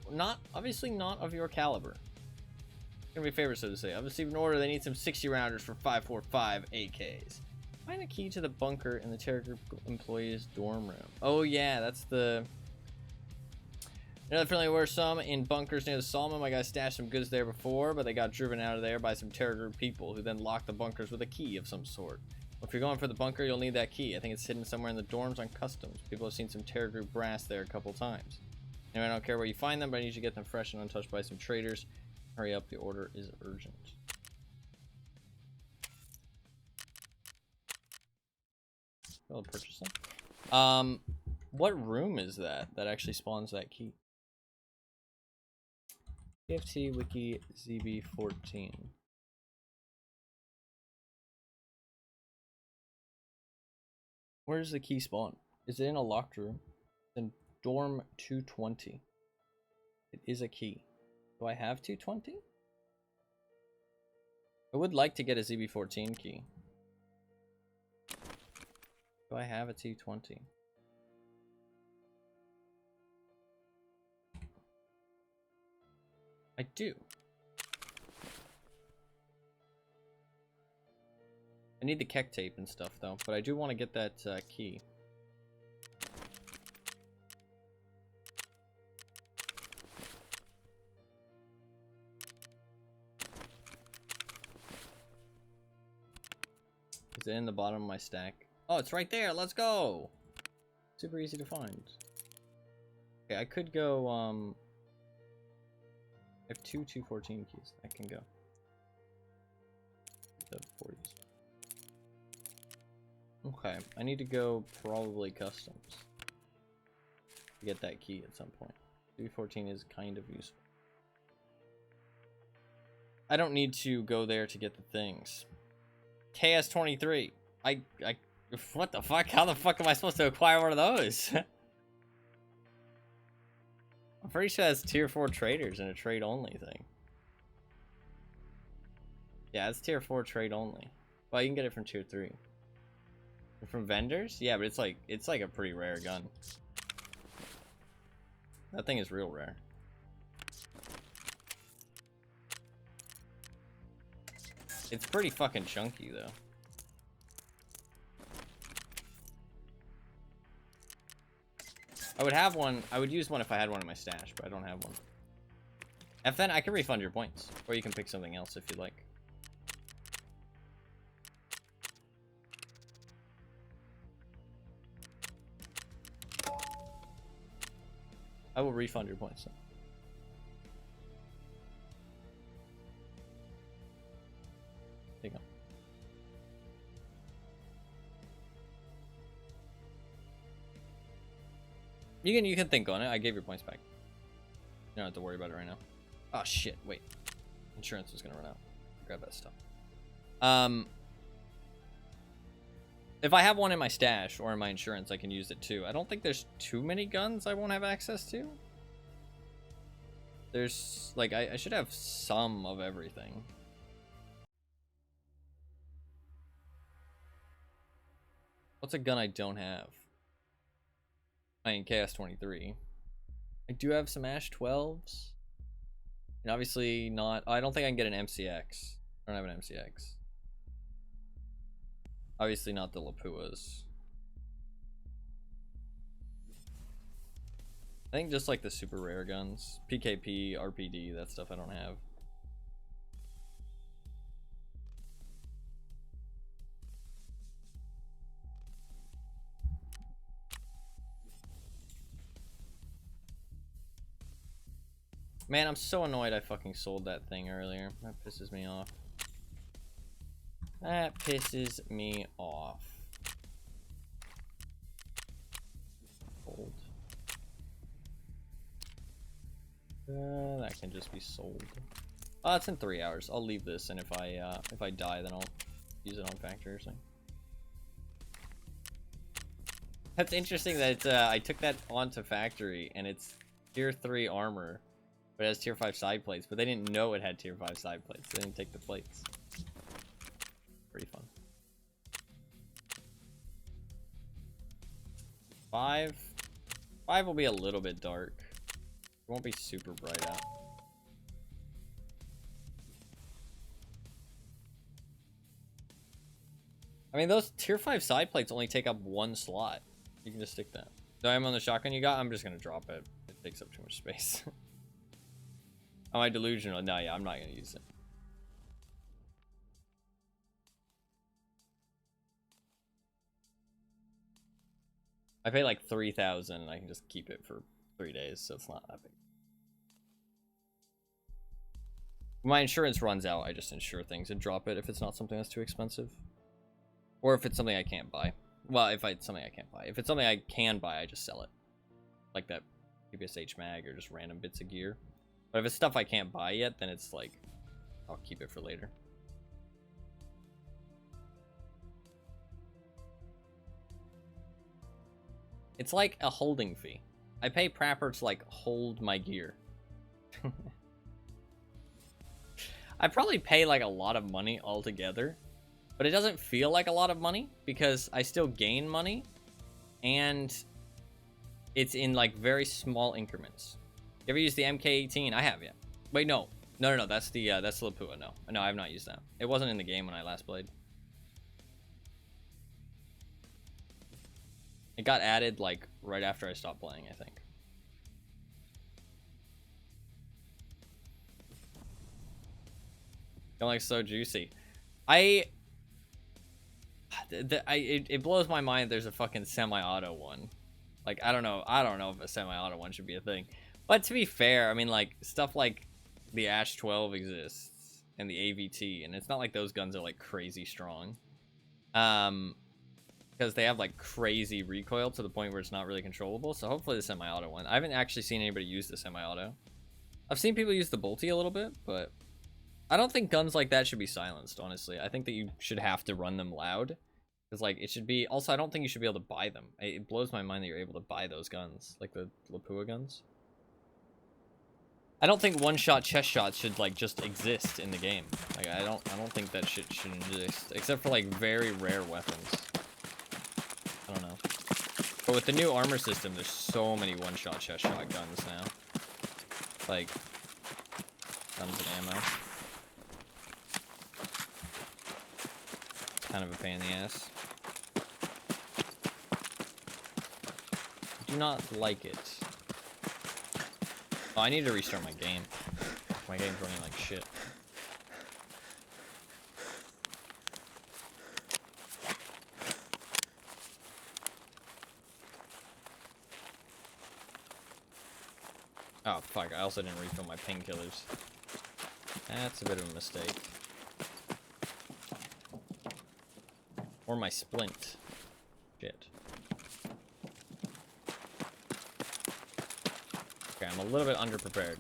obviously not of your caliber. It's gonna be a favor, so to say. I've received an order. They need some 60 rounders for 5.45 AKs. Find a key to the bunker in the Terror Group employees' dorm room. Oh yeah, that's the... You know, definitely were some in bunkers near the Solomon. My guys stashed some goods there before, but they got driven out of there by some Terror Group people who then locked the bunkers with a key of some sort. Well, if you're going for the bunker, you'll need that key. I think it's hidden somewhere in the dorms on customs. People have seen some Terror Group brass there a couple times. Anyway, I don't care where you find them, but I need you to get them fresh and untouched by some traders. Hurry up, the order is urgent. I'll purchase them. What room is that actually spawns that key? TFT wiki ZB14. Where's the key spawn? Is it in a locked room? It's in dorm 220. It is a key. Do I have 220? I would like to get a ZB14 key. Do I have a 220? I do. I need the keck tape and stuff though, but I do want to get that key. Is it in the bottom of my stack? Oh, it's right there. Let's go. Super easy to find. Okay, I could go, I have two 214 keys. I can go. The 40s. Okay, I need to go probably customs to get that key at some point. 214 is kind of useful. I don't need to go there to get the things. KS23. What the fuck? How the fuck am I supposed to acquire one of those? I'm pretty sure that's tier 4 traders and a trade only thing. Yeah, it's tier 4 trade only. Well, you can get it from tier 3. From vendors? Yeah, but it's like a pretty rare gun. That thing is real rare. It's pretty fucking chunky though. I would have one. I would use one if I had one in my stash, but I don't have one. If then I can refund your points, or you can pick something else if you like. I will refund your points. There you go. You can think on it. I gave your points back. You don't have to worry about it right now. Oh shit! Wait, insurance was gonna run out. Grab that stuff. If I have one in my stash or in my insurance, I can use it too. I don't think there's too many guns I won't have access to. There's like I should have some of everything. What's a gun I don't have? I mean, KS23. I do have some Ash 12s. And obviously not... I don't think I can get an MCX. I don't have an MCX. Obviously not the Lapuas. I think just like the super rare guns. PKP, RPD, that stuff I don't have. Man, I'm so annoyed I fucking sold that thing earlier. That pisses me off. That pisses me off. Sold. That can just be sold. Oh, it's in 3 hours. I'll leave this, and if I die, then I'll use it on factory or something. That's interesting that I took that onto factory, and it's tier 3 armor. But it has tier 5 side plates, but they didn't know it had tier 5 side plates. They didn't take the plates. Pretty fun. 5 will be a little bit dark. It won't be super bright out. I mean, those tier 5 side plates only take up 1 slot. You can just stick that. So I'm on the shotgun you got. I'm just gonna drop it. It takes up too much space. Am I delusional? No, yeah, I'm not gonna use it. I pay like 3,000 and I can just keep it for 3 days, so it's not that big. When my insurance runs out, I just insure things and drop it if it's not something that's too expensive. Or if it's something I can't buy. Well, if it's something I can't buy. If it's something I can buy, I just sell it. Like that PPSH mag or just random bits of gear. But if it's stuff I can't buy yet, then it's like, I'll keep it for later. It's like a holding fee. I pay Prapper to like hold my gear. I probably pay like a lot of money altogether, but it doesn't feel like a lot of money because I still gain money and it's in like very small increments. You ever use the MK18? I have, yeah. Wait, no, that's the Lapua. No, I have not used that. It wasn't in the game when I last played. It got added like right after I stopped playing, I think. Don't like so juicy. I It blows my mind there's a fucking semi-auto one. Like, I don't know if a semi-auto one should be a thing. But to be fair, I mean, like, stuff like the Ash 12 exists and the AVT, and it's not like those guns are like crazy strong. Because they have like crazy recoil to the point where it's not really controllable. So hopefully the semi-auto one. I haven't actually seen anybody use the semi-auto. I've seen people use the bolty a little bit, but I don't think guns like that should be silenced, honestly. I think that you should have to run them loud. Because, like, it should be... Also, I don't think you should be able to buy them. It blows my mind that you're able to buy those guns. Like the Lapua guns. I don't think one-shot chest shots should, like, just exist in the game. Like, I don't think that shit should exist. Except for, like, very rare weapons. I don't know. But with the new armor system, there's so many one-shot chest shot guns now. Like, tons of ammo. It's kind of a pain in the ass. Do not like it. Oh, I need to restart my game. My game's running like shit. Oh, fuck. I also didn't refill my painkillers. That's a bit of a mistake. Or my splint. Shit. Okay, I'm a little bit underprepared.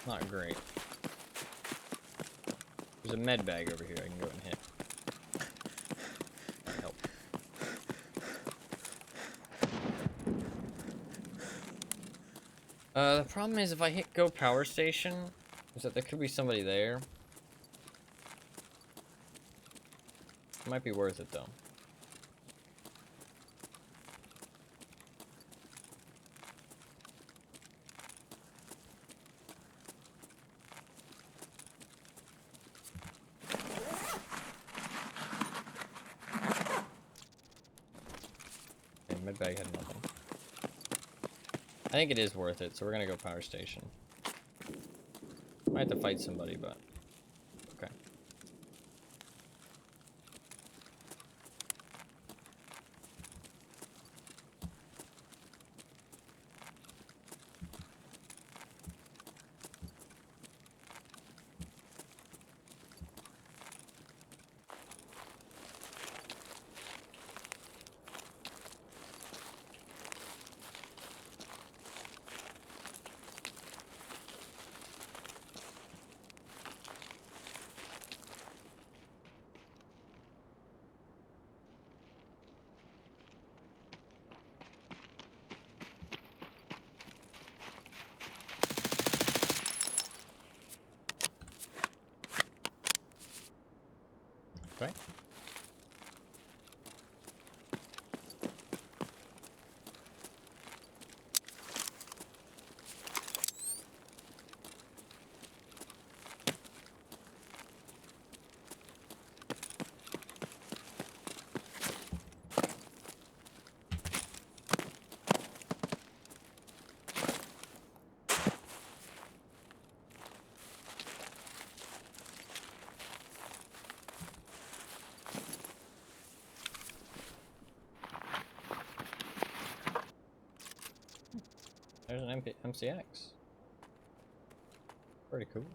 Not great. There's a med bag over here I can go and hit. Help. The problem is if I hit go power station, is that there could be somebody there. It might be worth it though. Okay, medbag had nothing. I think it is worth it, so we're gonna go power station. Might have to fight somebody, but okay. Okay. There's an MCX. Pretty cool.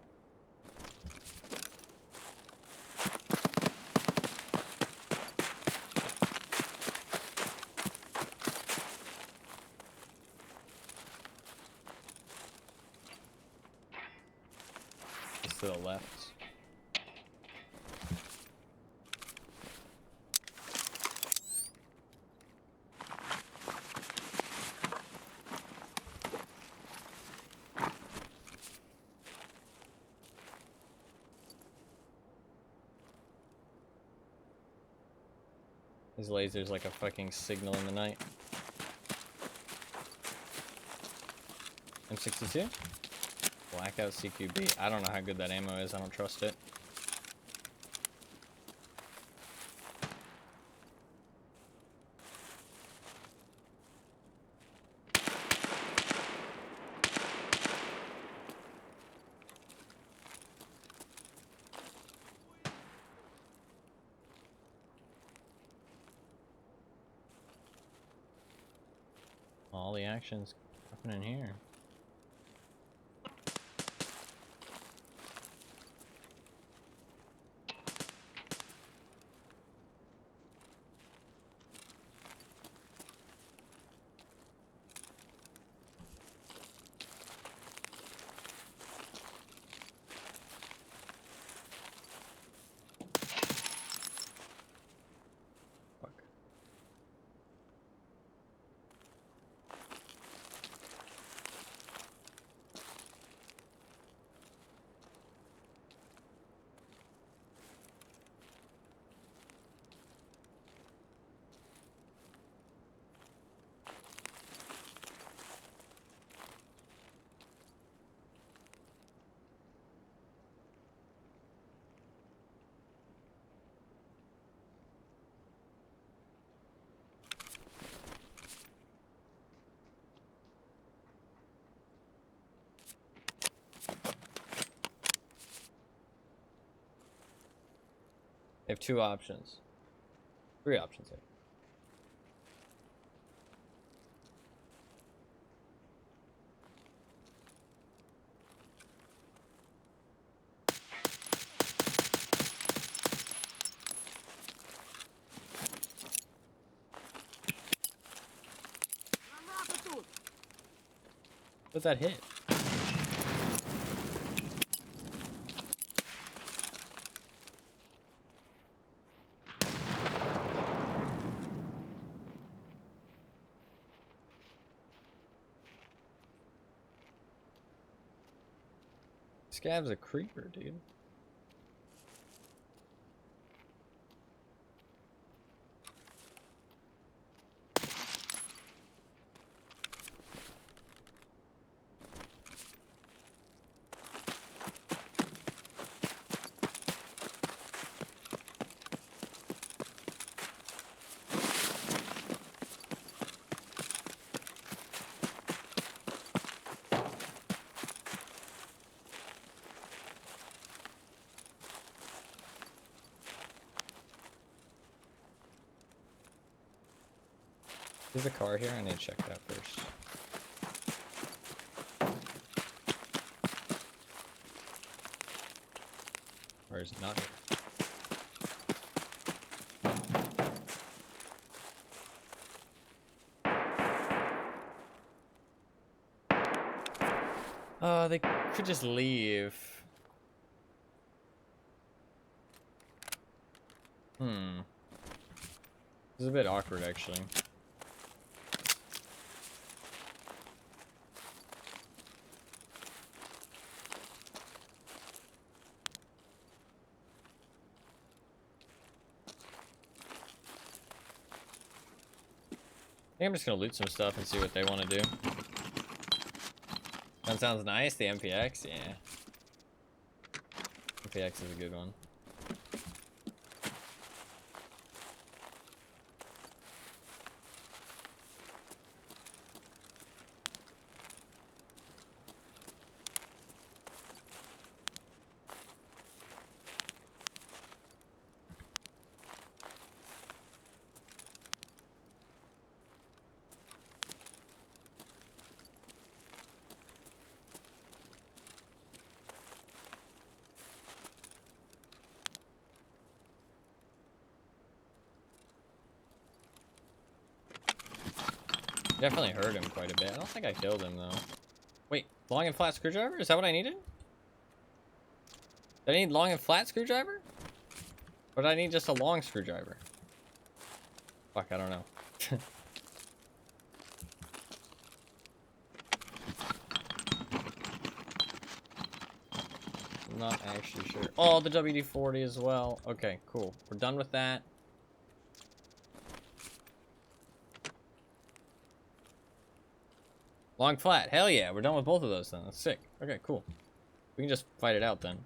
It's to the left. His laser's like a fucking signal in the night. M62? Blackout CQB. I don't know how good that ammo is. I don't trust it. All the action's happening here. Fuck. They have 2 options. 3 options here. Граната тут! What's that hit? Scav's a creeper, dude. There's a car here. I need to check that first. Or is it not here? They could just leave. This is a bit awkward, actually. I think I'm just gonna loot some stuff and see what they want to do. That sounds nice, the MPX, yeah. MPX is a good one. Definitely hurt him quite a bit. I don't think I killed him, though. Wait, long and flat screwdriver? Is that what I needed? Did I need long and flat screwdriver? Or did I need just a long screwdriver? Fuck, I don't know. I'm not actually sure. Oh, the WD-40 as well. Okay, cool. We're done with that. Long flat. Hell yeah, we're done with both of those then. That's sick. Okay, cool. We can just fight it out then.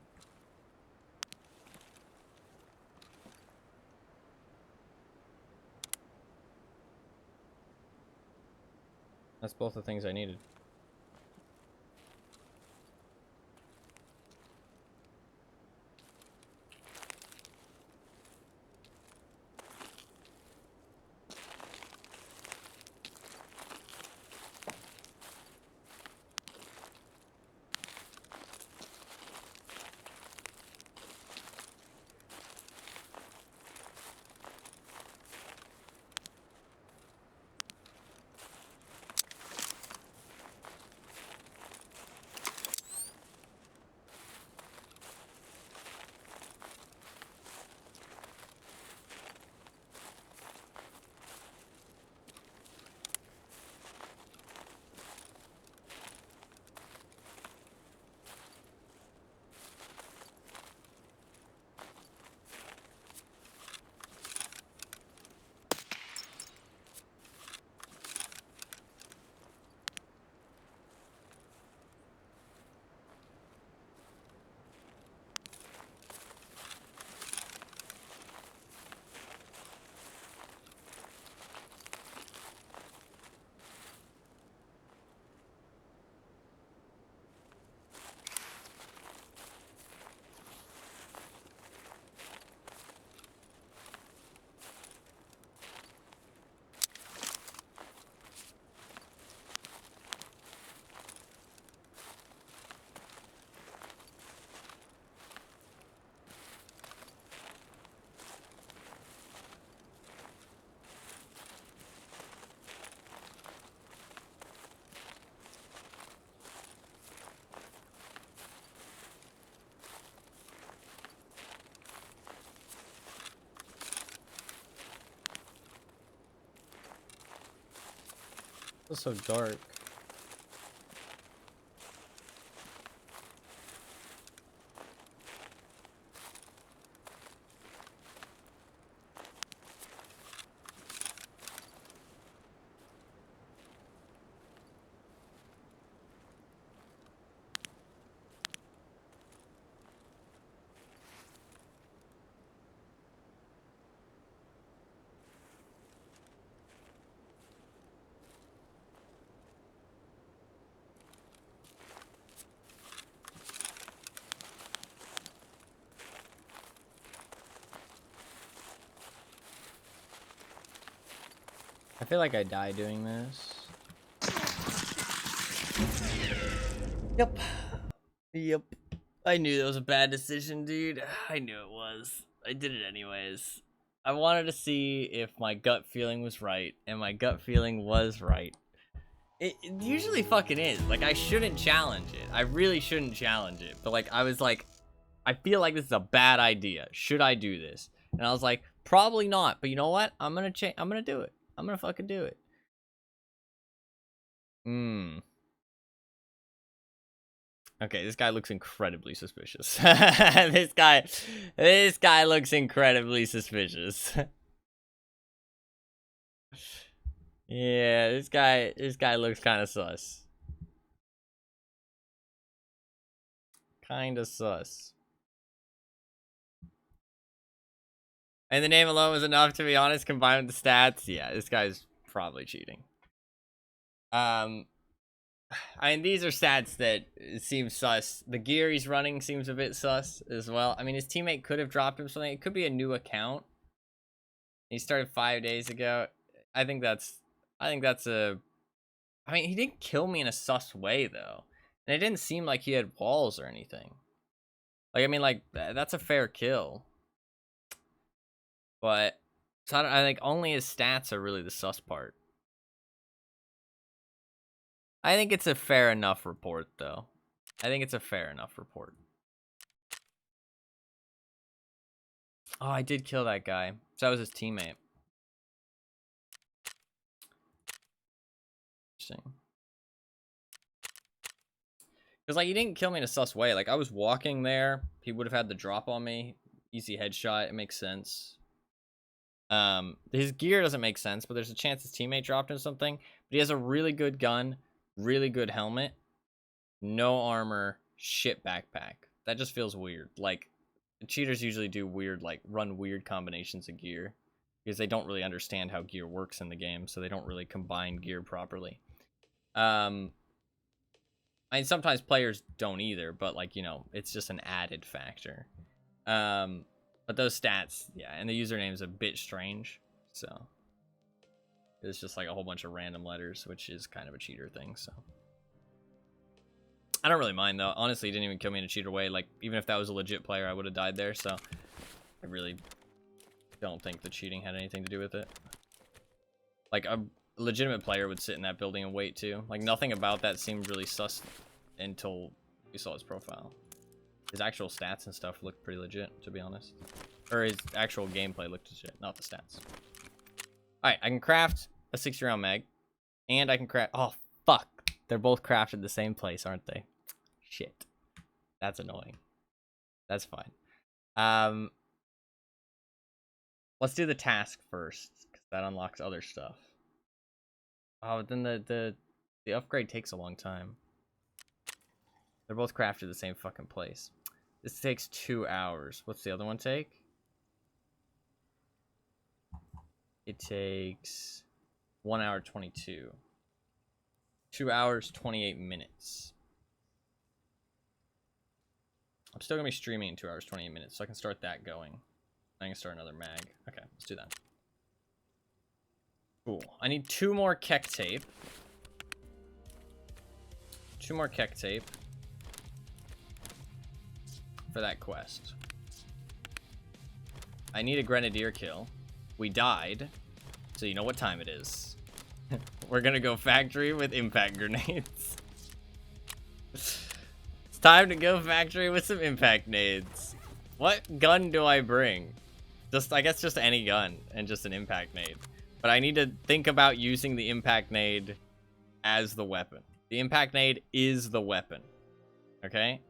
That's both the things I needed. It's so dark. I feel like I die doing this. Yep. Yep. I knew that was a bad decision, dude. I knew it was. I did it anyways. I wanted to see if my gut feeling was right, and my gut feeling was right. It usually fucking is. Like, I shouldn't challenge it. I really shouldn't challenge it. But, like, I was like, I feel like this is a bad idea. Should I do this? And I was like, probably not. But you know what? I'm gonna change. I'm gonna do it. I'm gonna fucking do it. Okay, this guy looks incredibly suspicious. This guy looks incredibly suspicious. Yeah, this guy looks kind of sus. Kind of sus. And the name alone was enough, to be honest, combined with the stats. Yeah, this guy's probably cheating. I mean, these are stats that seem sus. The gear he's running seems a bit sus as well. I mean, his teammate could have dropped him something. It could be a new account. He started 5 days ago. I think that's a... I mean, he didn't kill me in a sus way, though. And it didn't seem like he had walls or anything. Like, I mean, like, that's a fair kill. But, so I think only his stats are really the sus part. I think it's a fair enough report, though. I think it's a fair enough report. Oh, I did kill that guy. So that was his teammate. Interesting. Because, like, he didn't kill me in a sus way. Like, I was walking there. He would have had the drop on me. Easy headshot. It makes sense. His gear doesn't make sense, but there's a chance his teammate dropped him something. But he has a really good gun, really good helmet, no armor, shit backpack. That just feels weird. Like, cheaters usually do weird, like, run weird combinations of gear. Because they don't really understand how gear works in the game, so they don't really combine gear properly. I mean, sometimes players don't either, but, like, you know, it's just an added factor. But those stats, yeah, and the username's a bit strange, so it's just like a whole bunch of random letters, which is kind of a cheater thing, so I don't really mind, though. Honestly, he didn't even kill me in a cheater way. Like, even if that was a legit player, I would have died there, so I really don't think the cheating had anything to do with it. Like, a legitimate player would sit in that building and wait, too. Like, nothing about that seemed really sus until we saw his profile. His actual stats and stuff looked pretty legit, to be honest. Or his actual gameplay looked legit, not the stats. Alright, I can craft a 60-round mag. And I can craft... Oh, fuck. They're both crafted in the same place, aren't they? Shit. That's annoying. That's fine. Let's do the task first, because that unlocks other stuff. Oh, then the upgrade takes a long time. They're both crafted the same fucking place. This takes 2 hours. What's the other one take? It takes 1 hour 22. 2 hours 28 minutes. I'm still gonna be streaming in 2 hours 28 minutes, so I can start that going. I can start another mag. Okay, let's do that. Cool. I need 2 more Keck tape. 2 more Keck tape for that quest. I need a grenadier kill. We died, so you know what time it is. We're gonna go factory with impact grenades. It's time to go factory with some impact nades. What gun do I bring? I guess just any gun and just an impact nade. But I need to think about using the impact nade as the weapon. The impact nade is the weapon. Okay?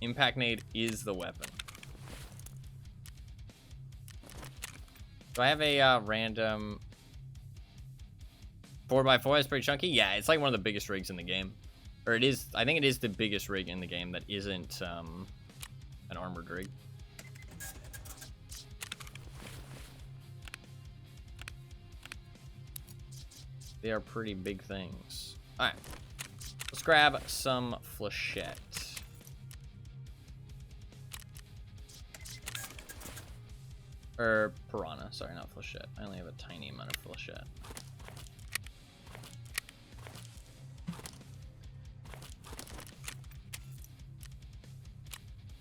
Impact nade is the weapon. Do I have a random 4x4? That's pretty chunky. Yeah, it's like one of the biggest rigs in the game. Or it is, I think it is the biggest rig in the game that isn't an armored rig. They are pretty big things. Alright. Let's grab some flechette. Or piranha. Sorry, not flechette. I only have a tiny amount of flechette.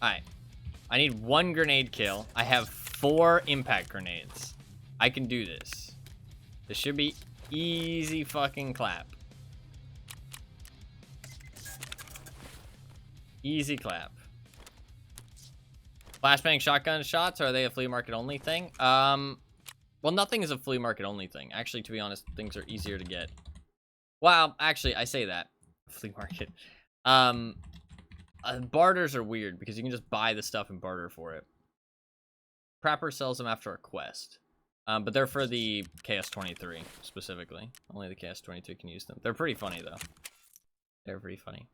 Alright. I need 1 grenade kill. I have 4 impact grenades. I can do this. This should be easy fucking clap. Easy clap. Flashbang shotgun shots, are they a flea market only thing? Well, nothing is a flea market only thing. Actually, to be honest, things are easier to get. Well, actually, I say that. Flea market. Barters are weird because you can just buy the stuff and barter for it. Prapper sells them after a quest. But they're for the KS-23 specifically. Only the KS-22 can use them. They're pretty funny though. They're pretty funny.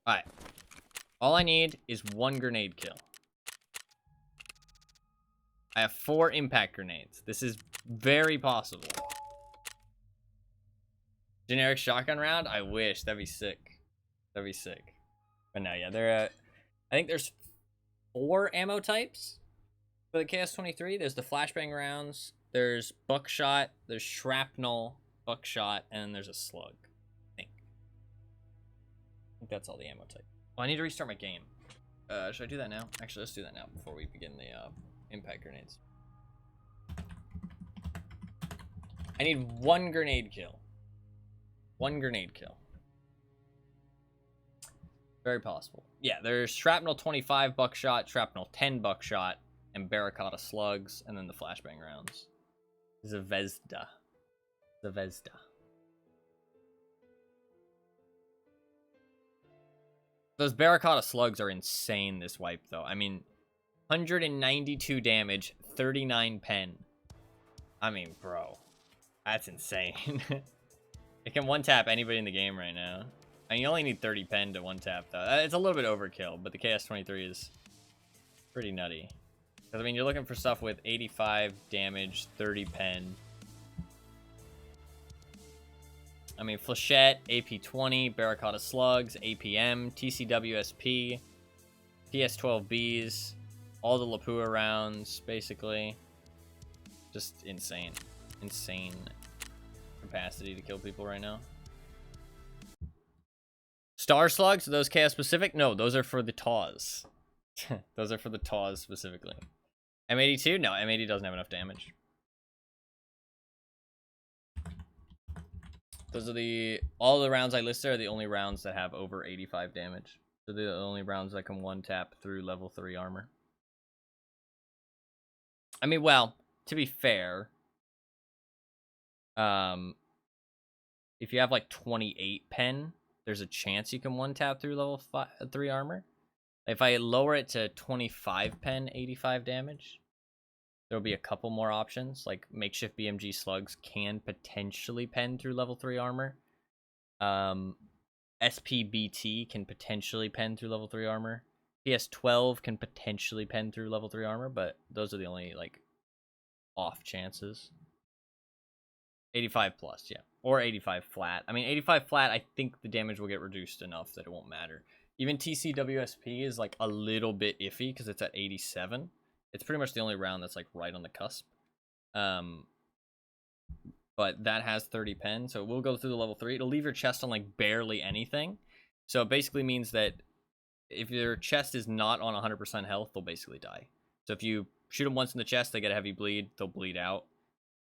Alright. All I need is 1 grenade kill. I have 4 impact grenades. This is very possible. Generic shotgun round? I wish. That'd be sick. That'd be sick. But no, yeah, I think there's 4 ammo types for the KS-23. There's the flashbang rounds, there's buckshot, there's shrapnel, buckshot, and there's a slug. I think that's all the ammo type. Oh, I need to restart my game. Should I do that now? Actually, let's do that now before we begin the impact grenades. I need 1 grenade kill. 1 grenade kill. Very possible. Yeah, there's shrapnel 25 buckshot, shrapnel 10 buckshot, and barracuda slugs, and then the flashbang rounds. Zvezda. Zvezda. Those barracuda slugs are insane this wipe, though. I mean, 192 damage, 39 pen. I mean, bro. That's insane. It can one-tap anybody in the game right now. I mean, you only need 30 pen to one-tap, though. It's a little bit overkill, but the KS-23 is pretty nutty. Because, I mean, you're looking for stuff with 85 damage, 30 pen. I mean, flechette, AP-20, barracuda slugs, APM, TCWSP, PS-12Bs, all the Lapua rounds, basically. Just insane. Insane capacity to kill people right now. Star slugs, are those chaos specific? No, those are for the TAWs. Those are for the TAWs specifically. M82? No, M80 doesn't have enough damage. Those are all the rounds I listed are the only rounds that have over 85 damage. So they're the only rounds that can one tap through level 3 armor. I mean, well, to be fair, if you have like 28 pen, there's a chance you can one tap through level 3 armor. If I lower it to 25 pen, 85 damage, there'll be a couple more options. Like makeshift BMG slugs can potentially pen through level 3 armor. SPBT can potentially pen through level 3 armor. PS12 can potentially pen through level 3 armor, but those are the only like off chances. 85 plus, yeah. Or 85 flat. I mean, 85 flat, I think the damage will get reduced enough that it won't matter. Even TCWSP is like a little bit iffy because it's at 87. It's pretty much the only round that's like right on the cusp. But that has 30 pen, so it will go through the level 3. It'll leave your chest on like barely anything. So it basically means that if your chest is not on 100% health, they'll basically die. So if you shoot them once in the chest, they get a heavy bleed, they'll bleed out.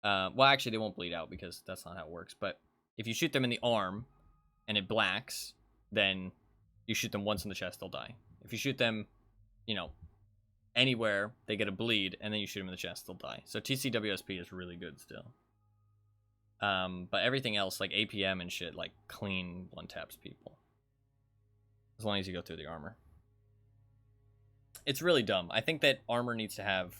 Well, actually, they won't bleed out because that's not how it works. But if you shoot them in the arm and it blacks, then you shoot them once in the chest, they'll die. If you shoot them you know, anywhere they get a bleed, and then you shoot them in the chest, they'll die. So TCWSP is really good still. But everything else, like APM and shit, like clean one taps people. As long as you go through the armor. It's really dumb. I think that armor needs to have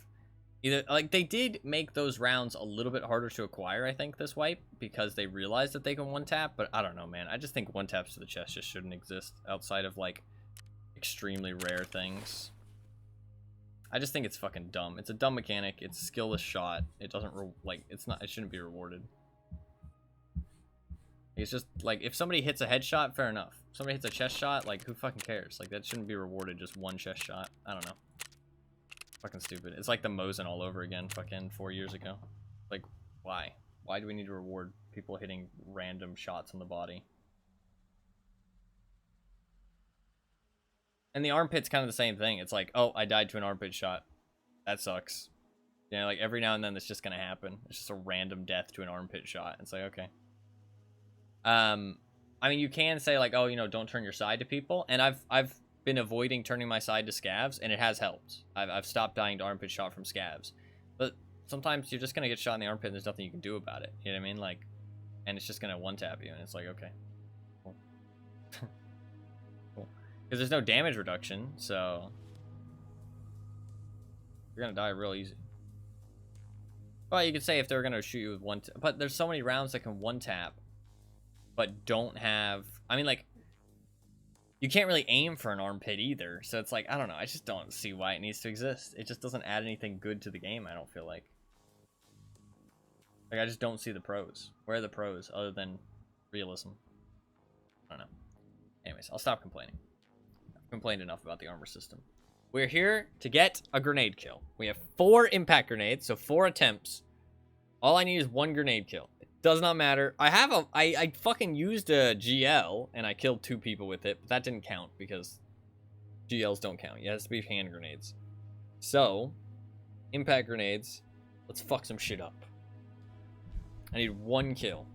either, like, they did make those rounds a little bit harder to acquire, I think, this wipe, because they realized that they can one tap, but I don't know, man. I just think one taps to the chest just shouldn't exist outside of, like, extremely rare things. I just think it's fucking dumb. It's a dumb mechanic. It's a skillless shot. It doesn't, it shouldn't be rewarded. It's just, like, if somebody hits a headshot, fair enough. If somebody hits a chest shot, like, who fucking cares? Like, that shouldn't be rewarded, just one chest shot. I don't know. Fucking stupid. It's like the Mosin all over again, fucking 4 years ago. Like, why? Why do we need to reward people hitting random shots on the body? And the armpit's kind of the same thing. It's like, oh, I died to an armpit shot. That sucks. You know, like, every now and then that's just gonna happen. It's just a random death to an armpit shot. It's like, okay. I mean, you can say, like, oh, you know, don't turn your side to people. And I've been avoiding turning my side to scavs, and it has helped. I've stopped dying to armpit shot from scavs. But sometimes you're just gonna get shot in the armpit and there's nothing you can do about it. You know what I mean? Like, and it's just gonna one-tap you, and it's like, okay. Cool. Cool. Because there's no damage reduction, so you're gonna die real easy. Well, you could say if they're gonna shoot you with one, but there's so many rounds that can one-tap, but don't have, I mean, like, you can't really aim for an armpit either, so it's like, I don't know, I just don't see why it needs to exist. It just doesn't add anything good to the game, I don't feel like. Like, I just don't see the pros. Where are the pros, other than realism? I don't know. Anyways, I'll stop complaining. I've complained enough about the armor system. We're here to get a grenade kill. We have 4 impact grenades, so 4 attempts. All I need is 1 grenade kill. Does not matter. I fucking used a GL and I killed 2 people with it, but that didn't count because GLs don't count. It has to be hand grenades. So, impact grenades. Let's fuck some shit up. I need 1 kill.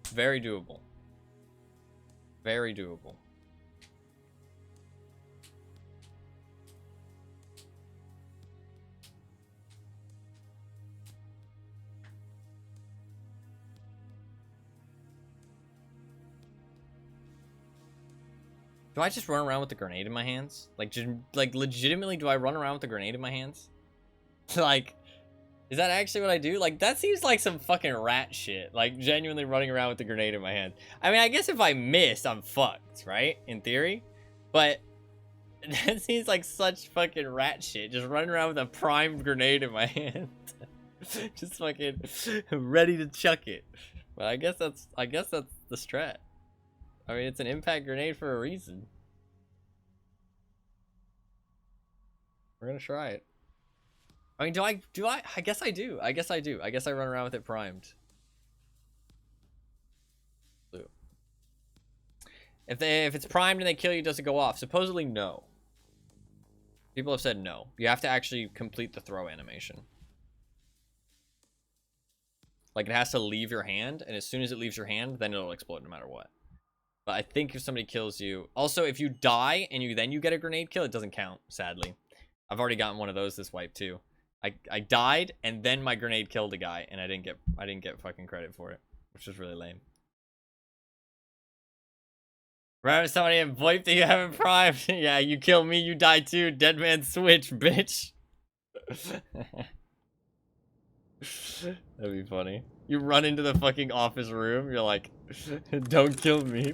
Very doable. Very doable. Do I just run around with a grenade in my hands? Like legitimately, do I run around with a grenade in my hands? Like, is that actually what I do? Like, that seems like some fucking rat shit. Like, genuinely running around with a grenade in my hand. I mean, I guess if I miss, I'm fucked, right? In theory. But that seems like such fucking rat shit. Just running around with a primed grenade in my hand. Just fucking ready to chuck it. But I guess that's the strat. I mean, it's an impact grenade for a reason. We're gonna try it. I mean, do I? I guess I do. I guess I do. I guess I run around with it primed. Blue. If it's primed and they kill you, does it go off? Supposedly, no. People have said no. You have to actually complete the throw animation. Like, it has to leave your hand, and as soon as it leaves your hand, then it'll explode no matter what. But I think if somebody kills you... Also, if you die and you get a grenade kill, it doesn't count, sadly. I've already gotten one of those this wipe, too. I died, and then my grenade killed a guy, and I didn't get fucking credit for it, which was really lame. Remember somebody in VoIP that you haven't primed? Yeah, you kill me, you die too. Dead man switch, bitch. That'd be funny. You run into the fucking office room, you're like, don't kill me.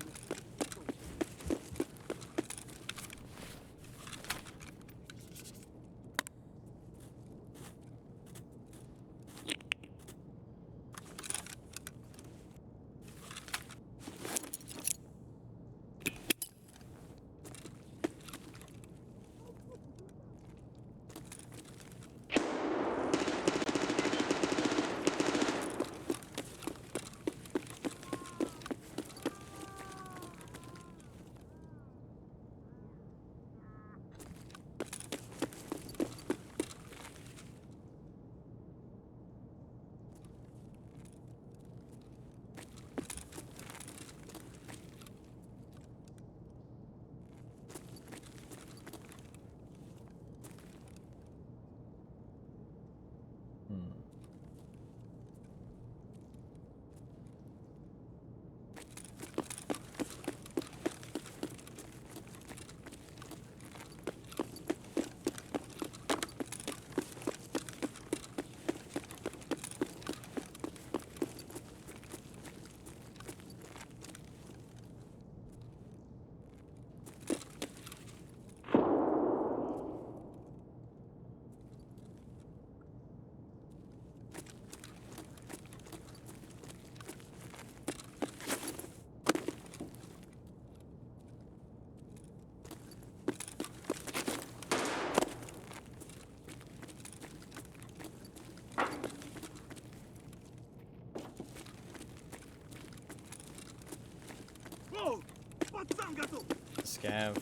Scav.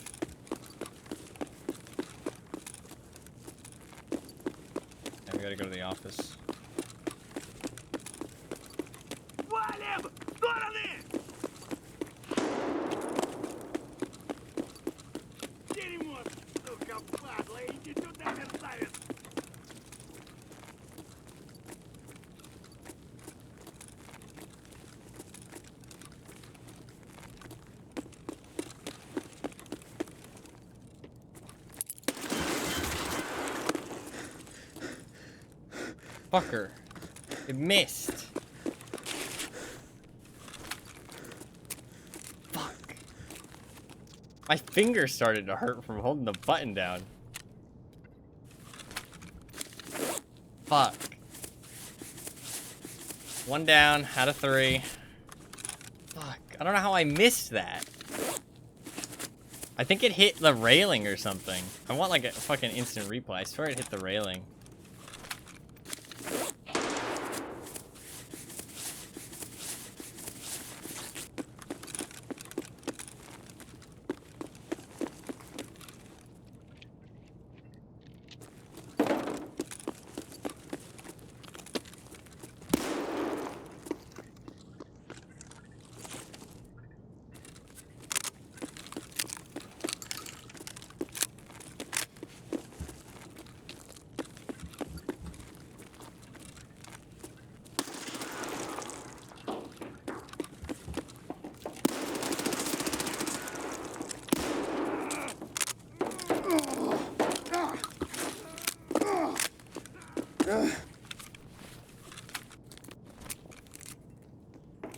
Yeah, we gotta go to the office. Валим! В стороны! Дерьмо, сука, падла! Иди сюда, мерзавец! Fucker. It missed. Fuck. My finger started to hurt from holding the button down. Fuck. One down out of 3. Fuck. I don't know how I missed that. I think it hit the railing or something. I want like a fucking instant replay. I swear it hit the railing.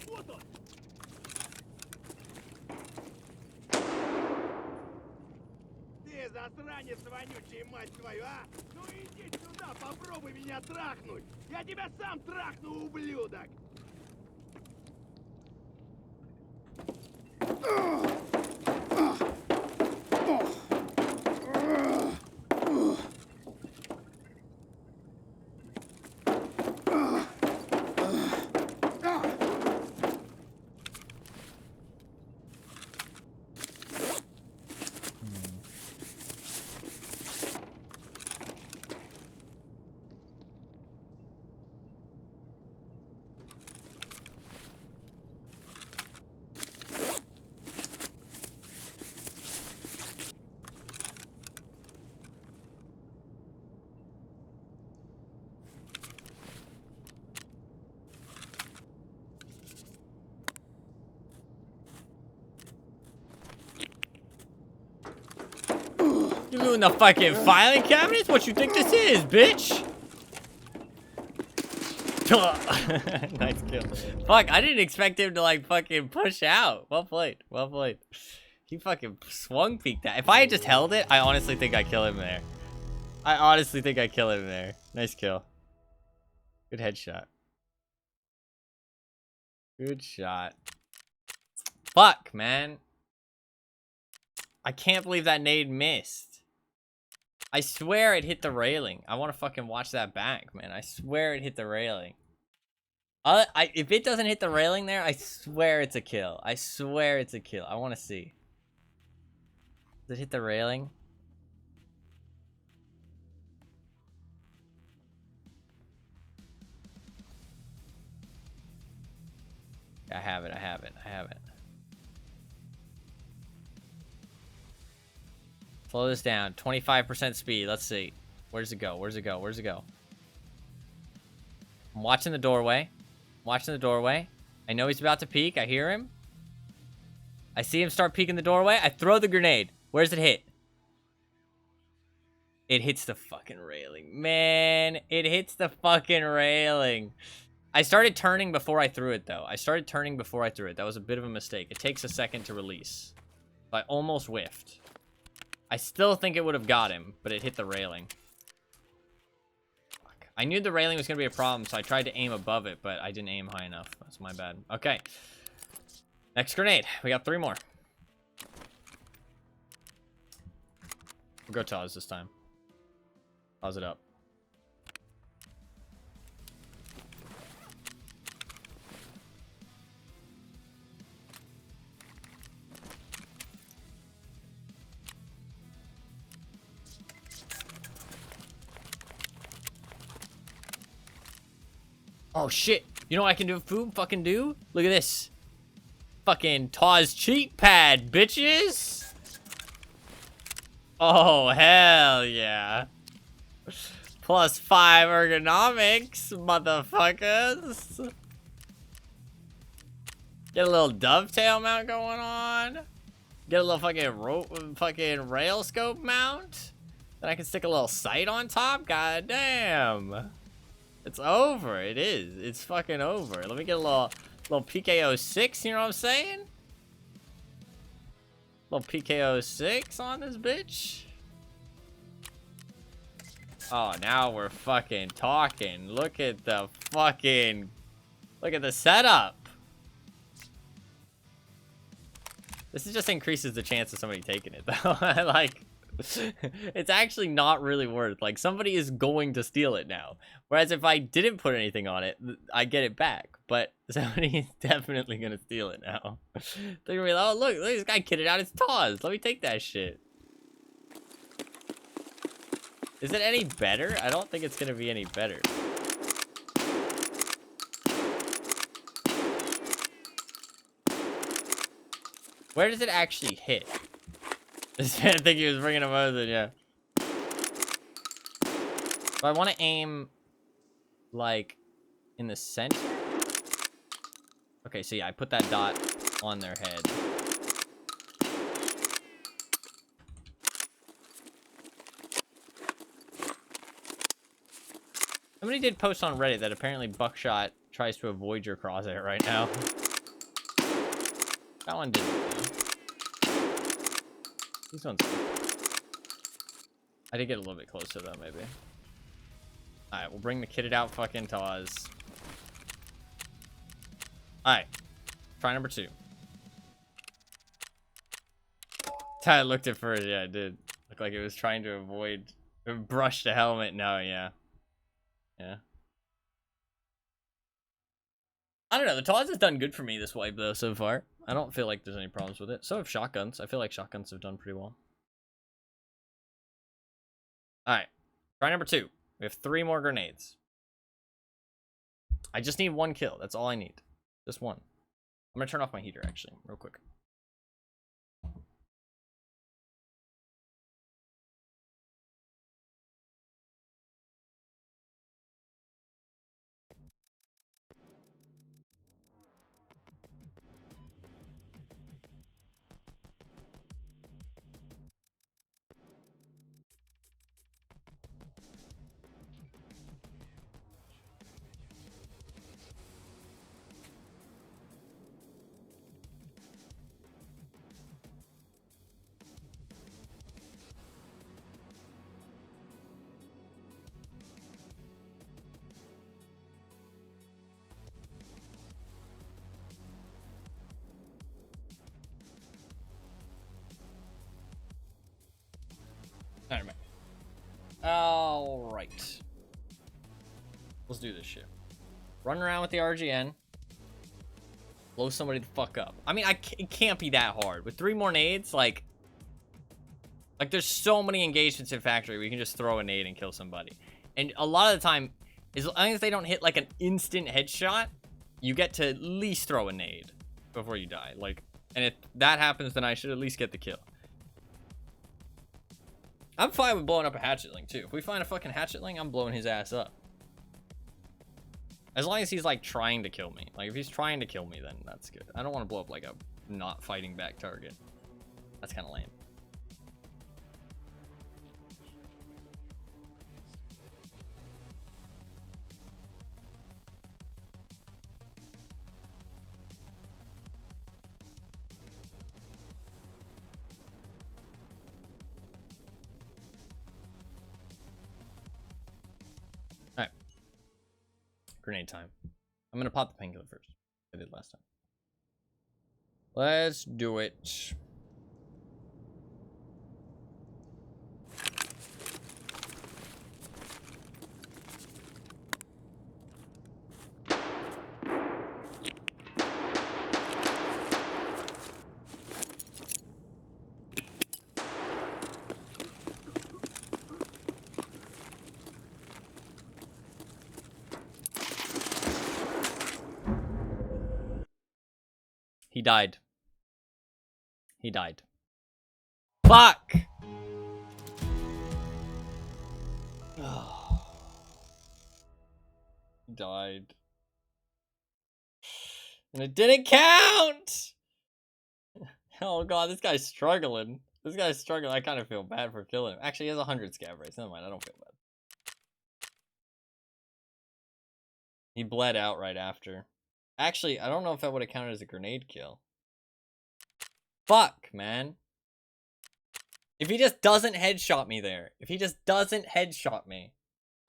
Вот он! Ты засранец вонючий, мать твою, а? Ну иди сюда, попробуй меня трахнуть! Я тебя сам трахну, ублюдок! You doing the fucking filing cabinets? What you think this is, bitch? Nice kill. Fuck, I didn't expect him to like fucking push out. Well played. Well played. He fucking swung peeked that. If I had just held it, I honestly think I kill him there. I honestly think I kill him there. Nice kill. Good headshot. Good shot. Fuck, man. I can't believe that nade missed. I swear it hit the railing. I want to fucking watch that back, man. I swear it hit the railing. If it doesn't hit the railing there, I swear it's a kill. I swear it's a kill. I want to see. Does it hit the railing? I have it. I have it. I have it. Slow this down. 25% speed. Let's see. Where does it go? Where's it go? Where's it go? I'm watching the doorway. I'm watching the doorway. I know he's about to peek. I hear him. I see him start peeking the doorway. I throw the grenade. Where's it hit? It hits the fucking railing. Man, it hits the fucking railing. I started turning before I threw it, though. I started turning before I threw it. That was a bit of a mistake. It takes a second to release. I almost whiffed. I still think it would have got him, but it hit the railing. Fuck. I knew the railing was going to be a problem, so I tried to aim above it, but I didn't aim high enough. That's my bad. Okay. Next grenade. We got 3 more. We'll go Taz this time. Pause it up. Oh shit! You know what I can do? Fucking do? Look at this. Fucking Taw's cheat pad, bitches! Oh hell yeah! +5 ergonomics, motherfuckers. Get a little dovetail mount going on. Get a little fucking rail scope mount. Then I can stick a little sight on top. God damn. It's over. It is. It's fucking over. Let me get a little PKO 6, you know what I'm saying? Little PKO 6 on this bitch. Oh, now we're fucking talking. Look at the setup. This just increases the chance of somebody taking it, though. Like, it's actually not really worth. Like, somebody is going to steal it now. Whereas if I didn't put anything on it, I get it back. But somebody is definitely gonna steal it now. They're gonna be like, oh, look, this guy kitted out his Taw's. Let me take that shit. Is it any better? I don't think it's gonna be any better. Where does it actually hit? This man think he was bringing a Mosin, yeah. So I want to aim, like, in the center. Okay, so yeah, I put that dot on their head. Somebody did post on Reddit that apparently Buckshot tries to avoid your crosshair right now. That one didn't. These ones. I did get a little bit closer though, maybe. Alright, we'll bring the kitted out fucking Taw's. Alright. Try number 2. I looked at first, yeah, it did. Looked like it was trying to avoid brush the helmet. No, yeah. Yeah. I don't know, the Taw's has done good for me this wipe though so far. I don't feel like there's any problems with it. So have shotguns. I feel like shotguns have done pretty well. Alright. Try number 2. We have 3 more grenades. I just need 1 kill. That's all I need. Just 1. I'm gonna turn off my heater actually, real quick. Alright. Let's do this shit. Run around with the RGN. Blow somebody the fuck up. I mean, it can't be that hard. With 3 more nades, like there's so many engagements in Factory where you can just throw a nade and kill somebody. And a lot of the time, as long as they don't hit like an instant headshot, you get to at least throw a nade before you die. Like, and if that happens, then I should at least get the kill. I'm fine with blowing up a hatchetling too. If we find a fucking hatchetling, I'm blowing his ass up. As long as he's like trying to kill me. Like if he's trying to kill me, then that's good. I don't want to blow up like a not fighting back target. That's kind of lame. Alright. Grenade time. I'm gonna pop the painkiller first. I did last time. Let's do it. died. He died. Fuck! He died. And it didn't count! Oh god, this guy's struggling. This guy's struggling. I kind of feel bad for killing him. Actually, he has 100 scav rates. Never mind, I don't feel bad. He bled out right after. Actually, I don't know if that would have counted as a grenade kill. Fuck, man. If he just doesn't headshot me there. If he just doesn't headshot me.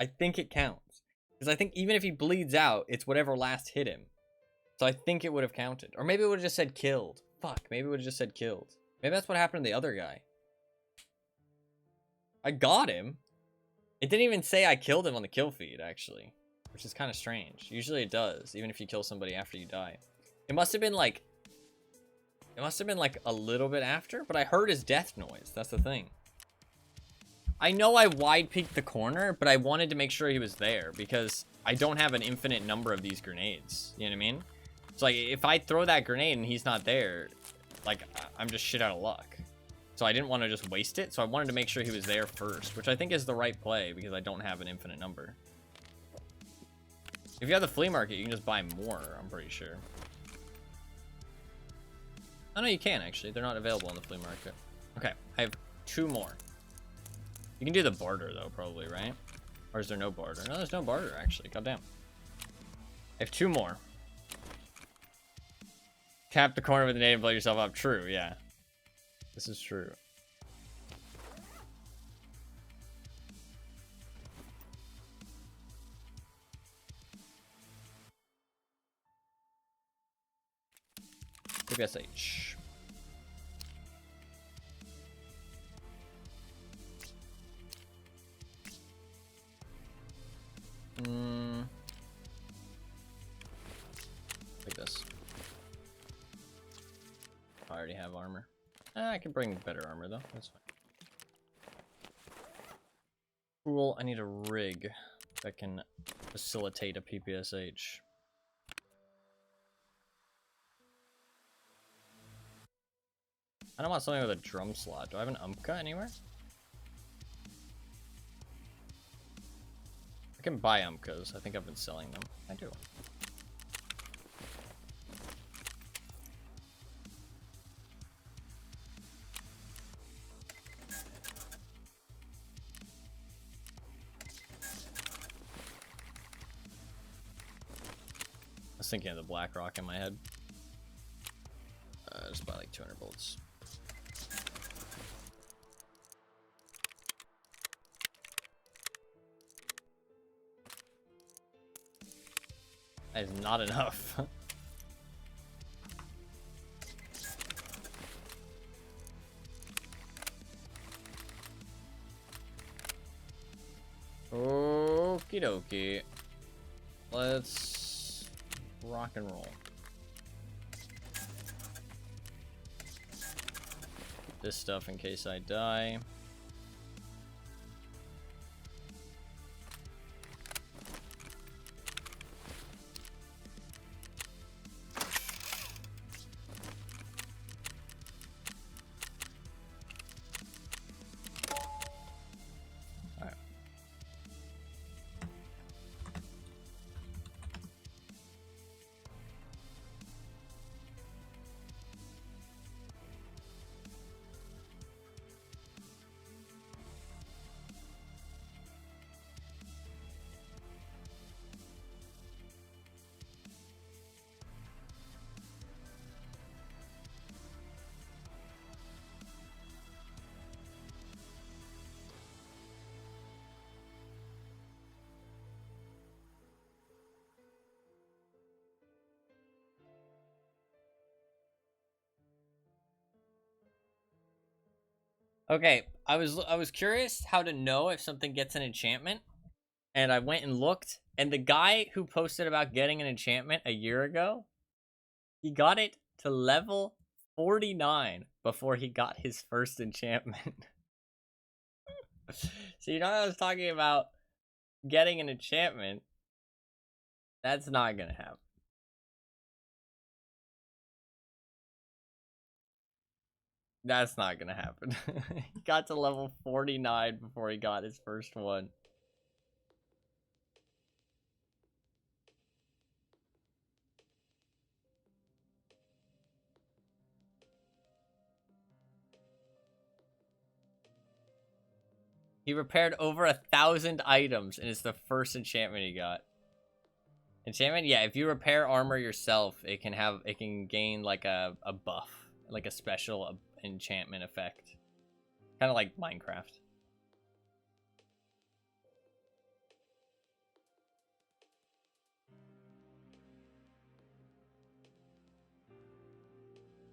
I think it counts. Because I think even if he bleeds out, it's whatever last hit him. So I think it would have counted. Or maybe it would have just said killed. Fuck, maybe it would have just said killed. Maybe that's what happened to the other guy. I got him. It didn't even say I killed him on the kill feed, actually. Which is kind of strange. Usually it does, even if you kill somebody after you die. It must have been like... It must have been like a little bit after, but I heard his death noise. That's the thing. I know I wide peeked the corner, but I wanted to make sure he was there because I don't have an infinite number of these grenades. You know what I mean? So like, if I throw that grenade and he's not there, like, I'm just shit out of luck. So I didn't want to just waste it. So I wanted to make sure he was there first, which I think is the right play because I don't have an infinite number. If you have the flea market, you can just buy more, I'm pretty sure. Oh, no, you can, actually. They're not available on the flea market. Okay, I have 2 more. You can do the barter, though, probably, right? Or is there no barter? No, there's no barter, actually. Goddamn. I have 2 more. Tap the corner with the nade and blow yourself up. True, yeah. This is true. PPSH. Like this. I already have armor. I can bring better armor though. That's fine. Cool. I need a rig that can facilitate a PPSH. I don't want something with a drum slot. Do I have an UMCA anywhere? I can buy UMCAs. I think I've been selling them. I do. I was thinking of the Black Rock in my head. Just buy like 200 bullets. That is not enough. Okie dokie. Let's rock and roll. Keep this stuff in case I die. Okay, I was curious how to know if something gets an enchantment, and I went and looked, and the guy who posted about getting an enchantment a year ago, he got it to level 49 before he got his first enchantment. So you know I was talking about getting an enchantment? That's not gonna happen. That's not gonna happen. He got to level 49 before he got his first one. He repaired over 1,000 items, and it's the first enchantment he got. Enchantment, yeah. If you repair armor yourself, it can gain like a buff, like a special enchantment effect, kind of like Minecraft.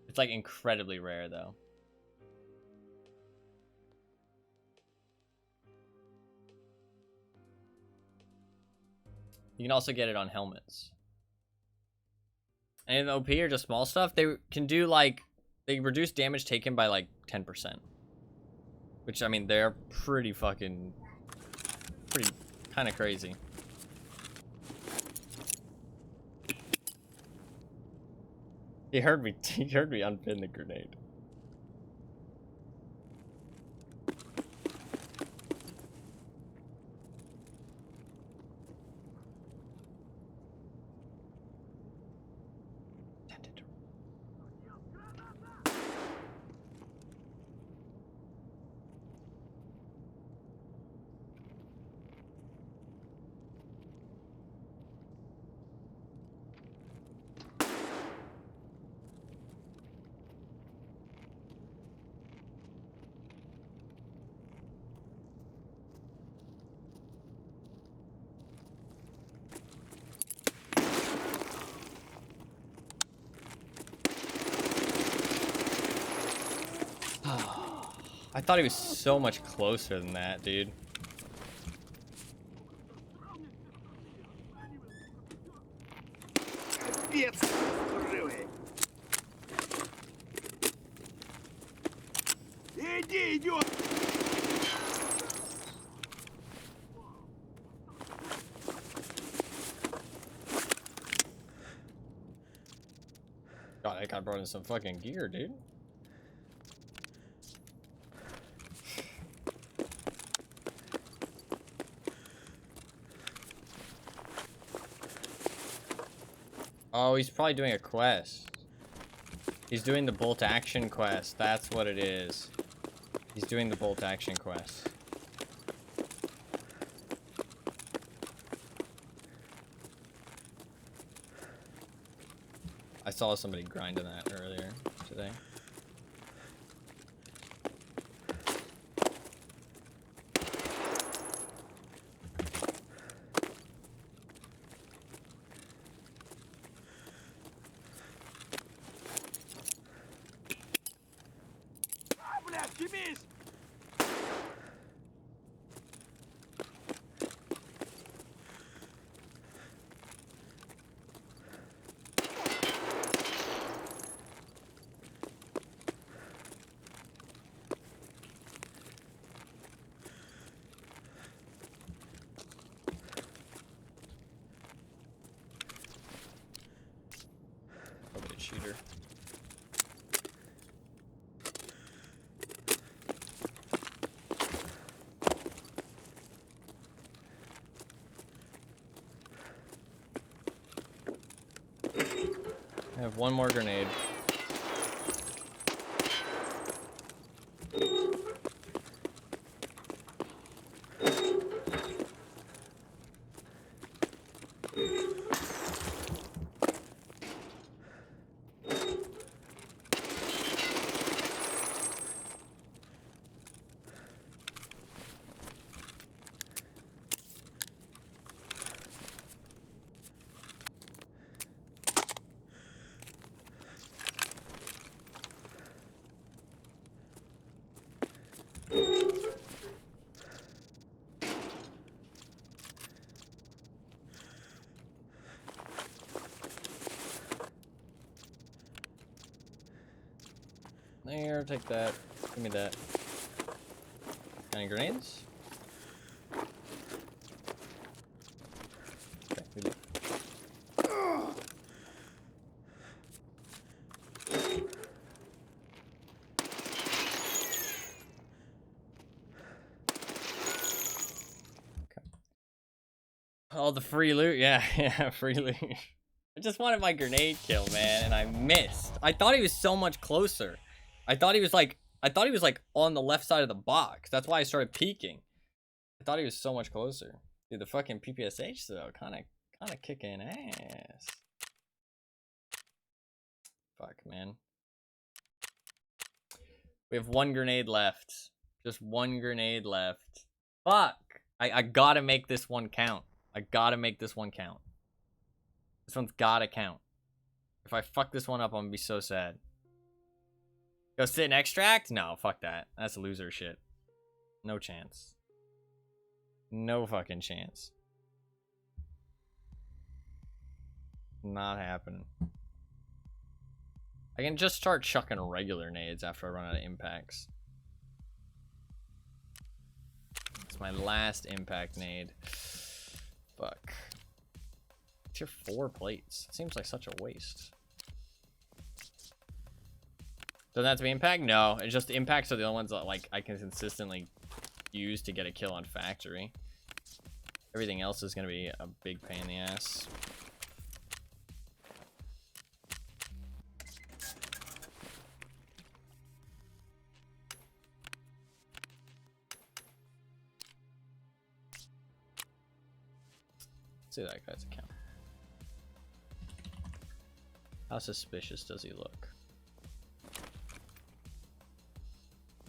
It's like incredibly rare though. You can also get it on helmets. And in OP or just small stuff, they can do like, they reduce damage taken by like 10%. Which, I mean, they're pretty kind of crazy. He heard me unpin the grenade. I thought he was so much closer than that, dude. Иди, идёт! God, that guy brought in some fucking gear, dude. Oh, he's probably doing a quest. He's doing the bolt action quest. That's what it is. He's doing the bolt action quest. I saw somebody grinding that earlier today. Блядь, чемись! Probably a cheater. I have one more grenade. There, take that. Give me that. Any grenades? Okay, we leave. All the free loot, yeah, yeah, free loot. I just wanted my grenade kill, man, and I missed. I thought he was so much closer. I thought he was like on the left side of the box. That's why I started peeking. I thought he was so much closer. Dude, the fucking PPSH though, kind of kicking ass. Fuck, man. We have one grenade left. Just one grenade left. Fuck. I gotta make this one count. I gotta make this one count. This one's gotta count. If I fuck this one up, I'm gonna be so sad. Go sit and extract? No, fuck that. That's loser shit. No chance. No fucking chance. Not happening. I can just start chucking regular nades after I run out of impacts. It's my last impact nade. Fuck. Tier 4 plates. Seems like such a waste. Doesn't have to be impact? No, it's just impacts are the only ones that like I can consistently use to get a kill on factory. Everything else is gonna be a big pain in the ass. Let's see that guy's account. How suspicious does he look?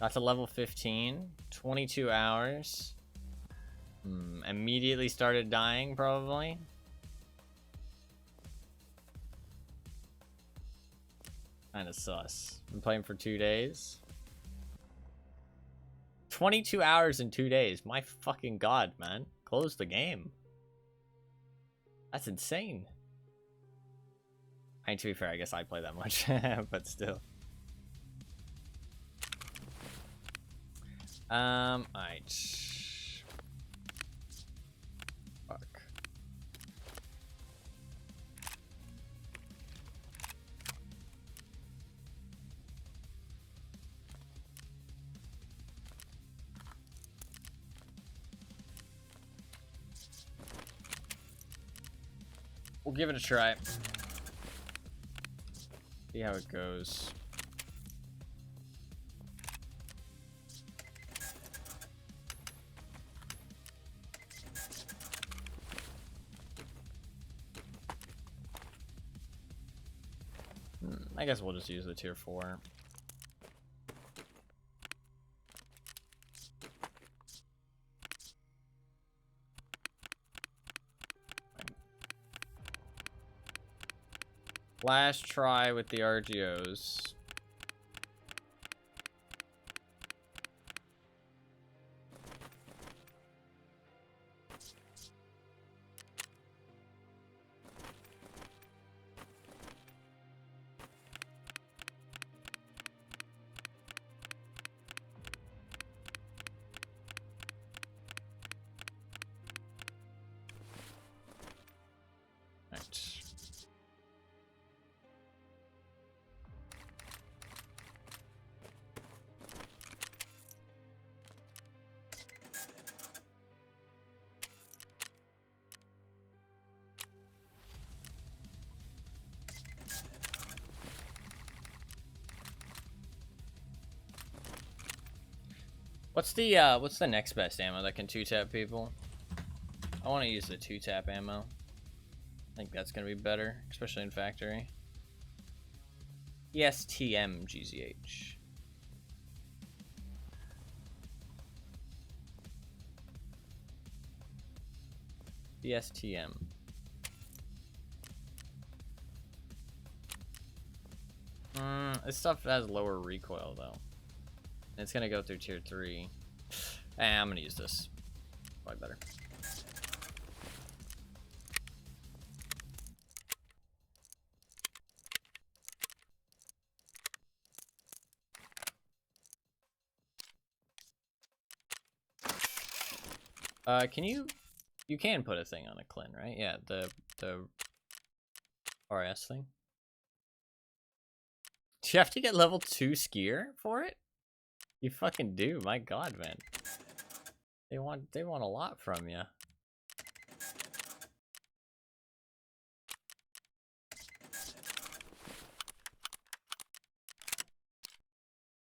Got to level 15, 22 hours. Immediately started dying, probably. Kinda sus. Been playing for 2 days. 22 hours in 2 days. My fucking god, man. Close the game. That's insane. I mean, to be fair, I guess I play that much, but still. Alright. Fuck. We'll give it a try. See how it goes. I guess we'll just use the tier 4. Last try with the RGOs. What's the next best ammo that can 2-tap people? I want to use the 2-tap ammo. I think that's gonna be better, especially in factory. ESTM GZH. ESTM. This stuff has lower recoil though. It's gonna go through tier 3. I'm gonna use this. Probably better. Can you can put a thing on a Clin, right? Yeah, the RS thing. Do you have to get level 2 skier for it? You fucking do, my god, man. They want a lot from you.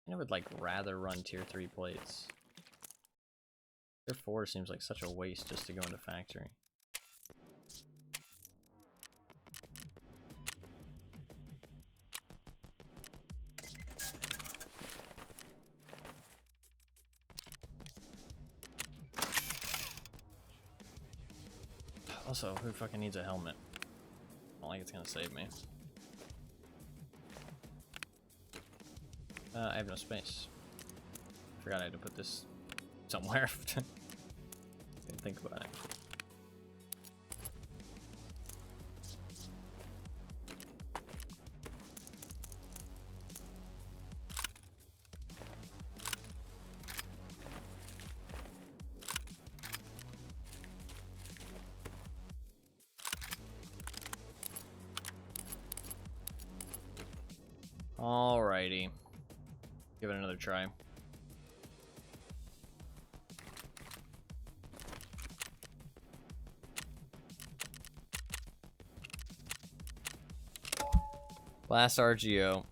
I would like rather run tier 3 plates. Tier 4 seems like such a waste just to go into factory. Also, who fucking needs a helmet? I don't like it's gonna save me. I have no space. Forgot I had to put this somewhere. Didn't think about it. Alrighty. Give it another try. Last RGO.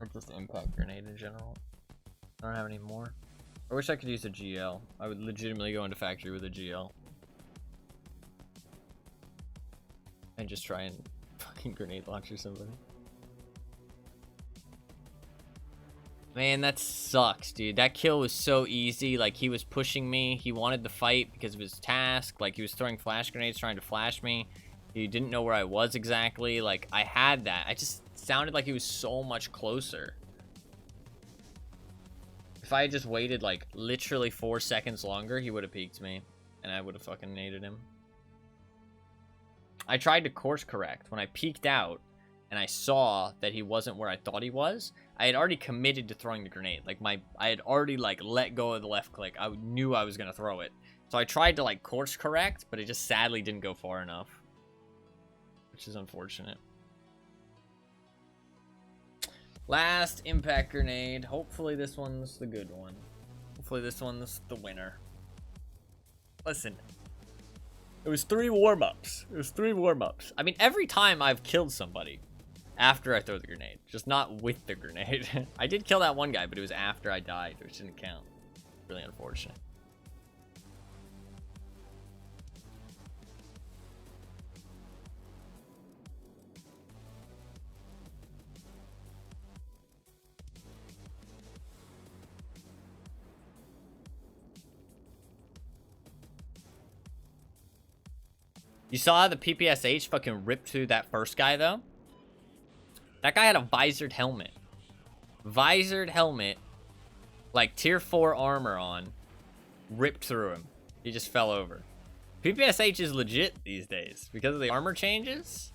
Or just impact grenade in general. I don't have any more. I wish I could use a GL. I would legitimately go into factory with a GL. And just try and fucking grenade launch or somebody. Man, that sucks, dude. That kill was so easy. Like, he was pushing me. He wanted to fight because of his task. Like, he was throwing flash grenades trying to flash me. He didn't know where I was exactly. Like, I had that. I just sounded like he was so much closer. If I had just waited, like, literally 4 seconds longer, he would have peeked me. And I would have fucking naded him. I tried to course correct. When I peeked out and I saw that he wasn't where I thought he was, I had already committed to throwing the grenade. Like, I had already, like, let go of the left click. I knew I was going to throw it. So I tried to, like, course correct, but it just sadly didn't go far enough. Which is unfortunate. Last impact grenade. Hopefully this one's the good one. Hopefully this one's the winner. Listen. It was 3 warm-ups. It was 3 warm-ups. I mean, every time I've killed somebody after I throw the grenade. Just not with the grenade. I did kill that one guy, but it was after I died, which didn't count. Really unfortunate. You saw the PPSH fucking ripped through that first guy, though? That guy had a visored helmet. Visored helmet. Like, tier 4 armor on. Ripped through him. He just fell over. PPSH is legit these days. Because of the armor changes?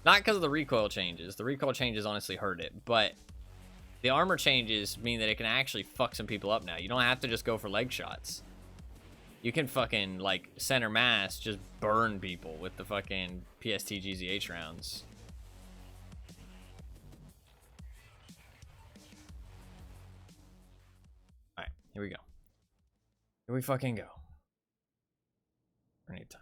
Not because of the recoil changes. The recoil changes honestly hurt it. But the armor changes mean that it can actually fuck some people up now. You don't have to just go for leg shots. You can fucking, like, center mass just burn people with the fucking PST GZH rounds. Alright, here we go. Here we fucking go. Grenade time.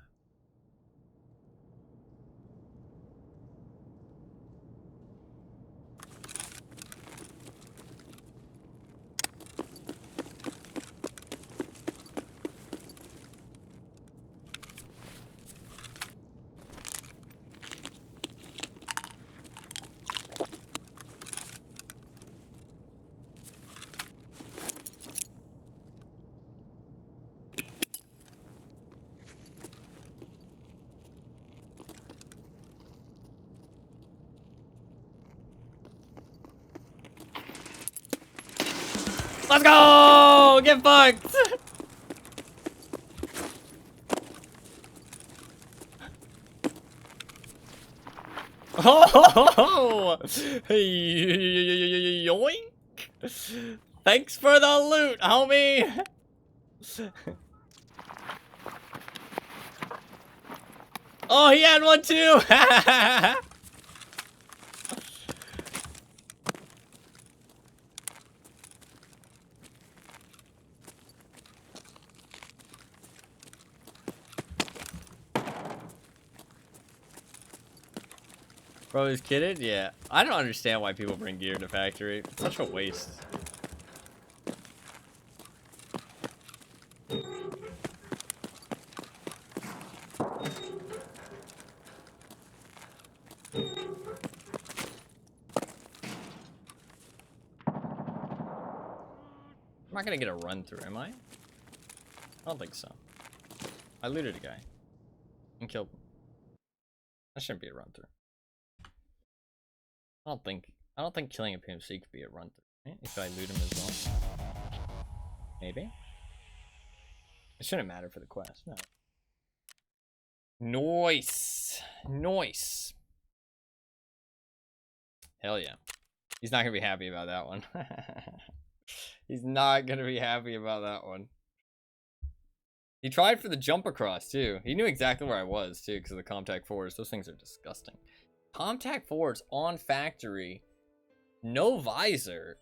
Let's go! Get fucked! Oh! Yoink! Thanks for the loot, homie! Oh, he had one too! Bro, he's kidding? Yeah. I don't understand why people bring gear to factory. It's such a waste. I'm not gonna get a run through, am I? I don't think so. I looted a guy and killed him. That shouldn't be a run through. I don't think killing a PMC could be a run through. Right? If I loot him as well. Maybe. It shouldn't matter for the quest, no. Nice. Nice. Hell yeah. He's not gonna be happy about that one. He's not gonna be happy about that one. He tried for the jump across too. He knew exactly where I was too because of the Comtac 4s. Those things are disgusting. Comtac 4s on factory, no visor,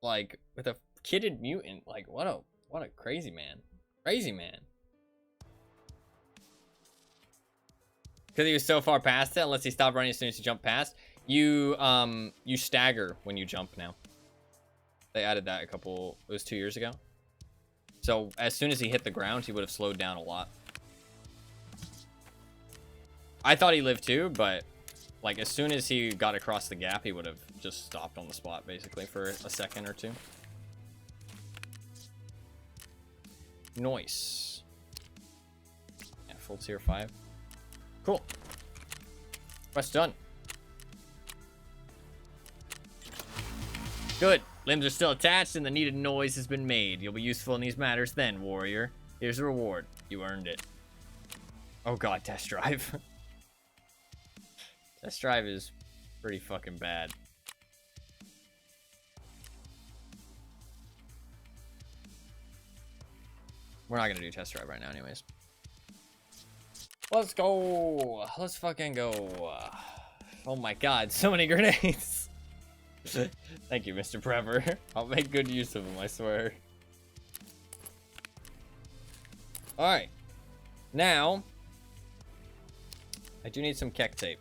like with a kitted mutant. Like what a crazy man. Crazy man. Because he was so far past it, unless he stopped running as soon as he jumped past. You stagger when you jump now. They added that it was 2 years ago. So as soon as he hit the ground, he would have slowed down a lot. I thought he lived too, but like as soon as he got across the gap, he would have just stopped on the spot basically for a second or two. Nice. Yeah, full tier 5. Cool. Quest done. Good. Limbs are still attached and the needed noise has been made. You'll be useful in these matters then, warrior. Here's the reward. You earned it. Oh god, test drive. Test drive is pretty fucking bad. We're not gonna do test drive right now anyways. Let's go. Let's fucking go. Oh my god, so many grenades. Thank you, Mr. Prepper. I'll make good use of them, I swear. Alright. Now, I do need some Keck tape.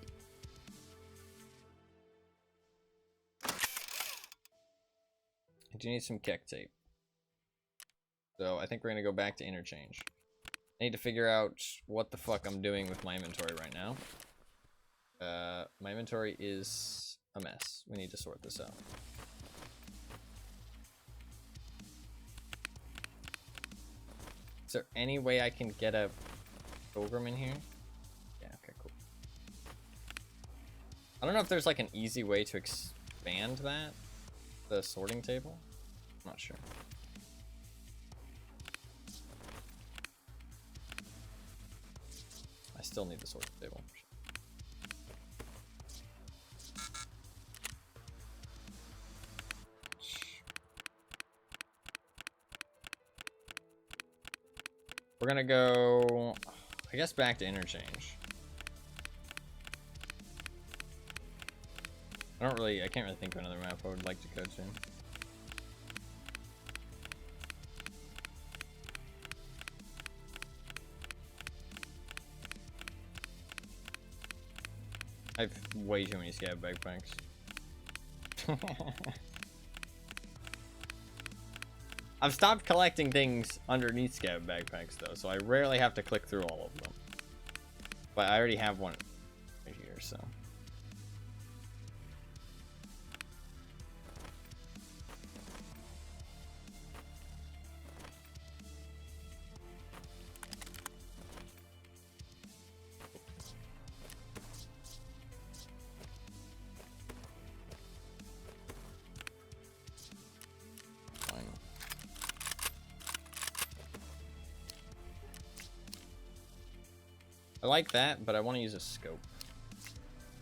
So I think we're going to go back to interchange. I need to figure out what the fuck I'm doing with my inventory right now. My inventory is a mess. We need to sort this out. Is there any way I can get a program in here? Yeah, okay, cool. I don't know if there's like an easy way to expand that, the sorting table. I'm not sure. I still need the sorting table. We're gonna go, I guess, back to interchange. I can't really think of another map I would like to go to. I have way too many scab backpacks. I've stopped collecting things underneath scab backpacks though, so I rarely have to click through all of them. But I already have one right here, so. I like that, but I want to use a scope.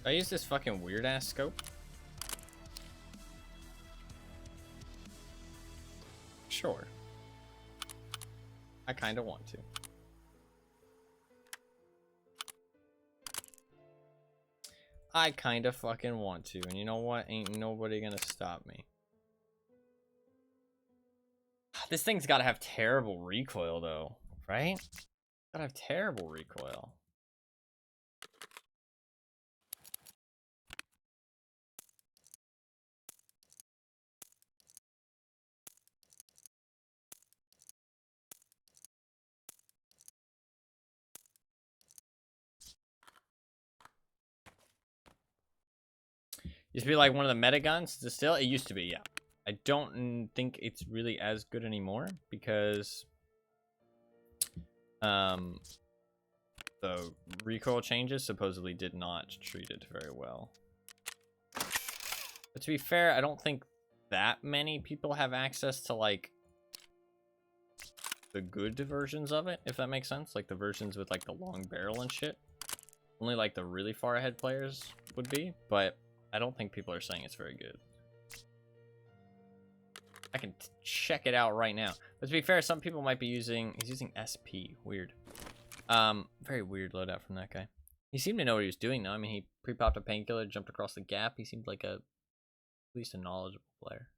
I use this fucking weird ass scope. Sure. I kind of want to. I kind of fucking want to, and you know what? Ain't nobody gonna stop me. This thing's gotta have terrible recoil though, right? Gotta have terrible recoil. Used to be like one of the meta guns. Is it still? It used to be, yeah. I don't think it's really as good anymore because the recoil changes supposedly did not treat it very well. But to be fair, I don't think that many people have access to like the good versions of it, if that makes sense. Like the versions with like the long barrel and shit. Only like the really far ahead players would be, but I don't think people are saying it's very good. I can check it out right now. But to be fair, some people might be using... He's using SP. Weird. Very weird loadout from that guy. He seemed to know what he was doing, though. I mean, he pre-popped a painkiller, jumped across the gap. He seemed like at least a knowledgeable player.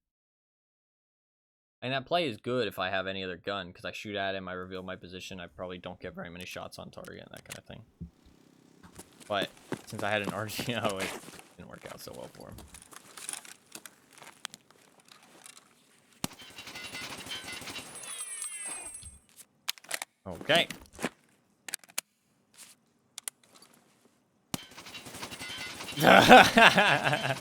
And that play is good if I have any other gun, because I shoot at him, I reveal my position, I probably don't get very many shots on target and that kind of thing. But since I had an RGO, it didn't work out so well for him. Okay. Yeah,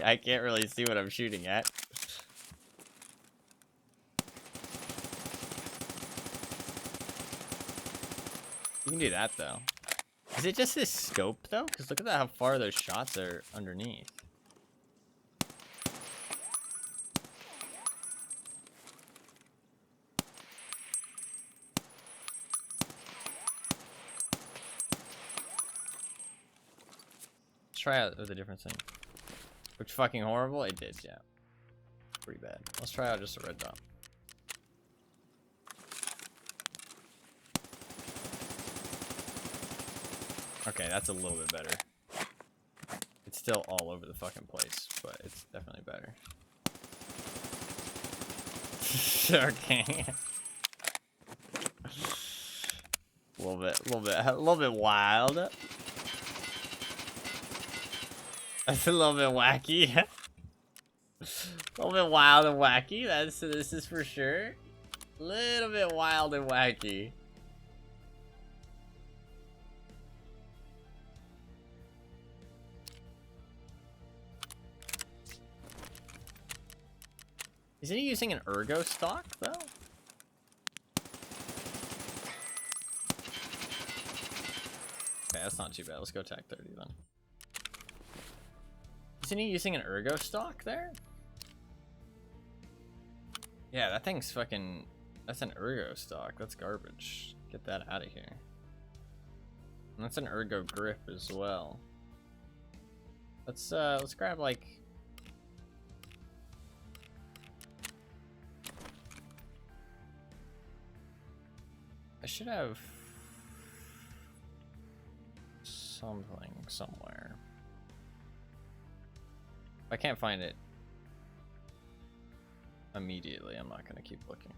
I can't really see what I'm shooting at. You can do that, though. Is it just this scope, though? Because look at that, how far those shots are underneath. Let's try out with a different thing. Looked fucking horrible? It did, yeah. Pretty bad. Let's try out just a red dot. Okay, that's a little bit better. It's still all over the fucking place, but it's definitely better. Okay. a little bit wild. That's a little bit wacky. A little bit wild and wacky. This is for sure. A little bit wild and wacky. Isn't he using an ergo stock though? Okay, that's not too bad. Let's go attack 30 then. Isn't he using an ergo stock there? Yeah, that thing's fucking... That's an ergo stock. That's garbage. Get that out of here. And that's an ergo grip as well. Let's grab like... I should have... something somewhere. If I can't find it immediately, I'm not gonna keep looking.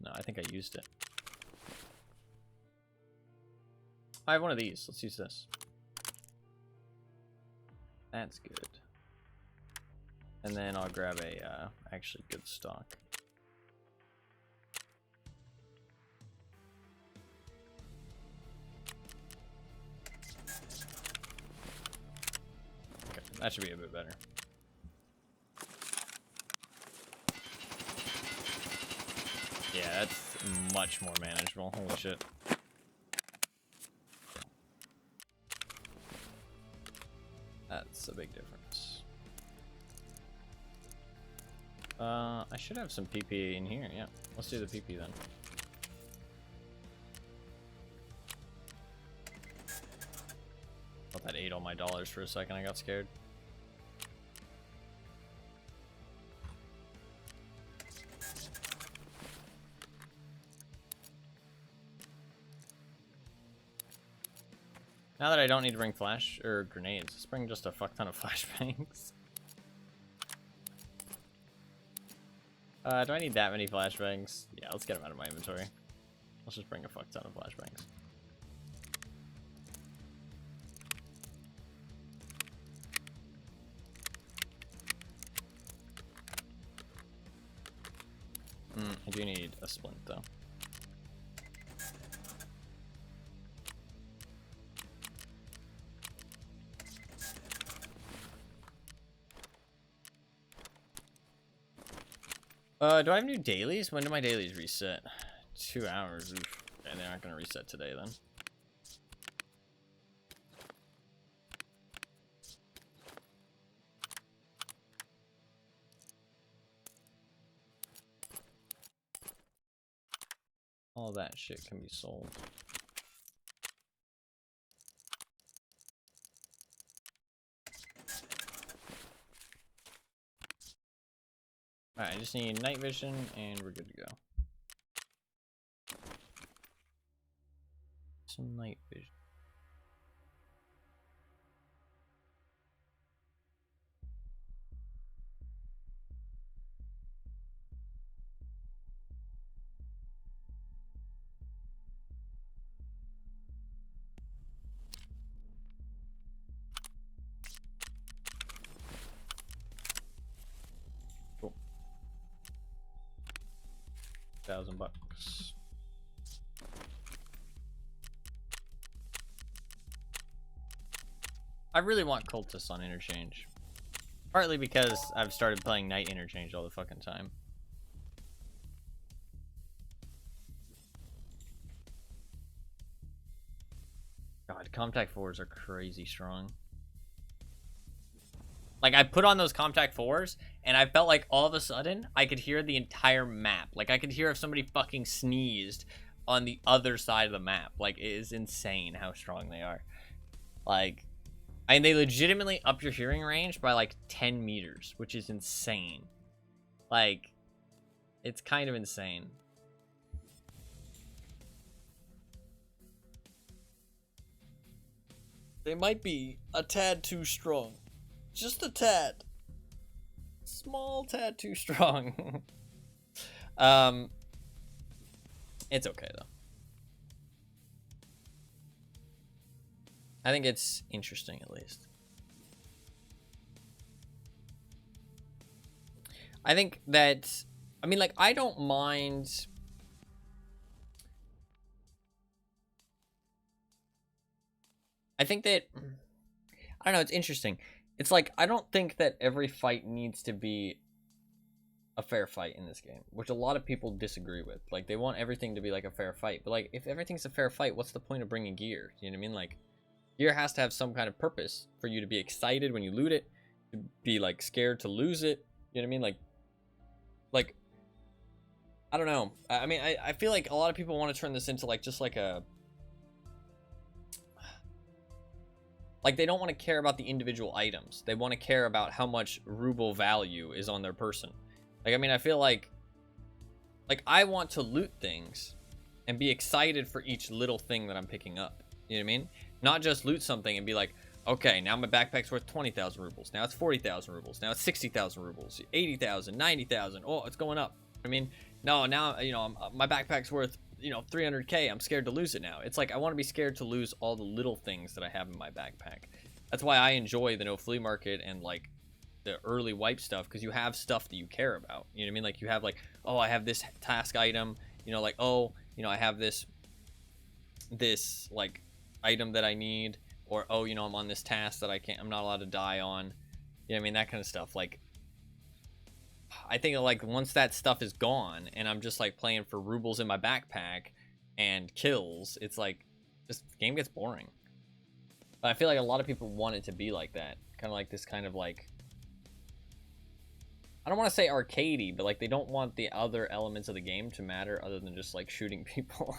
No, I think I used it. I have one of these. Let's use this. That's good. And then I'll grab a actually good stock. Okay, that should be a bit better. Yeah, that's much more manageable. Holy shit. That's a big difference. I should have some PP in here. Yeah, let's do the PP then. Thought that ate all my dollars for a second. I got scared. Now that I don't need to bring flash or grenades, let's bring just a fuck ton of flashbangs. Do I need that many flashbangs? Yeah, let's get them out of my inventory. Let's just bring a fuck ton of flashbangs. I do need a splint though. Do I have new dailies? When do my dailies reset? 2 hours. Oof. Okay, they're not gonna reset today then. All that shit can be sold. Alright, I just need night vision and we're good to go. Some night vision. Cool. $1,000. I really want cultists on interchange. Partly because I've started playing night interchange all the fucking time. God, Comtac 4s are crazy strong. Like, I put on those Comtac 4s, and I felt like all of a sudden, I could hear the entire map. Like, I could hear if somebody fucking sneezed on the other side of the map. Like, it is insane how strong they are. Like, and they legitimately up your hearing range by, like, 10 meters, which is insane. Like, it's kind of insane. They might be a tad too strong. Just a tad. Small tad too strong. It's okay though. I think it's interesting at least. I think that, I mean, like, I don't mind. I think that, I don't know, it's interesting. It's like, I don't think that every fight needs to be a fair fight in this game, which a lot of people disagree with. Like, they want everything to be like a fair fight, but like, if everything's a fair fight, what's the point of bringing gear? You know what I mean? Like, gear has to have some kind of purpose for you to be excited when you loot it, to be like scared to lose it. You know what I mean? Like, I don't know. I mean, I feel like a lot of people want to turn this into like, just like a, like, they don't want to care about the individual items. They want to care about how much ruble value is on their person. Like, I mean, I feel like I want to loot things and be excited for each little thing that I'm picking up. You know what I mean? Not just loot something and be like, okay, now my backpack's worth 20,000 rubles. Now it's 40,000 rubles. Now it's 60,000 rubles. 80,000, 90,000. Oh, it's going up. I mean, no, now, you know, my backpack's worth, you know, 300K. I'm scared to lose it now. It's like, I want to be scared to lose all the little things that I have in my backpack. That's why I enjoy the no flea market and like the early wipe stuff, because you have stuff that you care about. You know what I mean? Like, you have like, oh, I have this task item, you know, like, oh, you know, I have this like item that I need, or oh, you know, I'm on this task that I'm not allowed to die on. You know what I mean? That kind of stuff. Like, I think like once that stuff is gone and I'm just like playing for rubles in my backpack and kills, it's like, just the game gets boring. But I feel like a lot of people want it to be like that, kind of like this kind of like, I don't want to say arcadey, but like, they don't want the other elements of the game to matter other than just like shooting people.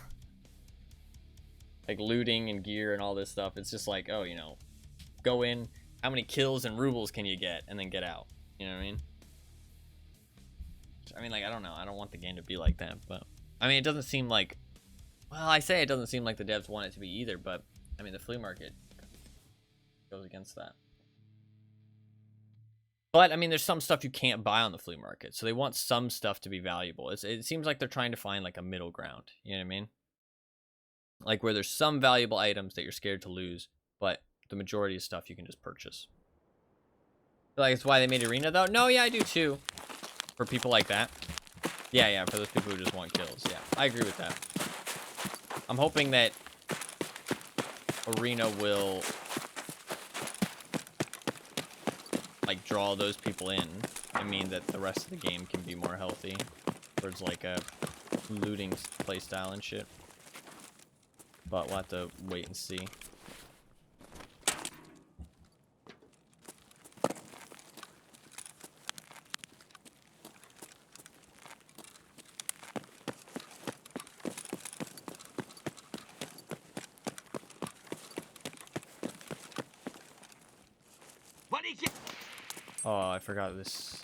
Like looting and gear and all this stuff. It's just like, oh, you know, go in, how many kills and rubles can you get, and then get out. You know what I mean? I mean, like, I don't know. I don't want the game to be like that, but I mean, it doesn't seem like, well, I say it doesn't seem like the devs want it to be either, but I mean, the flea market goes against that. But I mean, there's some stuff you can't buy on the flea market, so they want some stuff to be valuable. It seems like they're trying to find like a middle ground. You know what I mean? Like, where there's some valuable items that you're scared to lose, but the majority of stuff you can just purchase. I feel like it's why they made Arena, though. No, yeah, I do too. For people like that. Yeah, for those people who just want kills. Yeah, I agree with that. I'm hoping that Arena will like draw those people in and mean that the rest of the game can be more healthy. towards like a looting playstyle and shit. But we'll have to wait and see. Oh, I forgot this.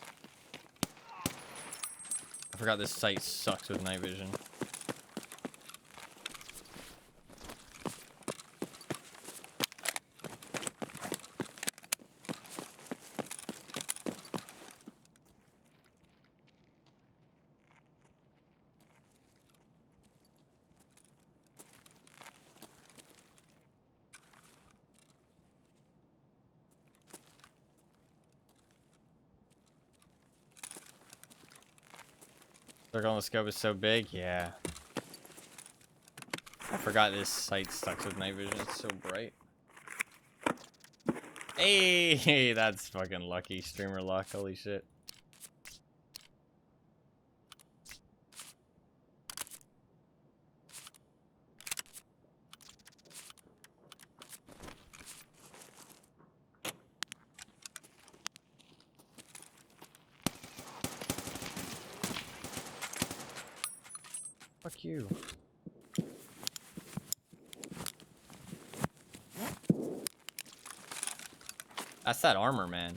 I forgot this site sucks with night vision. Circle on the scope is so big, yeah. I forgot this site sucks with night vision. It's so bright. Hey, that's fucking lucky. Streamer luck. Holy shit. Fuck you. That's that armor, man.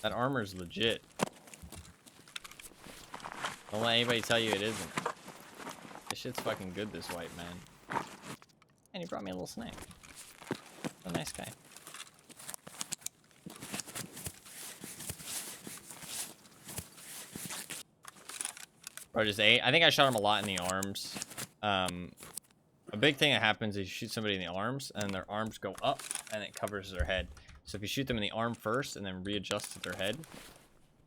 That armor's legit. Don't let anybody tell you it isn't. This shit's fucking good, this white man. And he brought me a little snack. A nice guy. Bro just ate. I think I shot him a lot in the arms. A big thing that happens is you shoot somebody in the arms, and their arms go up, and it covers their head. So if you shoot them in the arm first, and then readjust to their head,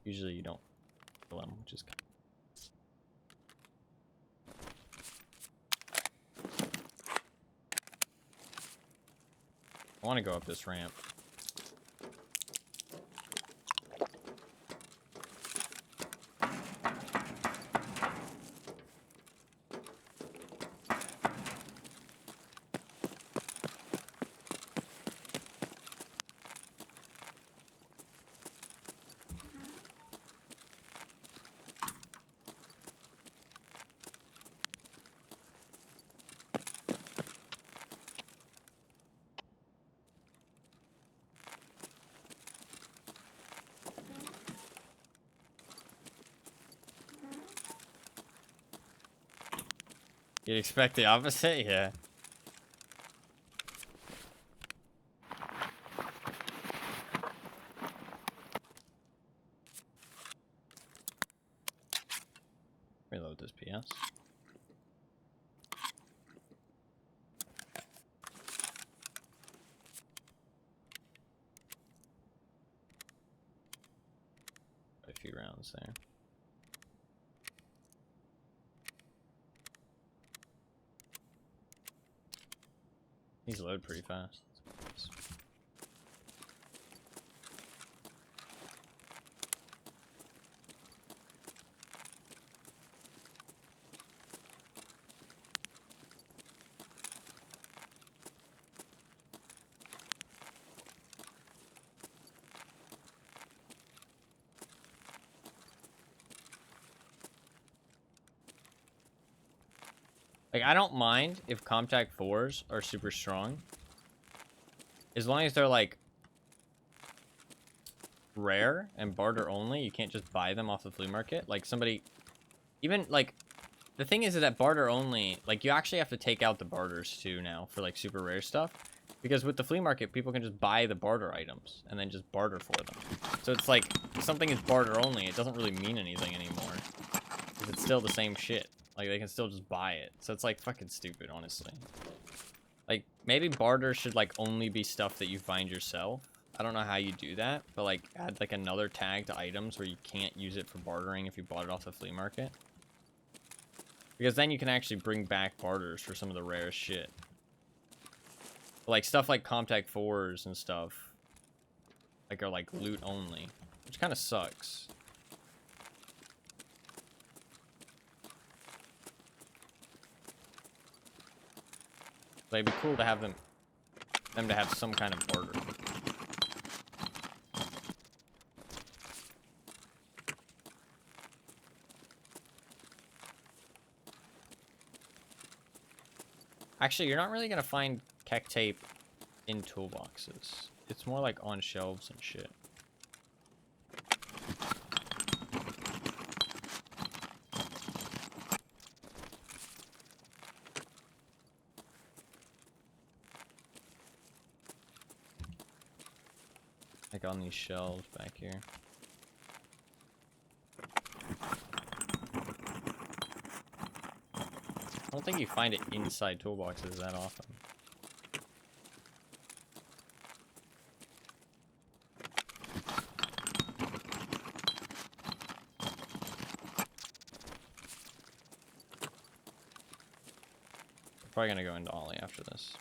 usually you don't kill them, which is kind of... I want to go up this ramp. You'd expect the opposite? Yeah. Reload this PS. A few rounds there. These load pretty fast. Like, I don't mind if Comtac 4s are super strong. As long as they're, like, rare and barter only, you can't just buy them off the flea market. Like, somebody... Even, like... The thing is that barter only... Like, you actually have to take out the barters, too, now, for, like, super rare stuff. Because with the flea market, people can just buy the barter items and then just barter for them. So it's like, if something is barter only, it doesn't really mean anything anymore. Because it's still the same shit. Like, they can still just buy it. So it's, like, fucking stupid, honestly. Like, maybe barter should, like, only be stuff that you find yourself. I don't know how you do that, but, like, add, like, another tag to items where you can't use it for bartering if you bought it off the flea market. Because then you can actually bring back barters for some of the rarest shit. But, like, stuff like Comtac 4s and stuff, like, are, like, loot only. Which kind of sucks. But it'd be cool to have them to have some kind of order. Actually, you're not really gonna find kek tape in toolboxes. It's more like on shelves and shit. Like on these shelves back here. I don't think you find it inside toolboxes that often. We're probably gonna go into Ollie after this.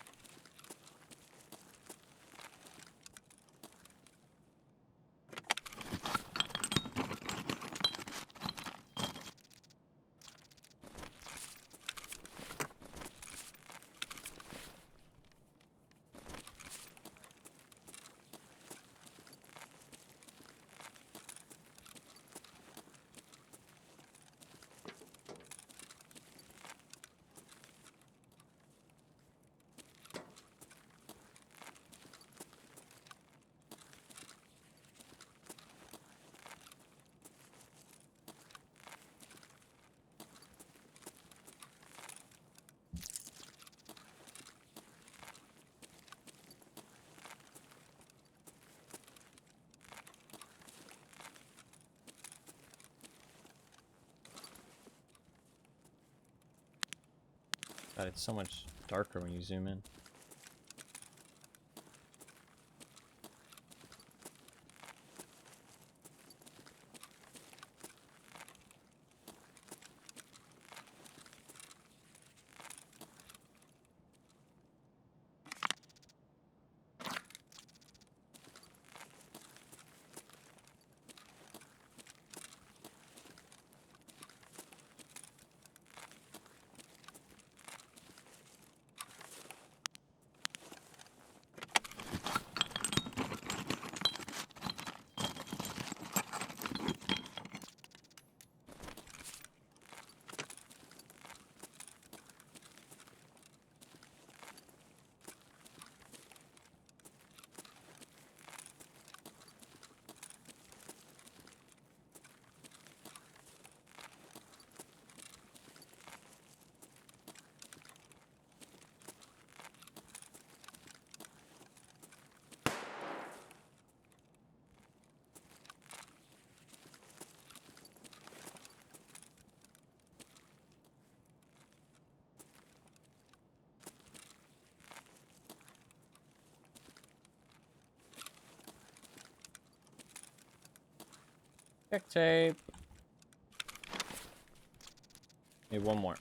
God, it's so much darker when you zoom in. Kek tape. Need one more.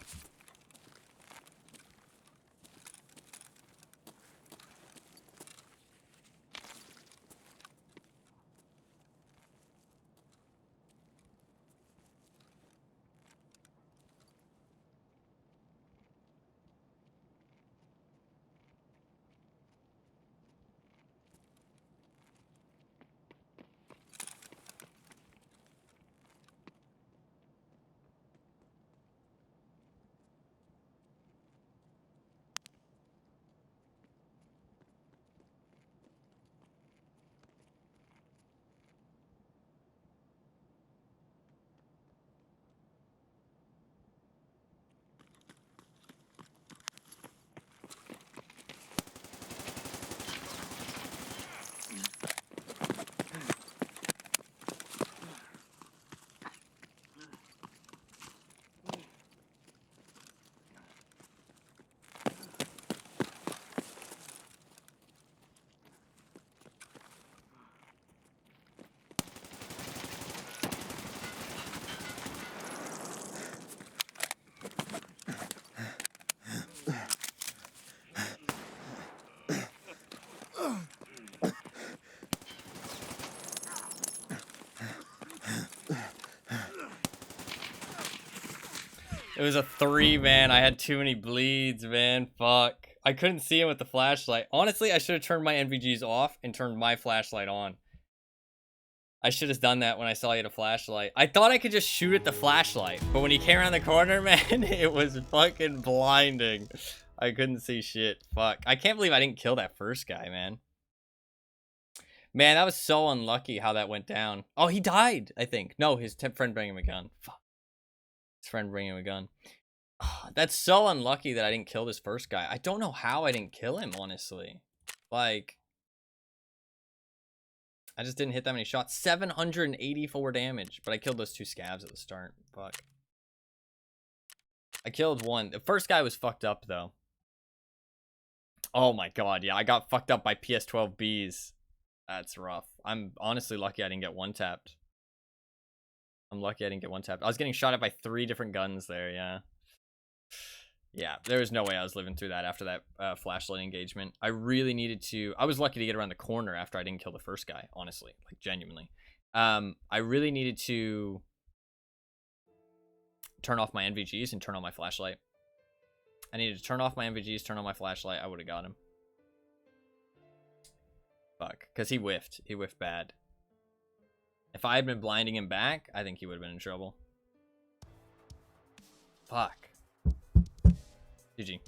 It was a 3, man. I had too many bleeds, man. Fuck. I couldn't see him with the flashlight. Honestly, I should have turned my NVGs off and turned my flashlight on. I should have done that when I saw he had a flashlight. I thought I could just shoot at the flashlight, but when he came around the corner, man, it was fucking blinding. I couldn't see shit. Fuck. I can't believe I didn't kill that first guy, man. Man, that was so unlucky how that went down. Oh, he died, I think. No, his friend bring him a gun. Fuck. His friend bring him a gun. Oh, that's so unlucky that I didn't kill this first guy. I don't know how I didn't kill him, honestly. Like, I just didn't hit that many shots. 784 damage, but I killed those two scavs at the start. Fuck. I killed one. The first guy was fucked up, though. Oh my god, yeah, I got fucked up by PS12Bs. That's rough. I'm honestly lucky I didn't get one-tapped. I'm lucky I didn't get one-tapped. I was getting shot at by 3 different guns there, yeah. Yeah, there was no way I was living through that after that flashlight engagement. I really needed to... I was lucky to get around the corner after I didn't kill the first guy, honestly. Like, genuinely. I really needed to turn off my NVGs and turn on my flashlight. I needed to turn off my NVGs, turn on my flashlight. I would have got him. Fuck. Because he whiffed. He whiffed bad. If I had been blinding him back, I think he would have been in trouble. Fuck. GG.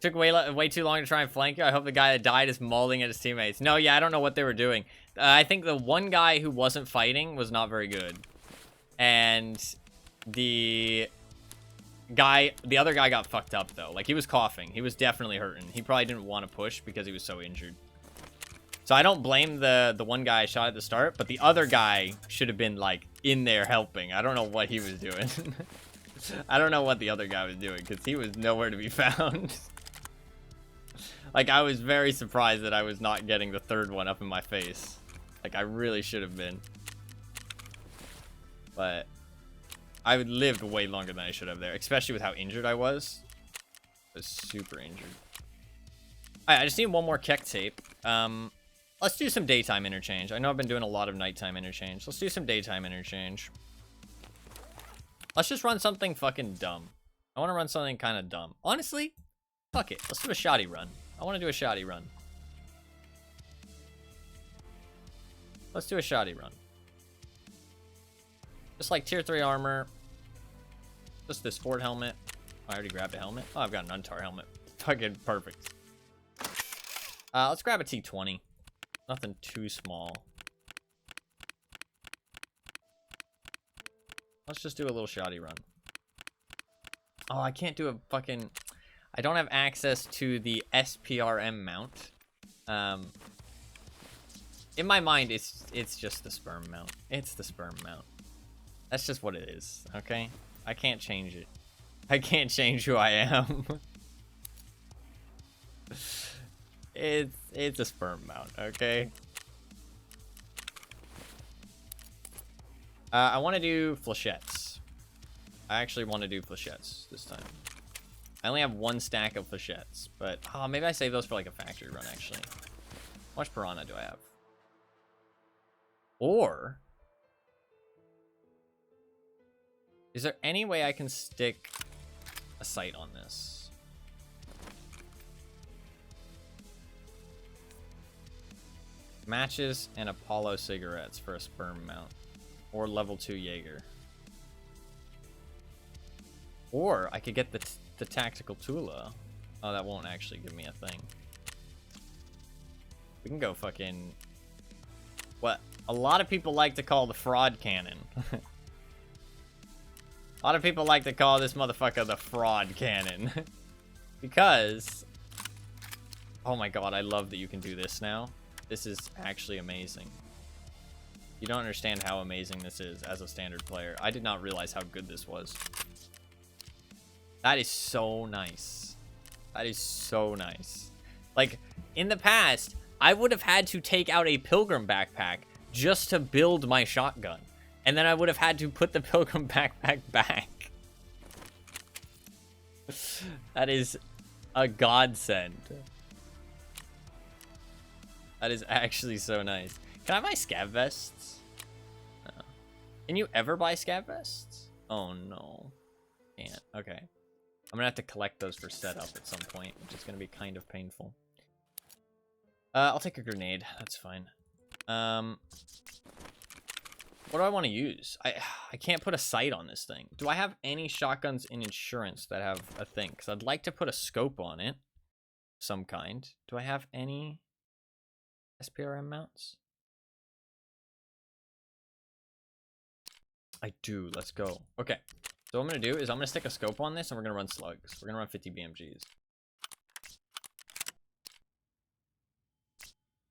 Took way too long to try and flank you. I hope the guy that died is mauling at his teammates. No, yeah, I don't know what they were doing. I think the one guy who wasn't fighting was not very good. And the other guy got fucked up, though. Like, he was coughing. He was definitely hurting. He probably didn't want to push because he was so injured. So I don't blame the one guy I shot at the start, but the other guy should have been, like, in there helping. I don't know what he was doing. I don't know what the other guy was doing, because he was nowhere to be found. Like, I was very surprised that I was not getting the third one up in my face. Like, I really should have been. But I lived way longer than I should have there, especially with how injured I was. I was super injured. Alright, I just need one more Keck tape. Let's do some daytime interchange. I know I've been doing a lot of nighttime interchange. Let's do some daytime interchange. Let's just run something fucking dumb. I want to run something kind of dumb. Honestly, fuck it. Let's do a shoddy run. I want to do a shoddy run. Let's do a shoddy run. Just like tier 3 armor. Just this Ford helmet. Oh, I already grabbed a helmet. Oh, I've got an Untar helmet. Fucking perfect. Let's grab a T20. Nothing too small. Let's just do a little shoddy run. Oh, I can't do a fucking... I don't have access to the SPRM mount. In my mind, it's just the sperm mount. It's the sperm mount. That's just what it is, okay? I can't change it. I can't change who I am. It's a sperm mount, okay? I want to do flechettes. I actually want to do flechettes this time. I only have 1 stack of flechettes, but maybe I save those for like a factory run, actually. How much piranha do I have? Or is there any way I can stick a sight on this? Matches and Apollo cigarettes for a sperm mount. Or level 2 Jaeger. Or I could get the tactical Tula. Oh, that won't actually give me a thing. We can go fucking... what a lot of people like to call the fraud cannon. A lot of people like to call this motherfucker the fraud cannon. Because... oh my god, I love that you can do this now. This is actually amazing. You don't understand how amazing this is as a standard player. I did not realize how good this was. That is so nice. That is so nice. Like, in the past, I would have had to take out a Pilgrim backpack just to build my shotgun. And then I would have had to put the Pilgrim backpack back. That is a godsend. That is actually so nice. Can I buy scav vests? No. Can you ever buy scav vests? Oh no. Can't. Okay. I'm gonna have to collect those for setup at some point, which is gonna be kind of painful. I'll take a grenade. That's fine. What do I want to use? I can't put a sight on this thing. Do I have any shotguns in insurance that have a thing? Because I'd like to put a scope on it. Some kind. Do I have any SPRM mounts? I do. Let's go. Okay. So what I'm going to do is I'm going to stick a scope on this and we're going to run slugs. We're going to run 50 BMGs.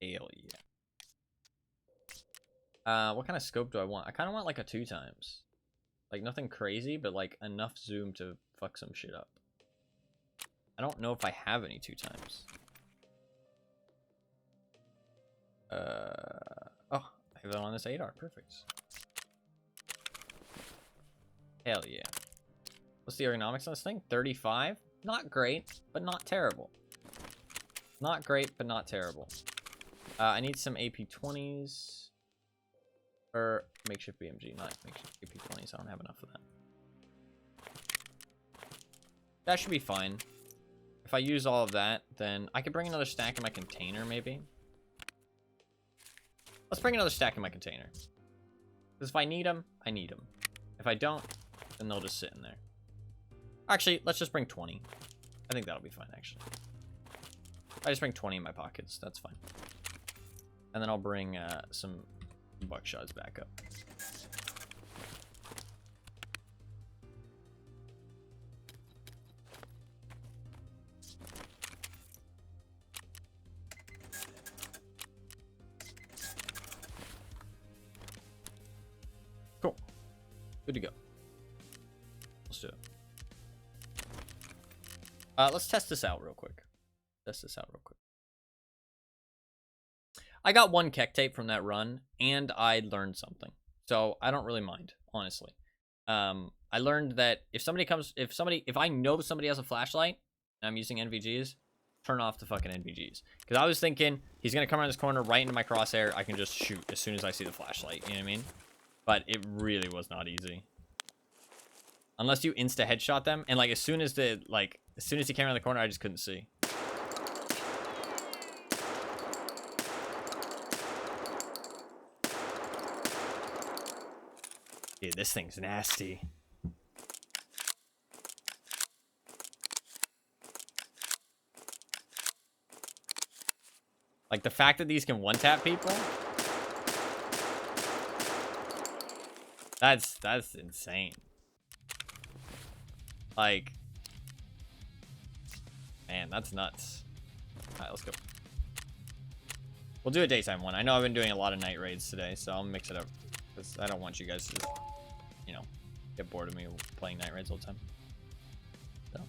Hell yeah. What kind of scope do I want? I kind of want like a 2x. Like nothing crazy, but like enough zoom to fuck some shit up. I don't know if I have any 2x. Oh, I have it on this 8R. Perfect. Hell yeah. What's the ergonomics on this thing? 35? Not great, but not terrible. Not great, but not terrible. I need some AP20s. Or makeshift BMG, not makeshift AP20s. I don't have enough of that. That should be fine. If I use all of that, then I could bring another stack in my container, maybe. Let's bring another stack in my container. Because if I need them, I need them. If I don't, then they'll just sit in there. Actually, let's just bring 20. I think that'll be fine, actually. I just bring 20 in my pockets. That's fine. And then I'll bring some buckshots back up. Cool. Good to go. Let's do it. Let's test this out real quick. I got 1 keck tape from that run, and I learned something. So I don't really mind, honestly. I learned that if I know somebody has a flashlight and I'm using NVGs, turn off the fucking NVGs. Because I was thinking he's gonna come around this corner right into my crosshair. I can just shoot as soon as I see the flashlight. You know what I mean? But it really was not easy. Unless you insta headshot them, and like as soon as he came around the corner, I just couldn't see. Dude, this thing's nasty. Like the fact that these can one-tap people. That's insane. Like, man, that's nuts. Alright, let's go. We'll do a daytime one. I know I've been doing a lot of night raids today, so I'll mix it up. Because I don't want you guys to, you know, get bored of me playing night raids all the time. So,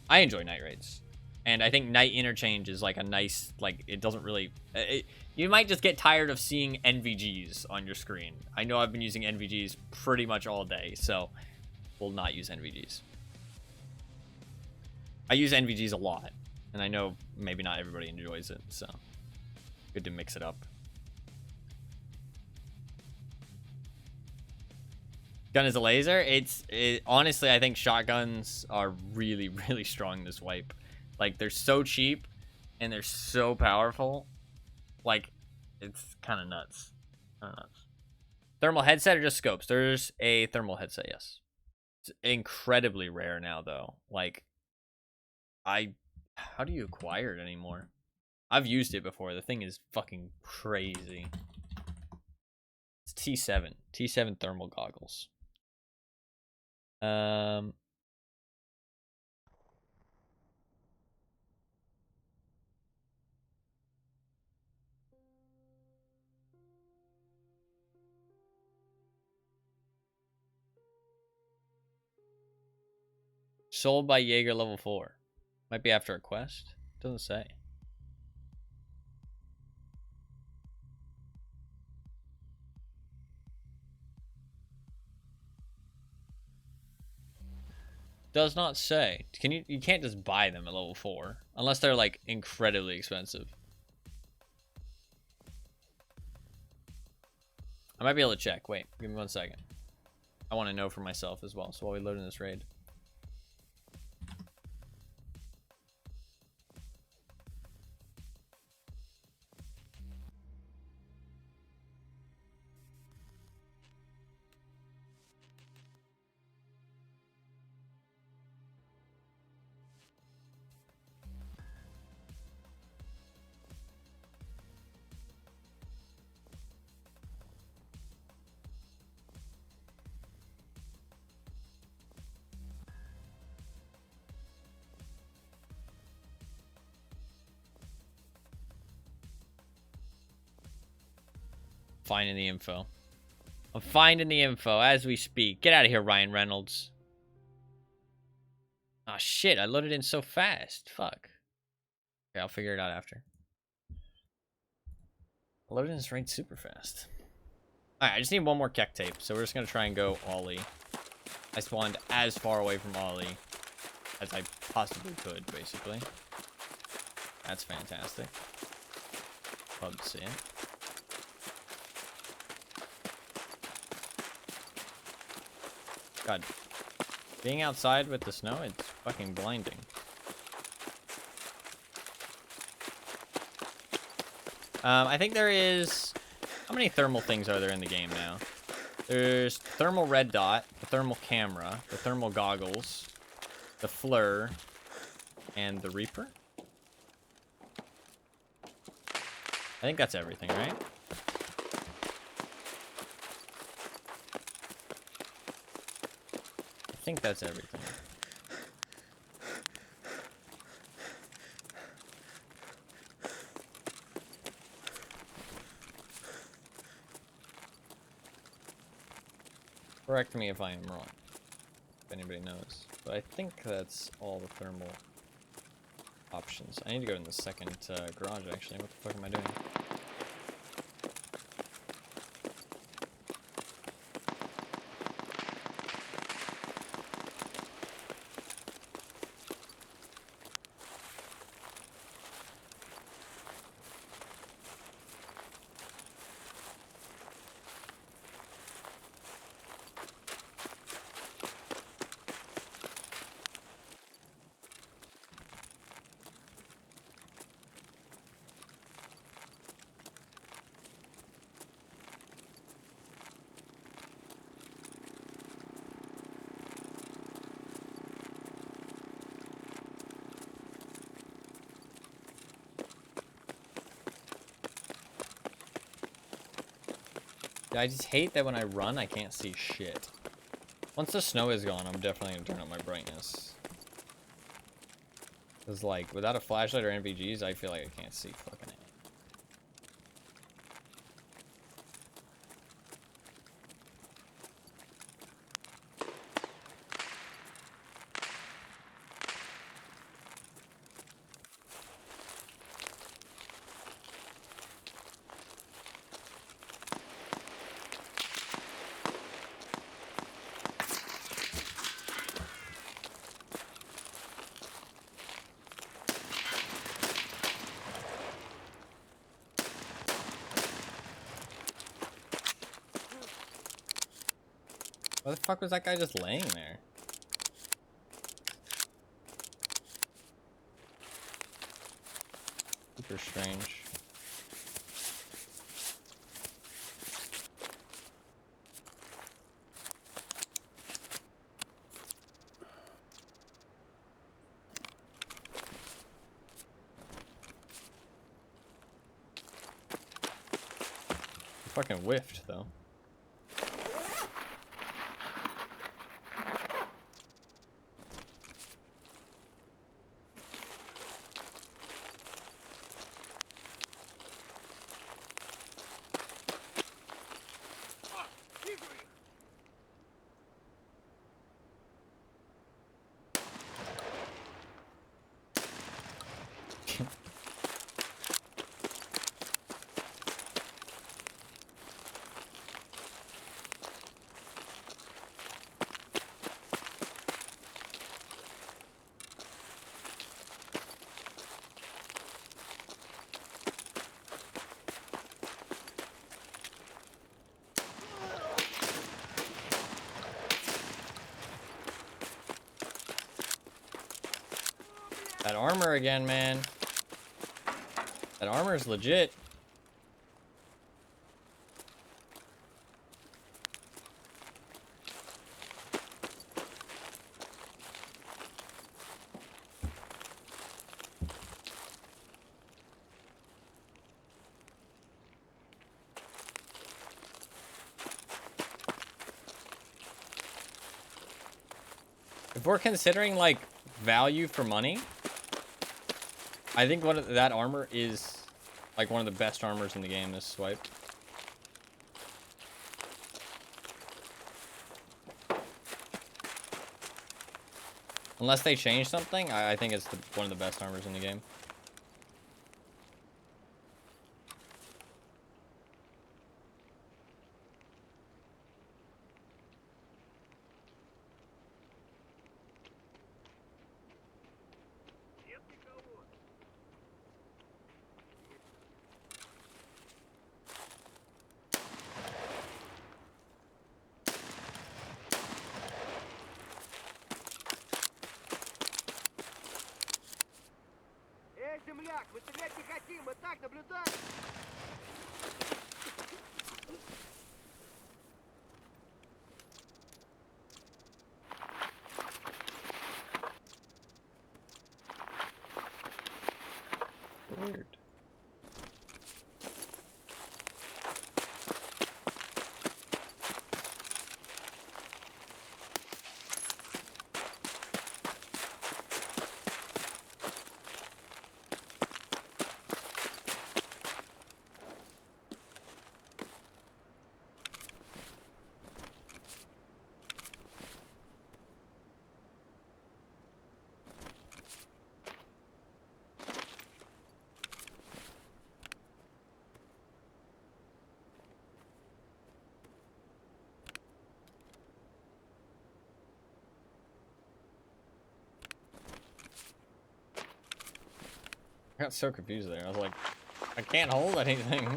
I enjoy night raids. And I think night interchange is like a nice, like, it doesn't really... you might just get tired of seeing NVGs on your screen. I know I've been using NVGs pretty much all day, so we'll not use NVGs. I use NVGs a lot, and I know maybe not everybody enjoys it, so good to mix it up. Gun is a laser. Honestly, I think shotguns are really, really strong this wipe. Like, they're so cheap, and they're so powerful. Like, it's kind of nuts. Thermal headset or just scopes? There's a thermal headset, yes. It's incredibly rare now, though. Like, how do you acquire it anymore? I've used it before. The thing is fucking crazy. It's T7. T7 thermal goggles. Sold by Jaeger level 4. Might be after a quest. Doesn't say. Does not say. You can't just buy them at level 4 unless they're like incredibly expensive. I might be able to check. Wait, give me 1 second. I want to know for myself as well. So while we load in this raid. finding the info. I'm finding the info as we speak. Get out of here, Ryan Reynolds. Oh shit, I loaded in so fast. Fuck. Okay, I'll figure it out after. I loaded in this raid super fast. Alright, I just need one more keck tape, so we're just gonna try and go Ollie. I spawned as far away from Ollie as I possibly could, basically. That's fantastic. Love to see it. God, being outside with the snow, it's fucking blinding. I think there is... How many thermal things are there in the game now? There's thermal red dot, the thermal camera, the thermal goggles, the flare, and the reaper. I think that's everything, right? I think that's everything. Correct me if I am wrong, if anybody knows. But I think that's all the thermal options. I need to go in the second garage, actually. What the fuck am I doing? I just hate that when I run, I can't see shit. Once the snow is gone, I'm definitely gonna turn up my brightness. Cause like, without a flashlight or NVGs, I feel like I can't see fucking it. Why the fuck was that guy just laying there? Super strange. He fucking whiffed, though. That armor again, man. That armor is legit. If we're considering like value for money, I think that armor is like one of the best armors in the game this swipe. Unless they change something, I think it's one of the best armors in the game. Эй, земляк, мы стрелять не хотим, мы так наблюдаем. Weird. I got so confused there. I was like, I can't hold anything.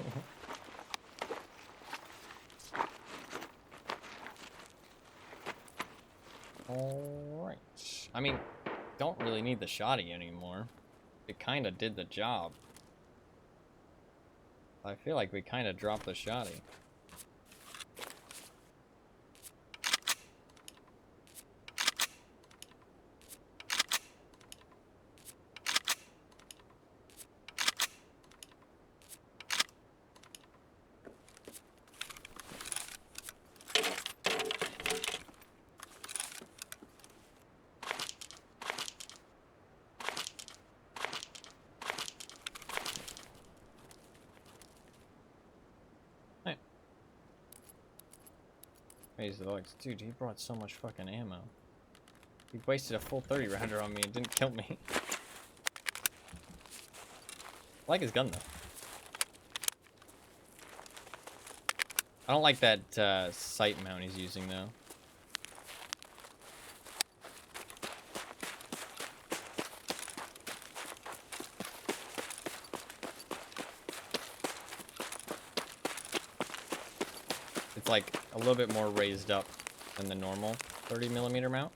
Alright. I mean, don't really need the shoddy anymore. It kind of did the job. I feel like we kind of dropped the shoddy. Raise the voice. Dude, he brought so much fucking ammo. He wasted a full 30 rounder on me and didn't kill me. I like his gun though. I don't like that sight mount he's using though. It's like a little bit more raised up than the normal 30mm mount.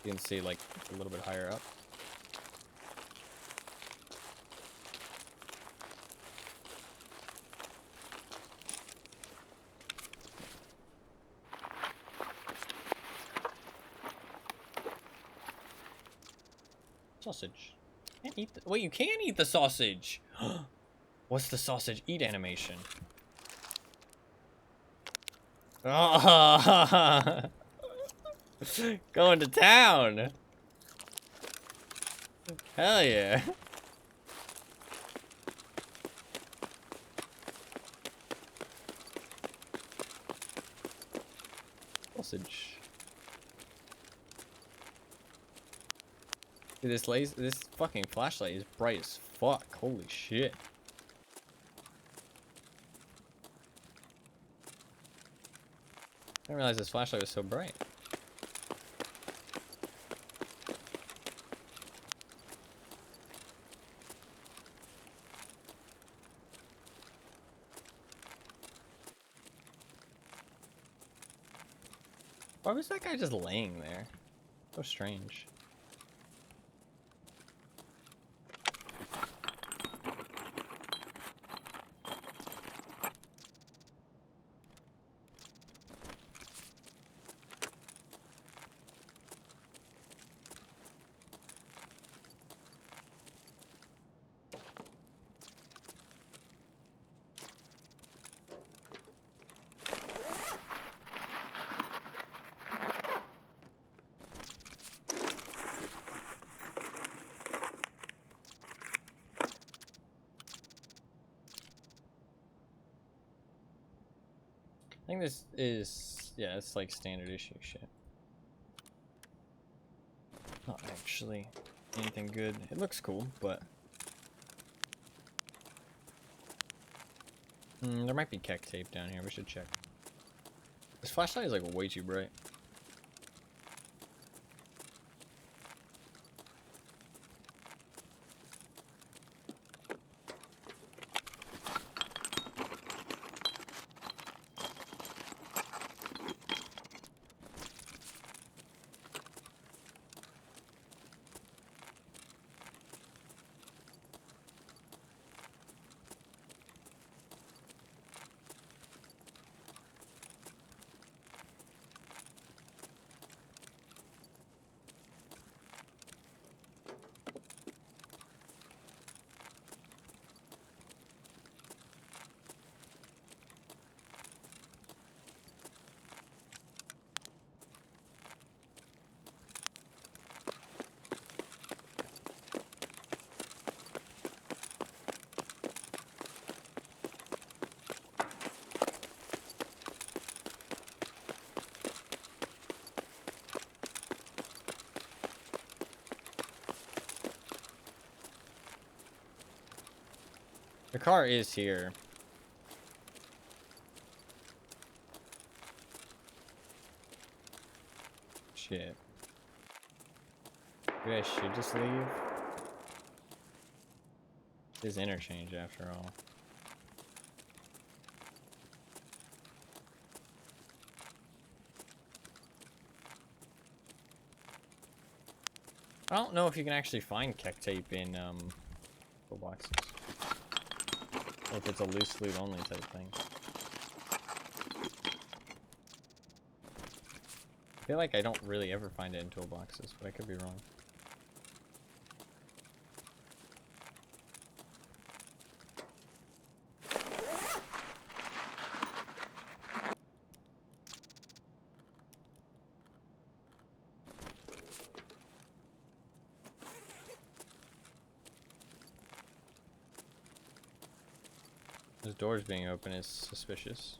You can see like a little bit higher up. Sausage. Can't eat the wait, you can eat the sausage. What's the sausage eat animation? Oh, going to town. Hell yeah. Sausage. Dude, this fucking flashlight is bright as fuck. Holy shit. I didn't realize this flashlight was so bright. Why was that guy just laying there? So strange. I think this is, yeah, it's like standard issue shit. Not actually anything good. It looks cool, but there might be keck tape down here. We should check. This flashlight is like way too bright. The car is here. Shit. Maybe I should just leave. It is interchange after all. I don't know if you can actually find keck tape in toolboxes. Or if it's a loose loot only type thing. I feel like I don't really ever find it in toolboxes, but I could be wrong. Those doors being open is suspicious.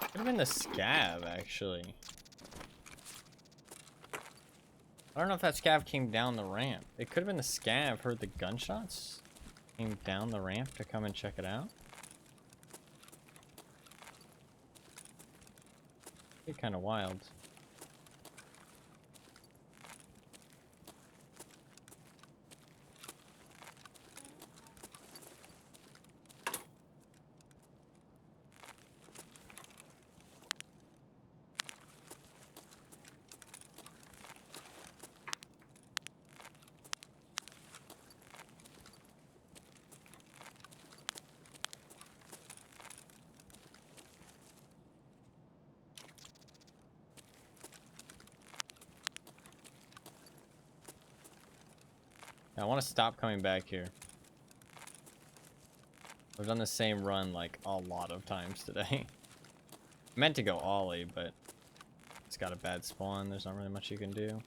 Could have been the scav, actually. I don't know if that scav came down the ramp. It could have been the scav heard the gunshots. Came down the ramp to come and check it out. Be kind of wild. I want to stop coming back here. I've done the same run like a lot of times today. Meant to go ollie, but it's got a bad spawn. There's not really much you can do.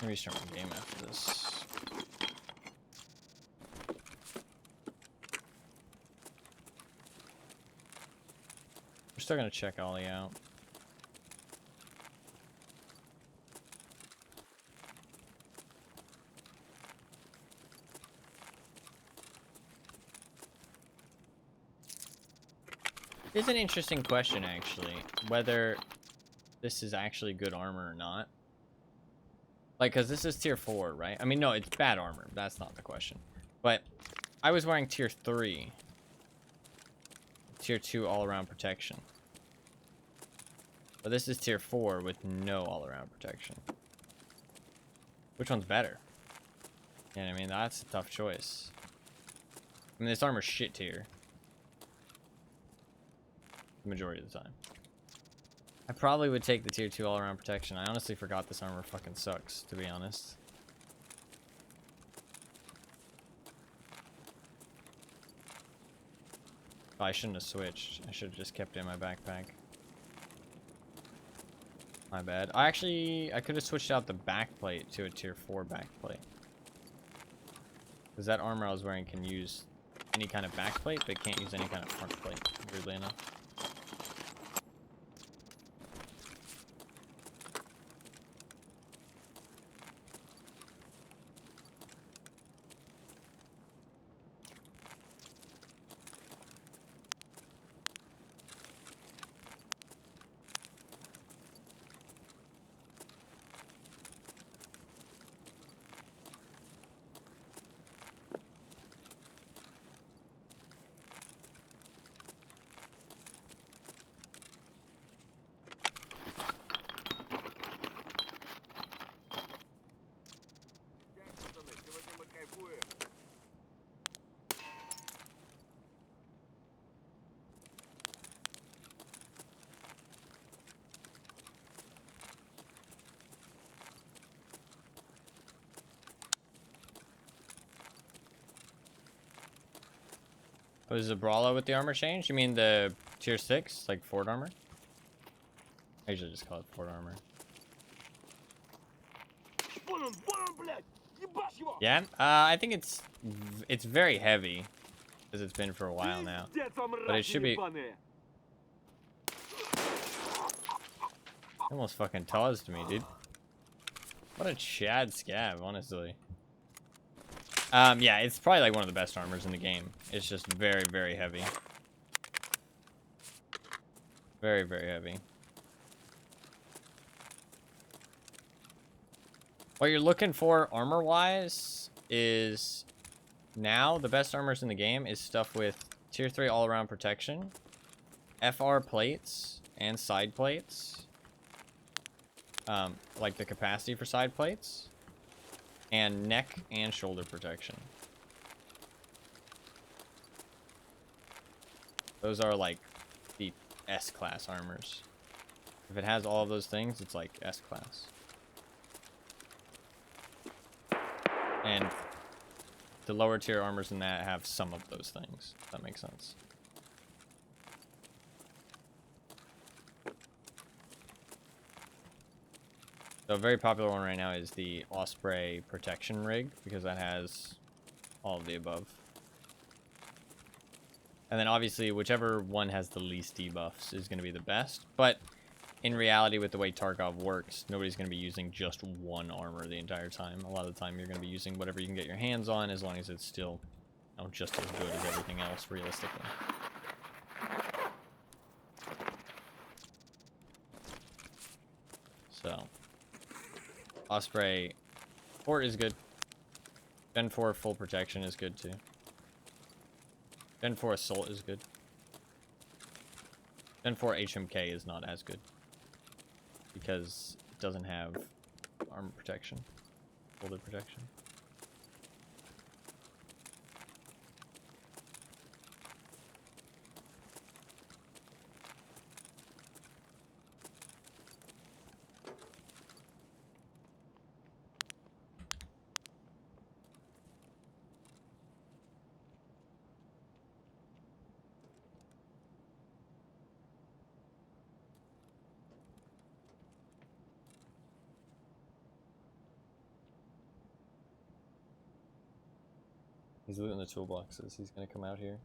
Maybe start my game after this. We're still gonna check ollie out. It's an interesting question, actually, whether this is actually good armor or not. Like, because this is tier 4, right? I mean, no, it's bad armor. That's not the question. But I was wearing tier 3. Tier 2 all-around protection. But this is tier 4 with no all-around protection. Which one's better? You know what I mean? That's a tough choice. I mean, this armor's shit tier. The majority of the time. I probably would take the tier 2 all-around protection. I honestly forgot this armor fucking sucks, to be honest. Oh, I shouldn't have switched. I should have just kept it in my backpack. My bad. I could have switched out the backplate to a tier 4 backplate. Because that armor I was wearing can use any kind of backplate, but can't use any kind of front plate, weirdly enough. Was the Brawler with the armor change? You mean the tier 6, like Ford armor? I usually just call it Ford armor. Yeah, I think it's very heavy, as it's been for a while now. But it should be. Almost fucking tossed me, dude. What a Chad scab, honestly. Yeah, it's probably like one of the best armors in the game. It's just very, very heavy. Very, very heavy. What you're looking for armor-wise is now the best armors in the game is stuff with tier 3 all-around protection, FR plates, and side plates. Like the capacity for side plates. And neck and shoulder protection. Those are like the S-class armors. If it has all of those things, it's like S-class. And the lower tier armors in that have some of those things, if that makes sense. So a very popular one right now is the Osprey protection rig, because that has all of the above. And then obviously whichever one has the least debuffs is going to be the best. But in reality, with the way Tarkov works, nobody's going to be using just one armor the entire time. A lot of the time you're going to be using whatever you can get your hands on, as long as it's still, you know, just as good as everything else, realistically. So Osprey 4 is good. Gen 4 full protection is good too. Gen 4 assault is good. Gen 4 HMK is not as good, because it doesn't have armor protection, shoulder protection. He's looting the toolboxes. He's gonna come out here.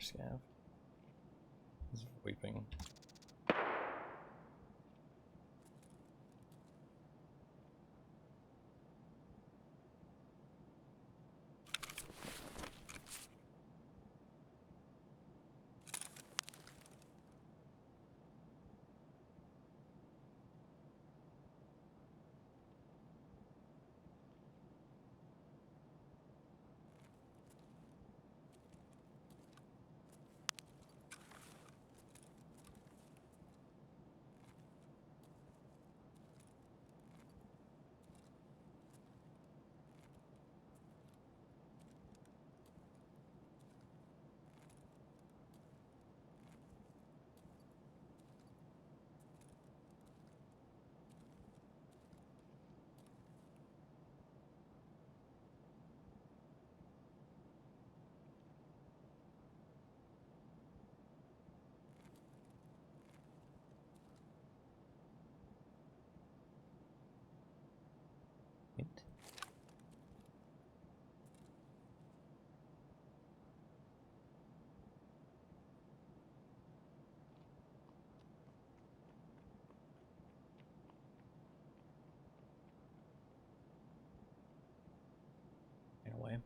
scav. He's weeping. Away.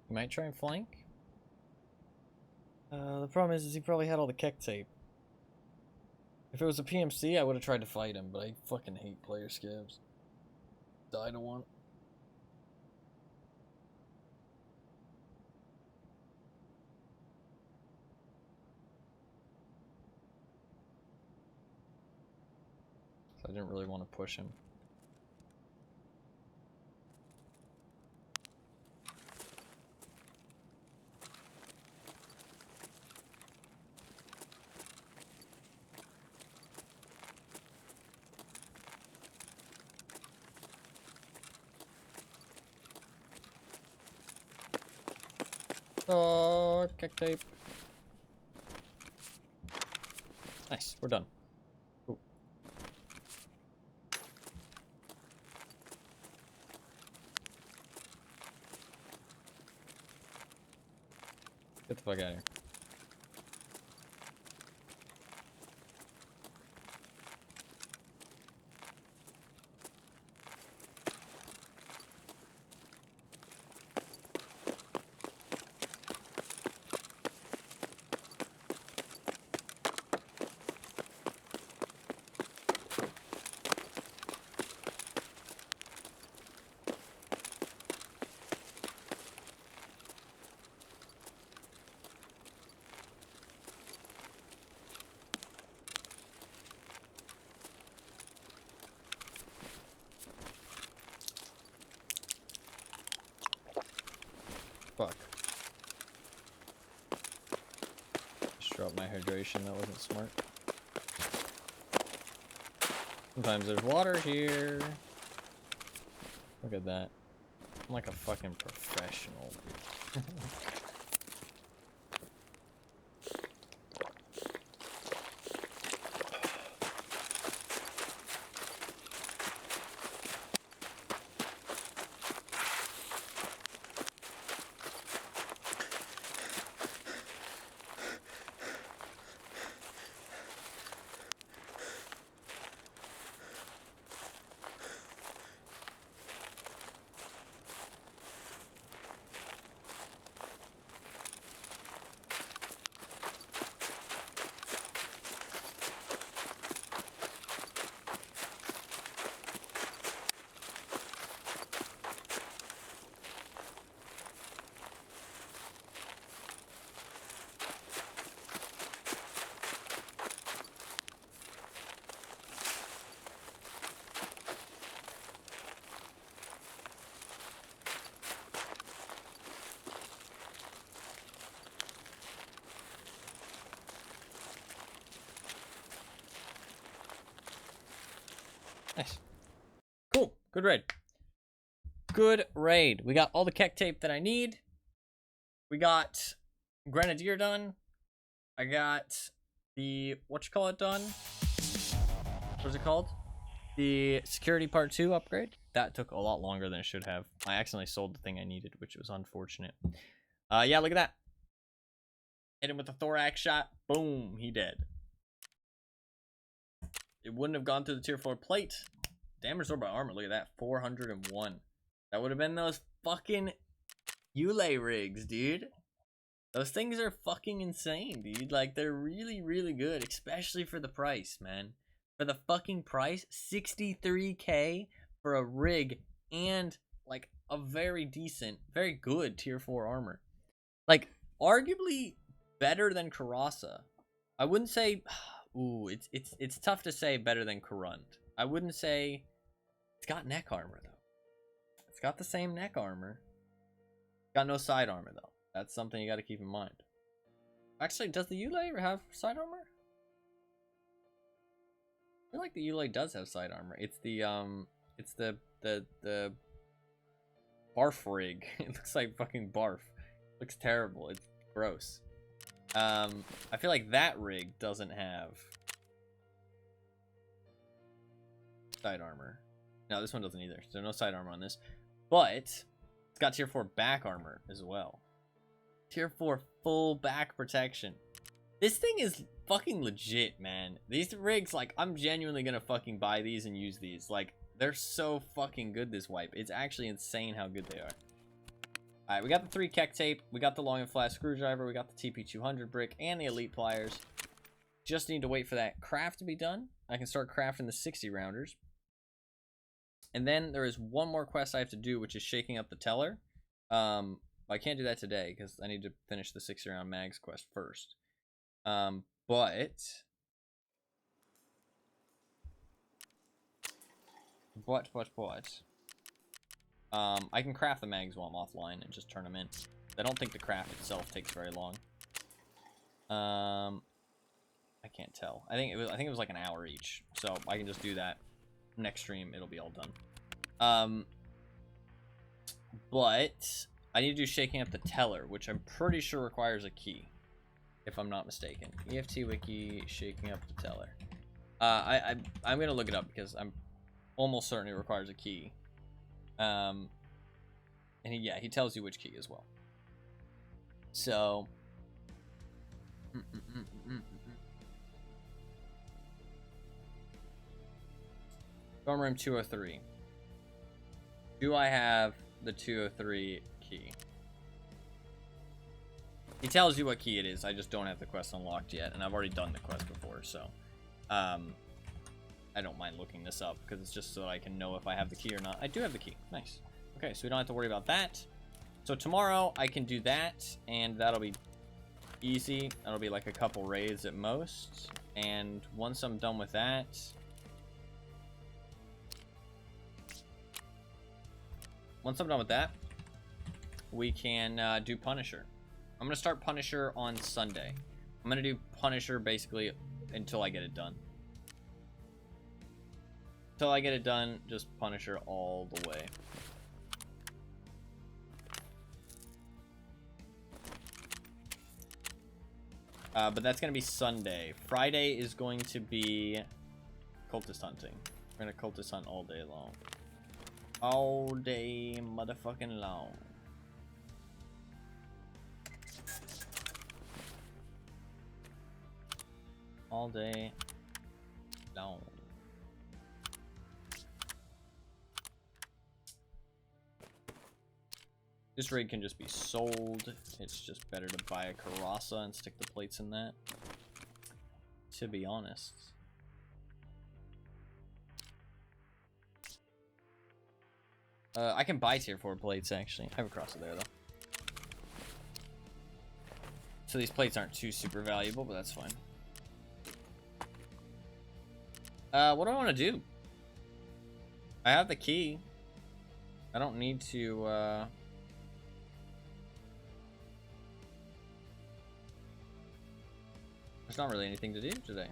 You might try and flank. The problem is he probably had all the keck tape. If it was a PMC, I would have tried to fight him, but I fucking hate player scavs. Die to one. So I didn't really want to push him. Oh, keck tape. Nice, we're done. Ooh. Get the fuck out of here. Fuck. Just dropped my hydration, that wasn't smart. Sometimes there's water here. Look at that. I'm like a fucking professional. Nice. Cool. Good raid. Good raid. We got all the keck tape that I need. We got Grenadier done. I got the whatchamacallit done. What's it called? The security part 2 upgrade. That took a lot longer than it should have. I accidentally sold the thing I needed, which was unfortunate. Yeah, look at that. Hit him with a thorax shot. Boom, he dead. It wouldn't have gone through the tier 4 plate. Damage absorbed by armor. Look at that. 401. That would have been those fucking Ulay rigs, dude. Those things are fucking insane, dude. Like, they're really, really good. Especially for the price, man. For the fucking price. 63k for a rig and, like, a very decent, very good tier 4 armor. Like, arguably better than Karasa. I wouldn't say... Ooh, it's tough to say better than Karund. I wouldn't say... It's got neck armor, though. It's got the same neck armor. Got no side armor, though. That's something you got to keep in mind. Actually, does the Ulay have side armor? I feel like the Ulay does have side armor. It's the barf rig. It looks like fucking barf. It looks terrible. It's gross. I feel like that rig doesn't have side armor. No, this one doesn't either. So no side armor on this. But it's got tier 4 back armor as well. Tier 4 full back protection. This thing is fucking legit, man. These rigs, like, I'm genuinely gonna fucking buy these and use these. Like, they're so fucking good, this wipe. It's actually insane how good they are. Alright, we got the 3 Keck tape, we got the long and flat screwdriver, we got the TP200 brick, and the elite pliers. Just need to wait for that craft to be done. I can start crafting the 60 rounders. And then there is one more quest I have to do, which is shaking up the teller. I can't do that today, because I need to finish the 60 round mags quest first. But... I can craft the mags while I'm offline and just turn them in. I don't think the craft itself takes very long. I can't tell. I think it was like an hour each, so I can just do that. Next stream, it'll be all done. But I need to do shaking up the teller, which I'm pretty sure requires a key, if I'm not mistaken. EFT wiki shaking up the teller. I'm gonna look it up because I'm almost certain it requires a key. And he tells you which key as well. So dorm room 203. Do I have the 203 key? He tells you what key it is. I just don't have the quest unlocked yet, and I've already done the quest before, so I don't mind looking this up because it's just so that I can know if I have the key or not. I do have the key. Nice. Okay, so we don't have to worry about that. So tomorrow I can do that, and that'll be easy. That'll be like a couple raids at most. And once I'm done with that, we can do Punisher. I'm gonna start Punisher on Sunday. I'm gonna do Punisher basically until I get it done. Until I get it done, just Punisher all the way. But that's gonna be Sunday. Friday is going to be cultist hunting. We're gonna cultist hunt all day long. All day motherfucking long. All day long. This rig can just be sold. It's just better to buy a Karasa and stick the plates in that, to be honest. I can buy tier 4 plates, actually. I have a Karasa there, though. So these plates aren't too super valuable, but that's fine. What do I want to do? I have the key. I don't need to, There's not really anything to do today.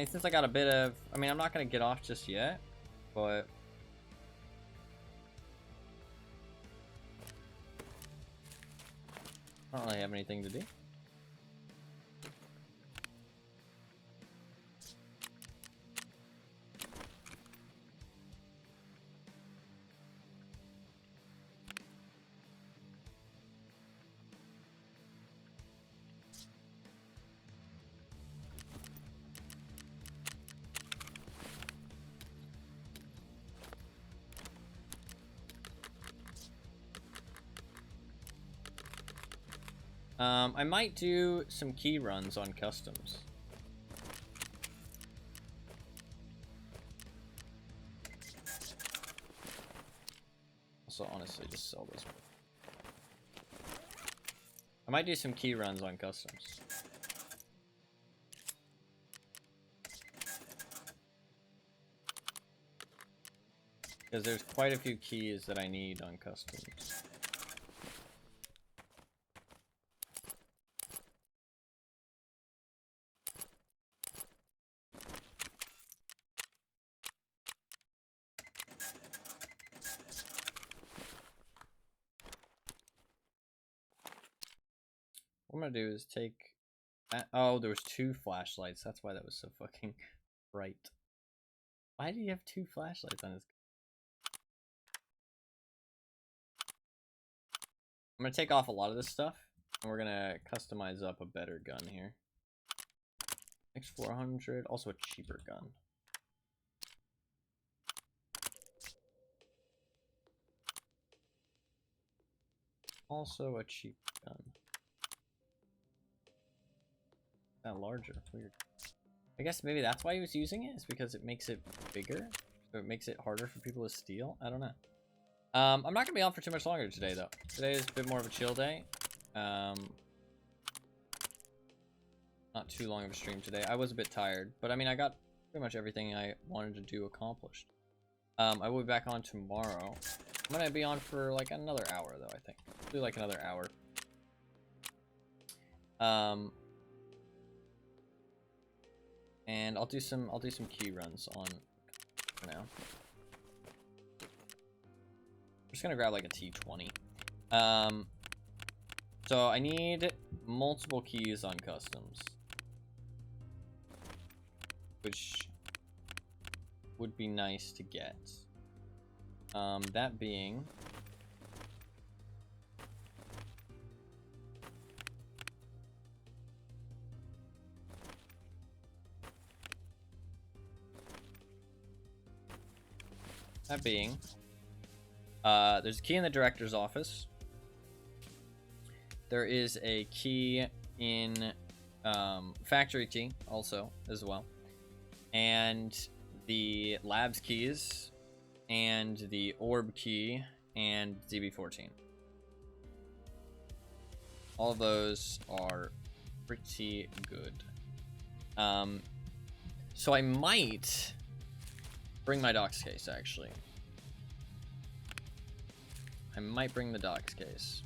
mean, since I got a bit of... I mean, I'm not going to get off just yet, but... I don't really have anything to do. I might do some key runs on customs. Also, honestly, just sell this one. I might do some key runs on customs. Because there's quite a few keys that I need on customs. What I'm gonna do is take that. Oh, there was 2 flashlights. That's why that was so fucking bright. Why do you have 2 flashlights on his? I'm gonna take off a lot of this stuff, and we're gonna customize up a better gun here. X400, also a cheaper gun. Also a cheap gun. That larger, weird. I guess maybe that's why he was using it, is because it makes it bigger, so it makes it harder for people to steal. I don't know. I'm not gonna be on for too much longer today, though. Today is a bit more of a chill day. Not too long of a stream today. I was a bit tired, but I mean, I got pretty much everything I wanted to do accomplished. I will be back on tomorrow. I'm gonna be on for like another hour, though. I think do like another hour. And I'll do some key runs on for now. I'm just gonna grab like a T20. So I need multiple keys on customs, which would be nice to get. That being there's a key in the director's office. There is a key in factory key also as well, and the labs keys, and the orb key, and DB14. All of those are pretty good. So I might bring my docs case, actually. I might bring the docs case.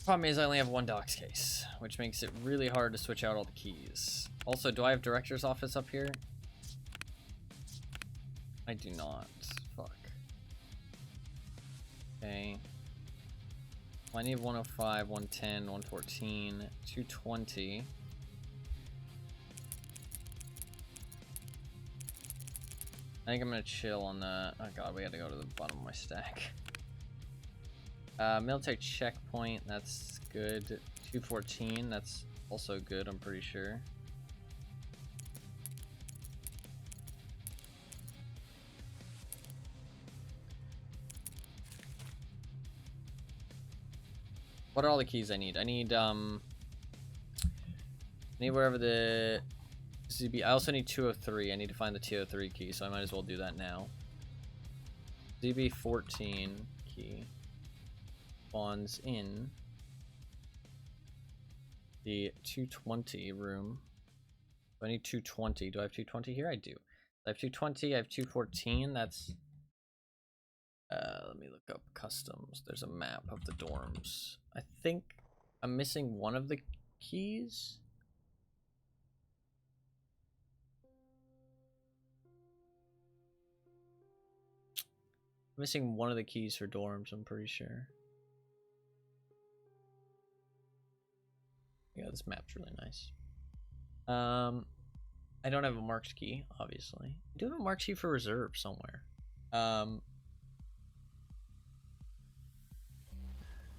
Problem is I only have 1 docs case, which makes it really hard to switch out all the keys. Also, do I have director's office up here? I do not. Fuck. Okay. Well, I need 105, 110, 114, 220. I think I'm gonna chill on the... Oh god, we gotta go to the bottom of my stack. Military checkpoint, that's good. 214, that's also good, I'm pretty sure. What are all the keys I need? I need wherever the ZB... I also need 203. I need to find the 203 key, so I might as well do that now. ZB14 key. spawns in the 220 room. I need 220. Do I have 220 here? I do. I have 220. I have 214. That's. Let me look up customs. There's a map of the dorms. I think I'm missing one of the keys. Missing one of the keys for dorms, I'm pretty sure. Yeah, this map's really nice. I don't have a marked key, obviously. I do have a marked key for reserve somewhere. I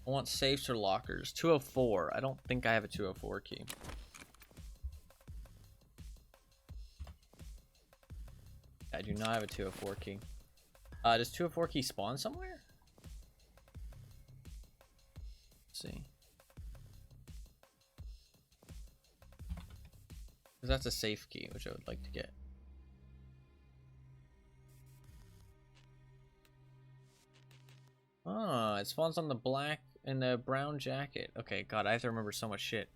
want safes or lockers. 204. I don't think I have a 204 key. I do not have a 204 key. Does 204 key spawn somewhere? Let's see. Because that's a safe key, which I would like to get. Oh, it spawns on the black and the brown jacket. Okay, God, I have to remember so much shit.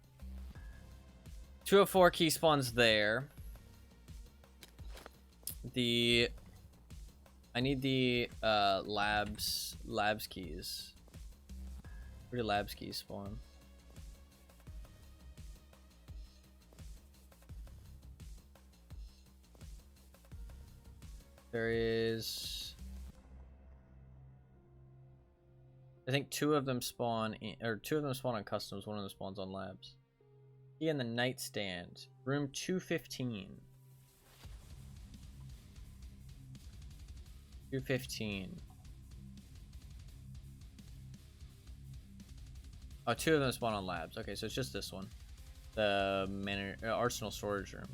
204 key spawns there. I need the labs keys. Where do labs keys spawn? There is, I think two of them spawn in, or two of them spawn on customs, one of them spawns on labs. Key in the nightstand. Room 215. 215. Oh, two of them spawn on labs. Okay, so it's just this one. The arsenal storage room.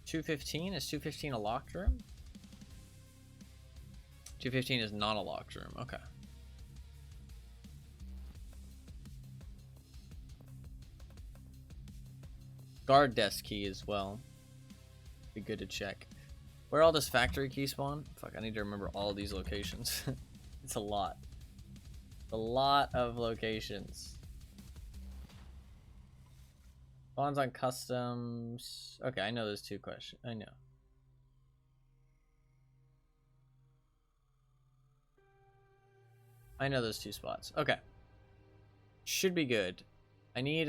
215? Is 215 a locked room? 215 is not a locked room. Okay. Guard desk key as well. Be good to check. Where all this factory key spawn? Fuck, I need to remember all of these locations. It's a lot. A lot of locations. Spawns on customs. Okay, I know those two questions. I know. I know those two spots. Okay. Should be good. I need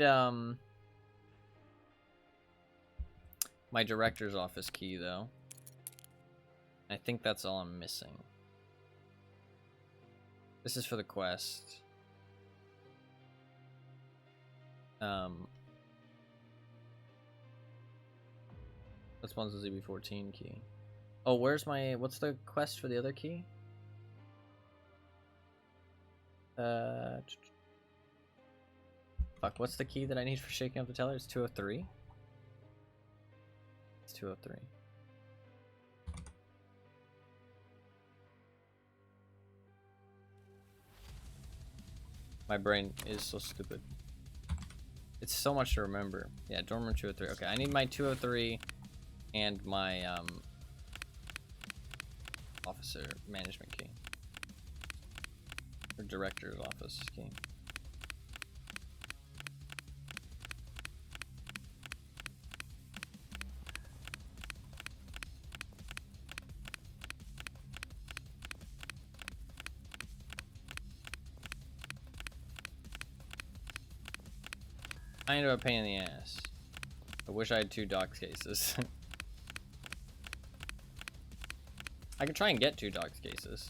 my director's office key though. I think that's all I'm missing. This is for the quest. This one's the ZB14 key. Oh, where's my, what's the quest for the other key? Fuck, what's the key that I need for shaking up the teller? It's 203? It's 203. My brain is so stupid. It's so much to remember. Yeah, dorm room 203. Okay, I need my 203 and my officer management key. Or director's office key. Kind of a pain in the ass. I wish I had 2 docs cases. I can try and get 2 docs cases.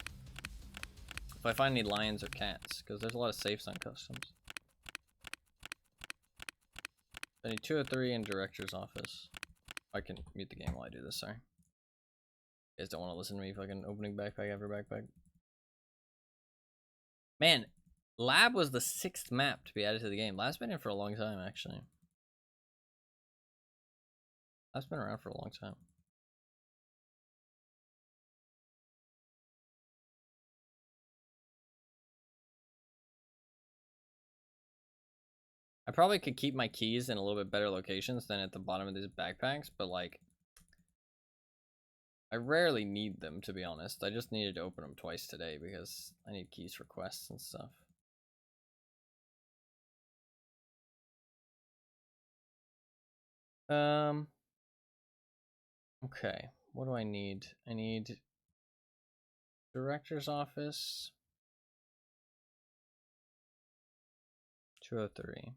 If I find any lions or cats, because there's a lot of safes on customs. I need 203 in director's office. I can mute the game while I do this, sorry. You guys don't want to listen to me fucking opening backpack after backpack. Man, Lab was the 6th map to be added to the game. Lab's been in for a long time, actually. Lab's been around for a long time. I probably could keep my keys in a little bit better locations than at the bottom of these backpacks, but like, I rarely need them, to be honest. I just needed to open them twice today because I need keys for quests and stuff. Okay, what do I need? I need director's office. 203.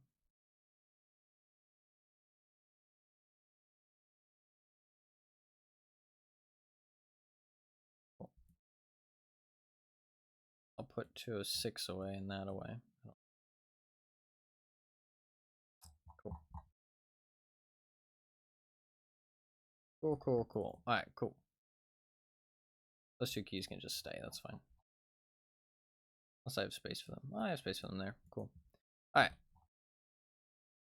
Cool. I'll put 206 away and that away. Cool. Cool. Alright, cool. Those 2 keys can just stay, that's fine. Unless I have space for them. I have space for them there. Cool. Alright.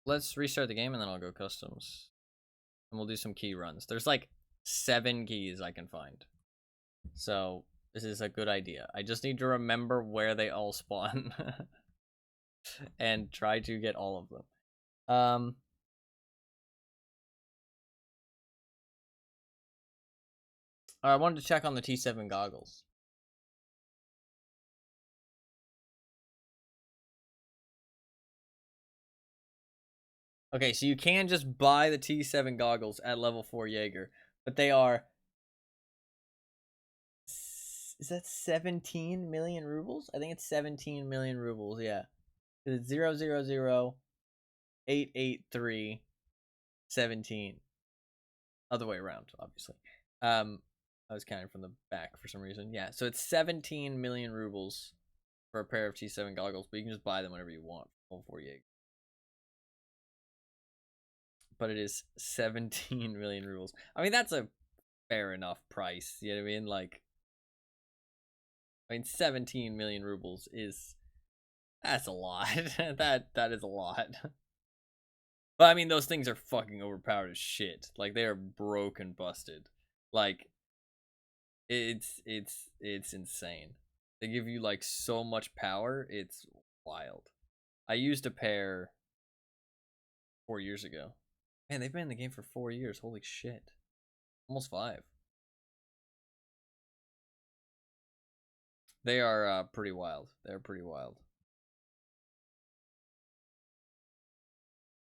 Let's restart the game and then I'll go customs. And we'll do some key runs. There's like 7 keys I can find. So this is a good idea. I just need to remember where they all spawn. And try to get all of them. I wanted to check on the T7 goggles. Okay, so you can just buy the T7 goggles at level 4 Jaeger, but they are... Is that 17 million rubles? I think it's 17 million rubles, yeah. It's 000,883,17. Other way around, obviously. I was counting from the back for some reason. Yeah, so it's 17 million rubles for a pair of T7 goggles, but you can just buy them whenever you want. Level 4 Jaeger. But it is 17 million rubles. I mean, that's a fair enough price. You know what I mean? Like, 17 million rubles is... That's a lot. that is a lot. But I mean, those things are fucking overpowered as shit. Like, they are broken, busted. Like, it's insane. They give you like so much power. It's wild. I used a pair 4 years ago. Man, they've been in the game for 4 years. Holy shit. Almost 5. They are pretty wild. They're pretty wild.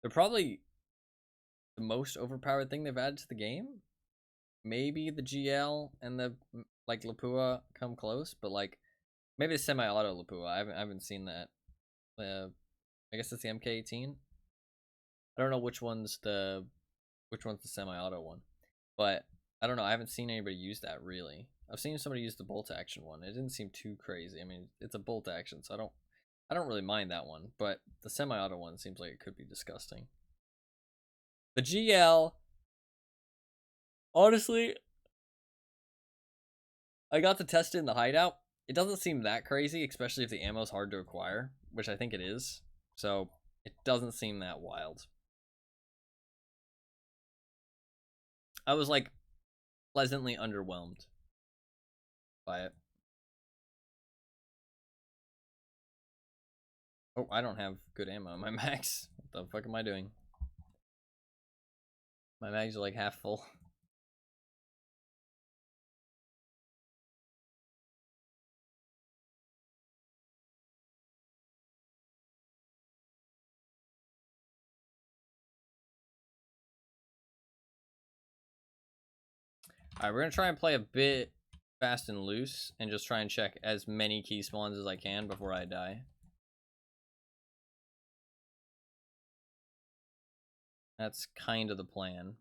They're probably the most overpowered thing they've added to the game. Maybe the GL and the like Lapua come close, but like maybe the semi-auto Lapua. I haven't seen that. I guess it's the MK18. I don't know which one's the semi-auto one, but I don't know. I haven't seen anybody use that really. I've seen somebody use the bolt action one. It didn't seem too crazy. I mean, it's a bolt action, so I don't really mind that one, but the semi-auto one seems like it could be disgusting. The GL, honestly, I got to test it in the hideout. It doesn't seem that crazy, especially if the ammo's hard to acquire, which I think it is. So it doesn't seem that wild. I was like pleasantly underwhelmed by it. Oh, I don't have good ammo in my mags. What the fuck am I doing? My mags are like half full. Alright, we're gonna try and play a bit fast and loose and just try and check as many key spawns as I can before I die. That's kind of the plan.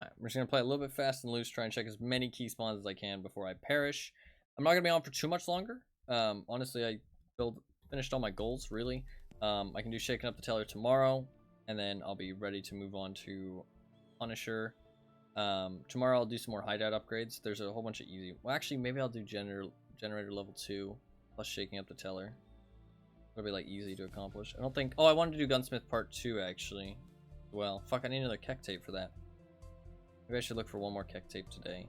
Alright, we're just gonna play a little bit fast and loose, try and check as many key spawns as I can before I perish. I'm not gonna be on for too much longer. Honestly, I finished all my goals, really. I can do shaking up the teller tomorrow, and then I'll be ready to move on to Punisher. Tomorrow I'll do some more hideout upgrades. There's a whole bunch of easy... Well, actually, maybe I'll do generator level 2 plus shaking up the teller. It'll be like easy to accomplish. I don't think... Oh, I wanted to do Gunsmith Part 2, actually. well. Fuck, I need another keck tape for that. Maybe I should look for one more keck tape today.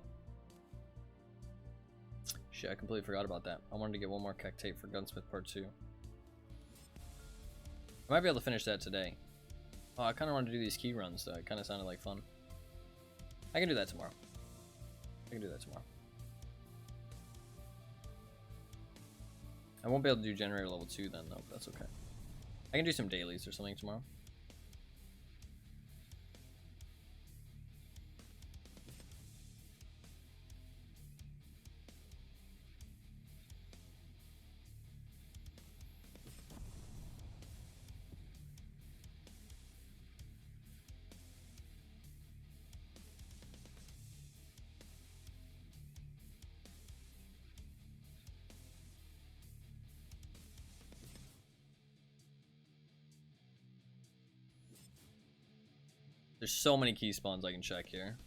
Shit, I completely forgot about that. I wanted to get one more keck tape for Gunsmith Part 2. I might be able to finish that today. Oh, I kind of want to do these key runs, though. It kind of sounded like fun. I can do that tomorrow. I won't be able to do generator level 2 then, though. But that's okay. I can do some dailies or something tomorrow. There's so many key spawns I can check here.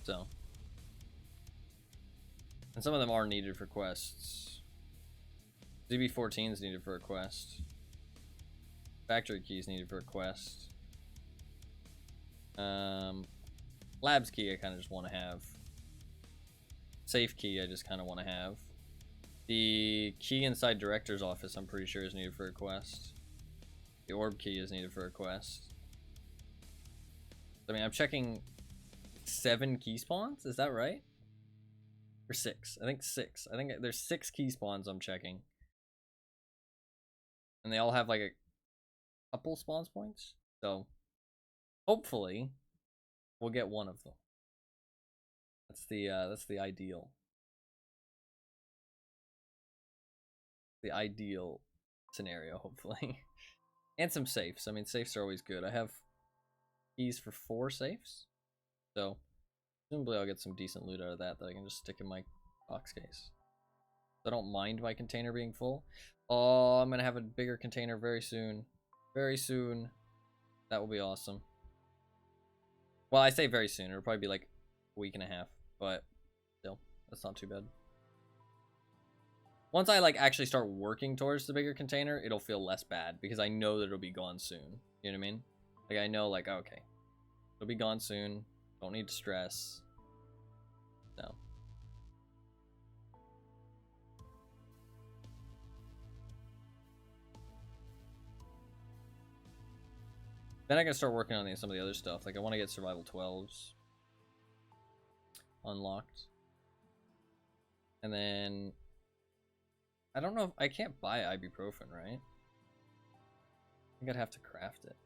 So. And some of them are needed for quests. ZB14 is needed for a quest. Factory key is needed for a quest. Labs key I kind of just want to have. Safe key I just kind of want to have. The key inside director's office I'm pretty sure is needed for a quest. The orb key is needed for a quest. I mean, I'm checking 7 key spawns, is that right? Or 6? I think 6. I think there's 6 key spawns I'm checking. And they all have like a couple spawns points. So hopefully we'll get one of them. That's the ideal. The ideal scenario, hopefully. And some safes. I mean, safes are always good. I have keys for 4 safes. So presumably I'll get some decent loot out of that I can just stick in my box case. I don't mind my container being full. Oh, I'm gonna have a bigger container very soon. Very soon. That will be awesome. Well, I say very soon. It'll probably be like a week and a half. But still, that's not too bad. Once I like actually start working towards the bigger container, it'll feel less bad because I know that it'll be gone soon. You know what I mean? Like I know like, okay, it'll be gone soon. Don't need to stress. No. Then I can start working on some of the other stuff. Like I want to get survival 12s unlocked. And then I don't know if I can't buy ibuprofen, right? I think I'd have to craft it.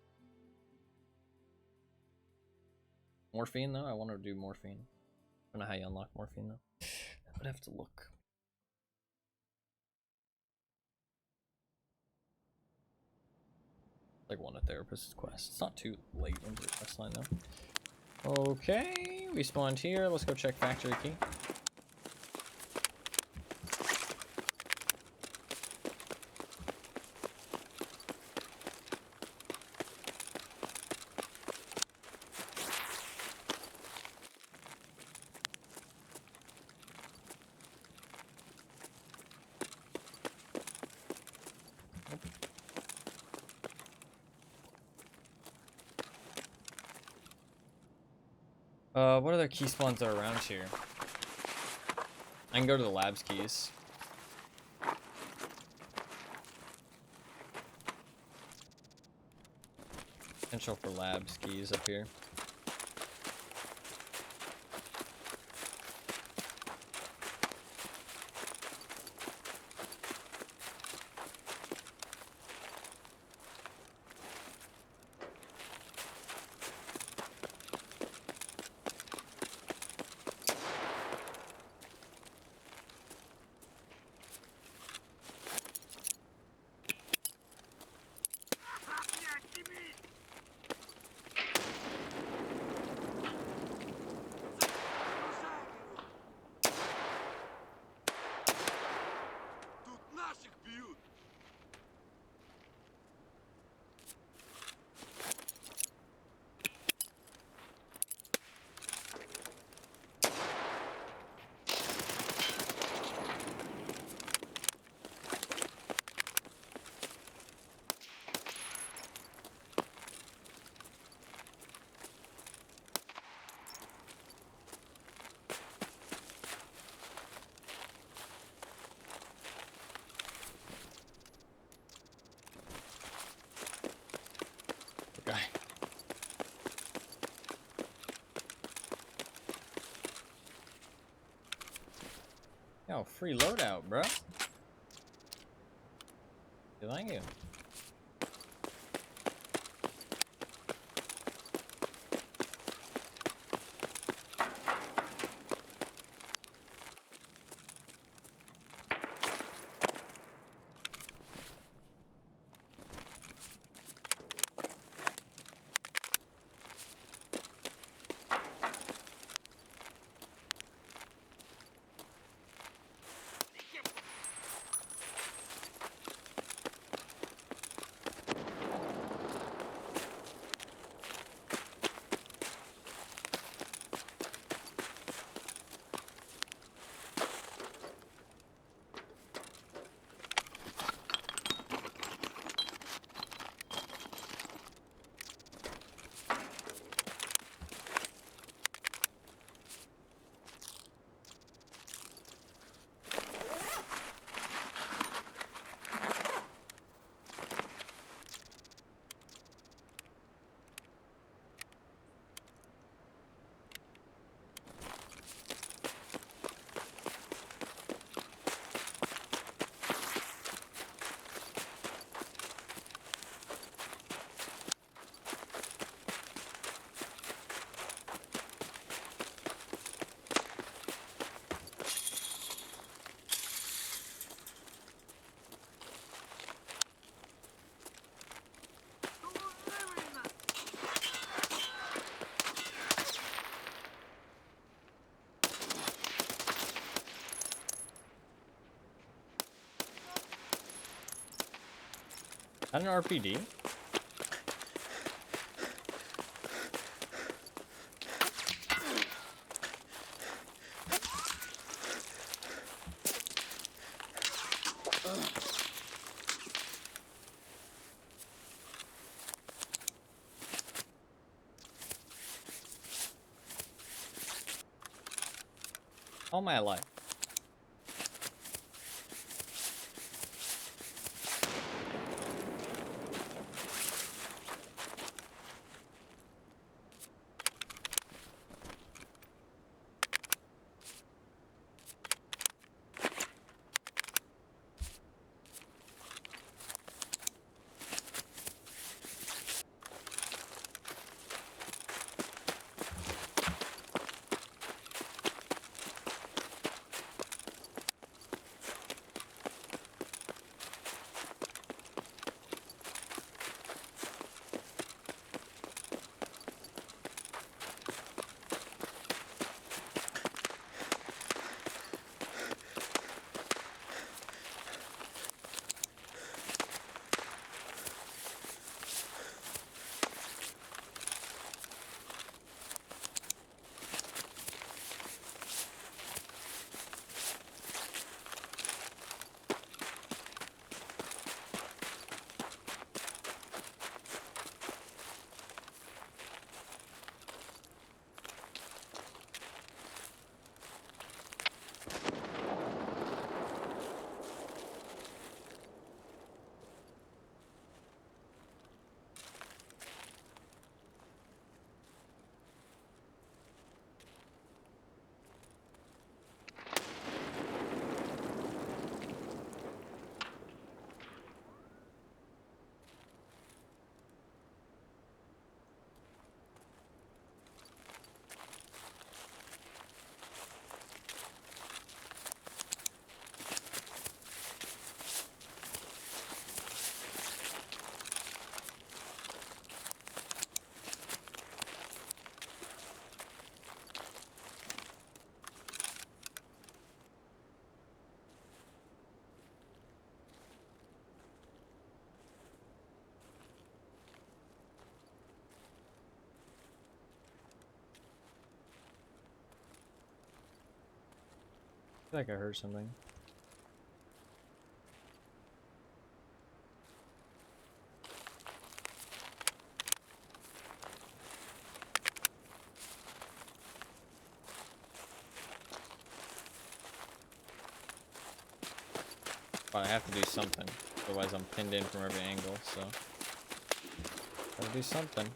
Morphine though? I want to do morphine. I don't know how you unlock morphine though. I would have to look. Like one a therapist's quest. It's not too late into the quest line though. Okay, we spawned here. Let's go check factory key. What other key spawns are around here? I can go to the labs keys. Potential for labs keys up here. Yo, free loadout, bro. Thank you. An RPD? All my life. I feel like I heard something. But I have to do something, otherwise I'm pinned in from every angle, so gotta do something.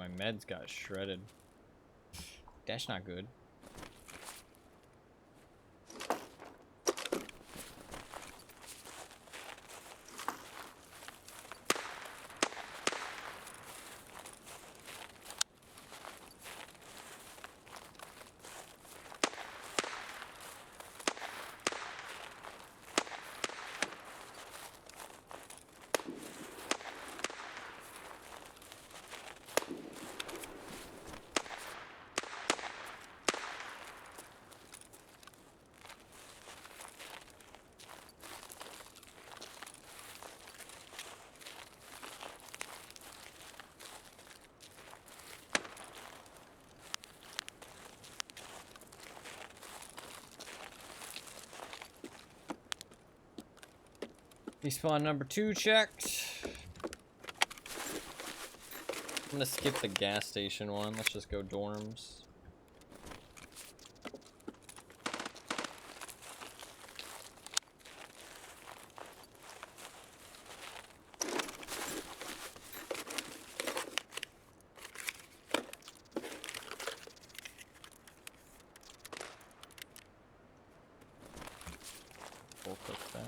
my meds got shredded. That's not good. Respawn number 2 checked. I'm gonna skip the gas station one. Let's just go dorms. We'll cook that.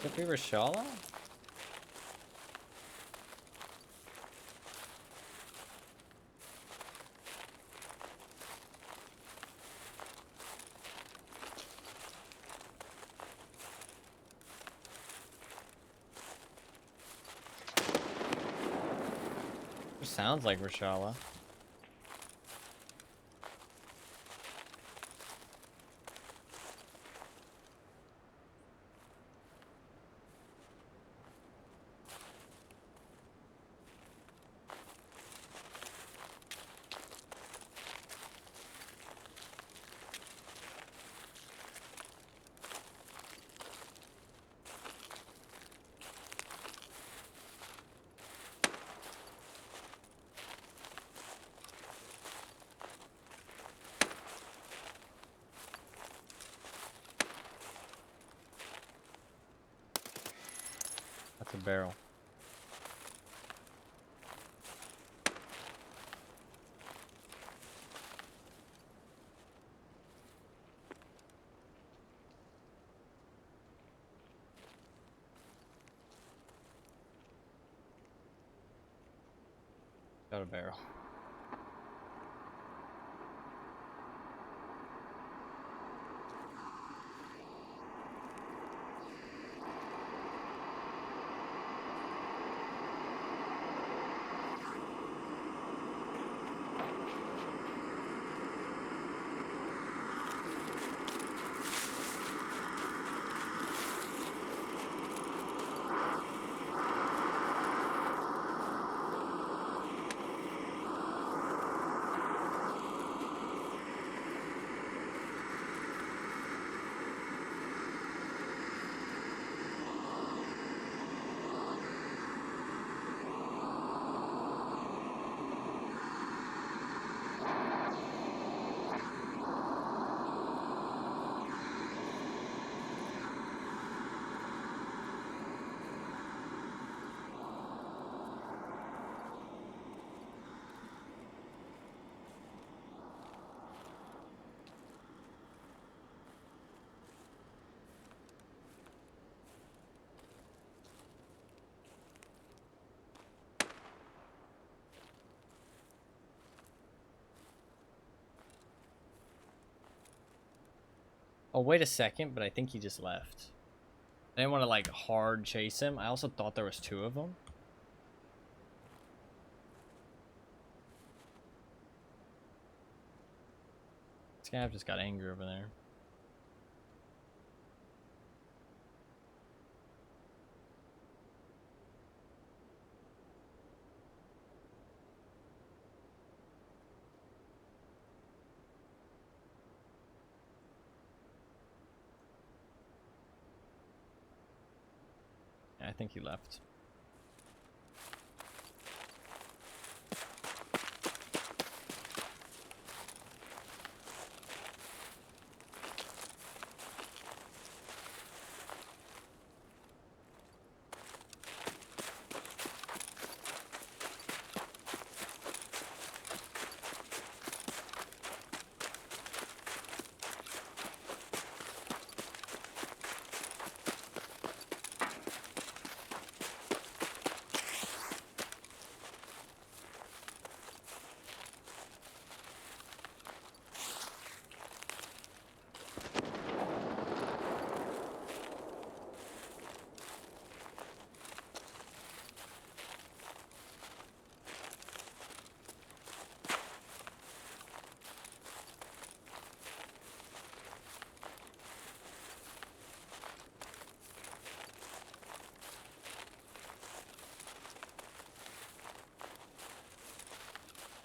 Could be Rashala? It sounds like Rashala. That's a barrel. Got a barrel. Oh, wait a second, but I think he just left. I didn't want to, like, hard chase him. I also thought there was 2 of them. Scav just got angry over there. think he left.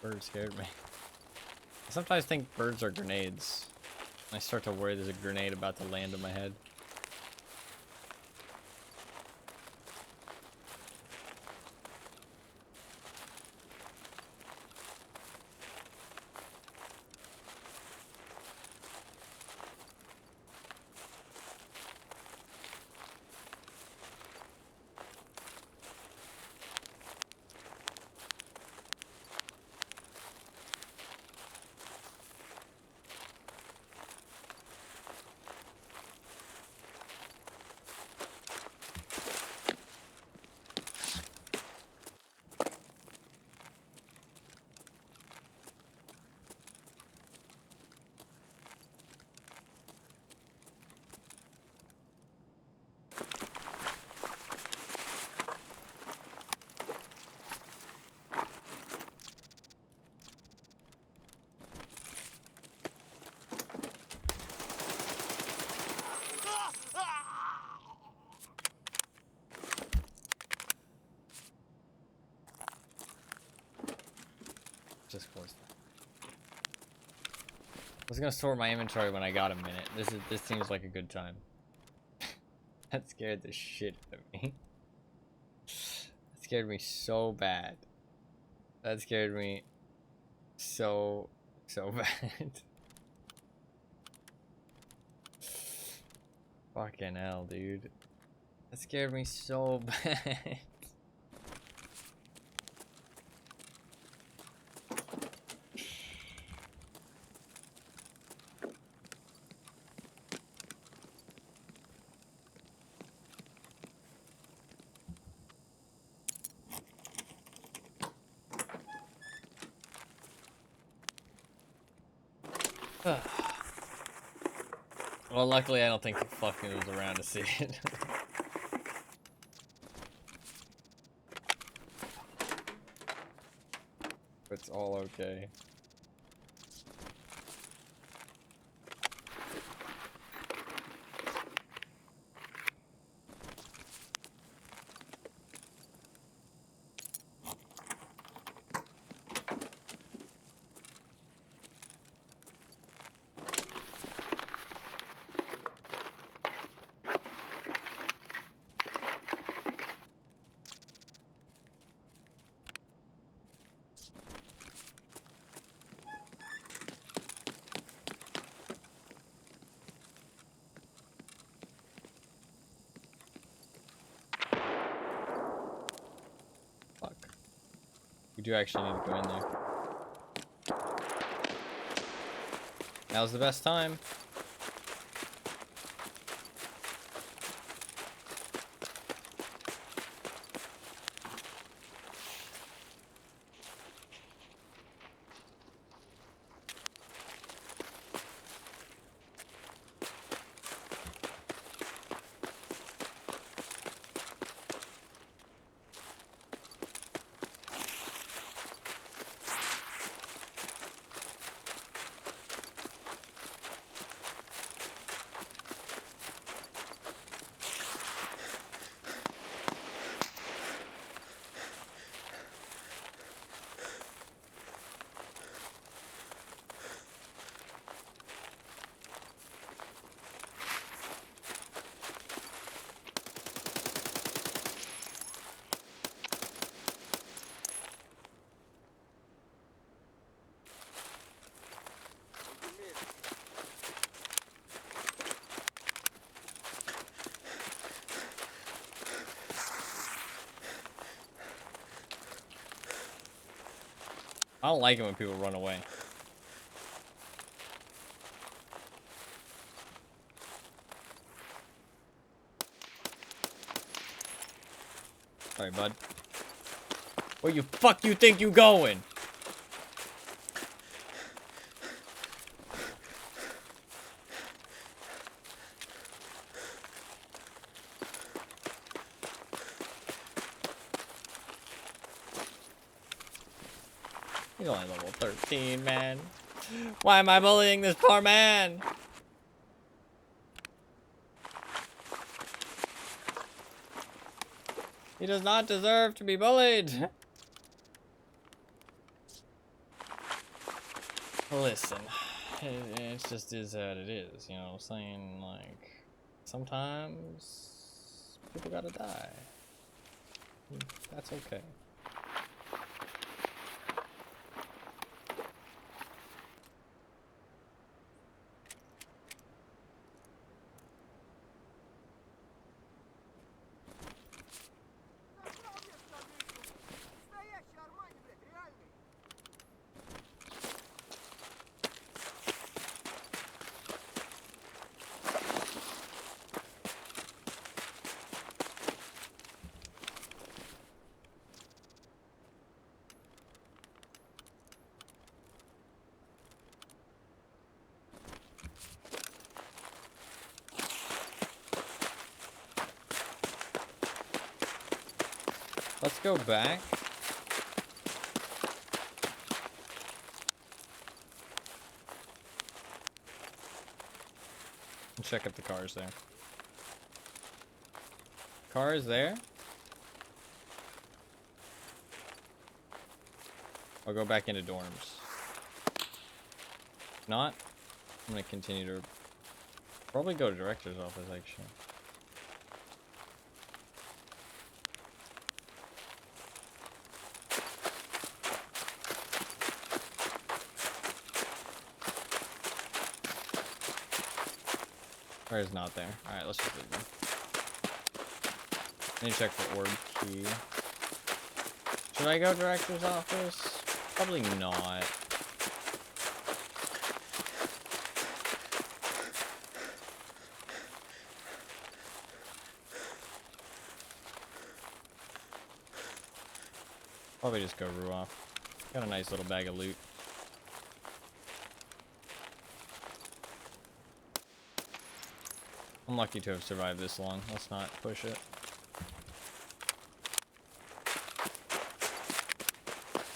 Bird scared me. I sometimes think birds are grenades. I start to worry there's a grenade about to land on my head. Just close that. I was gonna store my inventory when I got a minute. This seems like a good time. That scared the shit out of me. That scared me so bad. That scared me so bad. Fucking hell, dude. That scared me so bad. Well, luckily I don't think he fucking was around to see it. It's all okay. We do actually need to go in there. Now's the best time. I don't like it when people run away. Sorry, bud. Where you fuck you think you going? He's only level 13, man. Why am I bullying this poor man? He does not deserve to be bullied. Listen, it just is what it is, you know what I'm saying? Like, sometimes people gotta die. That's okay. Let's go back. And check if the car's there. Car is there? I'll go back into dorms. If not, I'm gonna continue to probably go to director's office actually. Or is not there. Alright, let's just leave them. Need to check for orb key. Should I go director's office? Probably not. Probably just go Ruoff. Got a nice little bag of loot. I'm lucky to have survived this long. Let's not push it.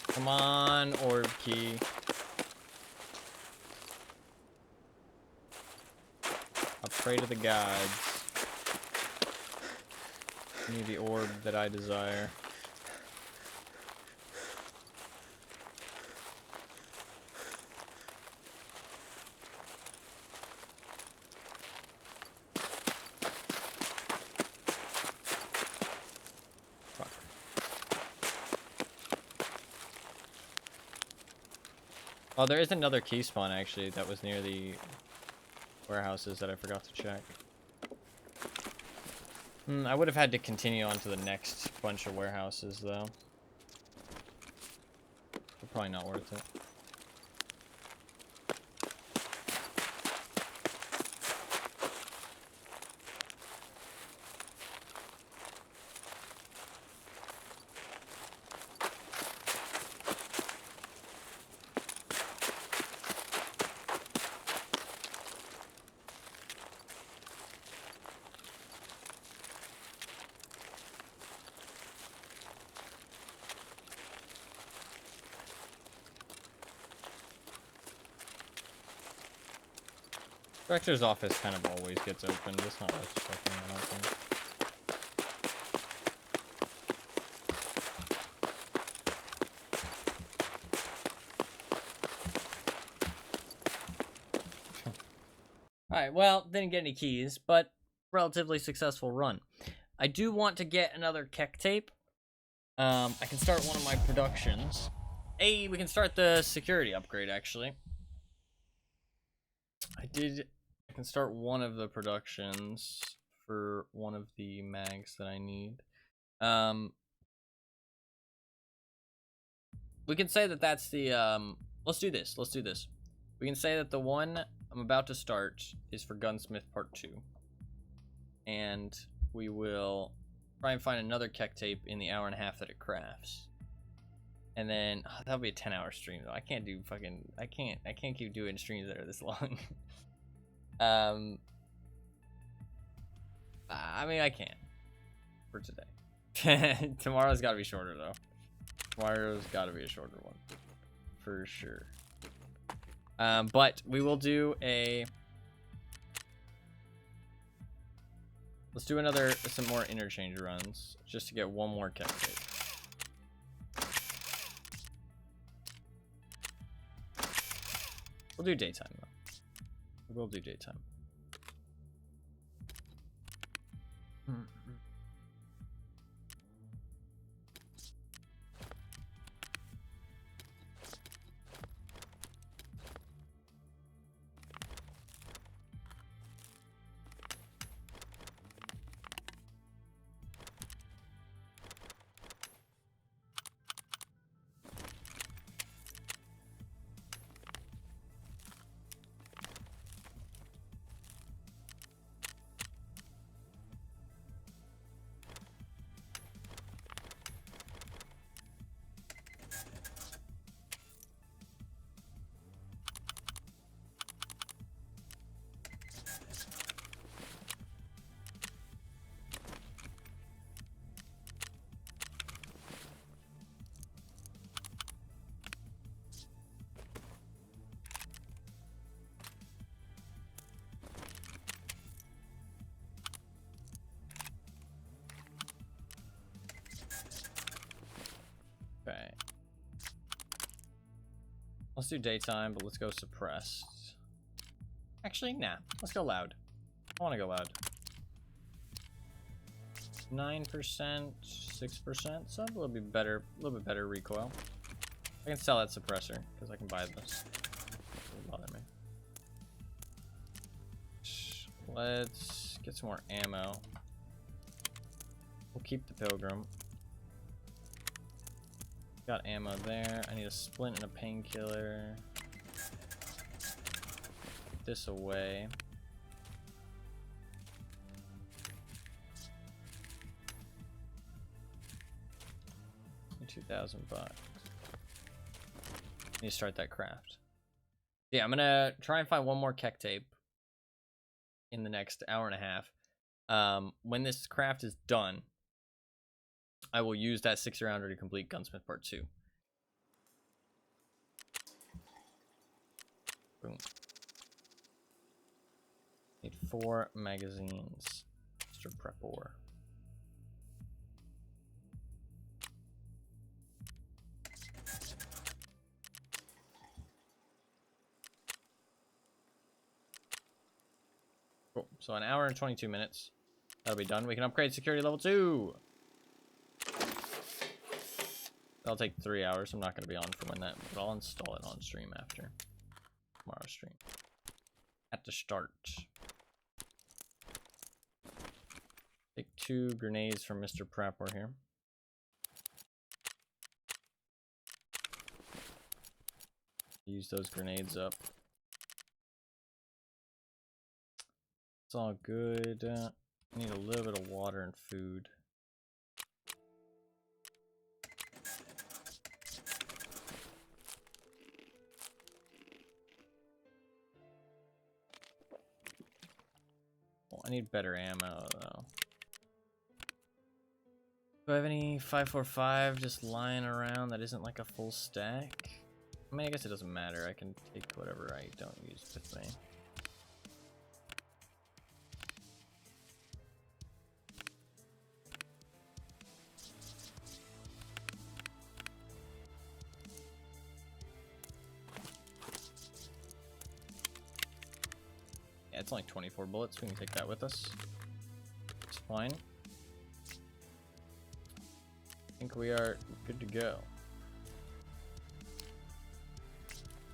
Come on, orb key. I pray to the gods. Give me the orb that I desire. Oh, there is another key spawn actually that was near the warehouses that I forgot to check. I would have had to continue on to the next bunch of warehouses though. So probably not worth it. Director's office kind of always gets opened. It's not worth checking, I don't think. Alright, well, didn't get any keys, but relatively successful run. I do want to get another keck tape. I can start one of my productions. Hey, we can start the security upgrade, actually. I can start one of the productions for one of the mags that I need. we can say that that's the let's do this. Let's do this. We can say that the one I'm about to start is for Gunsmith Part 2. And we will try and find another Keck tape in the hour and a half that it crafts. And then that'll be a 10-hour stream though. I can't do fucking I can't keep doing streams that are this long. I mean I can for today. Tomorrow's gotta be shorter though. Tomorrow's gotta be a shorter one. For sure. But we will do a let's do some more interchange runs just to get one more Keck tape. We'll do daytime though. We'll do daytime. Okay. Let's do daytime, but let's go suppressed. Actually, nah. Let's go loud. I want to go loud. 9%, 6%, so a little bit better recoil. I can sell that suppressor because I can buy this. Doesn't bother me. Let's get some more ammo. We'll keep the Pilgrim. Got ammo there. I need a splint and a painkiller. Put this away. $2,000. Need to start that craft. Yeah, I'm gonna try and find one more Keck tape in the next hour and a half. When this craft is done, I will use that 6-rounder to complete Gunsmith Part 2. Boom. Need 4 magazines. Mr. Prepor. Cool. So an hour and 22 minutes. That'll be done. We can upgrade security level 2. That'll take 3 hours. I'm not going to be on for when that, but I'll install it on stream after tomorrow's stream. At the start. Take 2 grenades from Mr. Prepper here. Use those grenades up. It's all good. Need a little bit of water and food. I need better ammo though. Do I have any 545 just lying around that isn't like a full stack? I mean, I guess it doesn't matter. I can take whatever I don't use with me. Yeah, it's only 24 bullets. We can take that with us. It's fine. I think we are good to go.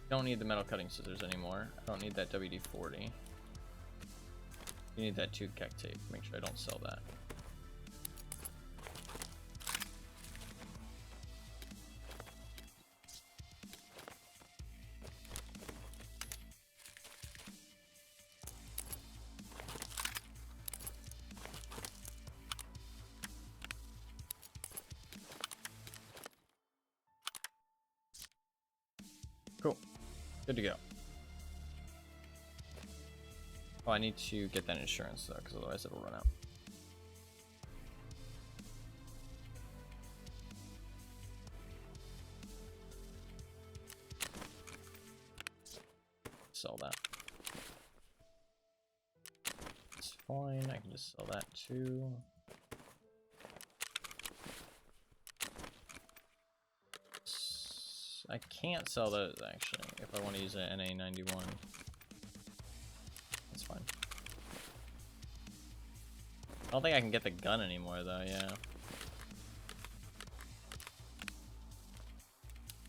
Don't need the metal cutting scissors anymore. I don't need that WD-40. You need that 2 Keck tape. Make sure I don't sell that. Cool. Good to go. Oh, I need to get that insurance though, because otherwise it'll run out. Sell that. It's fine. I can just sell that too. I can't sell those actually if I want to use an NA91. That's fine. I don't think I can get the gun anymore though, yeah.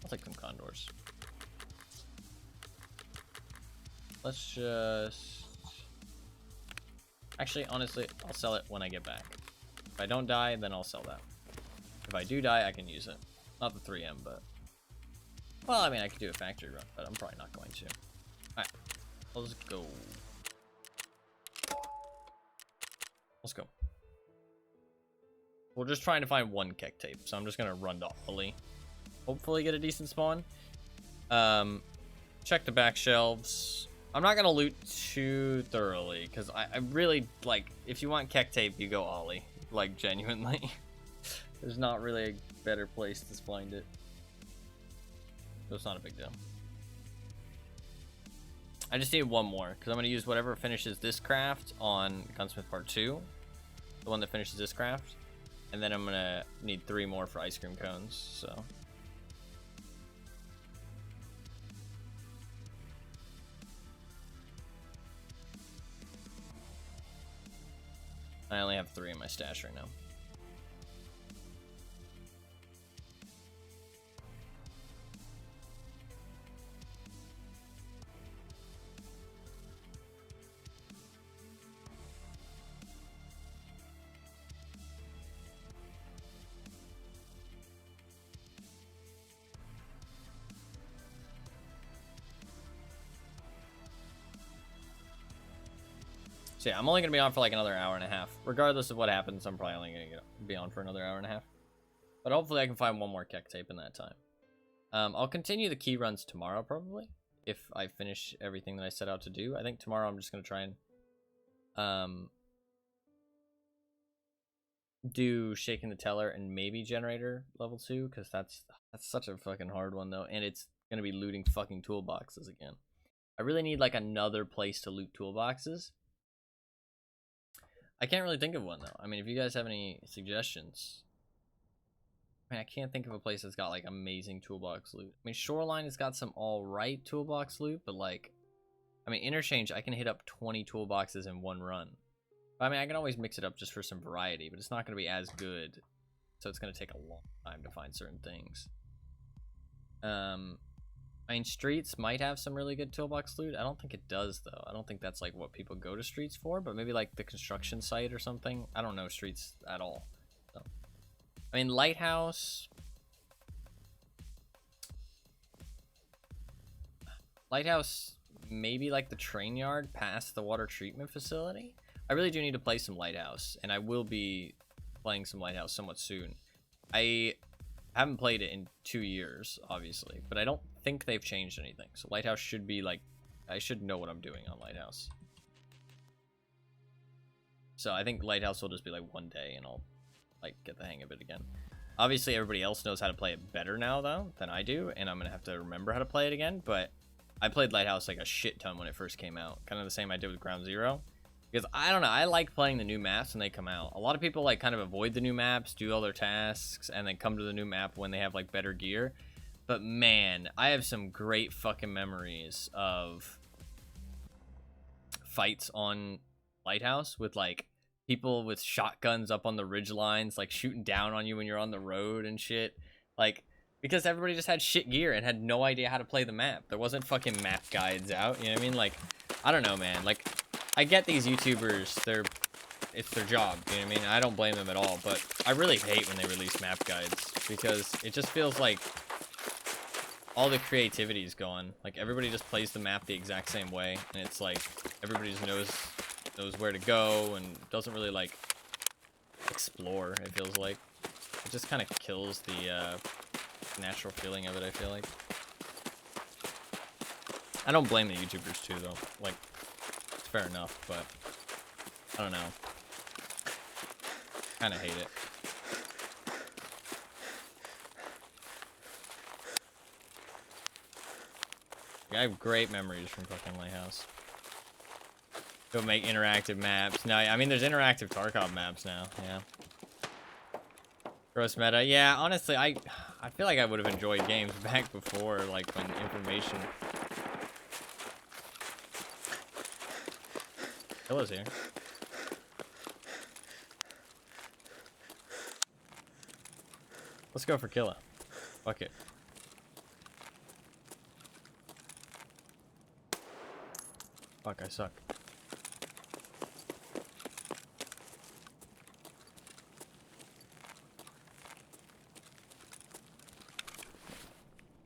I'll take some condors. Let's just... Actually, honestly, I'll sell it when I get back. If I don't die, then I'll sell that. If I do die, I can use it. Not the 3M, but... Well, I mean, I could do a factory run, but I'm probably not going to. Alright, let's go. Let's go. We're just trying to find one keck tape, so I'm just gonna run to Ollie. Hopefully get a decent spawn. Check the back shelves. I'm not gonna loot too thoroughly, because I really, like, if you want keck tape, you go Ollie. Like, genuinely. There's not really a better place to find it. So it's not a big deal. I just need one more, because I'm going to use whatever finishes this craft on Gunsmith Part 2. The one that finishes this craft. And then I'm going to need 3 more for ice cream cones, so... I only have 3 in my stash right now. So yeah, I'm only going to be on for like another hour and a half. Regardless of what happens, I'm probably only going to be on for another hour and a half. But hopefully I can find one more keck tape in that time. I'll continue the key runs tomorrow, probably. If I finish everything that I set out to do. I think tomorrow I'm just going to try and do Shaking the Teller and maybe Generator level 2. Because that's such a fucking hard one, though. And it's going to be looting fucking toolboxes again. I really need like another place to loot toolboxes. I can't really think of one, though. I mean, if you guys have any suggestions... I mean, I can't think of a place that's got, like, amazing toolbox loot. I mean, Shoreline has got some alright toolbox loot, but, like... I mean, Interchange, I can hit up 20 toolboxes in one run. But, I mean, I can always mix it up just for some variety, but it's not going to be as good. So it's going to take a long time to find certain things. I mean, Streets might have some really good toolbox loot. I don't think it does, though. I don't think that's, like, what people go to Streets for, but maybe, like, the construction site or something. I don't know Streets at all. So. I mean, Lighthouse... Lighthouse, maybe, like, the train yard past the water treatment facility. I really do need to play some Lighthouse, and I will be playing some Lighthouse somewhat soon. I haven't played it in 2 years, obviously, but I don't think they've changed anything. So Lighthouse should be like, I should know what I'm doing on Lighthouse. So I think Lighthouse will just be like one day and I'll like get the hang of it again. Obviously everybody else knows how to play it better now though than I do, and I'm gonna have to remember how to play it again. But I played Lighthouse like a shit ton when it first came out, kind of the same I did with Ground Zero. Because I don't know, I like playing the new maps when they come out. A lot of people like kind of avoid the new maps, do all their tasks, and then come to the new map when they have like better gear. But man, I have some great fucking memories of fights on Lighthouse with like people with shotguns up on the ridge lines, like shooting down on you when you're on the road and shit. Like, because everybody just had shit gear and had no idea how to play the map. There wasn't fucking map guides out, you know what I mean? Like, I don't know, man. Like, I get these YouTubers, it's their job, you know what I mean? I don't blame them at all, but I really hate when they release map guides because it just feels like all the creativity is gone. Like, everybody just plays the map the exact same way, and it's like everybody just knows where to go and doesn't really like explore. It feels like it just kind of kills the natural feeling of it, I feel like. I don't blame the YouTubers too, though. Like, it's fair enough, but I don't know. Kind of hate it. I have great memories from fucking Lighthouse. Go make interactive maps. No, I mean, there's interactive Tarkov maps now. Yeah. Gross meta. Yeah, honestly, I feel like I would have enjoyed games back before, like, when information... Killa's here. Let's go for Killa. Fuck it. Fuck, I suck.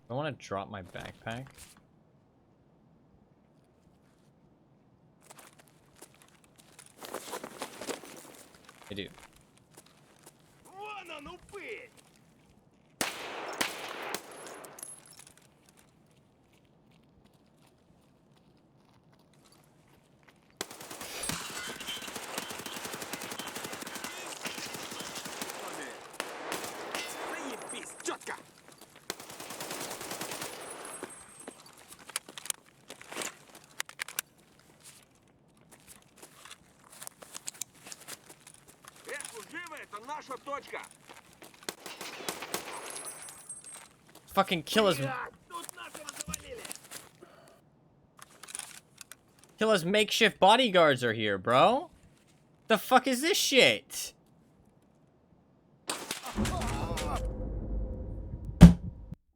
I want to drop my backpack. I do. Fucking Killa's makeshift bodyguards are here, bro. The fuck is this shit?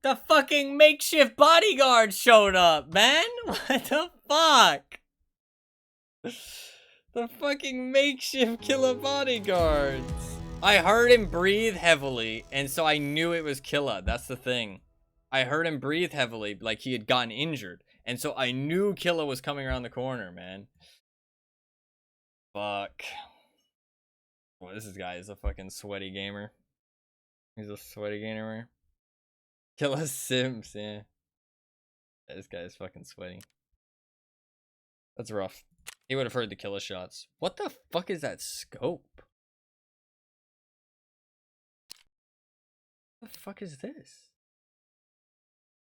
The fucking makeshift bodyguards showed up, man. What the fuck? The fucking makeshift Killa bodyguards. I heard him breathe heavily, and so I knew it was Killa. That's the thing. I heard him breathe heavily, like he had gotten injured. And so I knew Killa was coming around the corner, man. Fuck. Well, this guy is a fucking sweaty gamer. He's a sweaty gamer. Killa Sims, yeah. This guy is fucking sweaty. That's rough. He would have heard the Killa shots. What the fuck is that scope? What the fuck is this?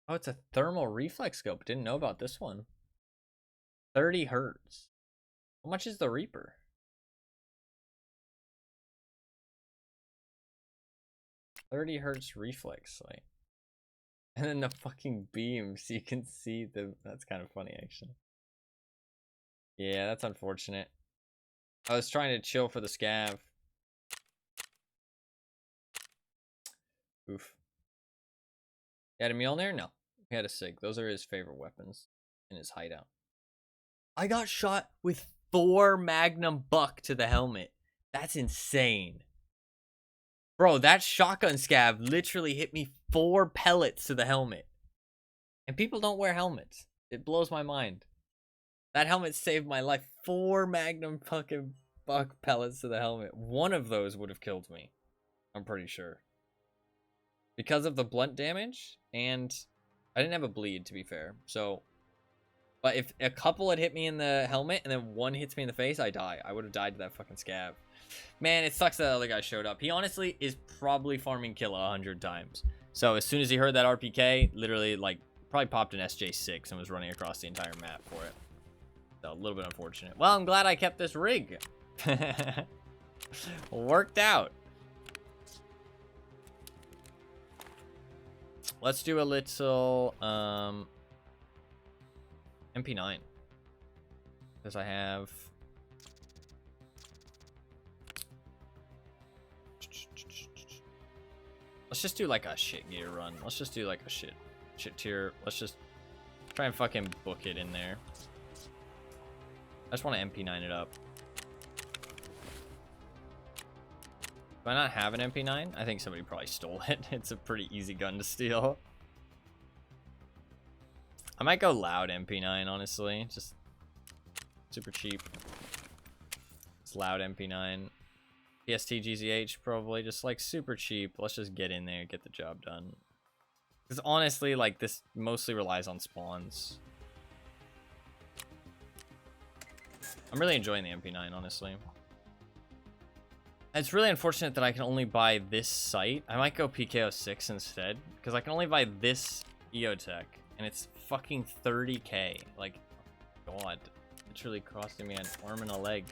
Oh, it's a thermal reflex scope. Didn't know about this one. 30 hertz. How much is the Reaper? .30 hertz reflex sight. And then the fucking beam, so you can see the... That's kind of funny, actually. Yeah, that's unfortunate. I was trying to chill for the scav. Oof. He had a Mjolnir? No. He had a Sig. Those are his favorite weapons in his hideout. I got shot with 4 Magnum Buck to the helmet. That's insane. Bro, that shotgun scav literally hit me 4 pellets to the helmet. And people don't wear helmets. It blows my mind. That helmet saved my life. 4 Magnum fucking Buck pellets to the helmet. One of those would have killed me. I'm pretty sure. Because of the blunt damage, and I didn't have a bleed, to be fair. So, but if a couple had hit me in the helmet, and then one hits me in the face, I die. I would have died to that fucking scav. Man, it sucks that the other guy showed up. He honestly is probably farming Killa 100 times. So as soon as he heard that RPK, literally, like, probably popped an SJ6 and was running across the entire map for it. So, a little bit unfortunate. Well, I'm glad I kept this rig. Worked out. Let's do a little MP9. Because I have... Let's just do like a shit gear run. Let's just do like a shit tier. Let's just try and fucking book it in there. I just want to MP9 it up. Do I not have an MP9? I think somebody probably stole it. It's a pretty easy gun to steal. I might go loud MP9, honestly. Just super cheap. It's loud MP9. PST GZH, probably. Just, like, super cheap. Let's just get in there and get the job done. Because, honestly, like, this mostly relies on spawns. I'm really enjoying the MP9, honestly. It's really unfortunate that I can only buy this site. I might go PKO6 instead, because I can only buy this EOTech, and it's fucking 30k. Like, God, it's really costing me an arm and a leg.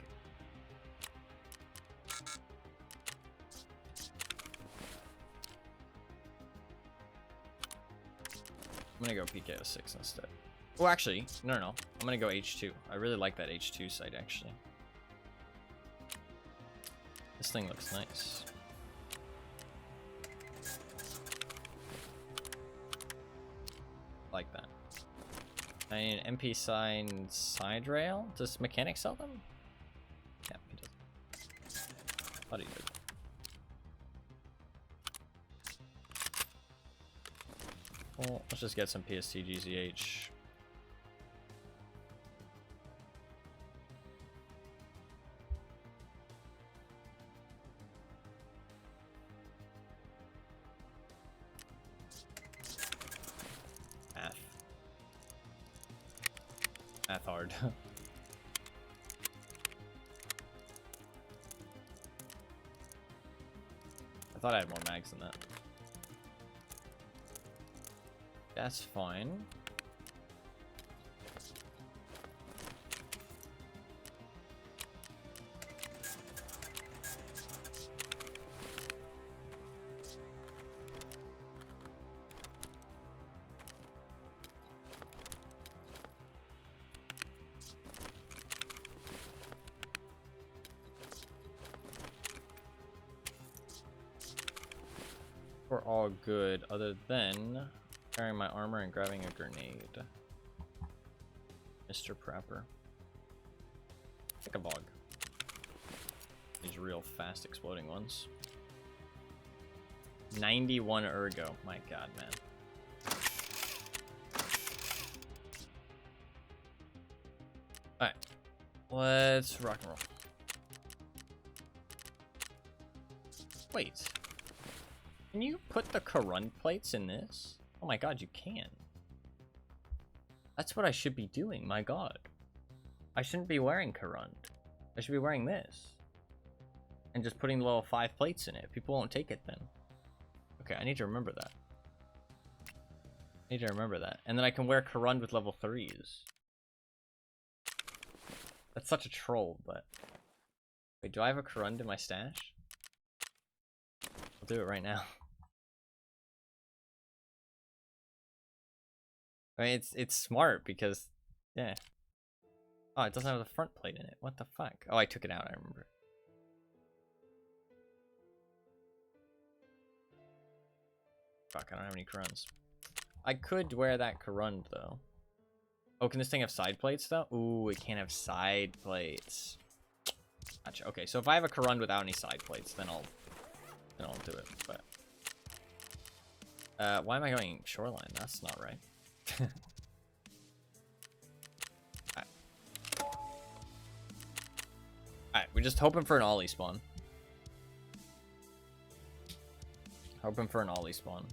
I'm gonna go PKO6 instead. Oh, actually, no. I'm gonna go H2. I really like that H2 site, actually. This thing looks nice. Like that. I need an MP sign side rail. Does Mechanic sell them? Yeah, he does. Thought he did. Well, let's just get some PST GZH. Math hard. I thought I had more mags than that. That's fine. We're all good, other than carrying my armor and grabbing a grenade. Mr. Prepper. Like a bog. These real fast exploding ones. 91 ergo. My god, man. Alright. Let's rock and roll. Wait. Can you put the Karund plates in this? Oh my god, you can. That's what I should be doing, my god. I shouldn't be wearing Karund. I should be wearing this. And just putting the level 5 plates in it. People won't take it then. Okay, I need to remember that. I need to remember that. And then I can wear Karund with level 3s. That's such a troll, but... Wait, do I have a Karund in my stash? I'll do it right now. I mean, it's smart because, yeah. Oh, it doesn't have the front plate in it. What the fuck? Oh, I took it out. I remember. Fuck, I don't have any Karuns. I could wear that Karund, though. Oh, can this thing have side plates, though? Ooh, it can't have side plates. Gotcha. Okay, so if I have a Karund without any side plates, then I'll do it. But why am I going shoreline? That's not right. Alright, we're just hoping for an ollie spawn. Hoping for an ollie spawn.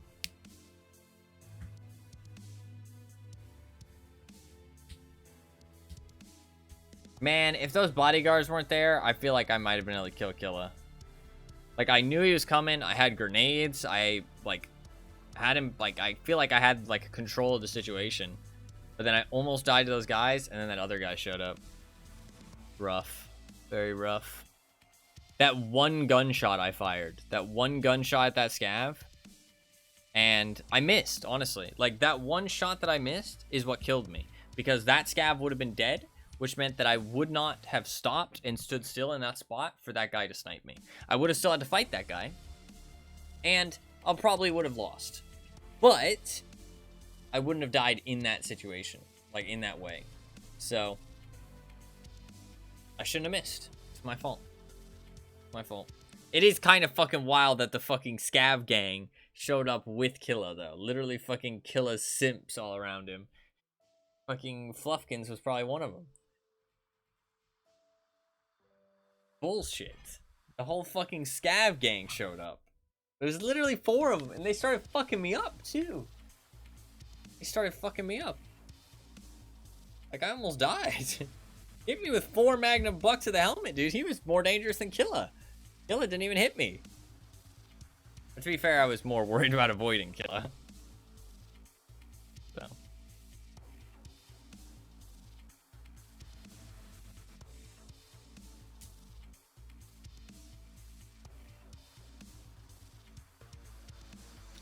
Man, if those bodyguards weren't there, I feel like I might have been able to kill Killa. Like, I knew he was coming. I had grenades. I, like, had him, like, I feel like I had, like, control of the situation. But then I almost died to those guys, and then that other guy showed up. Rough. Very rough. That one gunshot I fired. That one gunshot at that scav. And I missed, honestly. Like, that one shot that I missed is what killed me. Because that scav would have been dead, which meant that I would not have stopped and stood still in that spot for that guy to snipe me. I would have still had to fight that guy. And I probably would have lost. But I wouldn't have died in that situation. Like, in that way. So, I shouldn't have missed. It's my fault. My fault. It is kind of fucking wild that the fucking scav gang showed up with Killa, though. Literally fucking Killa's simps all around him. Fucking Fluffkins was probably one of them. Bullshit. The whole fucking scav gang showed up. There's literally 4 of them, and they started fucking me up, too. They started fucking me up. Like, I almost died. Hit me with 4 Magnum buck to the helmet, dude. He was more dangerous than Killa. Killa didn't even hit me. But to be fair, I was more worried about avoiding Killa. So.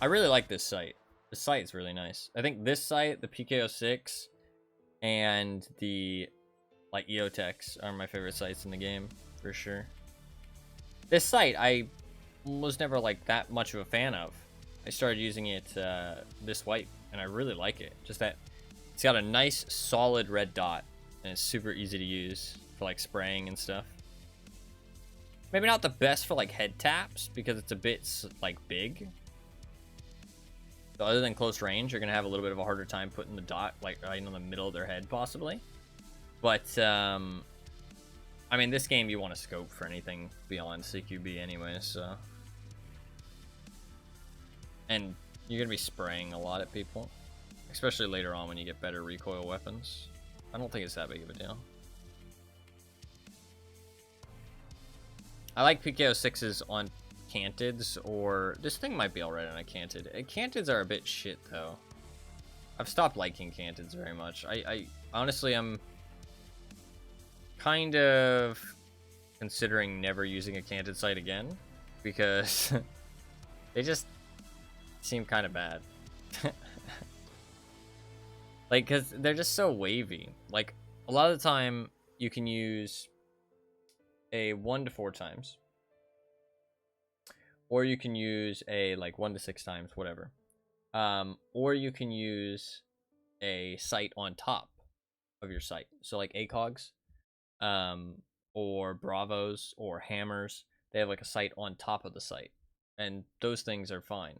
I really like this site. The site's really nice. I think this site, the PKO6, and the like EOTechs are my favorite sites in the game for sure. This site I was never like that much of a fan of. I started using it this wipe, and I really like it. Just that it's got a nice solid red dot, and it's super easy to use for like spraying and stuff. Maybe not the best for like head taps because it's a bit like big. So other than close range, you're gonna have a little bit of a harder time putting the dot like right in the middle of their head possibly. But I mean, this game you want to scope for anything beyond CQB anyway, so. And you're gonna be spraying a lot at people, especially later on when you get better recoil weapons. I don't think it's that big of a deal. I like PKO6s on cantids, or this thing might be alright on a cantid. Cantids are a bit shit though. I've stopped liking cantids very much. I honestly am kind of considering never using a cantid sight again because they just seem kind of bad. Like, because they're just so wavy. Like, a lot of the time you can use a 1 to 4 times, or you can use a like 1 to 6 times, whatever, or you can use a sight on top of your sight, so like ACOGs, or Bravos or Hammers. They have like a sight on top of the sight, and those things are fine.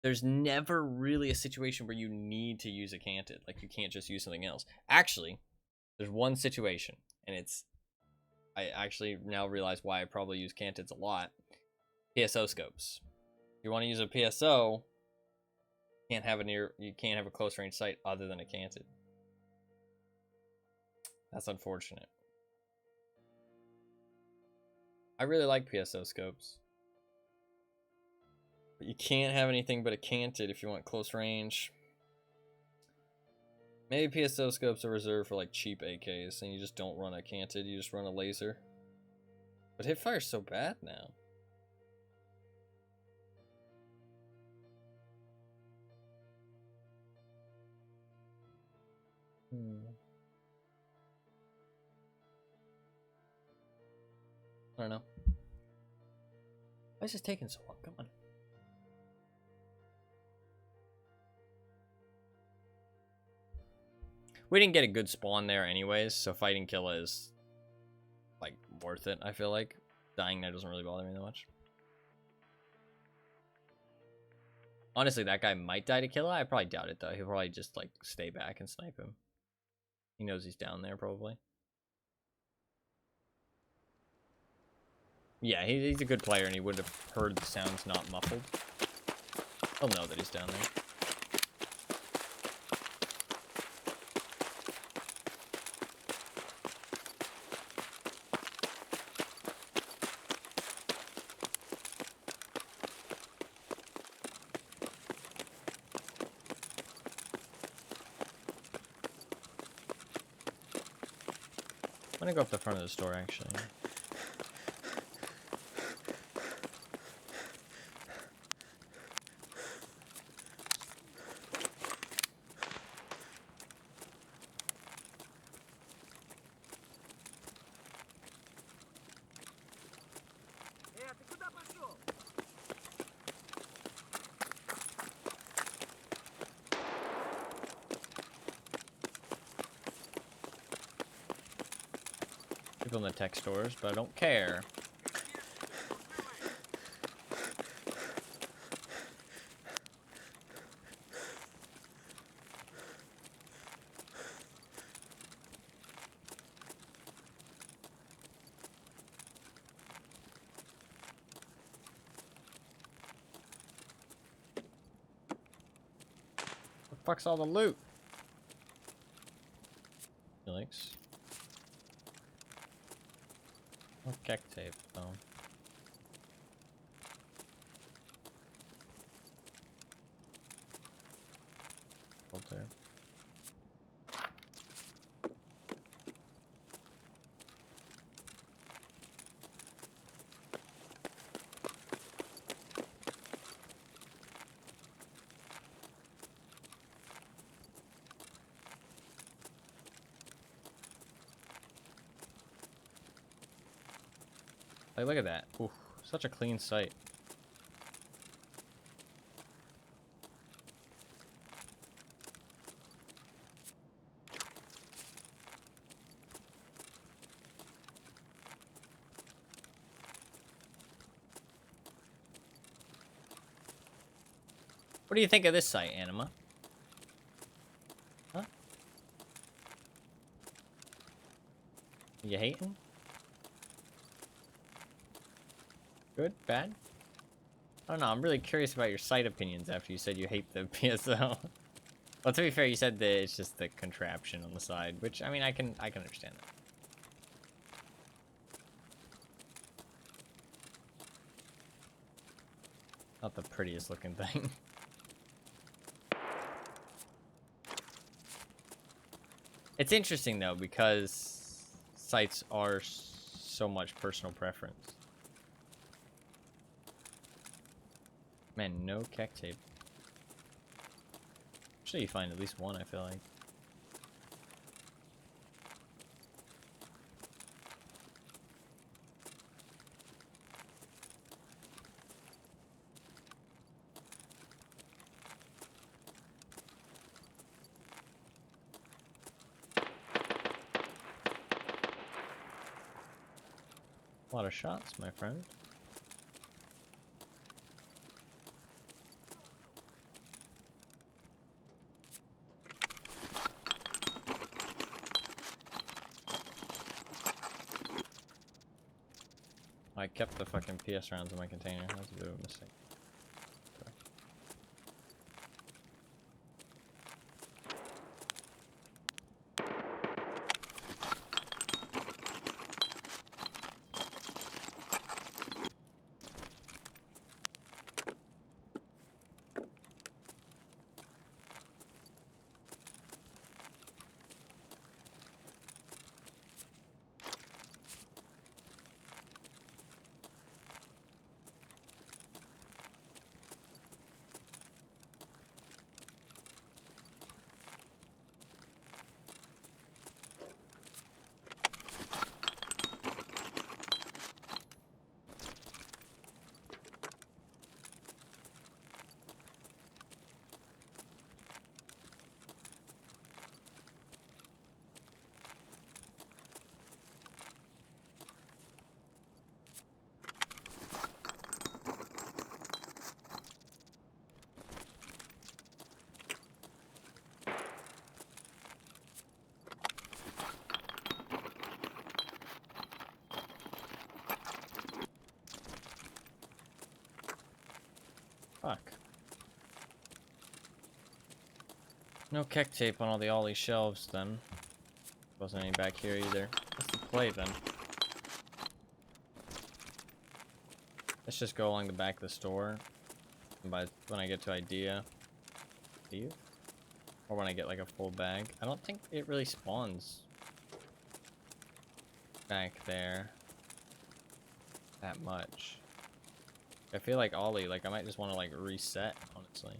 There's never really a situation where you need to use a canted. Like, you can't just use something else. Actually, there's one situation, and it's, I actually now realize why I probably use cantids a lot. PSO scopes. If you want to use a PSO, you can't have a close range sight other than a canted. That's unfortunate. I really like PSO scopes. But you can't have anything but a canted if you want close range. Maybe PSO scopes are reserved for like cheap AKs and you just don't run a canted, you just run a laser. But hipfire's so bad now. I don't know. Why is this taking so long? Come on. We didn't get a good spawn there anyways, so fighting Killa is like worth it, I feel like. Dying there doesn't really bother me that much. Honestly, that guy might die to Killa. I probably doubt it though. He'll probably just like stay back and snipe him. He knows he's down there probably. Yeah, he's a good player and he would have heard the sounds not muffled. He'll know that he's down there. I'm gonna go up the front of the store actually. People in the tech stores, but I don't care. What the fuck's all the loot? Felix. No keck tape, though. Filter. Like, look at that. Oof, such a clean site. What do you think of this site, Anima? Huh? You hating? Good? Bad? I don't know. I'm really curious about your site opinions after you said you hate the PSO. Well, to be fair, you said that it's just the contraption on the side, which, I mean, I can understand that. Not the prettiest looking thing. It's interesting, though, because sites are so much personal preference. Man, no keck tape. Actually, you find at least one, I feel like. A lot of shots, my friend. I kept the fucking PS rounds in my container. That was a bit of a mistake. Fuck. No keck tape on all the ollie shelves, then. Wasn't any back here either. What's the play, then? Let's just go along the back of the store. And when I get to idea, leave. Or when I get like a full bag. I don't think it really spawns back there that much. I feel like ollie, like I might just want to like reset, honestly.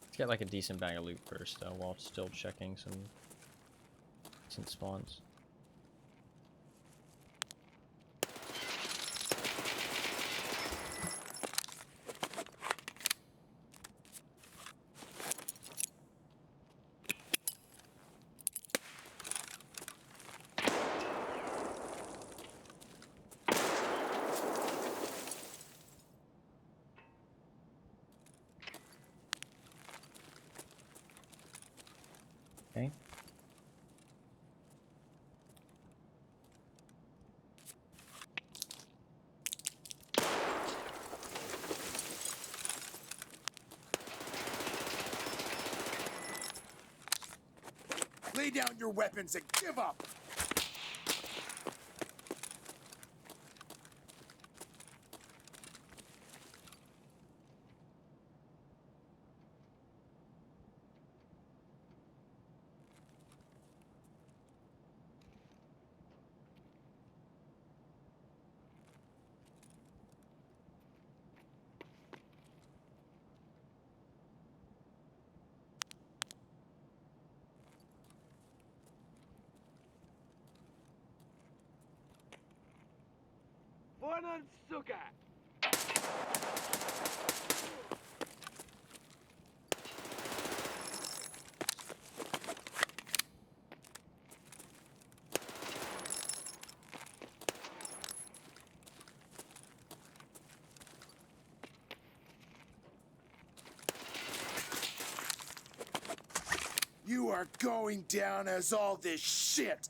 Let's get like a decent bag of loot first, though, while still checking some decent spawns. Okay. Lay down your weapons and give up. Вон он, сука! You are going down as all this shit.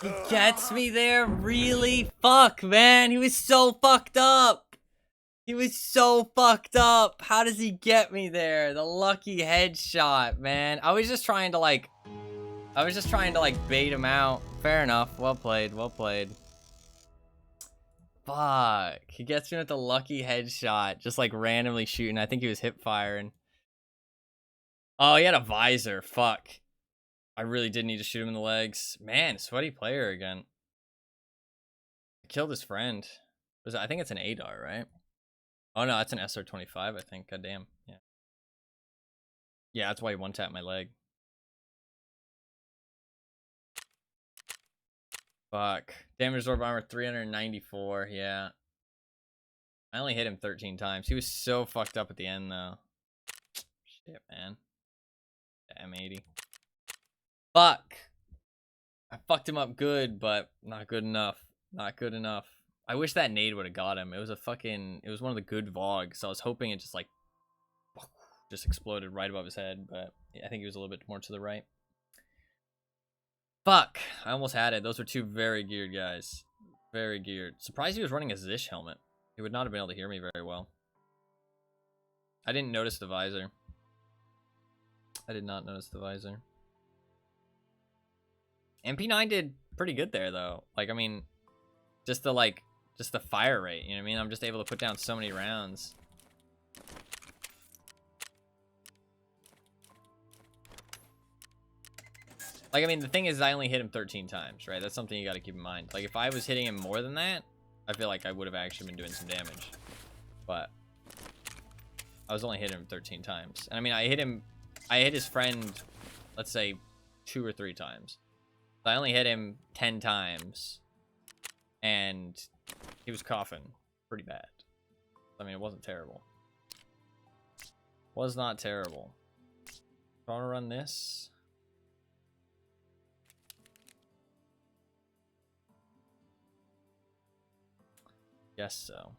He gets me there? Really? Fuck, man. He was so fucked up. He was so fucked up. How does he get me there? The lucky headshot, man. I was just trying to like bait him out. Fair enough. Well played. Well played. Fuck. He gets me with the lucky headshot. Just like randomly shooting. I think he was hip firing. Oh, he had a visor. Fuck. I really did need to shoot him in the legs. Man, sweaty player again. I killed his friend. I think it's an ADAR, right? Oh no, that's an SR-25, I think. God damn. Yeah. Yeah, that's why he one-tapped my leg. Fuck. Damage absorb armor 394, yeah. I only hit him 13 times. He was so fucked up at the end though. Shit, man. M80. Fuck. I fucked him up good, but not good enough. Not good enough. I wish that nade would have got him. It was one of the good VODs, so I was hoping it just exploded right above his head, but I think he was a little bit more to the right. Fuck. I almost had it. Those were two very geared guys. Very geared. Surprised he was running a Zish helmet. He would not have been able to hear me very well. I didn't notice the visor. I did not notice the visor. MP9 did pretty good there, though. Like, I mean, just the fire rate, you know what I mean? I'm just able to put down so many rounds. Like, I mean, the thing is, I only hit him 13 times, right? That's something you got to keep in mind. Like, if I was hitting him more than that, I feel like I would have actually been doing some damage. But I was only hitting him 13 times. And I mean, I hit his friend, let's say, 2 or 3 times. So I only hit him 10 times. And he was coughing pretty bad. I mean, it wasn't terrible. Was not terrible. Do I want to run this? Guess so.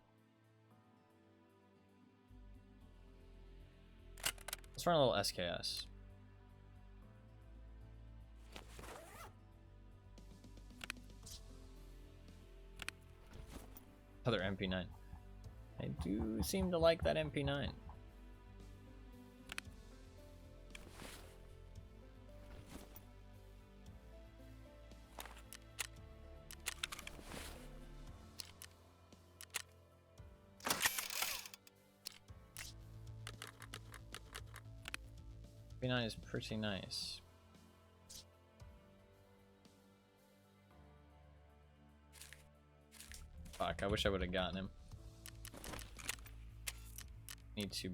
Let's run a little SKS. Other MP9. I do seem to like that MP9. MP9 is pretty nice. Fuck, I wish I would have gotten him. Need to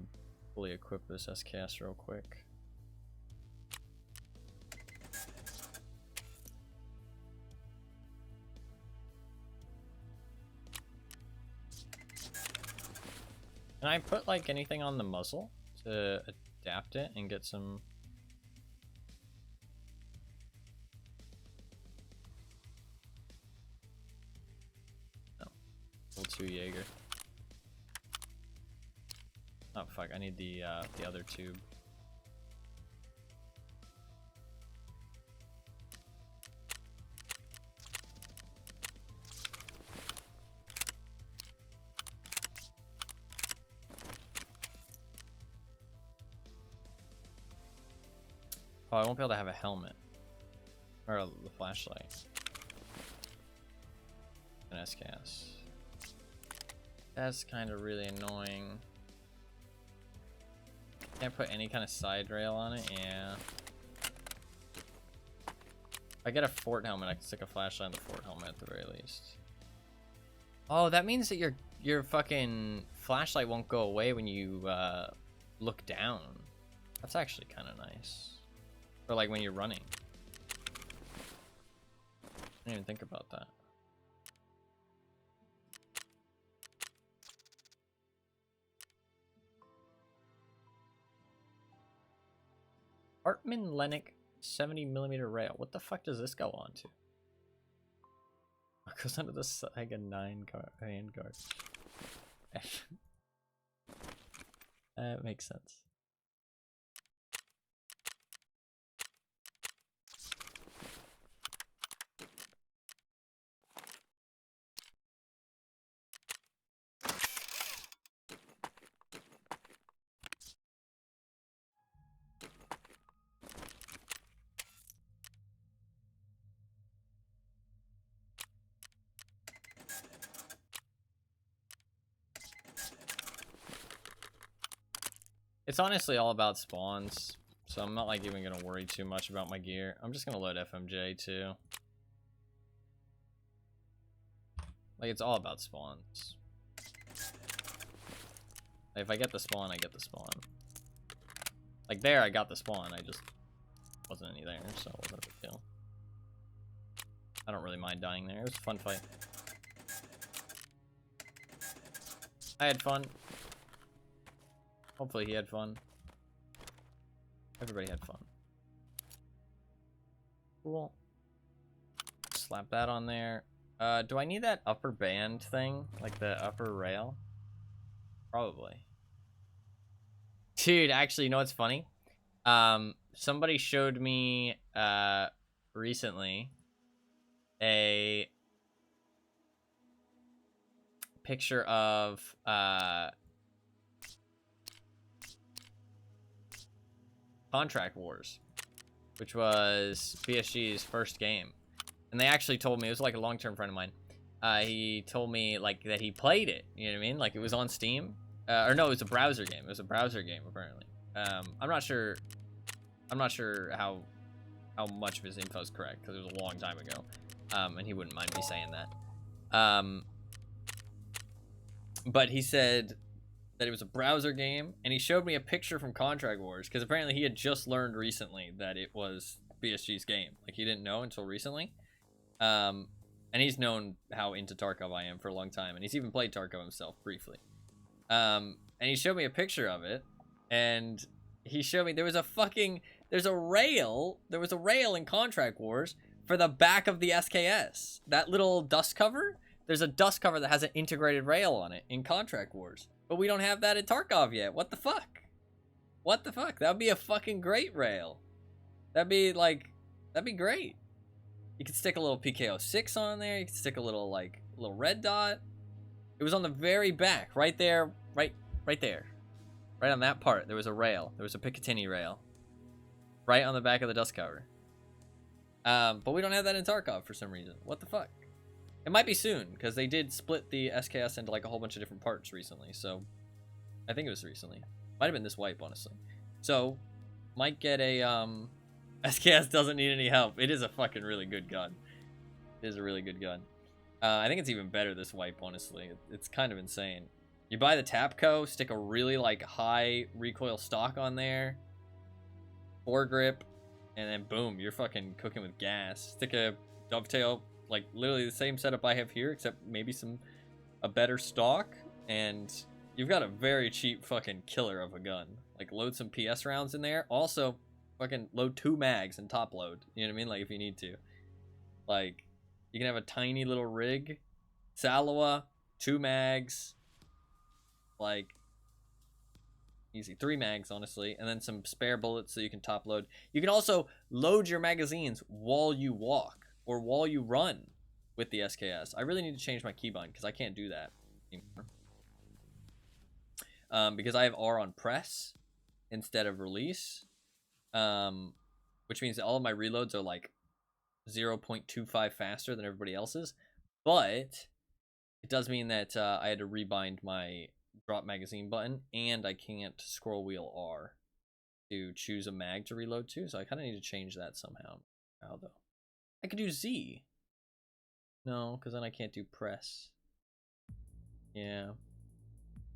fully equip this SKS real quick. Can I put like anything on the muzzle to adapt it and get some? No. Level 2 Jaeger. Oh fuck! I need the other tube. Oh, I won't be able to have a helmet. Or the flashlight. An SKS. That's kind of really annoying. Can't put any kind of side rail on it? Yeah. If I get a fort helmet, I can stick a flashlight on the fort helmet at the very least. Oh, that means that your fucking flashlight won't go away when you look down. That's actually kind of nice. Or like when you're running. I didn't even think about that. Hartman Lennox 70mm rail. What the fuck does this go on to? It goes under the Saiga 9 handguard. That makes sense. It's honestly all about spawns, so I'm not like even gonna worry too much about my gear. I'm just gonna load FMJ too. Like, it's all about spawns. Like, if I get the spawn, I get the spawn. Like there, I got the spawn. I just wasn't any there, so it wasn't a big deal. I don't really mind dying there. It was a fun fight. I had fun. Hopefully he had fun. Everybody had fun. Cool. Slap that on there. Do I need that upper band thing? Like the upper rail? Probably. Dude, actually, you know what's funny? Somebody showed me recently a picture of Contract Wars, which was BSG's first game. And they actually told me, it was like a long-term friend of mine, he told me like that he played it, you know what I mean? Like it was on Steam. Or no, it was a browser game. It was a browser game, apparently. I'm not sure how much of his info is correct, because it was a long time ago. And he wouldn't mind me saying that. But he said that it was a browser game, and he showed me a picture from Contract Wars, because apparently he had just learned recently that it was BSG's game. Like, he didn't know until recently. And he's known how into Tarkov I am for a long time, and he's even played Tarkov himself briefly. And he showed me a picture of it, and he showed me there was a rail in Contract Wars for the back of the SKS. That little dust cover, there's a dust cover that has an integrated rail on it in Contract Wars. But we don't have that in Tarkov yet. What the fuck? What the fuck? That would be a fucking great rail. That'd be great. You could stick a little PKO6 on there. You could stick a little red dot. It was on the very back, right there, right there. Right on that part, there was a rail. There was a Picatinny rail. Right on the back of the dust cover. But we don't have that in Tarkov for some reason. What the fuck? It might be soon, because they did split the SKS into like a whole bunch of different parts recently. So, I think it was recently. Might have been this wipe, honestly. So, might get a, SKS doesn't need any help. It is a fucking really good gun. It is a really good gun. I think it's even better this wipe, honestly. It's kind of insane. You buy the Tapco, stick a really like high recoil stock on there, foregrip, and then boom, you're fucking cooking with gas. Stick a dovetail, like literally the same setup I have here, except maybe a better stock, and you've got a very cheap fucking killer of a gun. Like, load some PS rounds in there. Also, fucking load 2 mags and top load. You know what I mean? Like, if you need to. Like, you can have a tiny little rig, Salawa, 2 mags, like, easy. 3 mags, honestly, and then some spare bullets so you can top load. You can also load your magazines while you walk or while you run with the SKS. I really need to change my keybind because I can't do that anymore. Because I have R on press instead of release, which means that all of my reloads are like 0.25 faster than everybody else's, but it does mean that I had to rebind my drop magazine button, and I can't scroll wheel R to choose a mag to reload to, so I kind of need to change that somehow. How though? I could do Z. No, because then I can't do press. Yeah.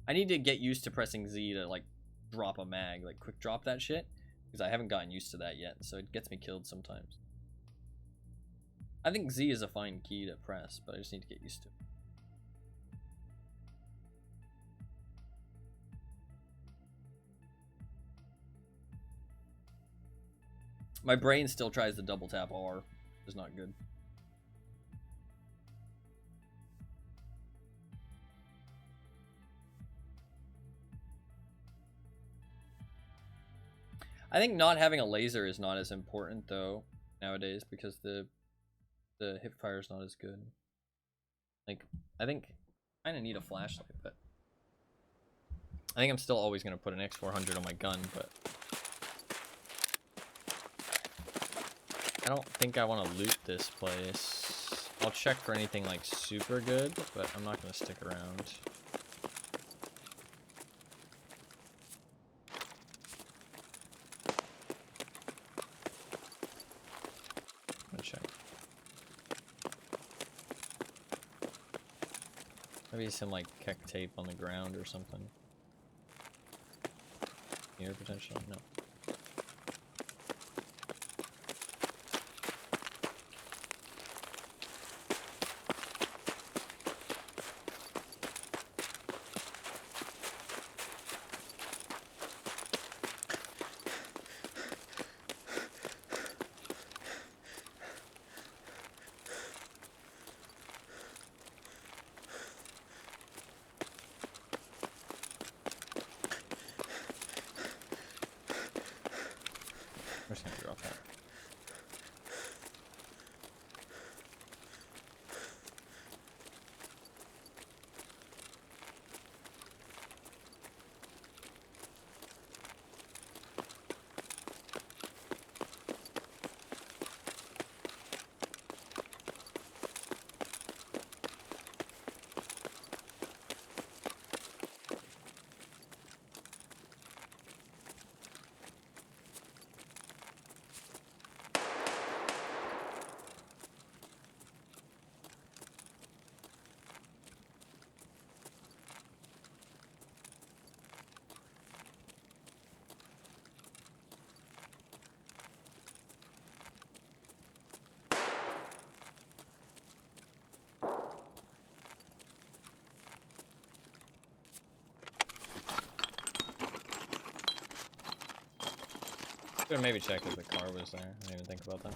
I need to get used to pressing Z to like drop a mag, like quick drop that shit, because I haven't gotten used to that yet, so it gets me killed sometimes. I think Z is a fine key to press, but I just need to get used to it. My brain still tries to double tap R, which is not good. I think not having a laser is not as important though nowadays because the hip fire is not as good. Like, I think I kind of need a flashlight, but I think I'm still always gonna put an X400 on my gun, but I don't think I want to loot this place. I'll check for anything like super good, but I'm not gonna stick around. Check. Maybe some like keck tape on the ground or something. Here potentially? No. I'm just gonna drop that. Should maybe check if the car was there. I didn't even think about that.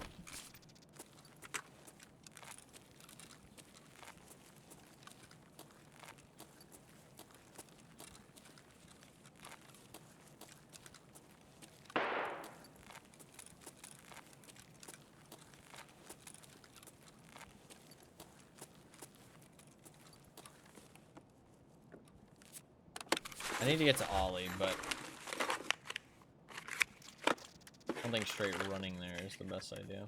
I need to get to Ollie, but I don't think straight running there is the best idea.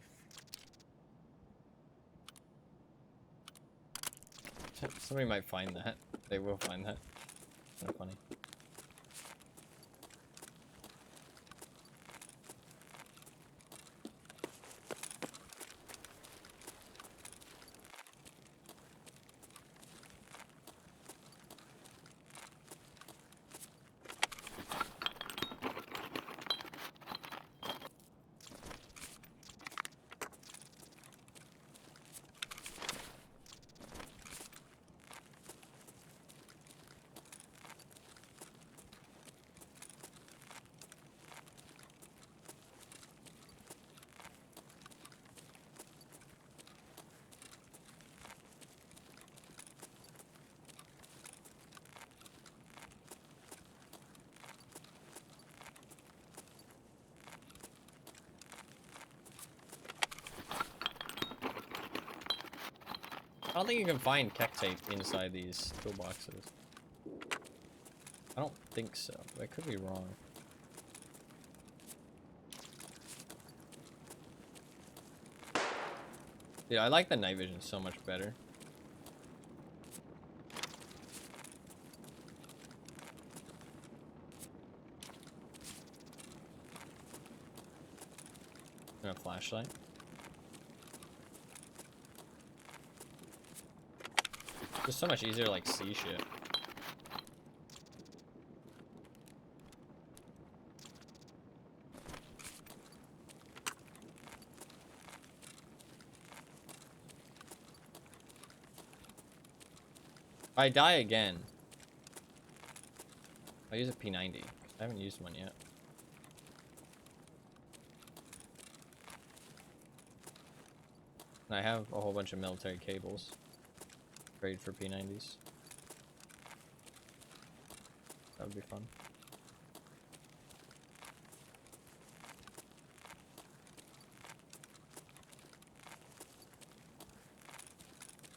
Somebody might find that. They will find that. Kind of funny. don't think you can find kek tape inside these toolboxes. I don't think so. I could be wrong. Yeah, I like the night vision so much better. And a flashlight. Just so much easier to like see shit. If I die again, I'll use a P90. I haven't used one yet. And I have a whole bunch of military cables. Trade for P90s. That would be fun.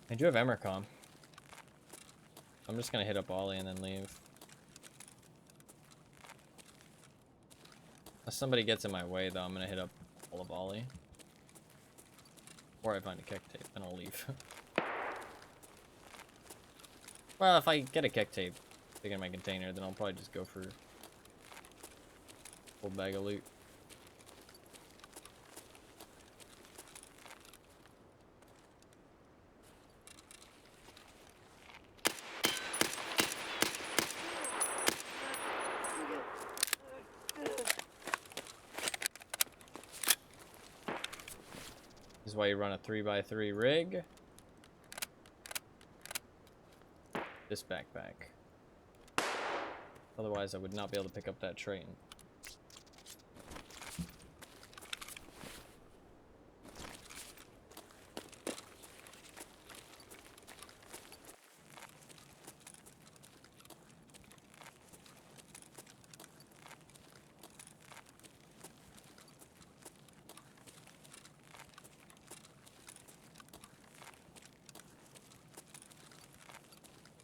I do have Emercom. I'm just gonna hit up Ollie and then leave. Unless somebody gets in my way, though, I'm gonna hit up all of Ollie. Or I find a kek tape, and I'll leave. Well, if I get a kek tape, stick it in my container, then I'll probably just go for a full bag of loot. This is why you run a 3x3 rig. This backpack. Otherwise, I would not be able to pick up that train.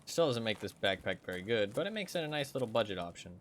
Still doesn't make this backpack very good, but it makes it a nice little budget option.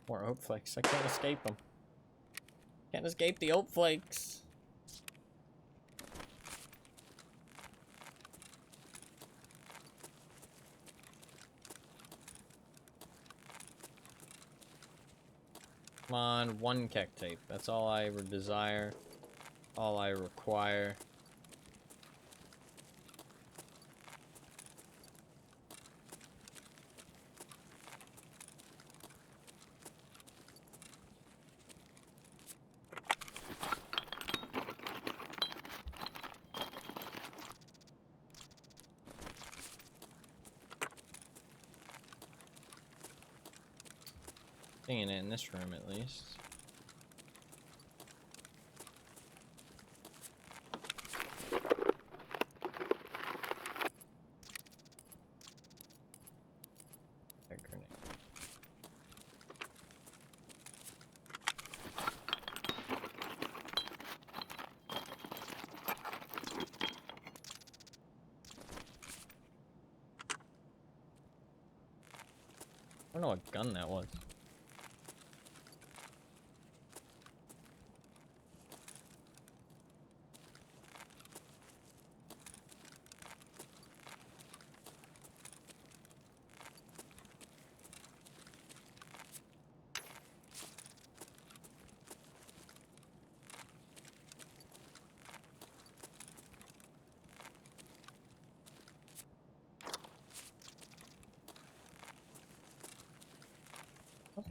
More oat flakes. I can't escape them. Can't escape the oat flakes. Come on, one kek tape. That's all I desire. All I require. Seeing it in this room at least. A grenade. I don't know what gun that was.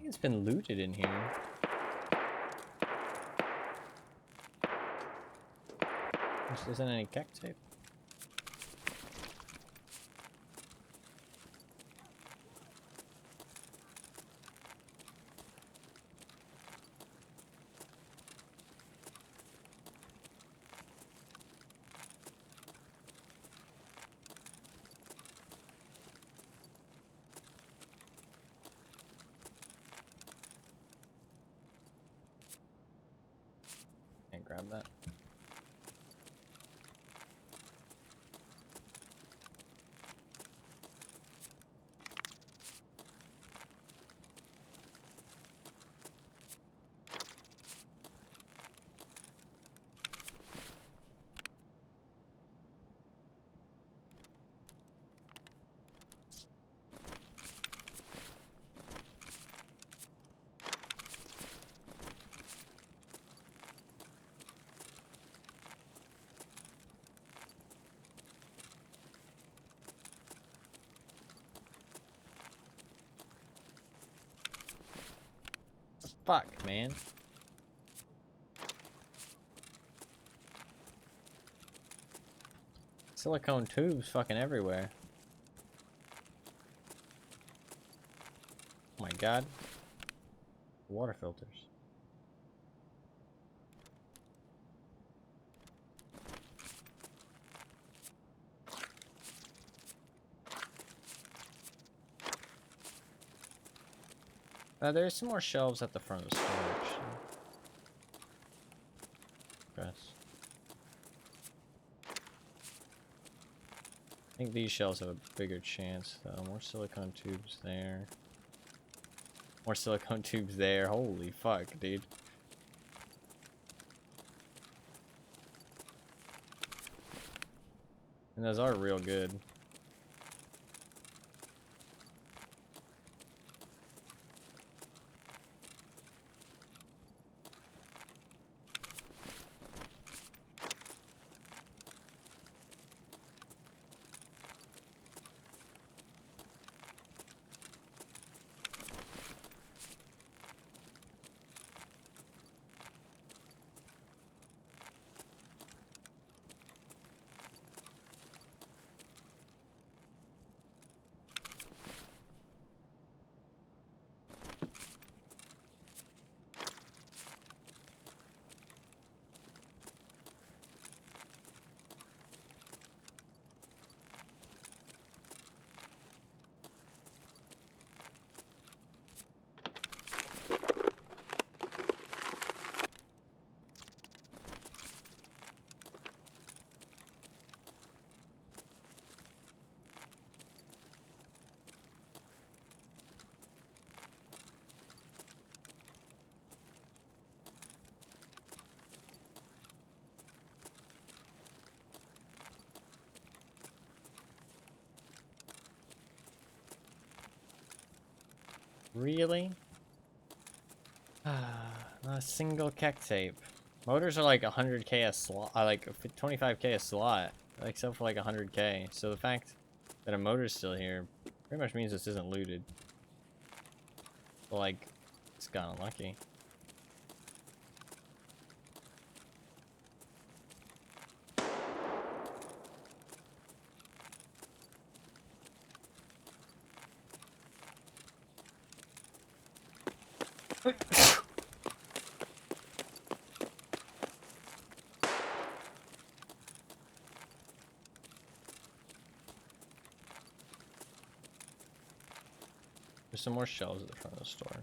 it's been looted in here. There isn't any keg tape. Can't grab that. Fuck, man. Silicone tubes fucking everywhere. Oh my god. Water filters. There's some more shelves at the front of the store, actually. Press. I think these shelves have a bigger chance, though. More silicone tubes there. More silicone tubes there. Holy fuck, dude. And those are real good. Really? Not a single keg tape. Motors are like 100k a slot, like 25k a slot, except for like 100k. So the fact that a motor's still here pretty much means this isn't looted. But like, it's got unlucky. There's some more shelves at the front of the store.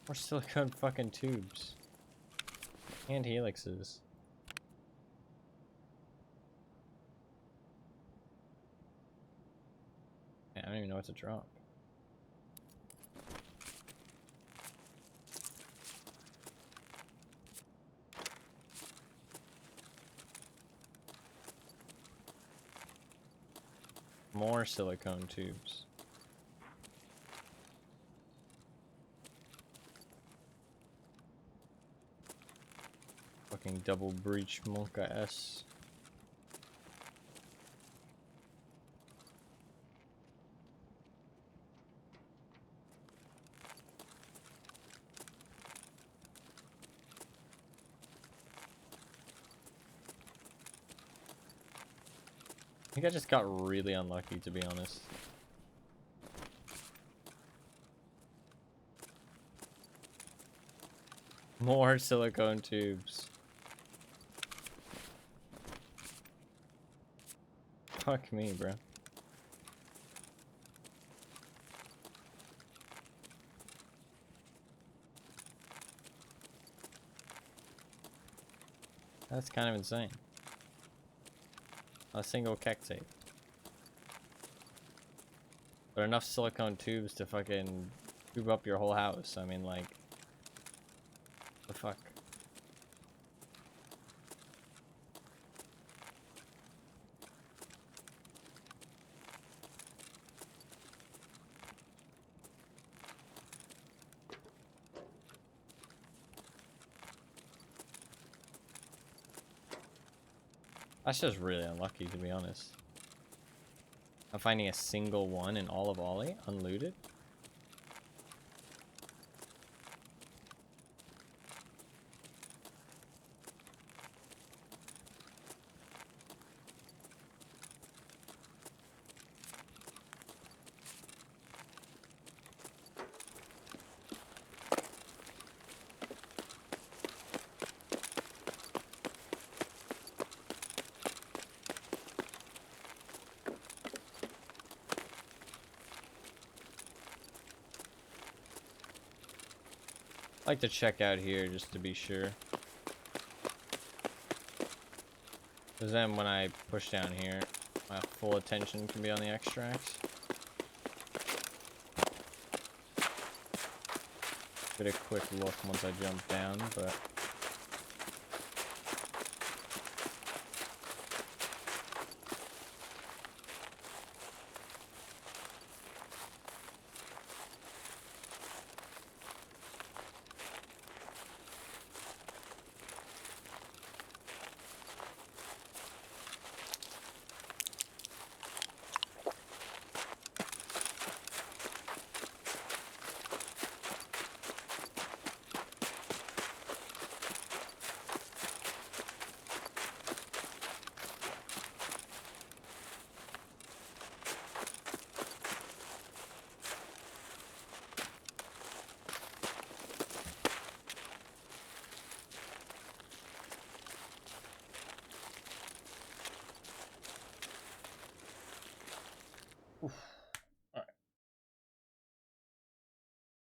More silicone fucking tubes. And helixes. I don't even know what to drop. More silicone tubes. Fucking double breach Monka S. I think I just got really unlucky, to be honest. More silicone tubes. Fuck me, bro. That's kind of insane. A single keck tape. But enough silicone tubes to fucking tube up your whole house. I mean, like, the fuck? That's just really unlucky, to be honest. I'm finding a single one in all of Ollie, unlooted. I like to check out here just to be sure. Because then when I push down here, my full attention can be on the extracts. Get a quick look once I jump down, but...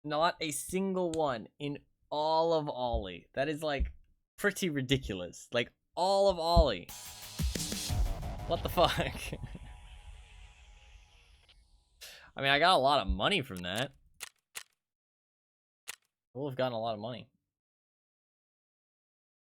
Not a single one in all of Ollie. That is, like, pretty ridiculous. Like, all of Ollie. What the fuck? I mean, I got a lot of money from that. I will have gotten a lot of money.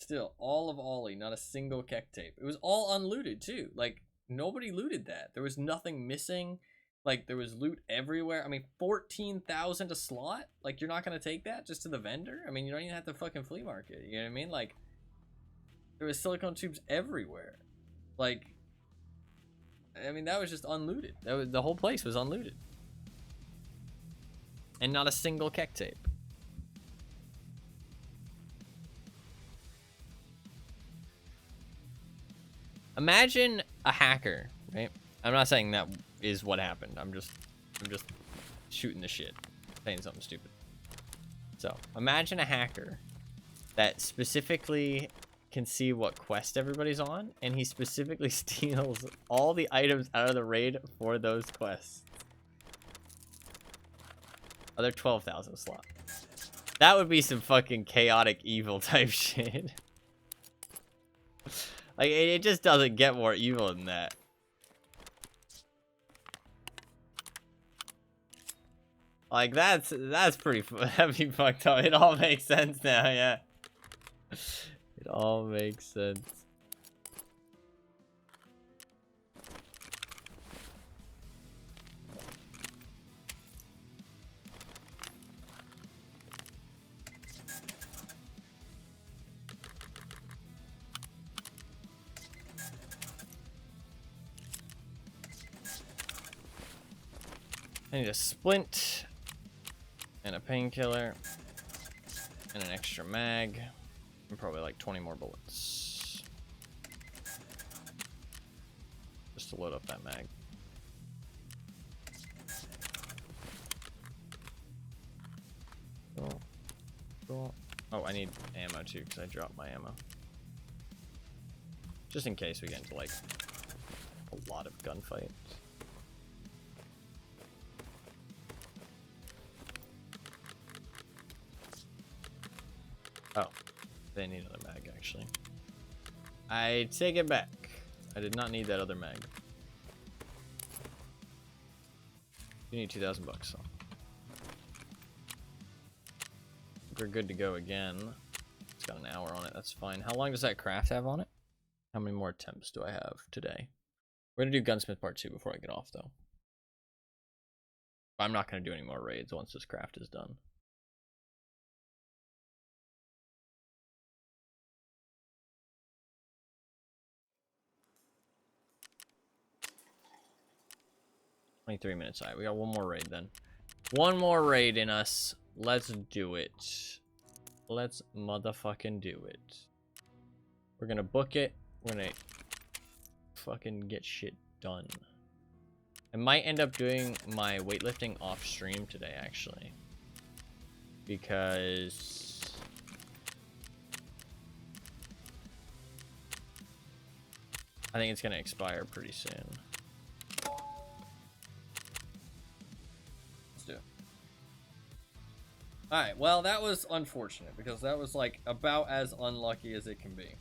Still, all of Ollie, not a single keck tape. It was all unlooted, too. Like, nobody looted that. There was nothing missing. Like, there was loot everywhere. I mean, 14,000 a slot? Like, you're not gonna take that just to the vendor? I mean, you don't even have to fucking flea market. You know what I mean? Like, there was silicone tubes everywhere. Like, I mean, that was just unlooted. That was, the whole place was unlooted. And not a single keck tape. Imagine a hacker, right? I'm not saying that is what happened. I'm just shooting the shit, saying something stupid. So imagine a hacker that specifically can see what quest everybody's on, and he specifically steals all the items out of the raid for those quests. Other 12,000 slot. That would be some fucking chaotic evil type shit. Like, it just doesn't get more evil than that. Like, that's pretty that'd be fucked up. It all makes sense now, yeah. It all makes sense. I need a splint and a painkiller and an extra mag and probably like 20 more bullets just to load up that mag. Cool. Cool. Oh, I need ammo too because I dropped my ammo. Just in case we get into like a lot of gunfights. Oh, they need another mag, actually. I take it back. I did not need that other mag. You need 2,000 bucks, so. We're good to go again. It's got an hour on it, that's fine. How long does that craft have on it? How many more attempts do I have today? We're gonna do Gunsmith Part 2 before I get off, though. I'm not gonna do any more raids once this craft is done. $23 minutes. Alright, we got one more raid then. One more raid in us. Let's do it. Let's motherfucking do it. We're gonna book it. We're gonna fucking get shit done. I might end up doing my weightlifting off stream today, actually. Because I think it's gonna expire pretty soon. Alright, well, that was unfortunate, because that was, like, about as unlucky as it can be.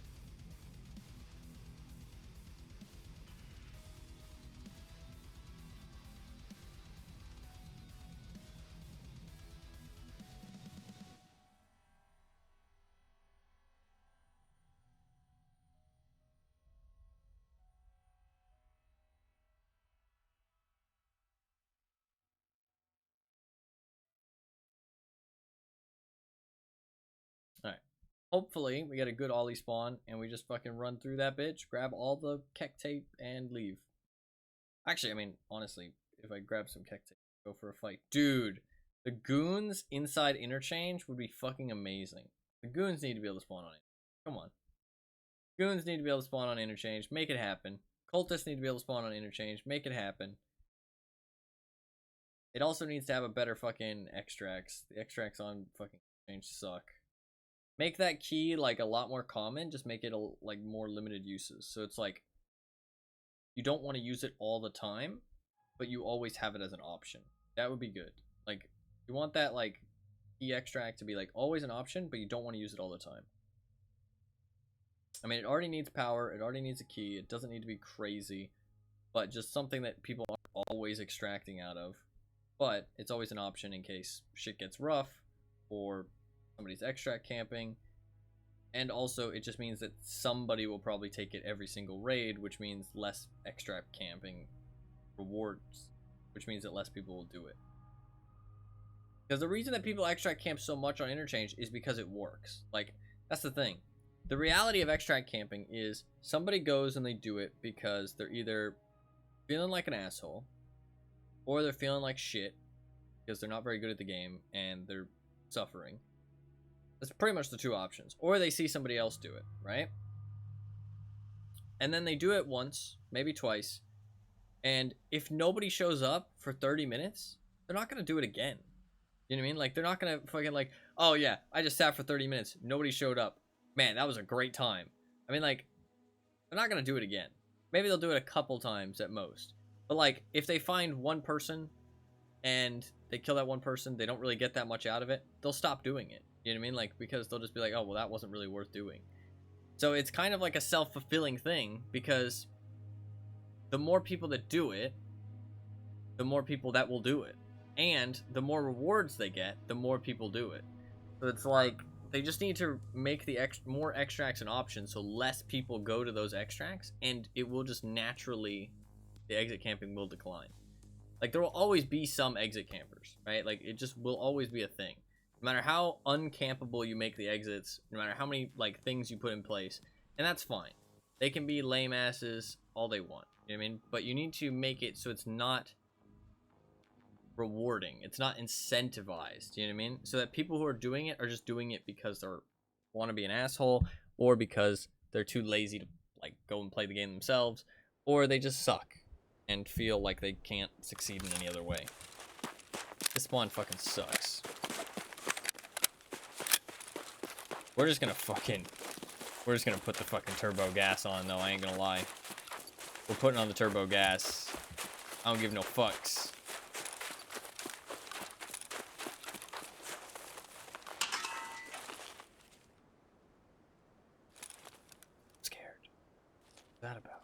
Alright. Hopefully, we get a good ollie spawn, and we just fucking run through that bitch, grab all the kek tape, and leave. Actually, I mean, honestly, if I grab some kek tape, go for a fight. Dude, the goons inside interchange would be fucking amazing. The goons need to be able to spawn on it. Come on. Goons need to be able to spawn on interchange. Make it happen. Cultists need to be able to spawn on interchange. Make it happen. It also needs to have a better fucking extracts. The extracts on fucking interchange suck. Make that key like a lot more common. Just make it like more limited uses. So it's like you don't want to use it all the time, but you always have it as an option. That would be good. Like you want that like key extract to be like always an option, but you don't want to use it all the time. I mean, it already needs power. It already needs a key. It doesn't need to be crazy, but just something that people are always extracting out of. But it's always an option in case shit gets rough or somebody's extract camping. And also, it just means that somebody will probably take it every single raid, which means less extract camping rewards, which means that less people will do it. Because the reason that people extract camp so much on interchange is because it works. Like, that's the thing. The reality of extract camping is somebody goes and they do it because they're either feeling like an asshole or they're feeling like shit because they're not very good at the game and they're suffering. That's pretty much the two options. Or they see somebody else do it, right? And then they do it once, maybe twice. And if nobody shows up for 30 minutes, they're not going to do it again. You know what I mean? Like, they're not going to fucking like, oh yeah, I just sat for 30 minutes. Nobody showed up. Man, that was a great time. I mean, like, they're not going to do it again. Maybe they'll do it a couple times at most. But like, if they find one person and they kill that one person, they don't really get that much out of it, they'll stop doing it. You know what I mean? Like, because they'll just be like, oh, well, that wasn't really worth doing. So it's kind of like a self-fulfilling thing, because the more people that do it, the more people that will do it. And the more rewards they get, the more people do it. So it's like, they just need to make the more extracts an option, so less people go to those extracts, and it will just naturally, the exit camping will decline. Like, there will always be some exit campers, right? Like, it just will always be a thing. No matter how uncampable you make the exits, no matter how many, like, things you put in place, and that's fine. They can be lame asses all they want, you know what I mean? But you need to make it so it's not rewarding, it's not incentivized, you know what I mean? So that people who are doing it are just doing it because they want to be an asshole, or because they're too lazy to, like, go and play the game themselves, or they just suck and feel like they can't succeed in any other way. This spawn fucking sucks. We're just gonna put the fucking turbo gas on, though. I ain't gonna lie. We're putting on the turbo gas. I don't give no fucks. I'm scared. What's that about?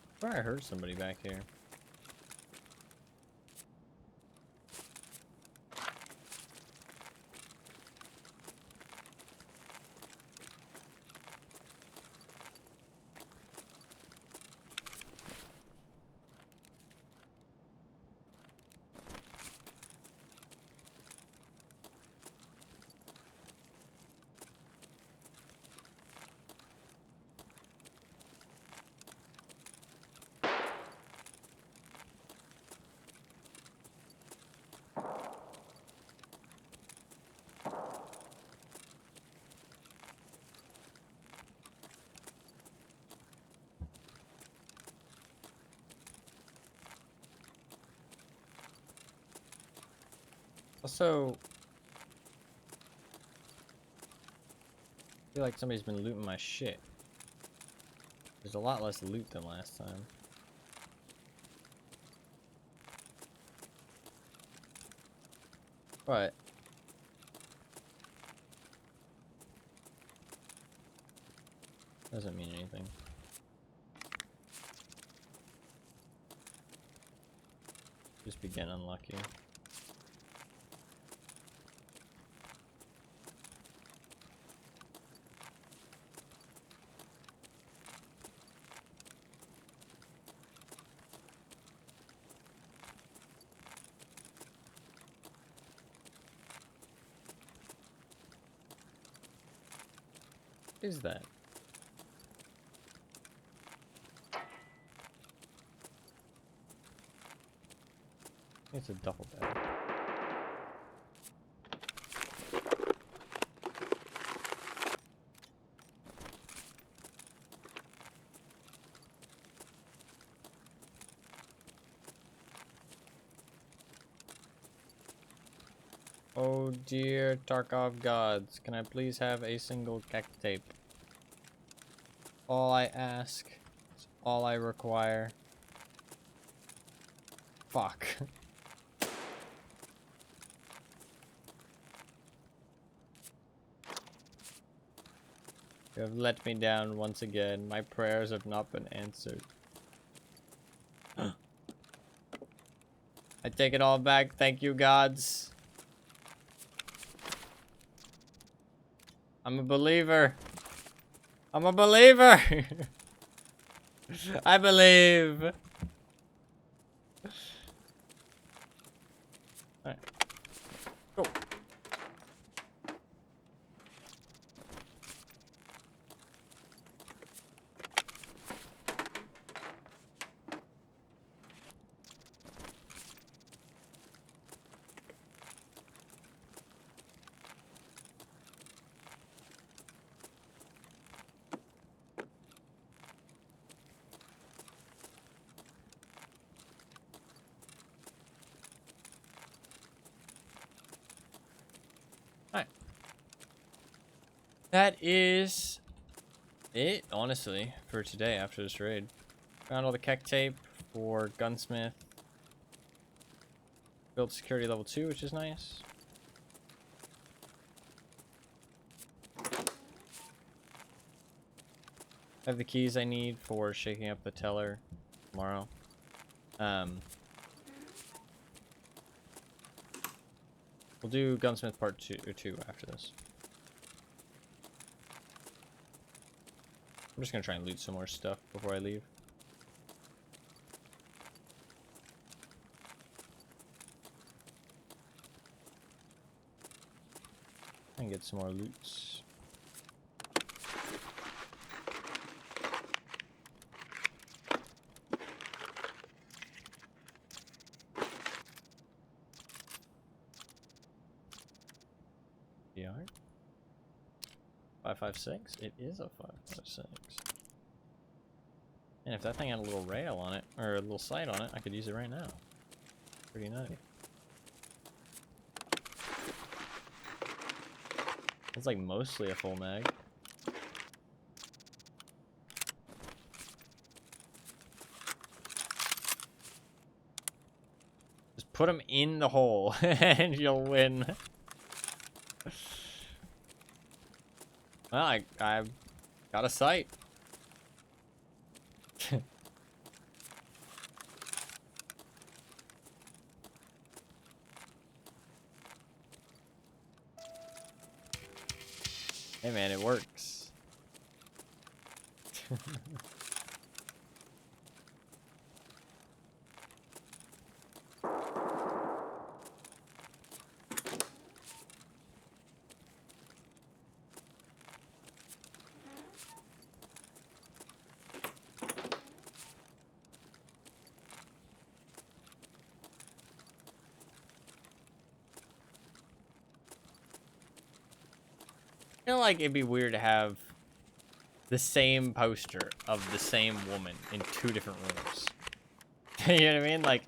I thought I heard somebody back here. Also, I feel like somebody's been looting my shit. There's a lot less loot than last time. But doesn't mean anything. Just be getting unlucky. What is that? It's a duffel bag. Oh dear Tarkov gods, can I please have a single kek tape? All I ask, is all I require. Fuck. You have let me down once again. My prayers have not been answered. I take it all back. Thank you, gods. I'm a believer. I'm a believer. I believe. Alright. Go. That is it, honestly, for today after this raid. Found all the kek tape for Gunsmith. Built security level 2, which is nice. I have the keys I need for shaking up the teller tomorrow. We'll do Gunsmith part 2 after this. I'm just gonna try and loot some more stuff before I leave. And get some more loots. Yeah. 556? It is a 556. And if that thing had a little rail on it, or a little sight on it, I could use it right now. Pretty nice. It's like mostly a full mag. Just put them in the hole and you'll win. Well, I've got a sight. Hey man, it works. I feel like it'd be weird to have the same poster of the same woman in 2 different rooms. You know what I mean? Like,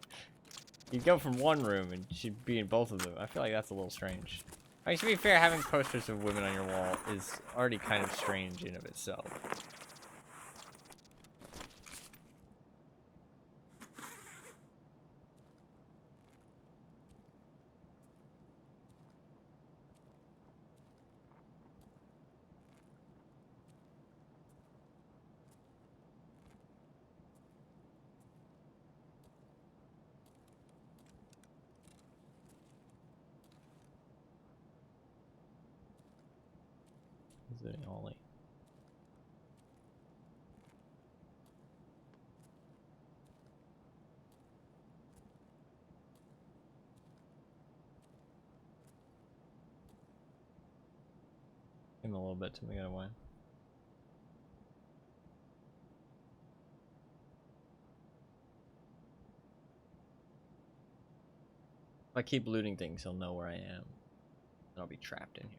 You'd go from one room and she'd be in both of them. I feel like that's a little strange. I mean, to be fair, having posters of women on your wall is already kind of strange in of itself. Visiting only. Give him a little bit till we get away. If I keep looting things, he'll know where I am. And I'll be trapped in here.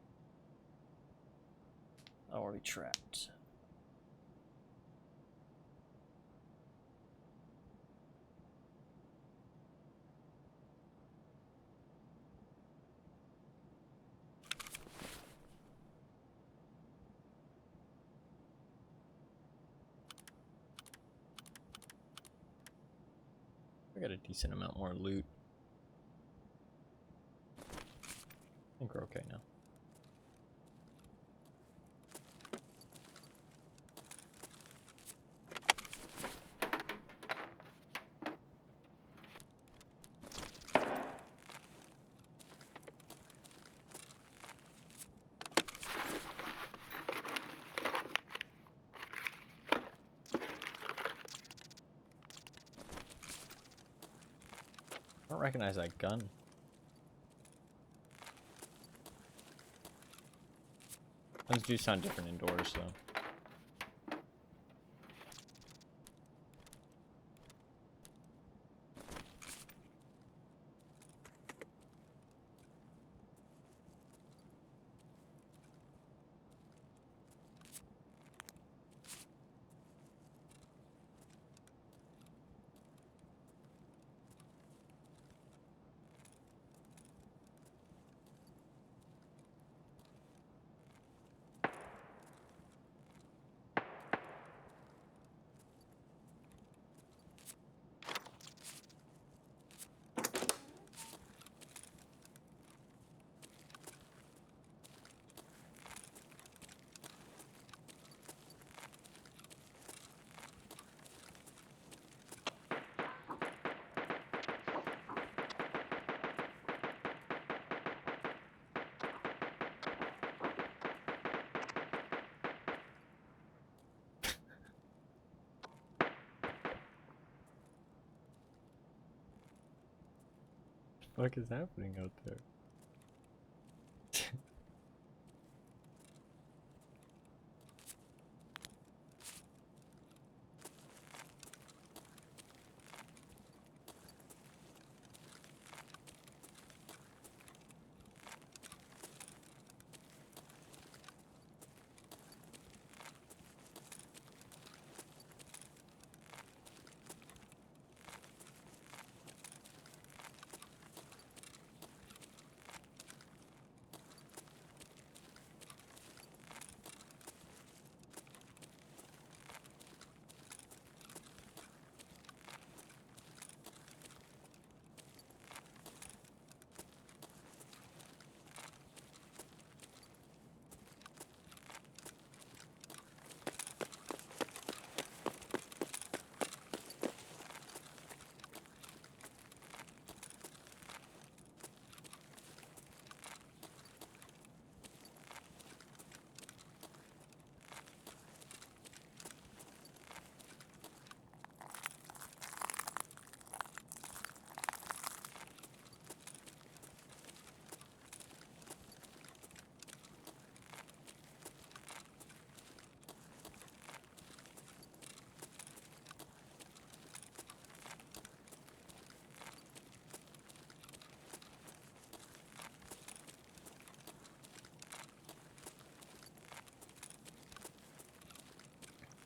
I'll be trapped. I got a decent amount more loot. I think we're okay now. I don't recognize that gun. Guns do sound different indoors, though. What the fuck is happening out there?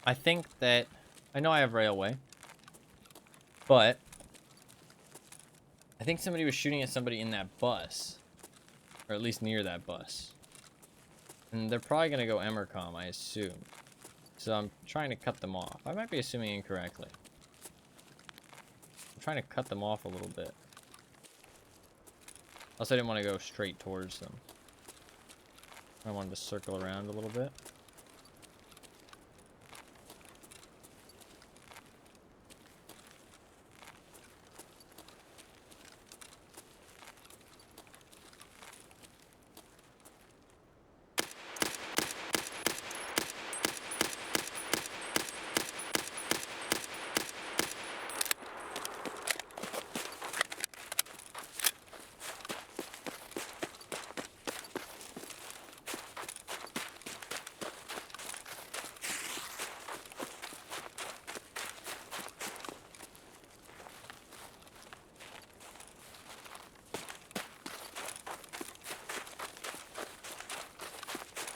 I think that I know I have railway, but I think somebody was shooting at somebody in that bus. Or at least near that bus. And they're probably going to go Emercom, I assume. So I'm trying to cut them off. I might be assuming incorrectly. I'm trying to cut them off a little bit. Also, I didn't want to go straight towards them. I wanted to circle around a little bit.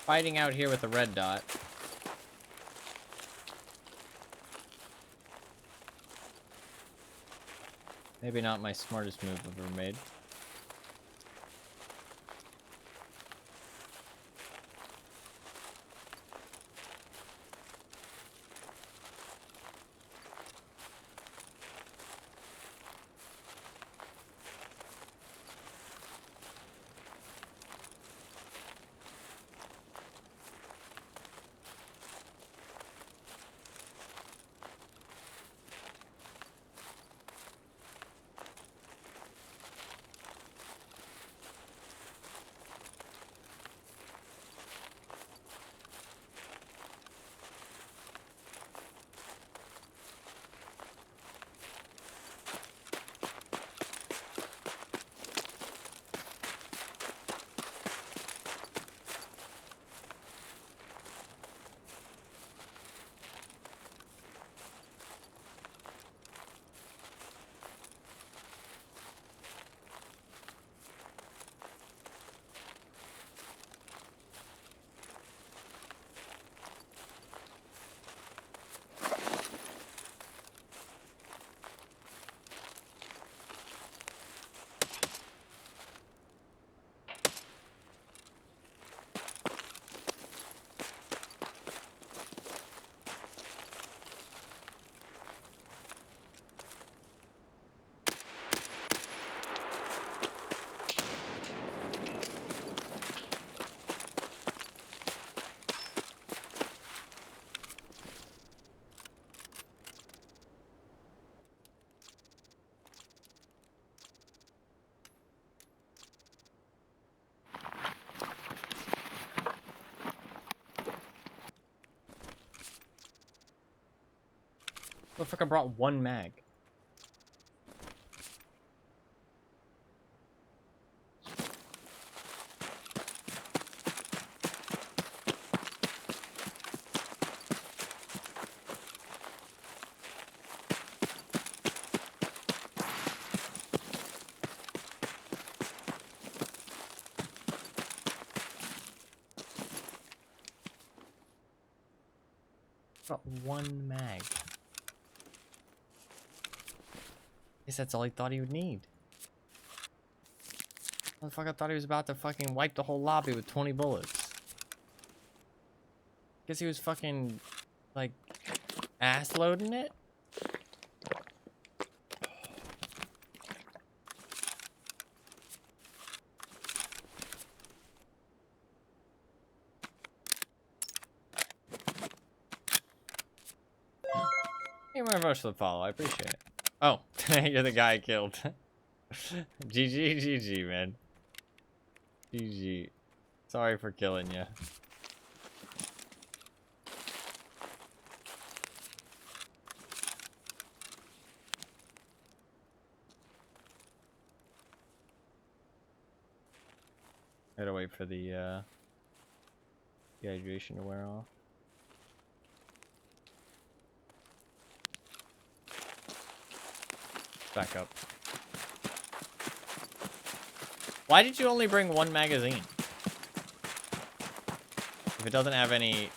Fighting out here with a red dot. Maybe not my smartest move I've ever made. Motherfucker brought one mag. Brought one mag. Guess that's all he thought he would need. Motherfucker thought he was about to fucking wipe the whole lobby with 20 bullets. Guess he was fucking, like, ass loading it? Thank you very much for the follow, I appreciate it. Oh, you're the guy I killed. GG, GG, man. GG. Sorry for killing you. Gotta wait for the hydration to wear off. Back up. Why did you only bring one magazine? If it doesn't have any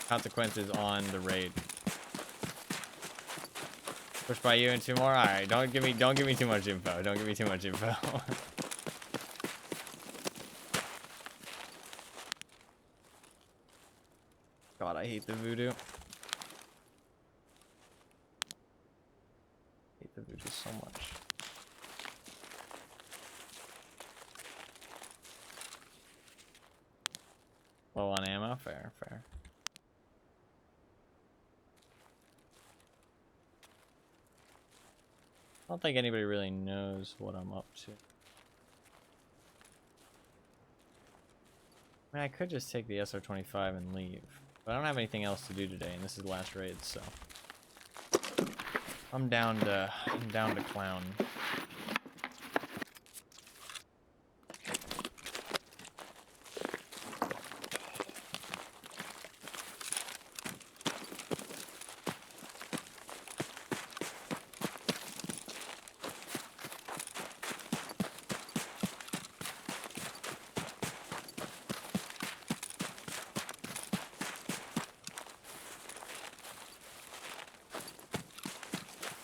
consequences on the raid. Push by you and 2 more. All right, don't give me too much info. Don't give me too much info. God, I hate the voodoo. Hate the voodoo so much. Low on ammo, fair. I don't think anybody really knows what I'm up to. I mean, I could just take the SR-25 and leave, but I don't have anything else to do today, and this is the last raid, so I'm down to clown.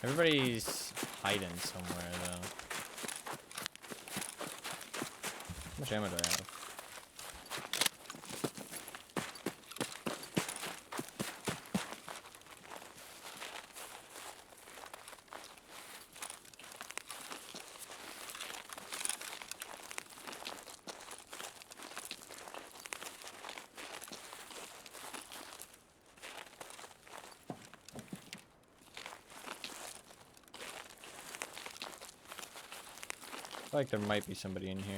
Everybody's hiding somewhere, though. How much ammo do I have? I feel like there might be somebody in here.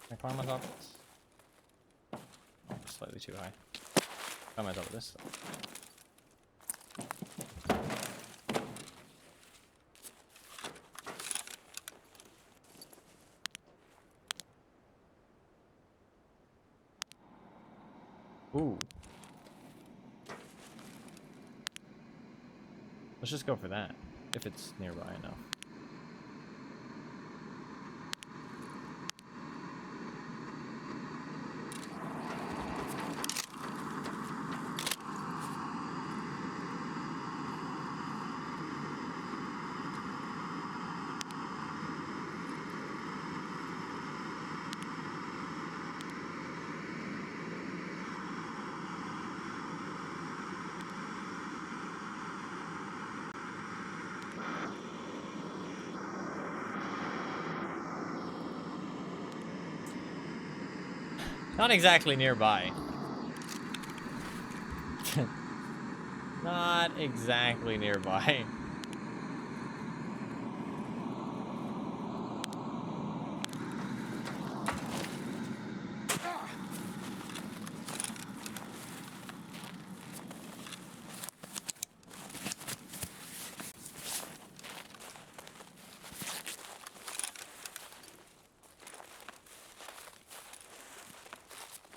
Can I climb on top of this? Oh, slightly too high. Climb on top of this stuff. Ooh. Let's just go for that, if it's nearby enough. Not exactly nearby. Not exactly nearby.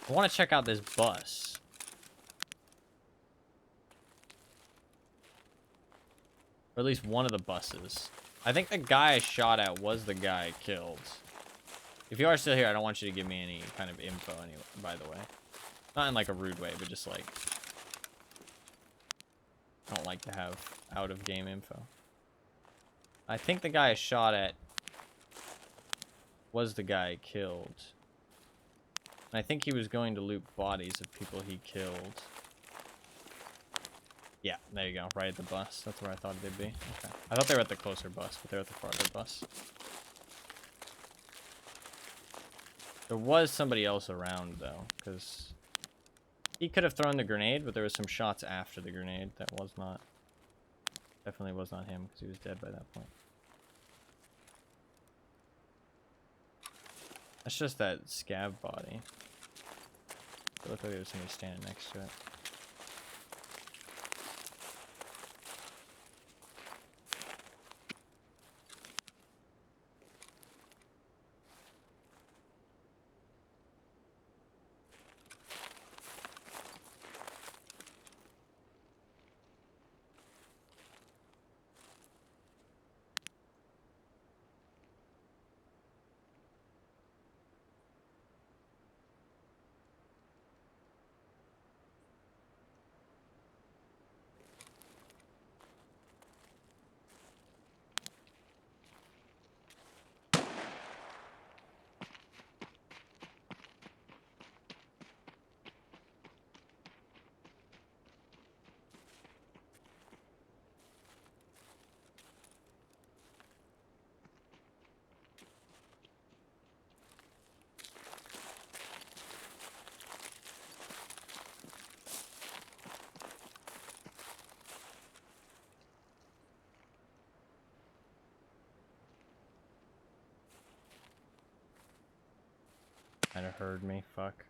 I want to check out this bus. Or at least one of the buses. I think the guy I shot at was the guy I killed. If you are still here, I don't want you to give me any kind of info anyway, by the way. Not in like a rude way, but just like... I don't like to have out-of-game info. I think the guy I shot at was the guy I killed. And I think he was going to loot bodies of people he killed. Yeah, there you go. Right at the bus. That's where I thought they'd be. Okay. I thought they were at the closer bus, but they're at the farther bus. There was somebody else around, though, because he could have thrown the grenade, but there was some shots after the grenade. That was not... Definitely was not him, because he was dead by that point. That's just that scav body. It looked like there was somebody standing next to it. Might have heard me. Fuck.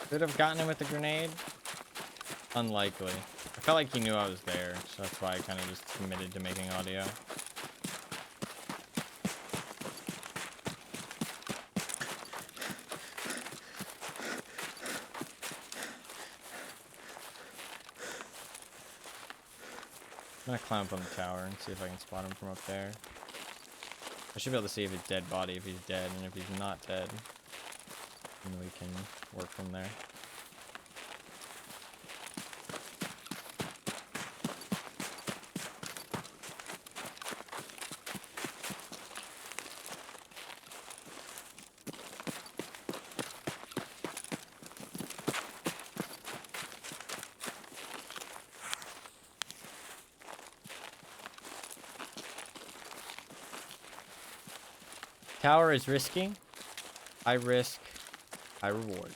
Could have gotten him with the grenade. Unlikely. I felt like he knew I was there, so that's why I kind of just committed to making audio. I'm gonna climb up on the tower and see if I can spot him from up there. I should be able to see if he's dead body, if he's dead, and if he's not dead, then we can work from there. Tower is risky. I risk, I reward.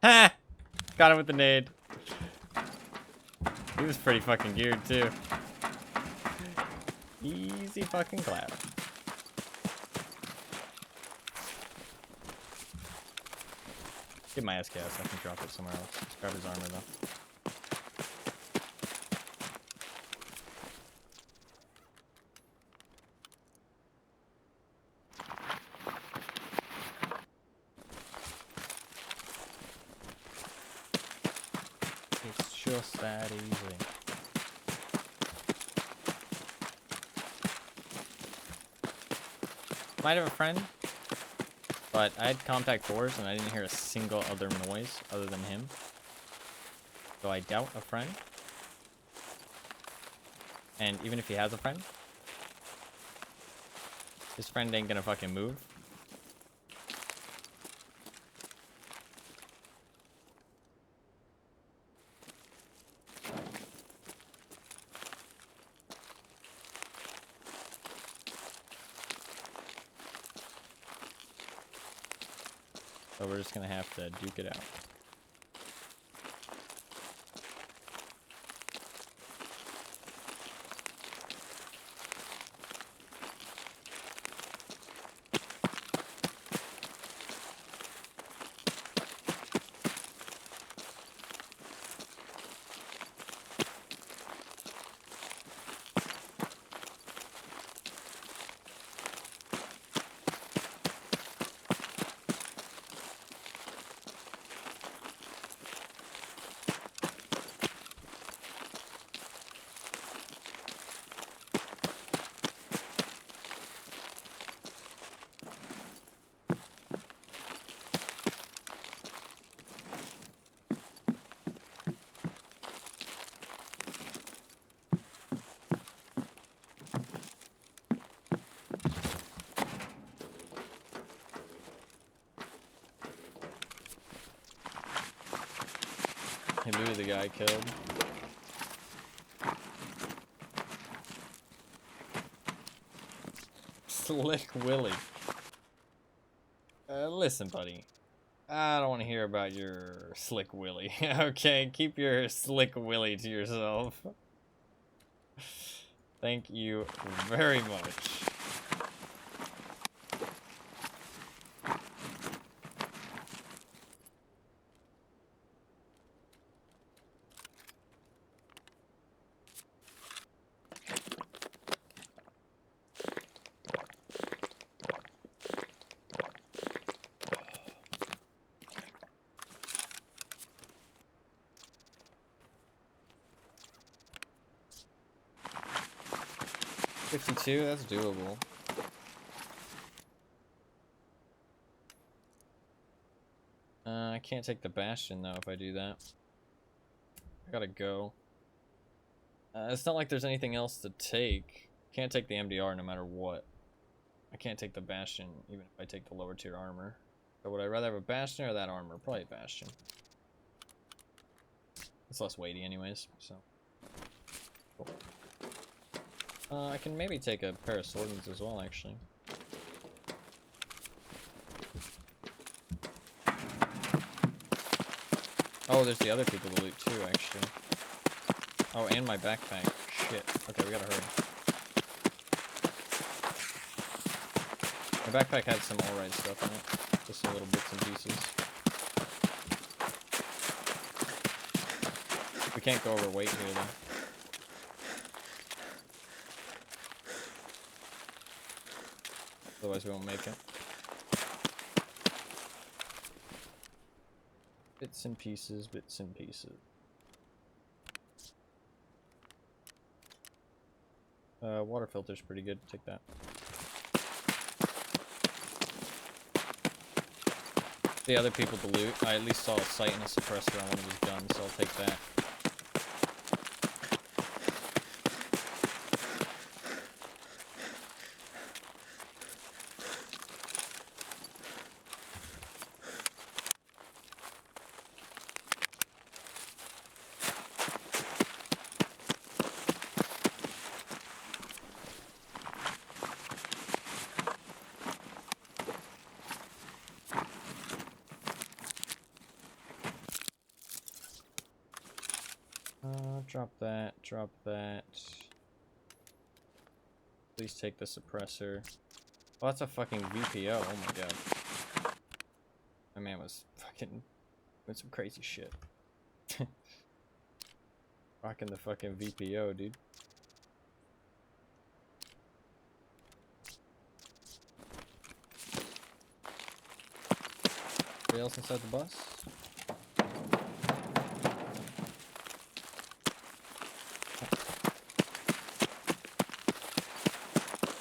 Ha! Got him with the nade. He was pretty fucking geared too. Easy fucking clap. Get my SKS, I can drop it somewhere else. Just grab his armor though. It's just that easy. Might have a friend, but I had contact 4s and I didn't hear a single other noise other than him. So I doubt a friend. And even if he has a friend, his friend ain't gonna fucking move. So we're just gonna have to duke it out. He looted the guy I killed. Slick Willy. Listen, buddy. I don't want to hear about your Slick Willy. Okay, keep your Slick Willy to yourself. Thank you very much. $52, that's doable. I can't take the Bastion though if I do that. I gotta go. It's not like there's anything else to take. Can't take the MDR no matter what. I can't take the Bastion even if I take the lower tier armor. So would I rather have a Bastion or that armor? Probably Bastion. It's less weighty anyways, so. Cool. I can maybe take a pair of Swordens as well, actually. Oh, there's the other people to loot too, actually. Oh, and my backpack. Shit. Okay, we gotta hurry. My backpack had some alright stuff in it. Just some little bits and pieces. We can't go over weight here, though. Otherwise we won't make it. Bits and pieces, bits and pieces. Water filter's pretty good, take that. The other people to loot, I at least saw a sight and a suppressor on one of his guns, so I'll take that. Drop that, drop that. Please take the suppressor. Oh, that's a fucking VPO, oh my god. My man was fucking doing some crazy shit. Rocking the fucking VPO, dude. Anybody else inside the bus?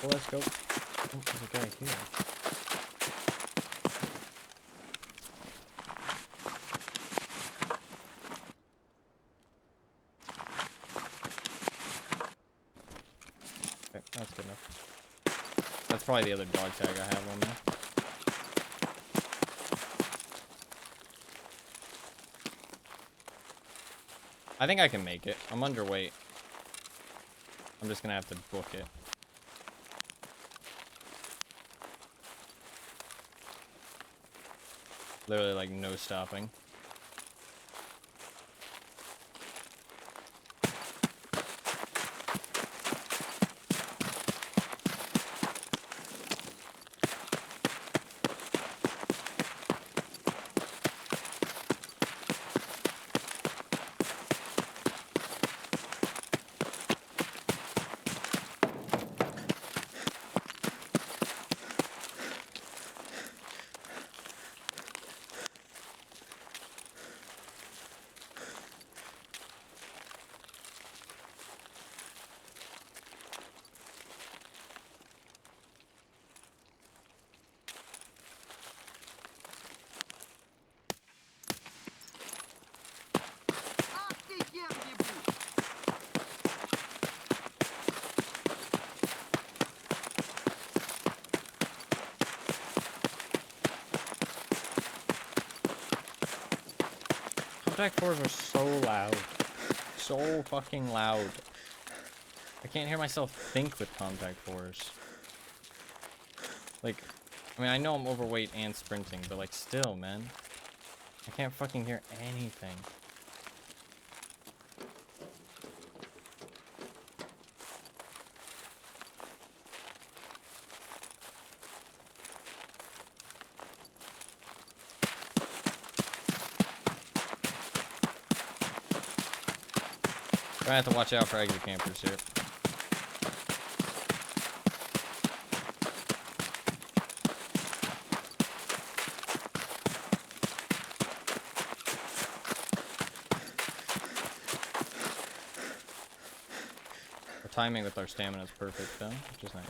Well, let's go. Oh, there's a guy here. Okay, that's good enough. That's probably the other dog tag I have on there. I think I can make it. I'm underweight. I'm just gonna have to book it. Literally, like, no stopping. Contact 4s are so loud. So fucking loud. I can't hear myself think with contact 4s. Like, I mean, I know I'm overweight and sprinting, but like, still, man. I can't fucking hear anything. I have to watch out for exit campers here. Our timing with our stamina is perfect though, which is nice.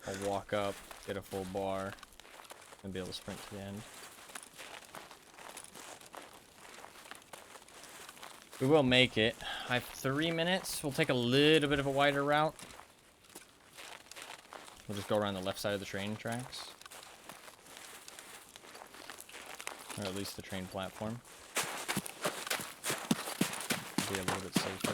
I'll walk up, get a full bar, and be able to sprint to the end. We will make it. I have 3 minutes. We'll take a little bit of a wider route. We'll just go around the left side of the train tracks. Or at least the train platform. Be a little bit safer.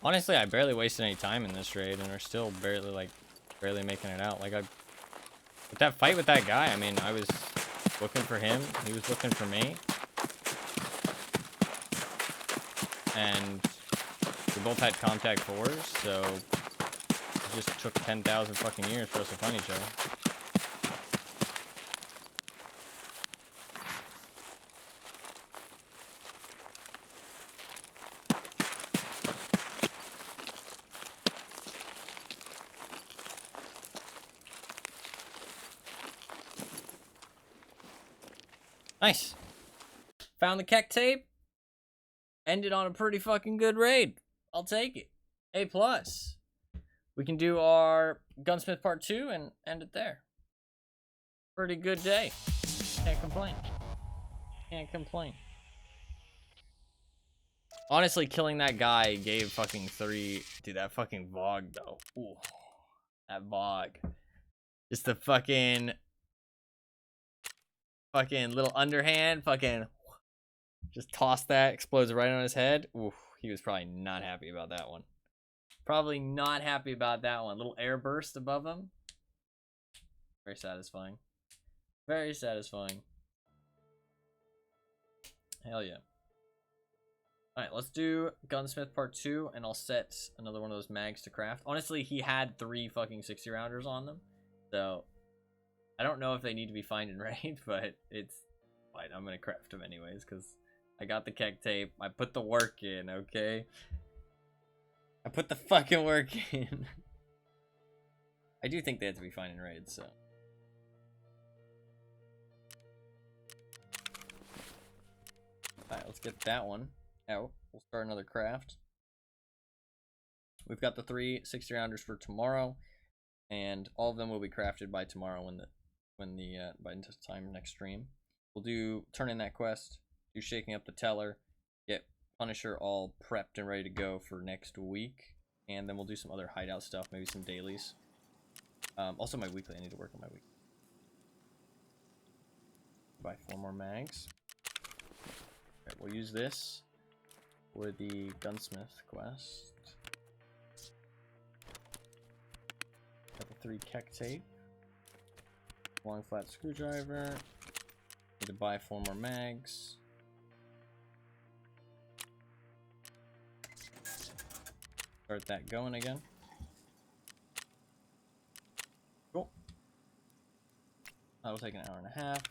Honestly, I barely wasted any time in this raid, and we're still barely making it out. Like, with that fight with that guy, I mean, I was looking for him, he was looking for me. And we both had contact 4s, so it just took 10,000 fucking years for us to find each other. Nice. Found the keck tape. Ended on a pretty fucking good raid. I'll take it. A+. We can do our Gunsmith Part 2 and end it there. Pretty good day. Can't complain. Can't complain. Honestly, killing that guy gave fucking 3... Dude, that fucking VOG, though. Ooh. That VOG. Just the fucking little underhand, just toss that, explodes right on his head. Ooh, he was probably not happy about that one. Probably not happy about that one. Little air burst above him. Very satisfying. Very satisfying. Hell yeah. Alright, let's do Gunsmith Part 2, and I'll set another one of those mags to craft. Honestly, he had 3 fucking 60-rounders on them, so I don't know if they need to be fine and raid, but it's fine. I'm gonna craft them anyways, because I got the keck tape. I put the work in, okay? I put the fucking work in. I do think they have to be fine in raids, so. Alright, let's get that one out. We'll start another craft. We've got the 3 60-rounders for tomorrow, and all of them will be crafted by tomorrow by time next stream. We'll do turn in that quest, do shaking up the teller, get Punisher all prepped and ready to go for next week, and then we'll do some other hideout stuff, maybe some dailies. Also my weekly, I need to work on my week. Buy 4 more mags. Alright, we'll use this for the gunsmith quest. Got the 3 keck tape. Long flat screwdriver. Need to buy 4 more mags. Start that going again. Cool. That'll take an hour and a half.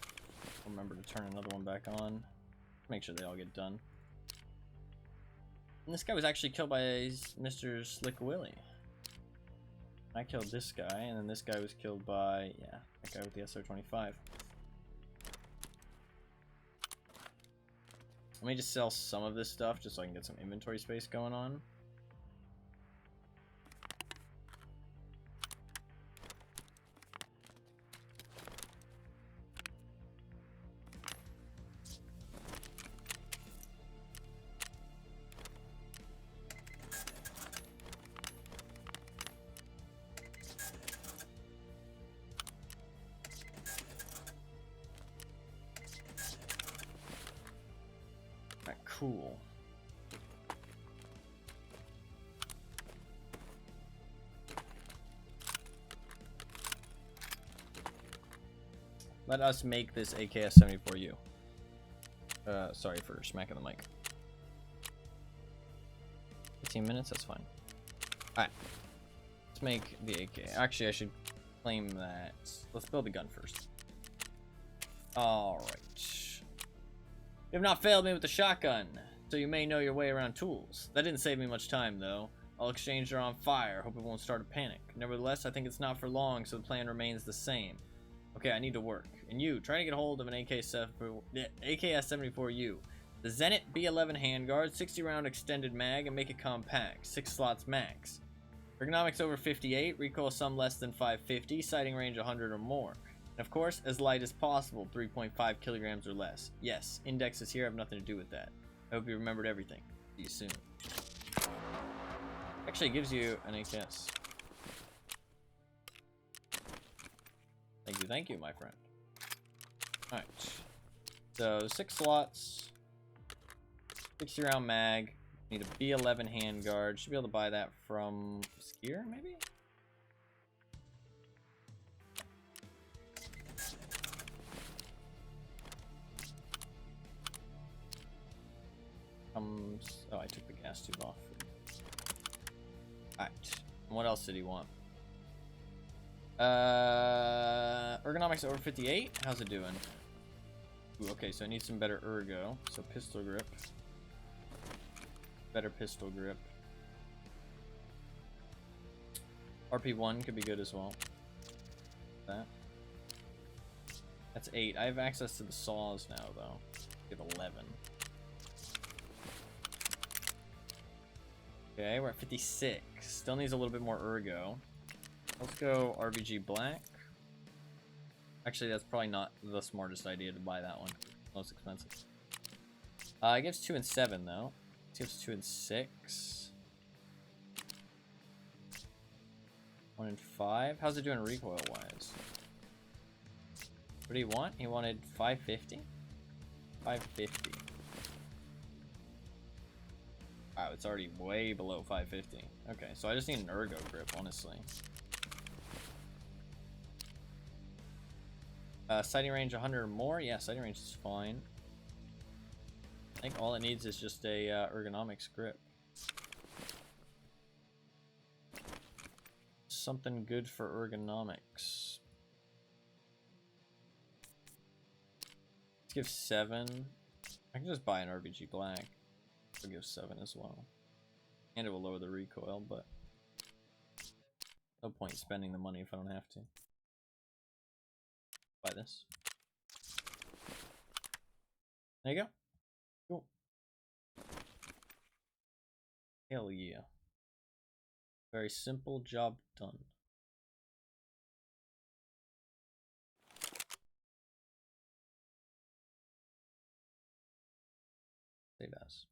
Remember to turn another one back on. Make sure they all get done. And this guy was actually killed by Mr. Slick Willy. I killed this guy, and then this guy was killed by, yeah, that guy with the SR-25. Let me just sell some of this stuff just so I can get some inventory space going on. Cool. Let us make this AKS-74U. Sorry for smacking the mic. 15 minutes, that's fine. Alright. Let's make the AK. Actually, I should claim that. Let's build the gun first. Alright. You have not failed me with the shotgun, so you may know your way around tools. That didn't save me much time, though. All exchanges are on fire. Hope it won't start a panic. Nevertheless, I think it's not for long, so the plan remains the same. Okay, I need to work. And you, try to get hold of an AKS-74U. The Zenit B11 handguard, 60-round extended mag, and make it compact. 6 slots max. Ergonomics over 58, recoil some less than 550, sighting range 100 or more. And of course, as light as possible, 3.5 kilograms or less. Yes, indexes here have nothing to do with that. I hope you remembered everything. See you soon. Actually, it gives you an AKS. Thank you, my friend. Alright. So, 6 slots. 60 round mag. Need a B11 handguard. Should be able to buy that from Skier, maybe? Oh, I took the gas tube off. Alright. What else did he want? Ergonomics over 58. How's it doing? Ooh, okay, so I need some better ergo. So pistol grip. Better pistol grip. RP1 could be good as well. That's 8. I have access to the saws now, though. Give 11. Okay, we're at 56. Still needs a little bit more ergo. Let's go RBG black. Actually, that's probably not the smartest idea to buy that one. Most expensive. It gives 2 and 7 though. It gives 2 and 6. 1 and 5. How's it doing recoil wise? What do you want? He wanted 550. 550. Wow, it's already way below 550. Okay, so I just need an ergo grip, honestly. Sighting range 100 or more? Yeah, sighting range is fine. I think all it needs is just a ergonomics grip. Something good for ergonomics. Let's give 7. I can just buy an RBG black. I'll give 7 as well. And it will lower the recoil, but no point spending the money if I don't have to. Buy this. There you go. Cool. Hell yeah. Very simple, job done. Save as.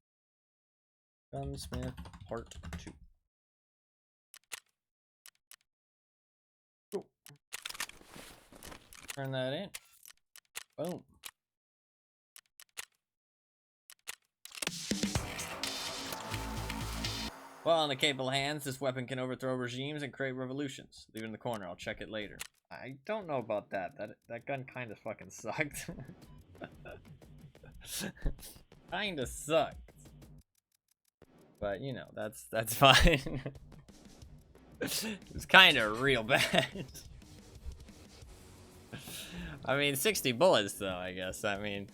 Gunsmith Part 2. Cool. Turn that in. Boom. Well, in the capable hands, this weapon can overthrow regimes and create revolutions. Leave it in the corner. I'll check it later. I don't know about that. That gun kind of fucking sucked. Kinda sucked. But, you know, that's fine. It was kind of real bad. I mean, 60 bullets, though, I guess. I mean,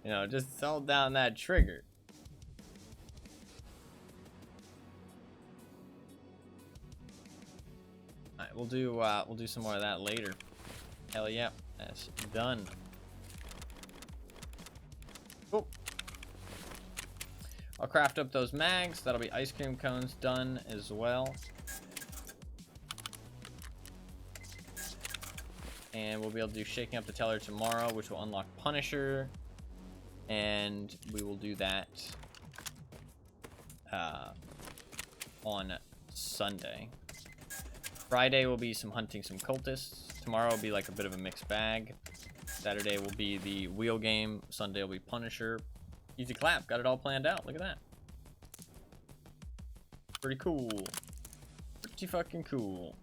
you know, just hold down that trigger. Alright, we'll do some more of that later. Hell yeah, that's done. Cool. I'll craft up those mags. That'll be ice cream cones done as well. And we'll be able to do Shaking Up the Teller tomorrow, which will unlock Punisher. And we will do that on Sunday. Friday will be some hunting some cultists. Tomorrow will be like a bit of a mixed bag. Saturday will be the wheel game. Sunday will be Punisher. Easy clap. Got it all planned out. Look at that. Pretty cool. Pretty fucking cool.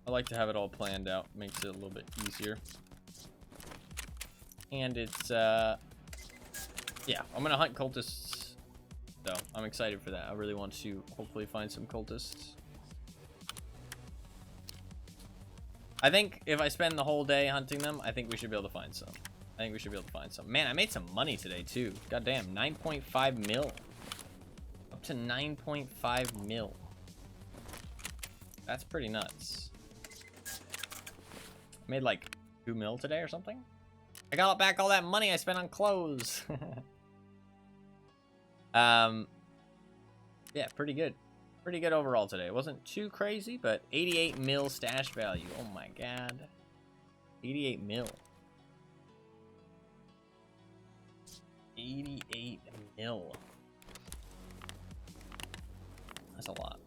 I like to have it all planned out. Makes it a little bit easier. And it's, yeah, I'm gonna hunt cultists, so I'm excited for that. I really want to hopefully find some cultists. I think if I spend the whole day hunting them, I think we should be able to find some. Man, I made some money today, too. Goddamn, 9.5 mil. Up to 9.5 mil. That's pretty nuts. Made like 2 mil today or something. I got back all that money I spent on clothes. Yeah, pretty good. Pretty good overall today. It wasn't too crazy, but 88 mil stash value. Oh my god. 88 mil. 88 mil. That's a lot.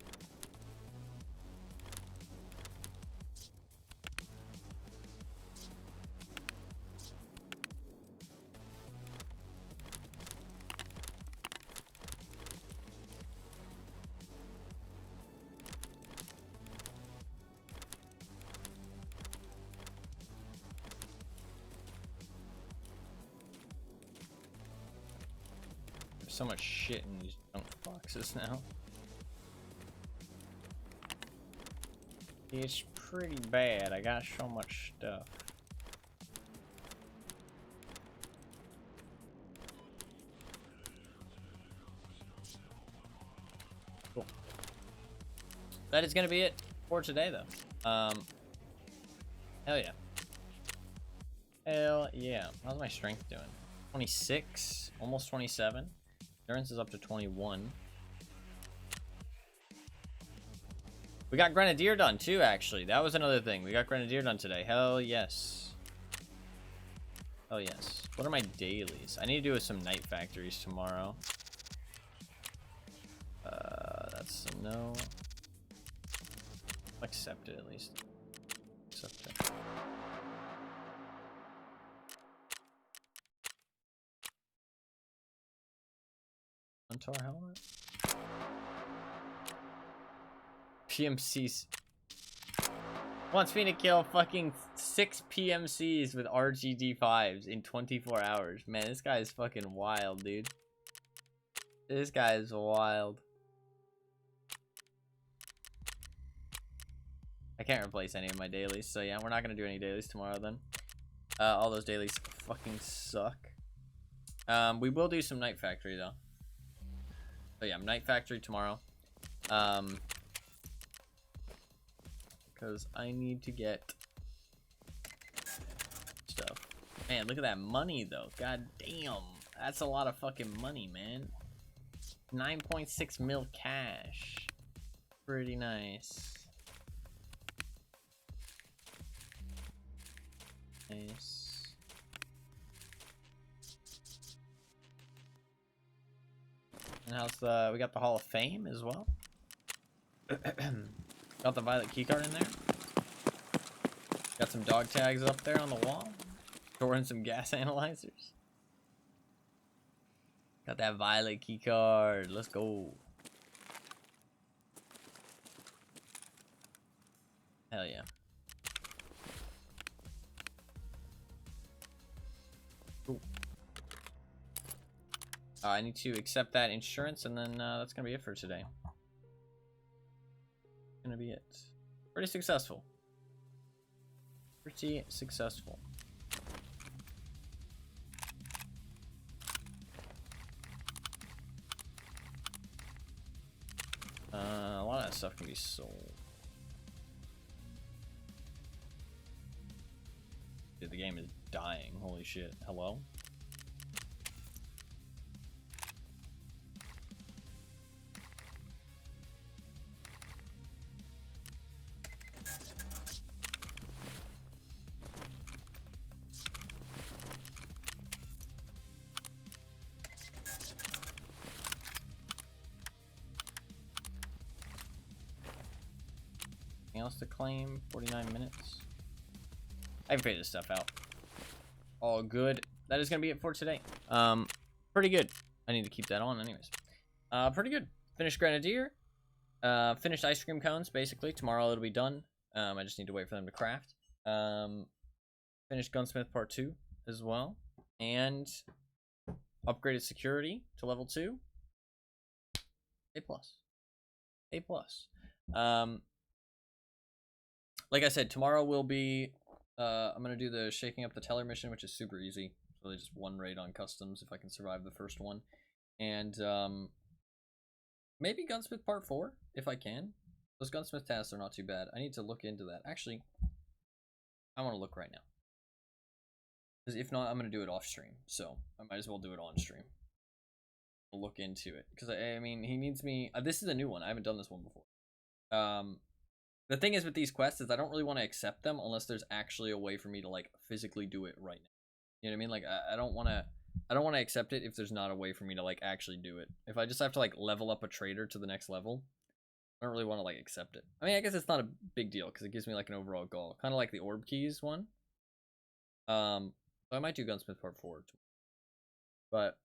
So much shit in these junk boxes now. It's pretty bad. I got so much stuff. Cool. That is gonna be it for today, though. Hell yeah. Hell yeah. How's my strength doing? 26, almost 27. Endurance is up to 21. We got Grenadier done too, actually. That was another thing. We got Grenadier done today. Hell yes. Hell yes. What are my dailies? I need to do some night factories tomorrow. That's a no. Accept it at least. Accept it. Hunter helmet. PMCs wants me to kill fucking 6 PMCs with RGD5s in 24 hours. Man, this guy is fucking wild, dude. This guy is wild. I can't replace any of my dailies, so yeah, we're not gonna do any dailies tomorrow then. All those dailies fucking suck. We will do some night factory though. So yeah, night factory tomorrow. Because I need to get stuff. Man, look at that money though. God damn. That's a lot of fucking money, man. 9.6 mil cash. Pretty nice. Nice. And how's the, we got the Hall of Fame as well. Got the violet keycard in there. Got some dog tags up there on the wall. Storing some gas analyzers. Got that violet keycard. Let's go. Hell yeah. Cool. I need to accept that insurance, and then that's gonna be it for today. Gonna be it. Pretty successful. Pretty successful. A lot of that stuff can be sold. Dude, the game is dying. Holy shit. Hello? Else to claim. 49 minutes. I can figure this stuff out. All good. That is gonna be it for today. Pretty good. I need to keep that on anyways. Pretty good. Finished Grenadier. Finished ice cream cones, basically. Tomorrow it'll be done. I just need to wait for them to craft. Finished Gunsmith Part 2 as well. And upgraded security to level 2. A+. A+. Like I said, tomorrow will be... I'm going to do the Shaking Up the Teller mission, which is super easy. It's really just one raid on customs if I can survive the first one. And maybe Gunsmith Part 4, if I can. Those Gunsmith tasks are not too bad. I need to look into that. Actually, I want to look right now. Because if not, I'm going to do it off stream. So I might as well do it on stream. I'll look into it. Because, I mean, he needs me... this is a new one. I haven't done this one before. The thing is with these quests is I don't really want to accept them unless there's actually a way for me to, like, physically do it right now. You know what I mean? Like, I don't want to accept it if there's not a way for me to, like, actually do it. If I just have to, like, level up a trader to the next level, I don't really want to, like, accept it. I mean, I guess it's not a big deal because it gives me, like, an overall goal. Kind of like the Orb Keys one. So I might do Gunsmith Part 4. But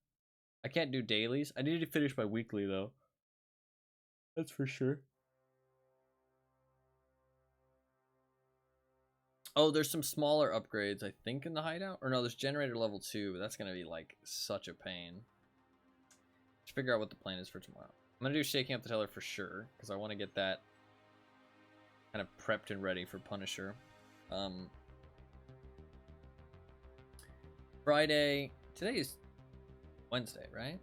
I can't do dailies. I need to finish my weekly, though. That's for sure. Oh, there's some smaller upgrades, I think, in the hideout. Or no, there's generator level 2, but that's going to be, like, such a pain. Just figure out what the plan is for tomorrow. I'm going to do Shaking Up the Teller for sure, because I want to get that kind of prepped and ready for Punisher. Friday. Today is Wednesday, right?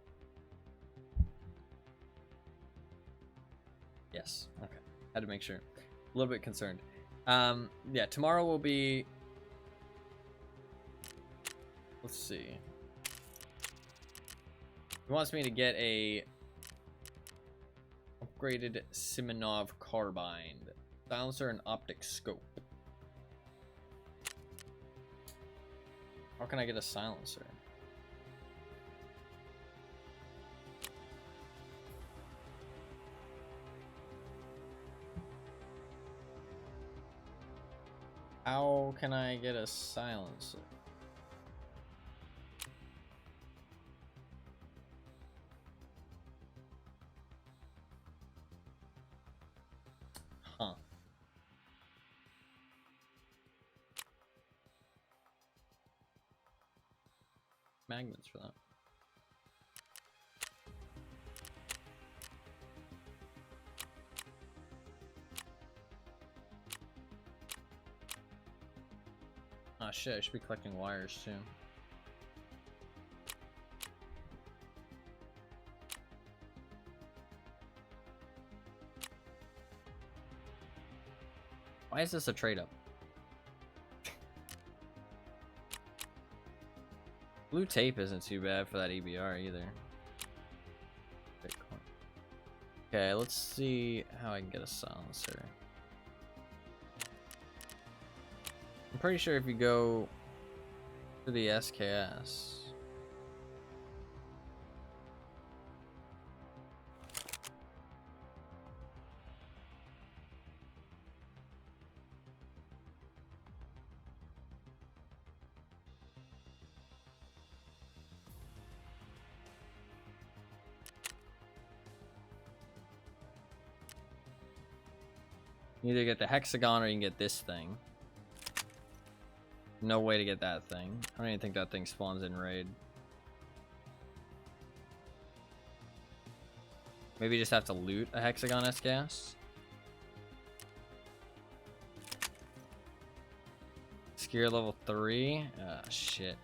Yes. Okay. Had to make sure. A little bit concerned. Yeah, tomorrow will be... Let's see. He wants me to get a upgraded Simonov carbine, silencer, and optic scope. How can I get a silencer? How can I get a silencer? Huh. Magnets for that. Ah, shit, I should be collecting wires too. Why is this a trade up? Blue tape isn't too bad for that EBR either. Bitcoin. Okay, let's see how I can get a silencer. I'm pretty sure if you go to the SKS. You either get the hexagon or you can get this thing. No way to get that thing. I don't even think that thing spawns in raid. Maybe you just have to loot a hexagon SKS. Skier level 3? Ah, shit.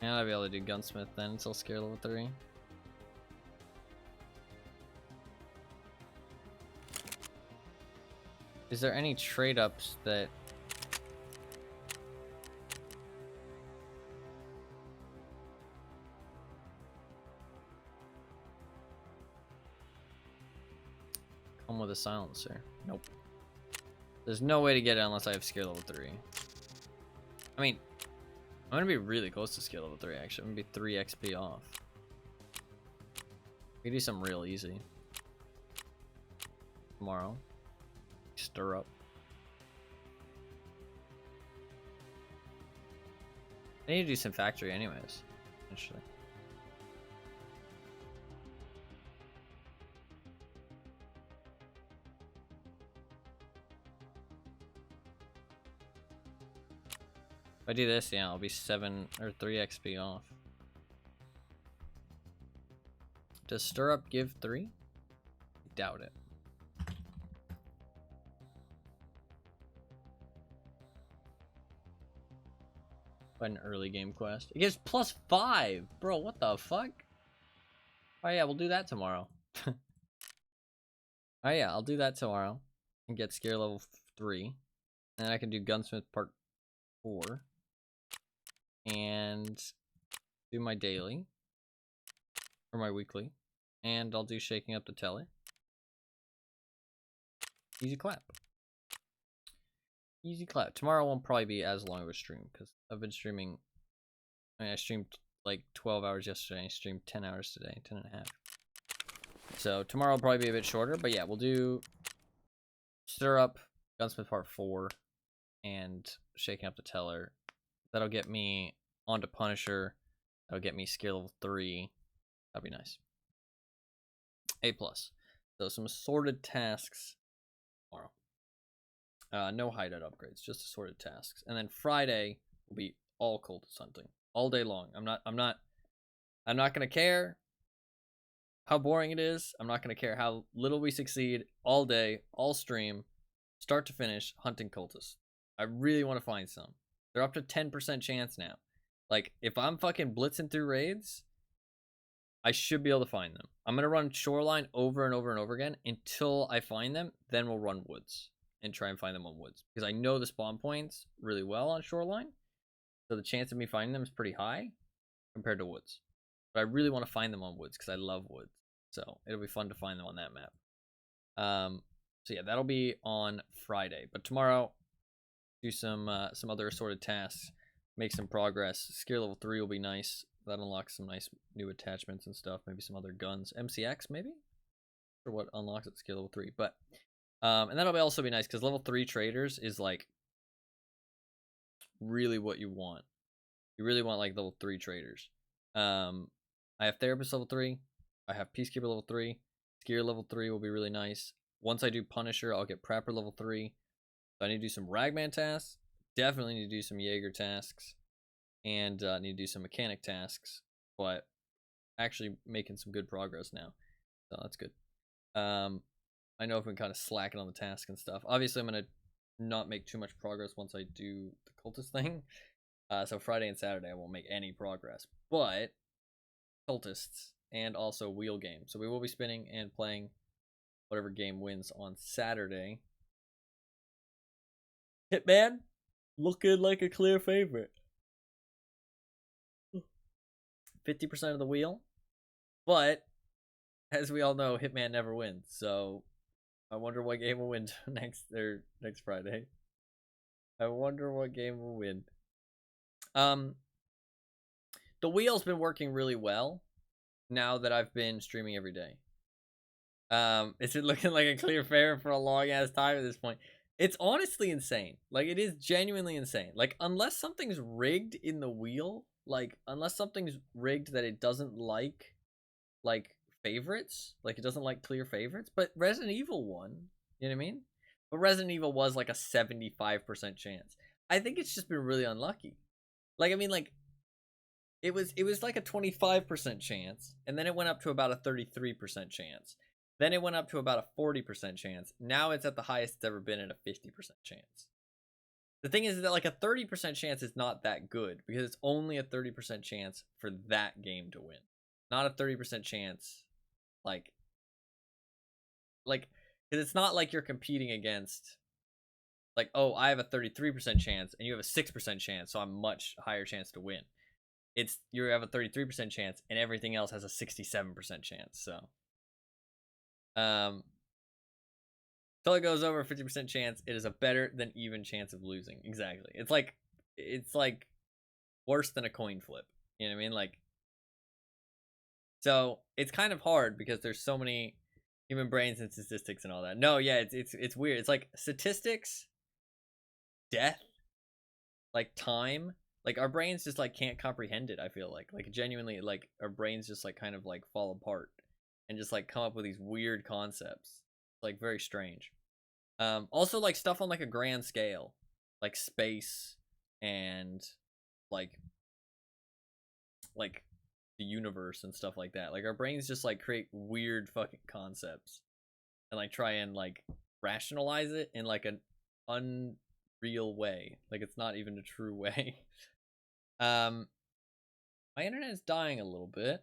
And I'll be able to do gunsmith then until skier level 3. Is there any trade ups that... come with a silencer? Nope. There's no way to get it unless I have skill level 3. I mean, I'm gonna be really close to skill level 3 actually. I'm gonna be 3 XP off. We can do some real easy. Tomorrow. Stir up. I need to do some factory anyways. Actually. If I do this, yeah, I'll be 7 or 3 XP off. Does Stir Up give 3? I doubt it. But an early game quest. It gives +5! Bro, what the fuck? Oh yeah, we'll do that tomorrow. Oh yeah, I'll do that tomorrow. And get Scare level 3. And I can do Gunsmith Part 4. And do my daily. Or my weekly. And I'll do Shaking Up the Telly. Easy clap. Easy clap. Tomorrow won't probably be as long of a stream because I've been streaming. I mean, I streamed like 12 hours yesterday. I streamed 10 hours today, 10 and a half. So tomorrow will probably be a bit shorter, but yeah, we'll do Stir Up, Gunsmith Part 4, and Shaking Up the Teller. That'll get me onto Punisher. That'll get me Scare level 3. That'll be nice. A+. So some assorted tasks tomorrow. No hideout upgrades, just assorted tasks. And then Friday will be all cultist hunting all day long. I'm not gonna care how boring it is. I'm not gonna care how little we succeed. All day, all stream, start to finish, hunting cultists. I really want to find some. They're up to 10% chance now. Like, if I'm fucking blitzing through raids, I should be able to find them. I'm gonna run Shoreline over and over and over again until I find them. Then we'll run Woods and try and find them on Woods, because I know the spawn points really well on Shoreline, so the chance of me finding them is pretty high compared to Woods. But I really want to find them on Woods because I love Woods, so it'll be fun to find them on that map. So yeah, that'll be on Friday. But tomorrow, do some other assorted tasks, make some progress. Scare level 3 will be nice. That unlocks some nice new attachments and stuff. Maybe some other guns. MCX maybe, or what unlocks at Scare level 3, but. And that'll also be nice because level 3 traders is like really what you want. You really want like level 3 traders. I have Therapist level 3. I have Peacekeeper level 3. Skier level 3 will be really nice. Once I do Punisher, I'll get Prepper level 3. So I need to do some Ragman tasks. Definitely need to do some Jaeger tasks. And need to do some mechanic tasks. But actually making some good progress now. So that's good. I know I've been kind of slacking on the task and stuff. Obviously, I'm going to not make too much progress once I do the cultist thing. So Friday and Saturday, I won't make any progress. But cultists and also wheel game. So we will be spinning and playing whatever game wins on Saturday. Hitman, looking like a clear favorite. 50% of the wheel. But, as we all know, Hitman never wins. So I wonder what game will win next Friday. I wonder what game will win. The wheel's been working really well now that I've been streaming every day. It's been looking like a clear favorite for a long ass time at this point. It's honestly insane. Like, it is genuinely insane. Like, unless something's rigged in the wheel, like unless something's rigged that it doesn't like favorites, like it doesn't like clear favorites. But Resident Evil won, you know what I mean? But Resident Evil was like a 75% chance. I think it's just been really unlucky. Like, I mean, like it was like a 25% chance, and then it went up to about a 33% chance. Then it went up to about a 40% chance. Now it's at the highest it's ever been at a 50% chance. The thing is that like a 30% chance is not that good because it's only a 30% chance for that game to win. Not a 30% chance like because it's not like you're competing against like, oh, I have a 33% chance and you have a 6% chance, so I'm much higher chance to win. It's you have a 33% chance and everything else has a 67% chance. So until it goes over a 50% chance, it is a better than even chance of losing. Exactly. It's like worse than a coin flip. You know what I mean? Like, so it's kind of hard because there's so many human brains and statistics and all that. No, yeah, it's weird. It's like statistics, death, like time. Like our brains just like can't comprehend it. I feel like genuinely, like our brains just like kind of like fall apart and just like come up with these weird concepts. Like very strange. Also like stuff on like a grand scale, like space and like the universe and stuff like that. Like our brains just like create weird fucking concepts and like try and like rationalize it in like an unreal way. Like it's not even a true way. My internet is dying a little bit.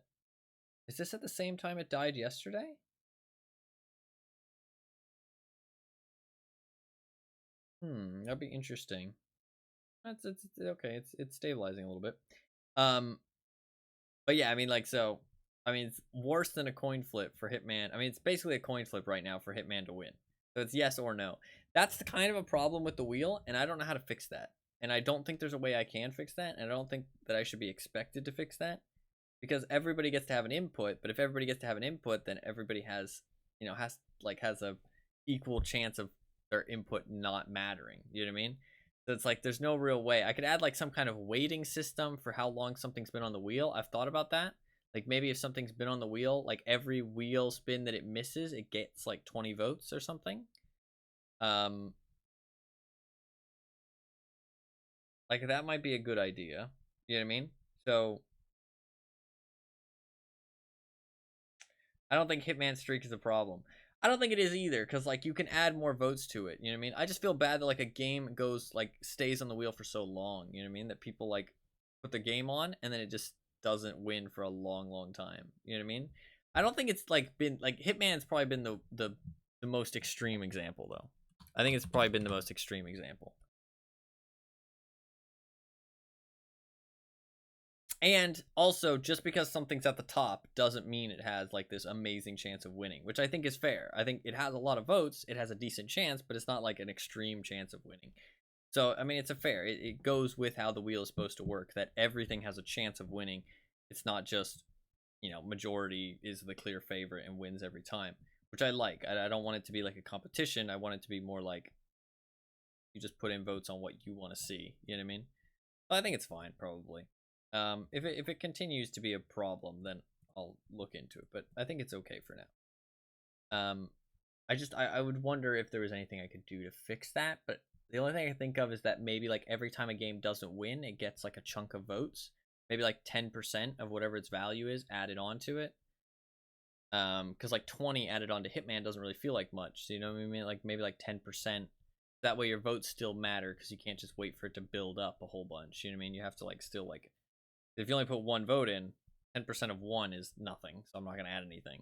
Is this at the same time it died yesterday? That'd be interesting. It's okay. It's stabilizing a little bit. But yeah, I mean, like, so, I mean, it's worse than a coin flip for Hitman. I mean, it's basically a coin flip right now for Hitman to win. So it's yes or no. That's the kind of a problem with the wheel, and I don't know how to fix that. And I don't think there's a way I can fix that, and I don't think that I should be expected to fix that. Because everybody gets to have an input, but if everybody gets to have an input, then everybody has, you know, has a equal chance of their input not mattering. You know what I mean? So it's like there's no real way. I could add like some kind of weighting system for how long something's been on the wheel. I've thought about that. Like maybe if something's been on the wheel, like every wheel spin that it misses, it gets like 20 votes or something. Like that might be a good idea. You know what I mean? So I don't think Hitman streak is a problem. I don't think it is either, because like you can add more votes to it. You know what I mean? I just feel bad that like a game goes like stays on the wheel for so long. You know what I mean? That people like put the game on and then it just doesn't win for a long, long time. You know what I mean? I don't think it's like been like Hitman's probably been the most extreme example though. I think it's probably been the most extreme example. And also, just because something's at the top doesn't mean it has like this amazing chance of winning, which I think is fair. I think it has a lot of votes, it has a decent chance, but it's not like an extreme chance of winning. So, I mean, it's a fair. It goes with how the wheel is supposed to work, that everything has a chance of winning. It's not just, you know, majority is the clear favorite and wins every time, which I like. I don't want it to be like a competition. I want it to be more like you just put in votes on what you want to see. You know what I mean? But I think it's fine, probably. If it continues to be a problem, then I'll look into it. But I think it's okay for now. I would wonder if there was anything I could do to fix that. But the only thing I can think of is that maybe like every time a game doesn't win, it gets like a chunk of votes. Maybe like 10% of whatever its value is added onto it. Because like 20 added onto Hitman doesn't really feel like much. So you know what I mean? Like maybe like 10%. That way your votes still matter because you can't just wait for it to build up a whole bunch. You know what I mean? You have to like still like. If you only put one vote in, 10% of one is nothing, so I'm not going to add anything.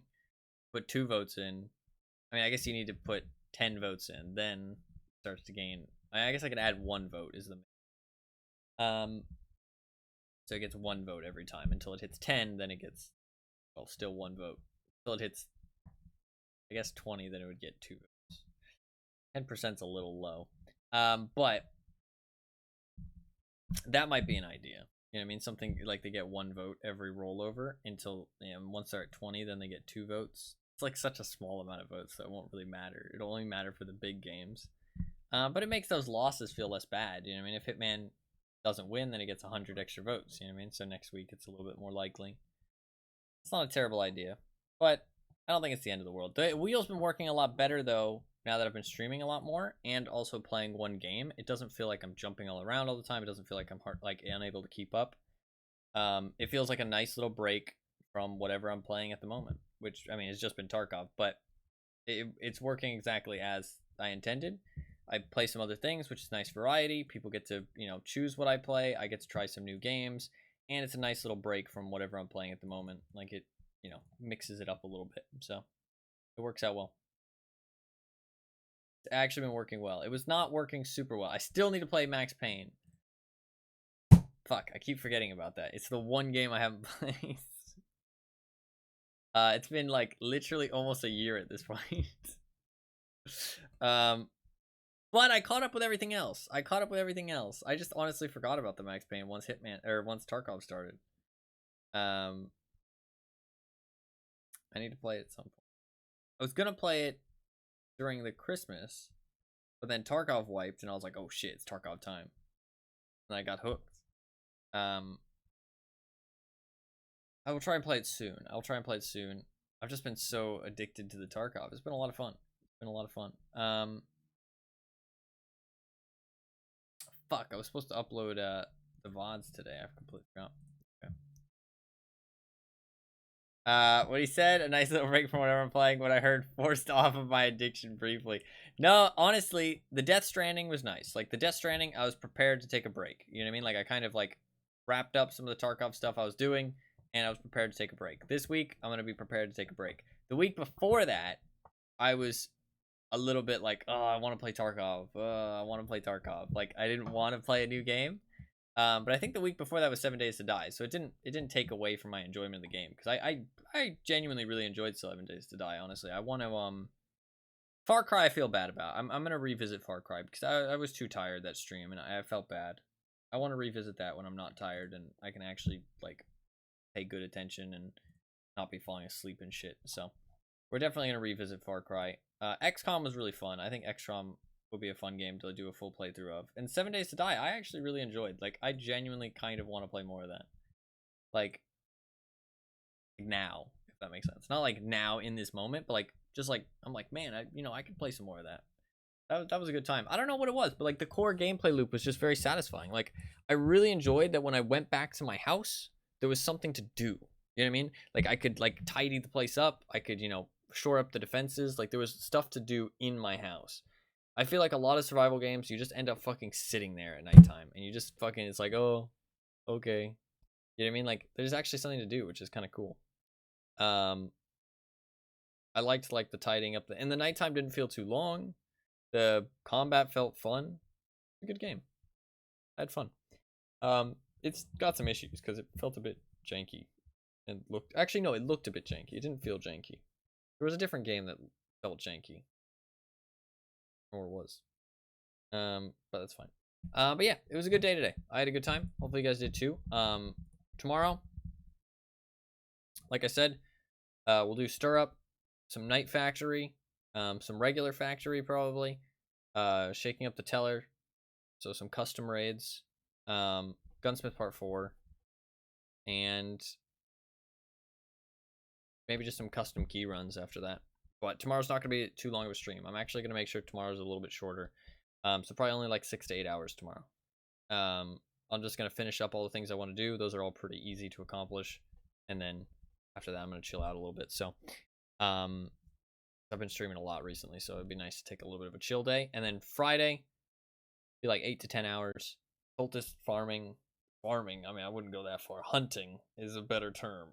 Put 2 votes in. I mean, I guess you need to put 10 votes in, then it starts to gain. I guess I could add 1 vote is the. So it gets 1 vote every time until it hits 10. Then it gets, well, still 1 vote until it hits. I guess 20. Then it would get 2 votes. 10%'s a little low, but that might be an idea. You know what I mean? Something like they get 1 vote every rollover until, you know, once they're at 20, then they get 2 votes. It's like such a small amount of votes, so it won't really matter. It'll only matter for the big games. But it makes those losses feel less bad. You know what I mean? If Hitman doesn't win, then it gets 100 extra votes. You know what I mean? So next week it's a little bit more likely. It's not a terrible idea, but I don't think it's the end of the world. The wheel's been working a lot better though. Now that I've been streaming a lot more and also playing one game, it doesn't feel like I'm jumping all around all the time. It doesn't feel like I'm unable to keep up. It feels like a nice little break from whatever I'm playing at the moment, which I mean it's just been Tarkov, but it's working exactly as I intended. I play some other things, which is nice variety. People get to, you know, choose what I play. I get to try some new games, and it's a nice little break from whatever I'm playing at the moment. Like it, you know, mixes it up a little bit, so it works out well. It's actually been working well. It was not working super well. I still need to play Max Payne. Fuck, I keep forgetting about that. It's the one game I haven't played. It's been like literally almost a year at this point. But I caught up with everything else. I just honestly forgot about the Max Payne once Tarkov started. I need to play it at some point. I was gonna play it during the Christmas, but then Tarkov wiped, and I was like, "Oh shit, it's Tarkov time," and I got hooked. I will try and play it soon. I've just been so addicted to the Tarkov. It's been a lot of fun. fuck, I was supposed to upload the VODs today. I've completely forgot. What he said, a nice little break from whatever I'm playing. What I heard, forced off of my addiction briefly. No, honestly, the Death Stranding was nice. Like, the Death Stranding, I was prepared to take a break. You know what I mean? Like, I kind of, like, wrapped up some of the Tarkov stuff I was doing, and I was prepared to take a break. This week, I'm going to be prepared to take a break. The week before that, I was a little bit like, oh, I want to play Tarkov. I want to play Tarkov. Like, I didn't want to play a new game. But I think the week before that was 7 Days to Die, so it didn't take away from my enjoyment of the game, because I genuinely really enjoyed 7 Days to Die. Honestly, I want to Far Cry I feel bad about. I'm gonna revisit Far Cry because I was too tired that stream and I felt bad. I want to revisit that when I'm not tired and I can actually like pay good attention and not be falling asleep and shit. So we're definitely gonna revisit Far Cry. XCOM was really fun. I think XCOM would be a fun game to do a full playthrough of. And 7 Days to Die, I actually really enjoyed. Like, I genuinely kind of want to play more of that. Like now, if that makes sense. Not like now in this moment, but like just like I'm like, man, I could play some more of that. That was a good time. I don't know what it was, but like the core gameplay loop was just very satisfying. Like, I really enjoyed that when I went back to my house, there was something to do. You know what I mean? Like, I could like tidy the place up. I could, shore up the defenses. Like, there was stuff to do in my house. I feel like a lot of survival games, you just end up fucking sitting there at nighttime, and you just fucking, it's like, oh, okay. You know what I mean? Like, there's actually something to do, which is kind of cool. I liked like the tidying up, and the nighttime didn't feel too long. The combat felt fun. A good game. I had fun. It's got some issues because it felt a bit janky, and looked, actually no, it looked a bit janky. It didn't feel janky. There was a different game that felt janky. Or was. But that's fine. But yeah, it was a good day today. I had a good time. Hopefully you guys did too. Tomorrow, like I said, we'll do Stir Up, some Night Factory, some regular Factory probably, shaking up the teller, so some custom raids, Gunsmith Part 4, and maybe just some custom key runs after that. But tomorrow's not going to be too long of a stream. I'm actually going to make sure tomorrow's a little bit shorter. So probably only like 6 to 8 hours tomorrow. I'm just going to finish up all the things I want to do. Those are all pretty easy to accomplish. And then after that, I'm going to chill out a little bit. So I've been streaming a lot recently, so it'd be nice to take a little bit of a chill day. And then Friday, be like 8 to 10 hours. Cultist farming. I mean, I wouldn't go that far. Hunting is a better term.